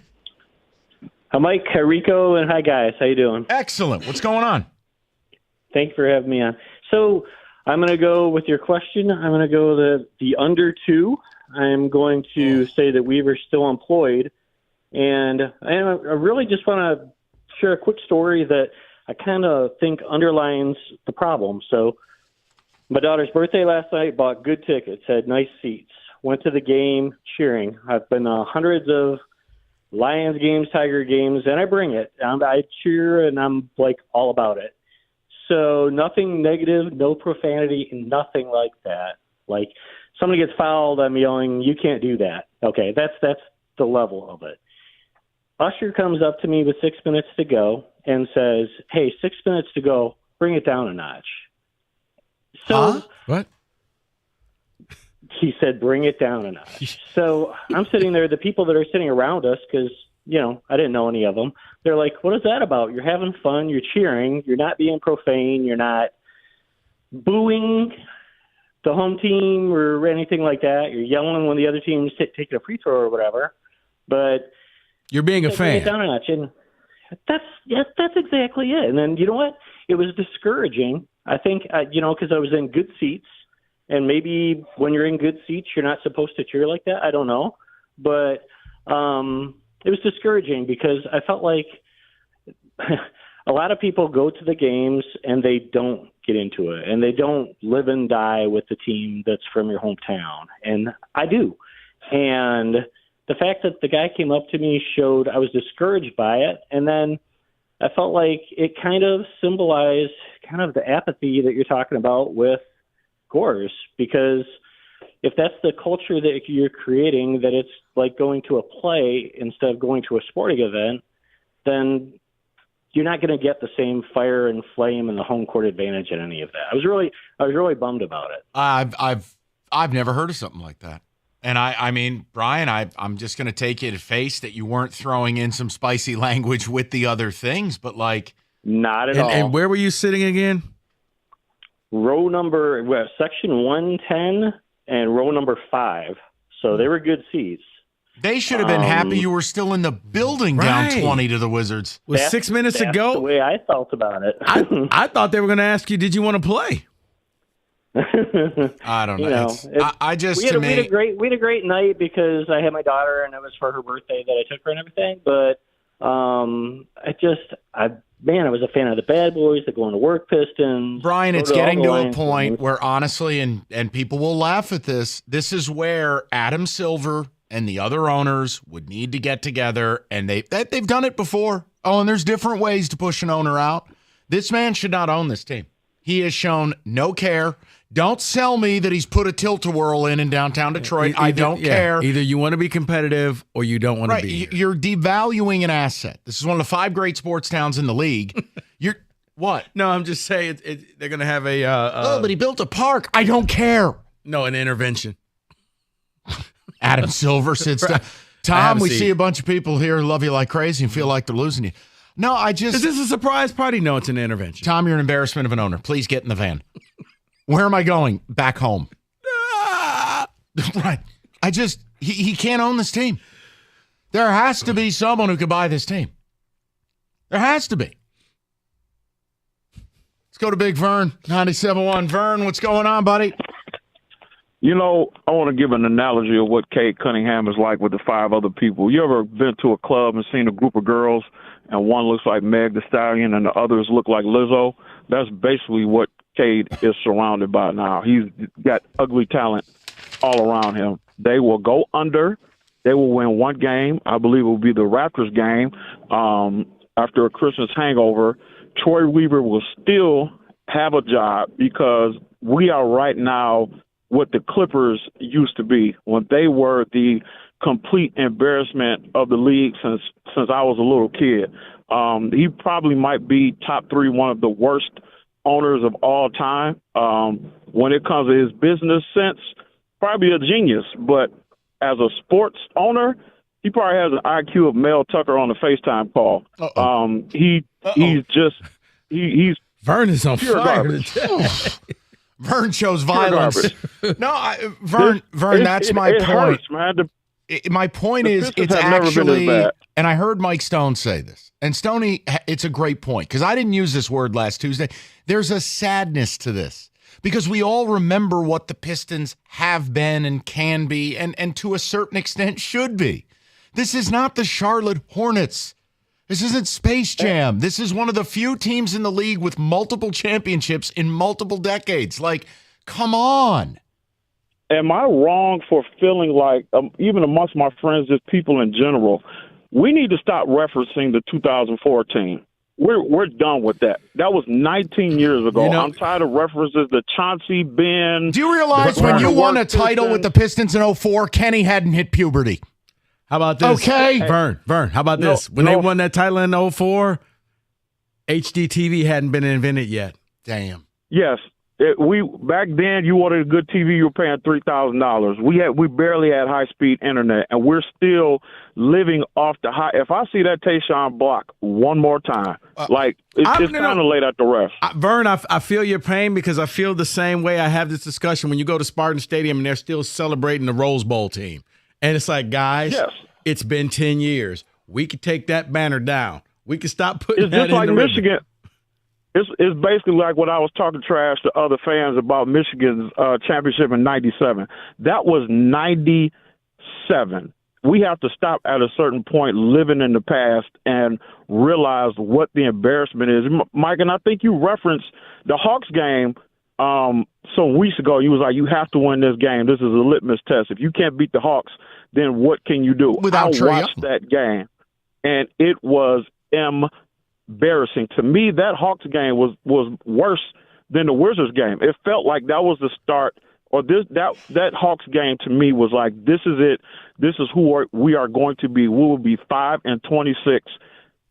Hi, Mike. Hi, Rico, and hi, guys. How you doing? Excellent. What's going on? Thank you for having me on. So I'm going to go with your question. I'm going to go the under 2. I'm going to say that Weaver's still employed. And I really just want to share a quick story that I kind of think underlines the problem. So my daughter's birthday last night, bought good tickets, had nice seats, went to the game cheering. I've been to hundreds of Lions games, Tiger games, and I bring it. I cheer, and I'm, like, all about it. So nothing negative, no profanity, nothing like that. Like, somebody gets fouled, I'm yelling, you can't do that. Okay, that's the level of it. Usher comes up to me with 6 minutes to go and says, hey, 6 minutes to go, bring it down a notch. So what? He said, bring it down a notch. So I'm sitting there, the people that are sitting around us, because, I didn't know any of them, they're like, what is that about? You're having fun, you're cheering, you're not being profane, you're not booing the home team or anything like that. You're yelling when the other team's taking a free throw or whatever. But you're being a fan. Bring it down a notch. And that's exactly it. And then, you know what? It was discouraging. I think, because I was in good seats, and maybe when you're in good seats, you're not supposed to cheer like that. I don't know. But it was discouraging because I felt like a lot of people go to the games and they don't get into it, and they don't live and die with the team that's from your hometown. And I do. And the fact that the guy came up to me showed I was discouraged by it. And then I felt like it kind of symbolized kind of the apathy that you're talking about with Gores, because if that's the culture that you're creating, that it's like going to a play instead of going to a sporting event, then you're not going to get the same fire and flame and the home court advantage in any of that. I was really bummed about it. I've never heard of something like that. And I mean, Brian, I'm just going to take it at face that you weren't throwing in some spicy language with the other things, but like, not at all. And where were you sitting again? Row number, section 110 and row number 5. So they were good seats. They should have been happy you were still in the building down 20 to the Wizards. With 6 minutes to go? That's the way I felt about it. I thought they were going to ask you, did you want to play? I don't know. We had a great night because I had my daughter and it was for her birthday that I took her and everything. But I was a fan of the Bad Boys, the Going to Work Pistons. Brian, it's getting to a point where honestly, and people will laugh at this, this is where Adam Silver and the other owners would need to get together, and they've done it before. Oh, and there's different ways to push an owner out. This man should not own this team. He has shown no care. Don't sell me that he's put a tilt-a-whirl in downtown Detroit. I don't care. Either you want to be competitive or you don't want to be here. You're devaluing an asset. This is one of the 5 great sports towns in the league. You're what? No, I'm just saying they're going to have a but he built a park. I don't care. No, an intervention. Adam Silver sits down. Tom, we see a bunch of people here love you like crazy and feel like they're losing you. No, Is this a surprise party? No, it's an intervention. Tom, you're an embarrassment of an owner. Please get in the van. Where am I going? Back home. Right. He can't own this team. There has to be someone who could buy this team. There has to be. Let's go to Big Vern, 97.1. Vern, what's going on, buddy? I want to give an analogy of what Kate Cunningham is like with the 5 other people. You ever been to a club and seen a group of girls and one looks like Meg Thee Stallion and the others look like Lizzo? That's basically what Cade is surrounded by now. He's got ugly talent all around him. They will go under. They will win one game. I believe it will be the Raptors game after a Christmas hangover. Troy Weaver will still have a job because we are right now what the Clippers used to be when they were the complete embarrassment of the league since I was a little kid. He probably might be top 3, one of the worst owners of all time. When it comes to his business sense, probably a genius. But as a sports owner, he probably has an IQ of Mel Tucker on a FaceTime call. He's Vern is on fire. Vern chose violence. No, Vern, that's my point. Hurts, man. My point is, it's actually, and I heard Mike Stone say this, and Stoney, it's a great point, because I didn't use this word last Tuesday. There's a sadness to this, because we all remember what the Pistons have been and can be, and to a certain extent should be. This is not the Charlotte Hornets. This isn't Space Jam. This is one of the few teams in the league with multiple championships in multiple decades. Like, come on. Am I wrong for feeling like, even amongst my friends, just people in general, we need to stop referencing the 2014. We're done with that. That was 19 years ago. I'm tired of references to Chauncey, Ben. Do you realize when you won a title with the Pistons in 04, Kenny hadn't hit puberty? How about this? Okay. Vern, how about this? When they won that title in 04, HDTV hadn't been invented yet. Damn. Yes. Back then, you wanted a good TV, you were paying $3,000. We barely had high-speed internet, and we're still living off the high. If I see that Tayshaun block one more time, it's kind of late at the ref. Vern, I feel your pain, because I feel the same way. I have this discussion when you go to Spartan Stadium and they're still celebrating the Rose Bowl team. And it's like, guys, It's been 10 years. We could take that banner down. We could stop putting it's that just like in the Michigan. It's basically like when I was talking trash to other fans about Michigan's championship in '97. That was '97. We have to stop at a certain point living in the past and realize what the embarrassment is. Mike, and I think you referenced the Hawks game some weeks ago. You was like, you have to win this game. This is a litmus test. If you can't beat the Hawks, then what can you do? I watched that game, and it was embarrassing. To me, that Hawks game was worse than the Wizards game. It felt like that was the start, or that Hawks game to me was like, this is it. This is who we are going to be. We will be 5-26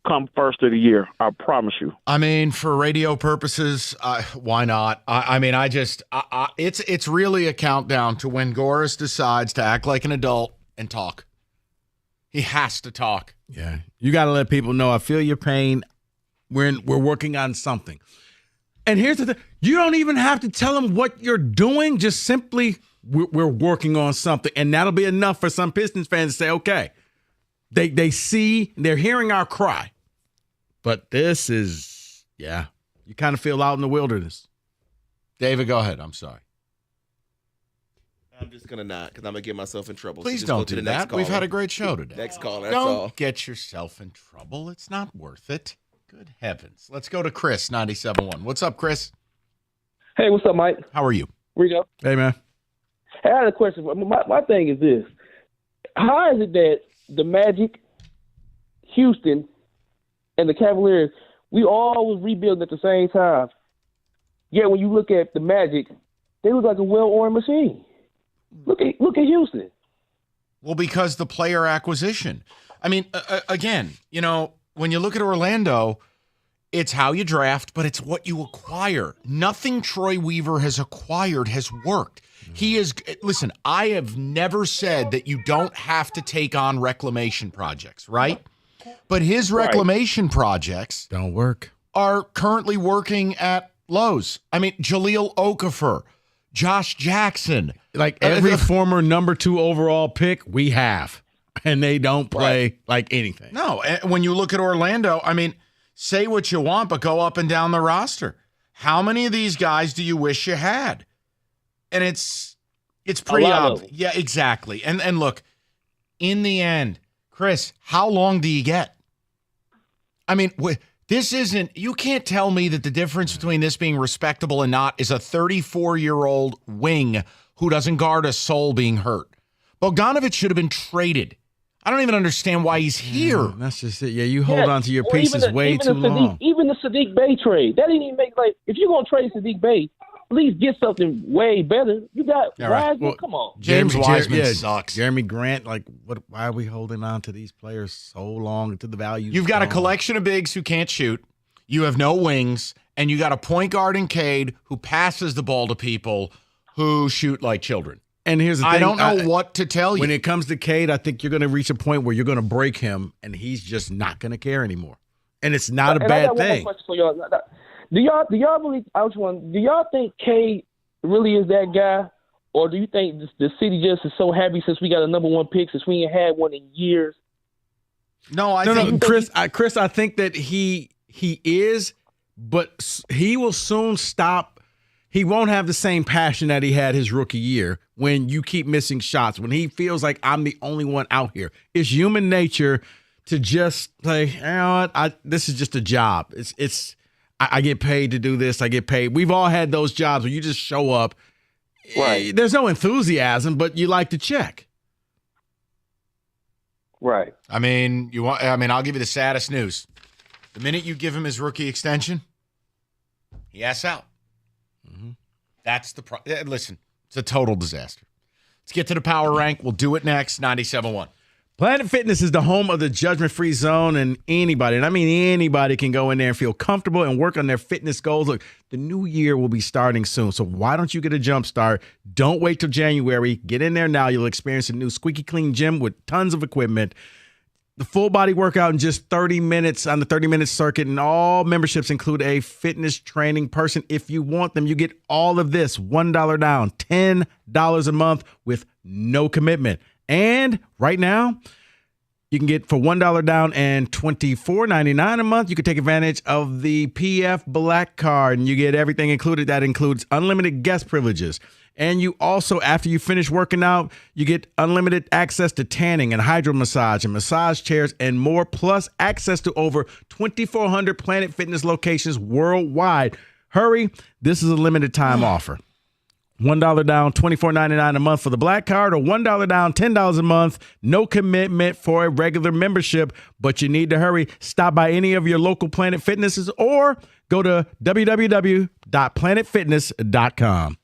come first of the year. I promise you. I mean, for radio purposes, why not? It's really a countdown to when Goris decides to act like an adult and talk. He has to talk. Yeah, you got to let people know. I feel your pain. We're working on something. And here's the thing. You don't even have to tell them what you're doing. Just simply, we're working on something. And that'll be enough for some Pistons fans to say, okay, they see, they're hearing our cry. But this is, you kind of feel out in the wilderness. David, go ahead. I'm sorry. I'm just going to not, because I'm going to get myself in trouble. Please so don't do that. We've had a great show today. Next caller, that's all. Don't get yourself in trouble. It's not worth it. Good heavens. Let's go to Chris, 97.1. What's up, Chris? Hey, what's up, Mike? How are you? Rico. Hey, man. Hey, I had a question. My thing is this. How is it that the Magic, Houston, and the Cavaliers, we all was rebuilding at the same time? Yet when you look at the Magic, they look like a well-oiled machine. Look at Houston. Well, because the player acquisition. I mean, again, when you look at Orlando, it's how you draft, but it's what you acquire. Nothing Troy Weaver has acquired has worked. Listen, I have never said that you don't have to take on reclamation projects, right? But his reclamation projects don't work. Are currently working at Lowe's. I mean, Jahlil Okafor, Josh Jackson. Like every former number 2 overall pick we have. And they don't play like anything. No, when you look at Orlando, I mean, say what you want, but go up and down the roster. How many of these guys do you wish you had? And it's pretty obvious. Yeah, exactly. And look, in the end, Chris, how long do you get? I mean, this isn't, you can't tell me that the difference between this being respectable and not is a 34-year-old wing who doesn't guard a soul being hurt. Bogdanović should have been traded. I don't even understand why he's here. That's just it. Yeah, you hold on to your pieces way too long. Even the Sadiq Bey trade, that didn't even make, if you're going to trade Sadiq Bey, at least get something way better. You got Wiseman, well, come on. James Wiseman sucks. Jeremy Grant, why are we holding on to these players so long to the value? You've got a collection of bigs who can't shoot. You have no wings, and you got a point guard in Cade who passes the ball to people who shoot like children. And here's the thing. I don't know what to tell you. When it comes to Cade, I think you're going to reach a point where you're going to break him, and he's just not going to care anymore. And it's not a bad thing. One more question for y'all. Do y'all believe? Do y'all think Cade really is that guy? Or do you think the city just is so happy since we got a number 1 pick, since we ain't had one in years? No, Chris. I think that he is, but he will soon stop. He won't have the same passion that he had his rookie year when you keep missing shots. When he feels like I'm the only one out here, it's human nature to just say, you know what, this is just a job. I get paid to do this. I get paid. We've all had those jobs where you just show up. Right. There's no enthusiasm, but you like to check. Right. I mean, I'll give you the saddest news. The minute you give him his rookie extension, he asks out. Mm-hmm. That's the listen, it's a total disaster. Let's get to the power rank. We'll do it next. 97.1. Planet Fitness is the home of the judgment-free zone, and anybody, and I mean anybody, can go in there and feel comfortable and work on their fitness goals. Look, the new year will be starting soon, so why don't you get a jump start? Don't wait till January. Get in there now. You'll experience a new squeaky clean gym with tons of equipment. The full body workout in just 30 minutes on the 30-minute circuit, and all memberships include a fitness training person. If you want them, you get all of this. $1 down, $10 a month with no commitment. And right now, you can get for $1 down and $24.99 a month. You can take advantage of the PF Black Card, and you get everything included. That includes unlimited guest privileges. And you also, after you finish working out, you get unlimited access to tanning and hydro massage and massage chairs and more, plus access to over 2,400 Planet Fitness locations worldwide. Hurry, this is a limited time offer. $1 down, $24.99 a month for the Black Card, or $1 down, $10 a month. No commitment for a regular membership, but you need to hurry. Stop by any of your local Planet Fitnesses or go to www.planetfitness.com.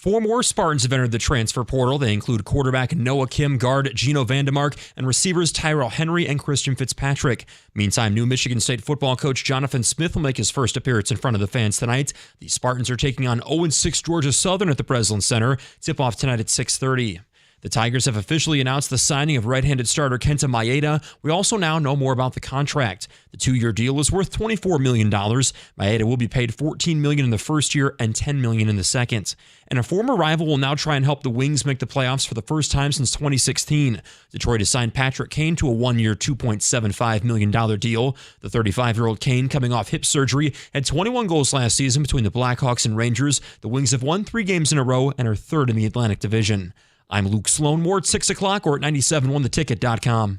4 more Spartans have entered the transfer portal. They include quarterback Noah Kim, guard Gino Vandemark, and receivers Tyrell Henry and Christian Fitzpatrick. Meantime, new Michigan State football coach Jonathan Smith will make his first appearance in front of the fans tonight. The Spartans are taking on 0-6 Georgia Southern at the Breslin Center. Tip-off tonight at 6:30. The Tigers have officially announced the signing of right-handed starter Kenta Maeda. We also now know more about the contract. The 2-year deal is worth $24 million. Maeda will be paid $14 million in the first year and $10 million in the second. And a former rival will now try and help the Wings make the playoffs for the first time since 2016. Detroit has signed Patrick Kane to a 1-year, $2.75 million deal. The 35-year-old Kane, coming off hip surgery, had 21 goals last season between the Blackhawks and Rangers. The Wings have won 3 games in a row and are third in the Atlantic Division. I'm Luke Sloan. More at 6 o'clock or at 971theticket.com.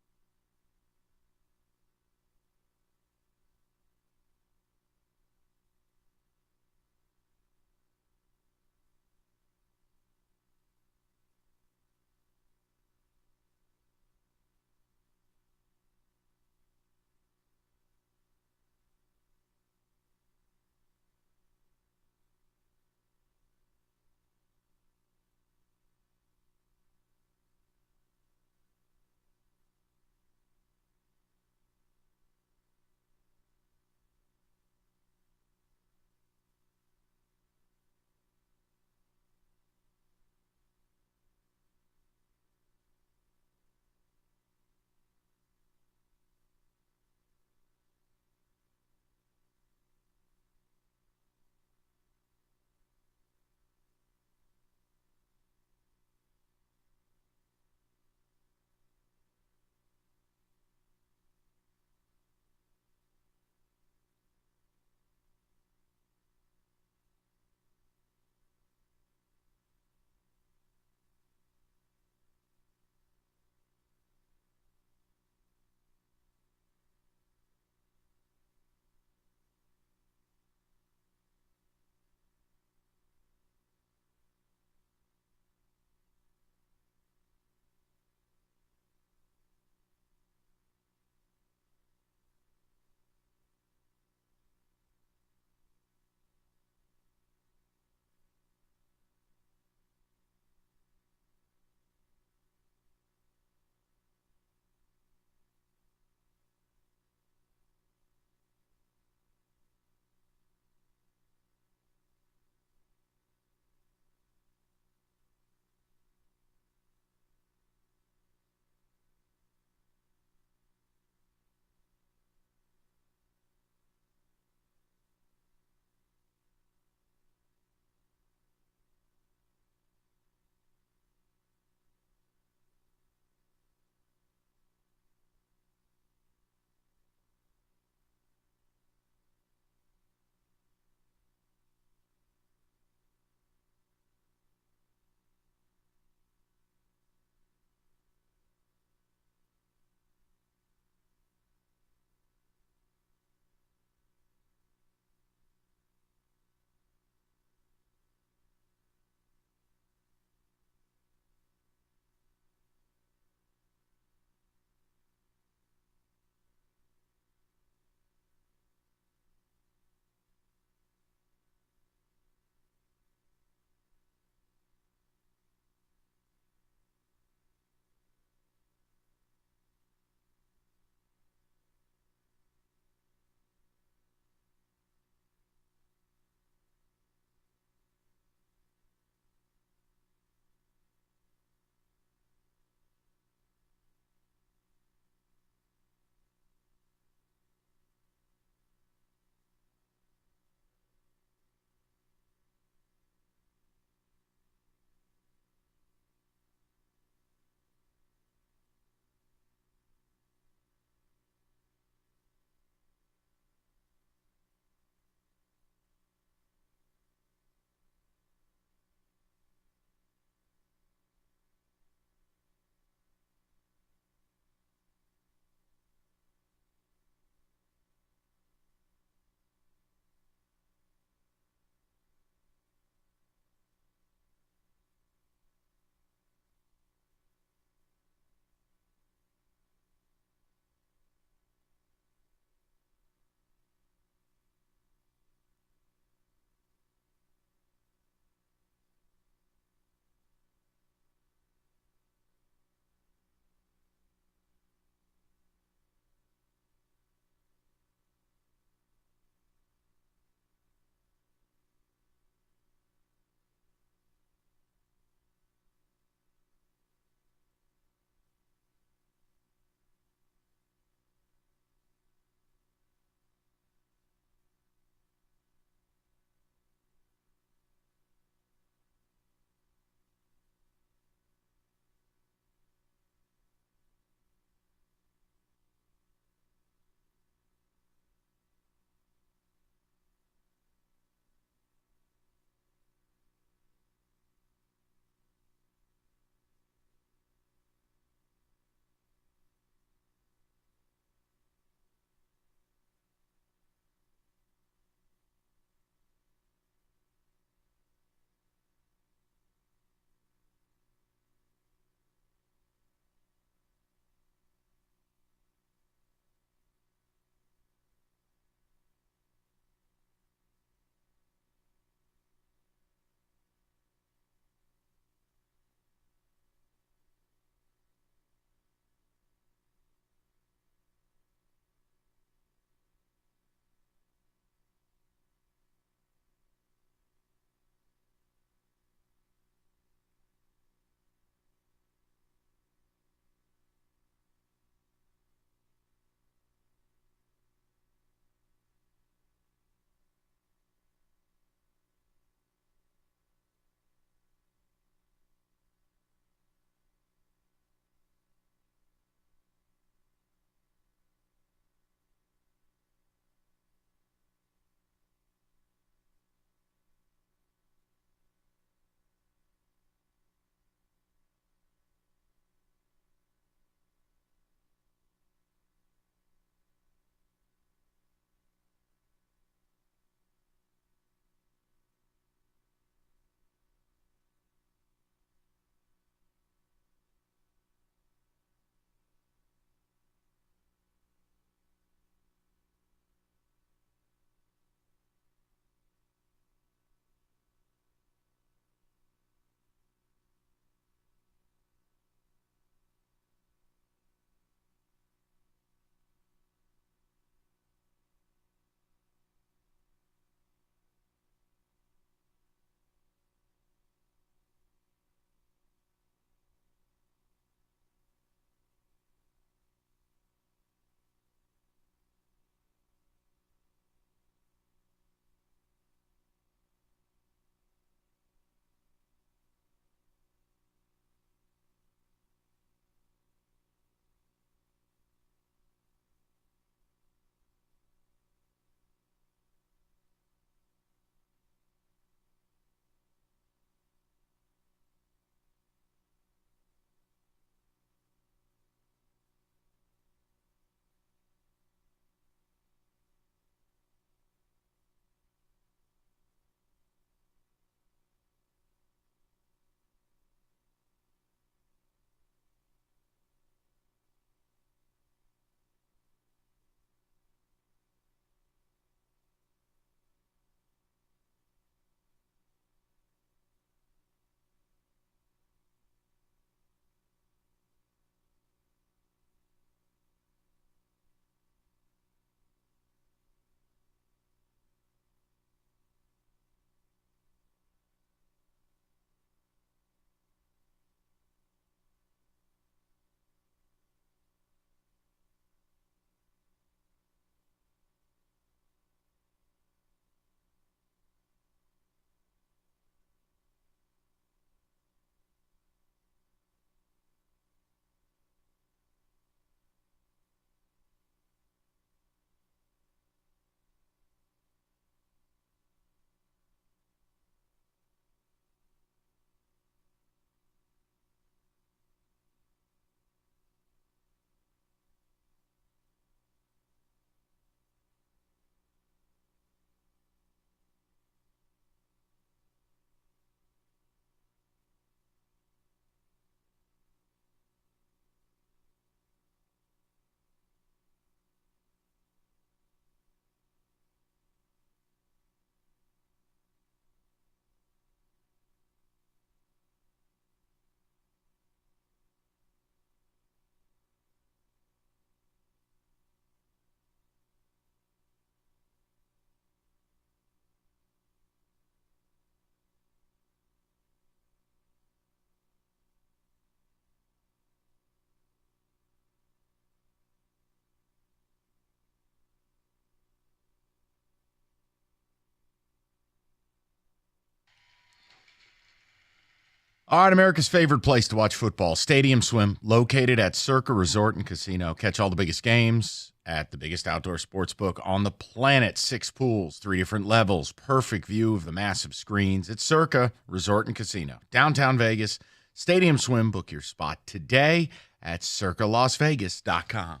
All right, America's favorite place to watch football, Stadium Swim, located at Circa Resort and Casino. Catch all the biggest games at the biggest outdoor sports book on the planet. 6 pools, 3 different levels, perfect view of the massive screens. It's Circa Resort and Casino, downtown Vegas. Stadium Swim, book your spot today at circalasvegas.com.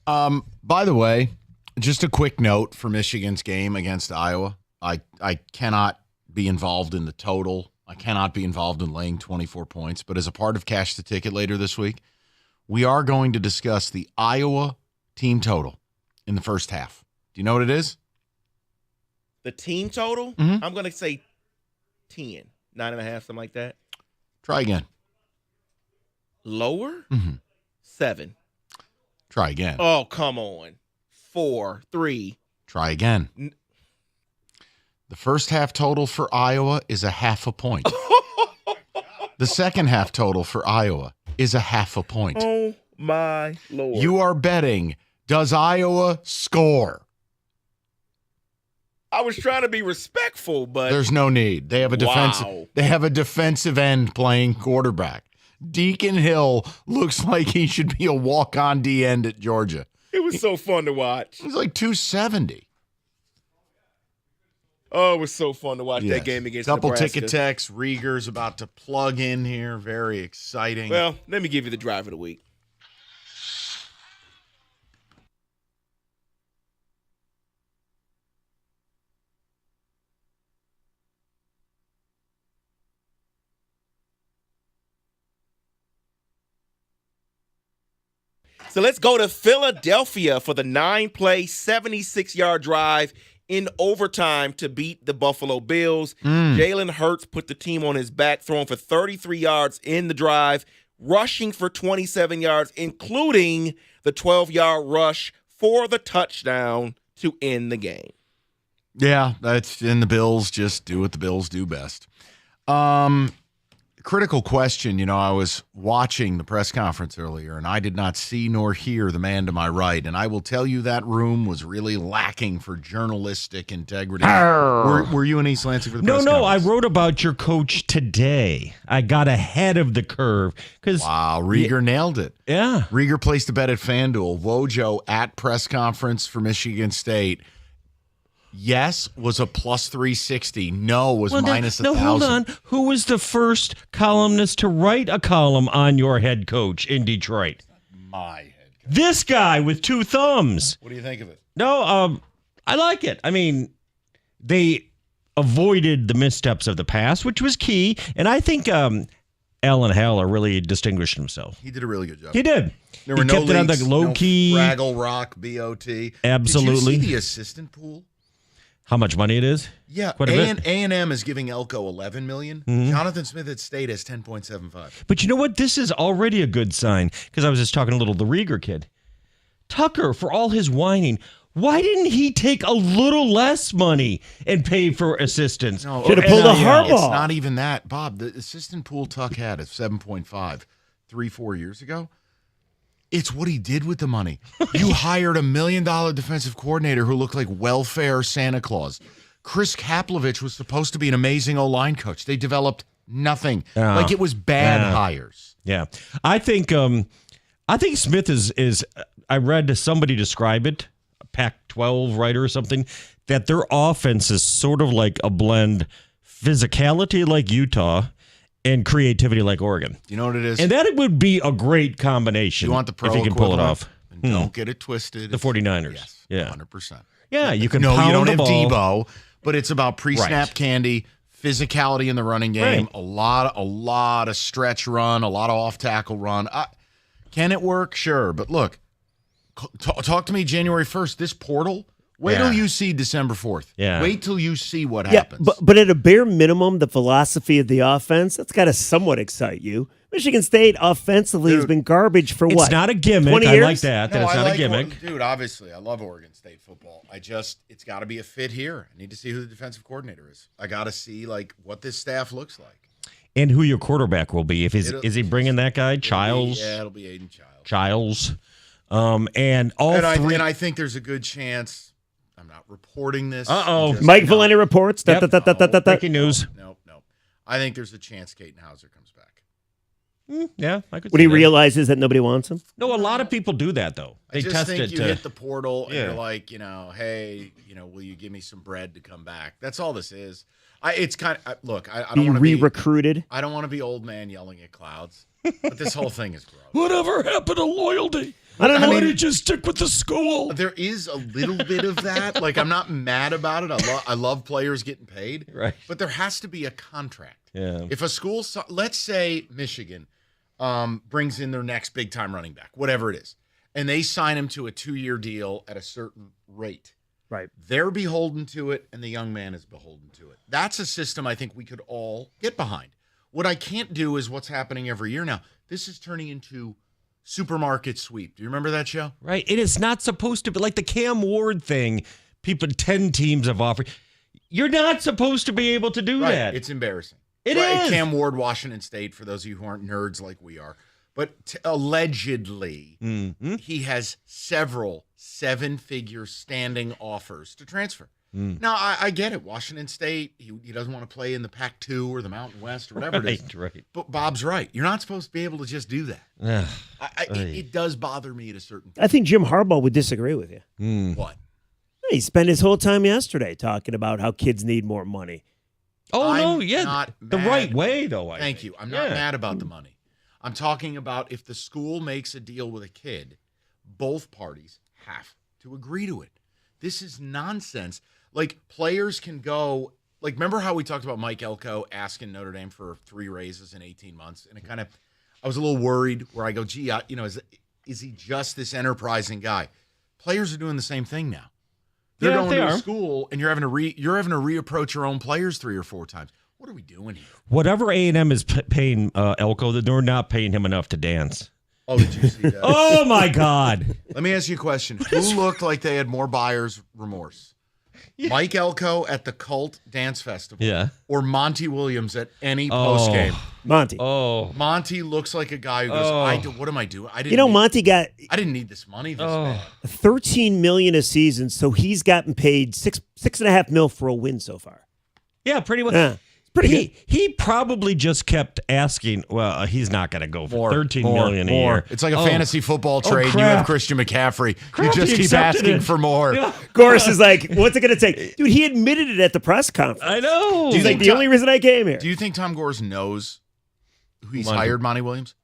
By the way, just a quick note for Michigan's game against Iowa. I cannot be involved in the total. I cannot be involved in laying 24 points. But as a part of Cash the Ticket later this week, we are going to discuss the Iowa team total in the first half. Do you know what it is? The team total? Mm-hmm. I'm going to say 10, 9.5, something like that. Try again. Lower? Mm-hmm. 7. Try again. Oh, come on. 4, 3. Try again. The first half total for Iowa is 0.5 point. The second half total for Iowa is 0.5 point. Oh, my Lord. You are betting Does Iowa score? I was trying to be respectful, but There's no need. They have a defensive. Wow. They have a defensive end playing quarterback. Deacon Hill looks like he should be a walk-on D end at Georgia. It was so fun to watch. He's like 270. Oh, it was so fun to watch that game against Couple Nebraska. ticket techs. Rieger's about to plug in here. Very exciting. Well, let me give you the drive of the week. So let's go to Philadelphia for the 9-play, 76-yard drive in overtime to beat the Buffalo Bills. Jalen Hurts put the team on his back, throwing for 33 yards in the drive, rushing for 27 yards, including the 12-yard rush for the touchdown to end the game. Yeah, that's in the Bills. Just do what the Bills do best. Critical question. You know, I was watching the press conference earlier, and I did not see nor hear the man to my right. And I will tell you that room was really lacking for journalistic integrity. Were you in East Lansing for the press conference? No, I wrote about your coach today. I got ahead of the curve. Wow, Rieger nailed it. Yeah. Rieger placed a bet at FanDuel. Wojo at press conference for Michigan State. Yes was a plus 360. No was minus 1,000. No, hold on. Who was the first columnist to write a column on your head coach in Detroit? My head coach. This guy with two thumbs. What do you think of it? No, I like it. I mean, they avoided the missteps of the past, which was key. And I think Alan Haller really distinguished himself. He did a really good job. He did. There were he no kept it on the low key. Fraggle Rock, BOT. Absolutely. Did you see the assistant pool? How much money it is? Yeah, Quite a bit. A&M is giving Elko $11 million. Jonathan Smith at State has $10.75. But you know what? This is already a good sign because I was just talking a little to the Rieger kid. Tucker, for all his whining, why didn't he take a little less money and pay for assistants? No, Should have pulled a Harbaugh. It's not even that, Bob. The assistant pool Tuck had is 7.5 3-4 years ago. It's what he did with the money. You hired $1 million defensive coordinator who looked like welfare Santa Claus. Chris Kaplovich was supposed to be an amazing O-line coach. They developed nothing. Like it was bad hires. Yeah. I think Smith is I read somebody describe it, a Pac-12 writer or something, that their offense is sort of like a blend physicality like Utah and creativity like Oregon. You know what it is? And that would be a great combination. You want the pro if you can pull it off. And don't get it twisted. The 49ers. Yes, yeah. 100%. Yeah, you can No, pound you don't the have ball. Debo, but it's about pre-snap candy, physicality in the running game, a lot of stretch run, a lot of off-tackle run. Can it work? Sure. But look, talk to me January 1st. This portal, wait till you see December 4th. Yeah. Wait till you see what happens. But at a bare minimum, the philosophy of the offense, that's got to somewhat excite you. Michigan State offensively has been garbage for what? It's not a gimmick. 20 I years? like that. It's not a gimmick. Dude, obviously, I love Oregon State football. It's got to be a fit here. I need to see who the defensive coordinator is. I got to see what this staff looks like. And who your quarterback will be. Is he bringing that guy? Childs? It'll be Aiden Childs. Childs. And I think there's a good chance. I'm not reporting this. Mike Valenti reports. Breaking news. No. I think there's a chance Caden Hauser comes back. Yeah, I could. When he realizes that nobody wants him. No, a lot of people do that though. They I just test think it. you hit the portal and Yeah. you're like, hey, will you give me some bread to come back? That's all this is. It's kind of look. I don't want to be re-recruited. I don't want to be old man yelling at clouds. But this whole thing is gross. Whatever happened to loyalty? I don't know. Why did you stick with the school? There is a little bit of that. I'm not mad about it. I love players getting paid. Right. But there has to be a contract. Yeah. If a school, let's say Michigan, brings in their next big time running back, whatever it is, and they sign him to a 2-year deal at a certain rate. Right. They're beholden to it, and the young man is beholden to it. That's a system I think we could all get behind. What I can't do is what's happening every year now. This is turning into supermarket sweep. Do you remember that show? Right. It is not supposed to be like the Cam Ward thing. 10 teams have offered. You're not supposed to be able to do that. It's embarrassing. It is. Cam Ward, Washington State, for those of you who aren't nerds like we are. but allegedly Mm-hmm. he has several 7-figure standing offers to transfer. Mm. Now, I get it. Washington State, he doesn't want to play in the Pac-2 or the Mountain West or whatever it is. Right. But Bob's right. You're not supposed to be able to just do that. It does bother me at a certain point. I think Jim Harbaugh would disagree with you. What? He spent his whole time yesterday talking about how kids need more money. Oh, no, I'm yeah. not The mad. right way, though. I Thank think. you. I'm not Yeah. mad about the money. I'm talking about if the school makes a deal with a kid, both parties have to agree to it. This is nonsense. Like, players can go, like, remember how we talked about Mike Elko asking Notre Dame for 3 raises in 18 months? And it kind of, I was a little worried where I go, gee, is he just this enterprising guy? Players are doing the same thing now. They're going to a school, and you're having to reapproach your own players 3 or 4 times. What are we doing here? Whatever A&M is paying Elko, they're not paying him enough to dance. Oh, did you see that? Oh, my God. Let me ask you a question. Who looked like they had more buyer's remorse? Mike Elko at the Cult Dance Festival. Yeah. Or Monty Williams at any postgame. Monty. Oh. Monty looks like a guy who goes, what am I doing? I Monty got I didn't need this money this bad. $13 million a season, so he's gotten paid $6.5 million for a win so far. Yeah, pretty much. Yeah. Pretty good. He probably just kept asking. Well, he's not going to go for $13 million a year. It's like a fantasy football trade. You crap. have Christian McCaffrey. Crap, you just he keep accepted asking it. for more. Yeah. Gorse is like, what's it going to take? Dude, he admitted it at the press conference. I know. He's like, the only reason I came here. Do you think Tom Gorse knows who he's Monty. hired Monty Williams?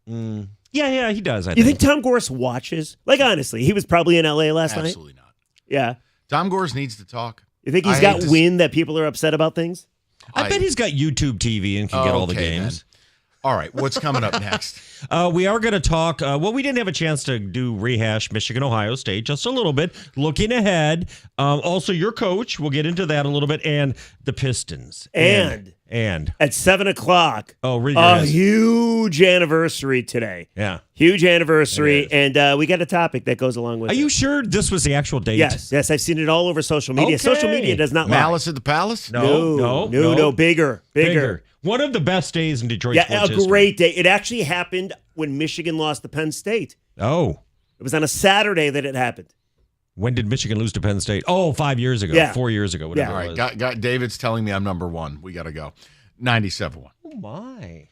Yeah, he does. I You think Tom Gorse watches? Like, honestly, he was probably in L.A. last night. Absolutely not. Yeah. Tom Gorse needs to talk. You think he's got wind that people are upset about things? I bet he's got YouTube TV and can get all the Okay, games. All right, what's coming up next? We are going to talk. We didn't have a chance to do rehash Michigan, Ohio State, just a little bit. Looking ahead. Also, your coach. We'll get into that a little bit. And the Pistons. And at 7:00. Oh, read a your ass. huge anniversary today. Yeah. Huge anniversary. And we got a topic that goes along with Are it. you sure this was the actual date? Yes. I've seen it all over social media. Okay. Social media does not lie. Malice at the Palace? No. Bigger. One of the best days in Detroit Yeah, sports a history. great day. It actually happened when Michigan lost to Penn State. Oh. It was on a Saturday that it happened. When did Michigan lose to Penn State? Oh, 5 years ago. Yeah. 4 years ago, whatever All it right, was. David's telling me I'm number 1. We got to go. 97.1. Oh, my.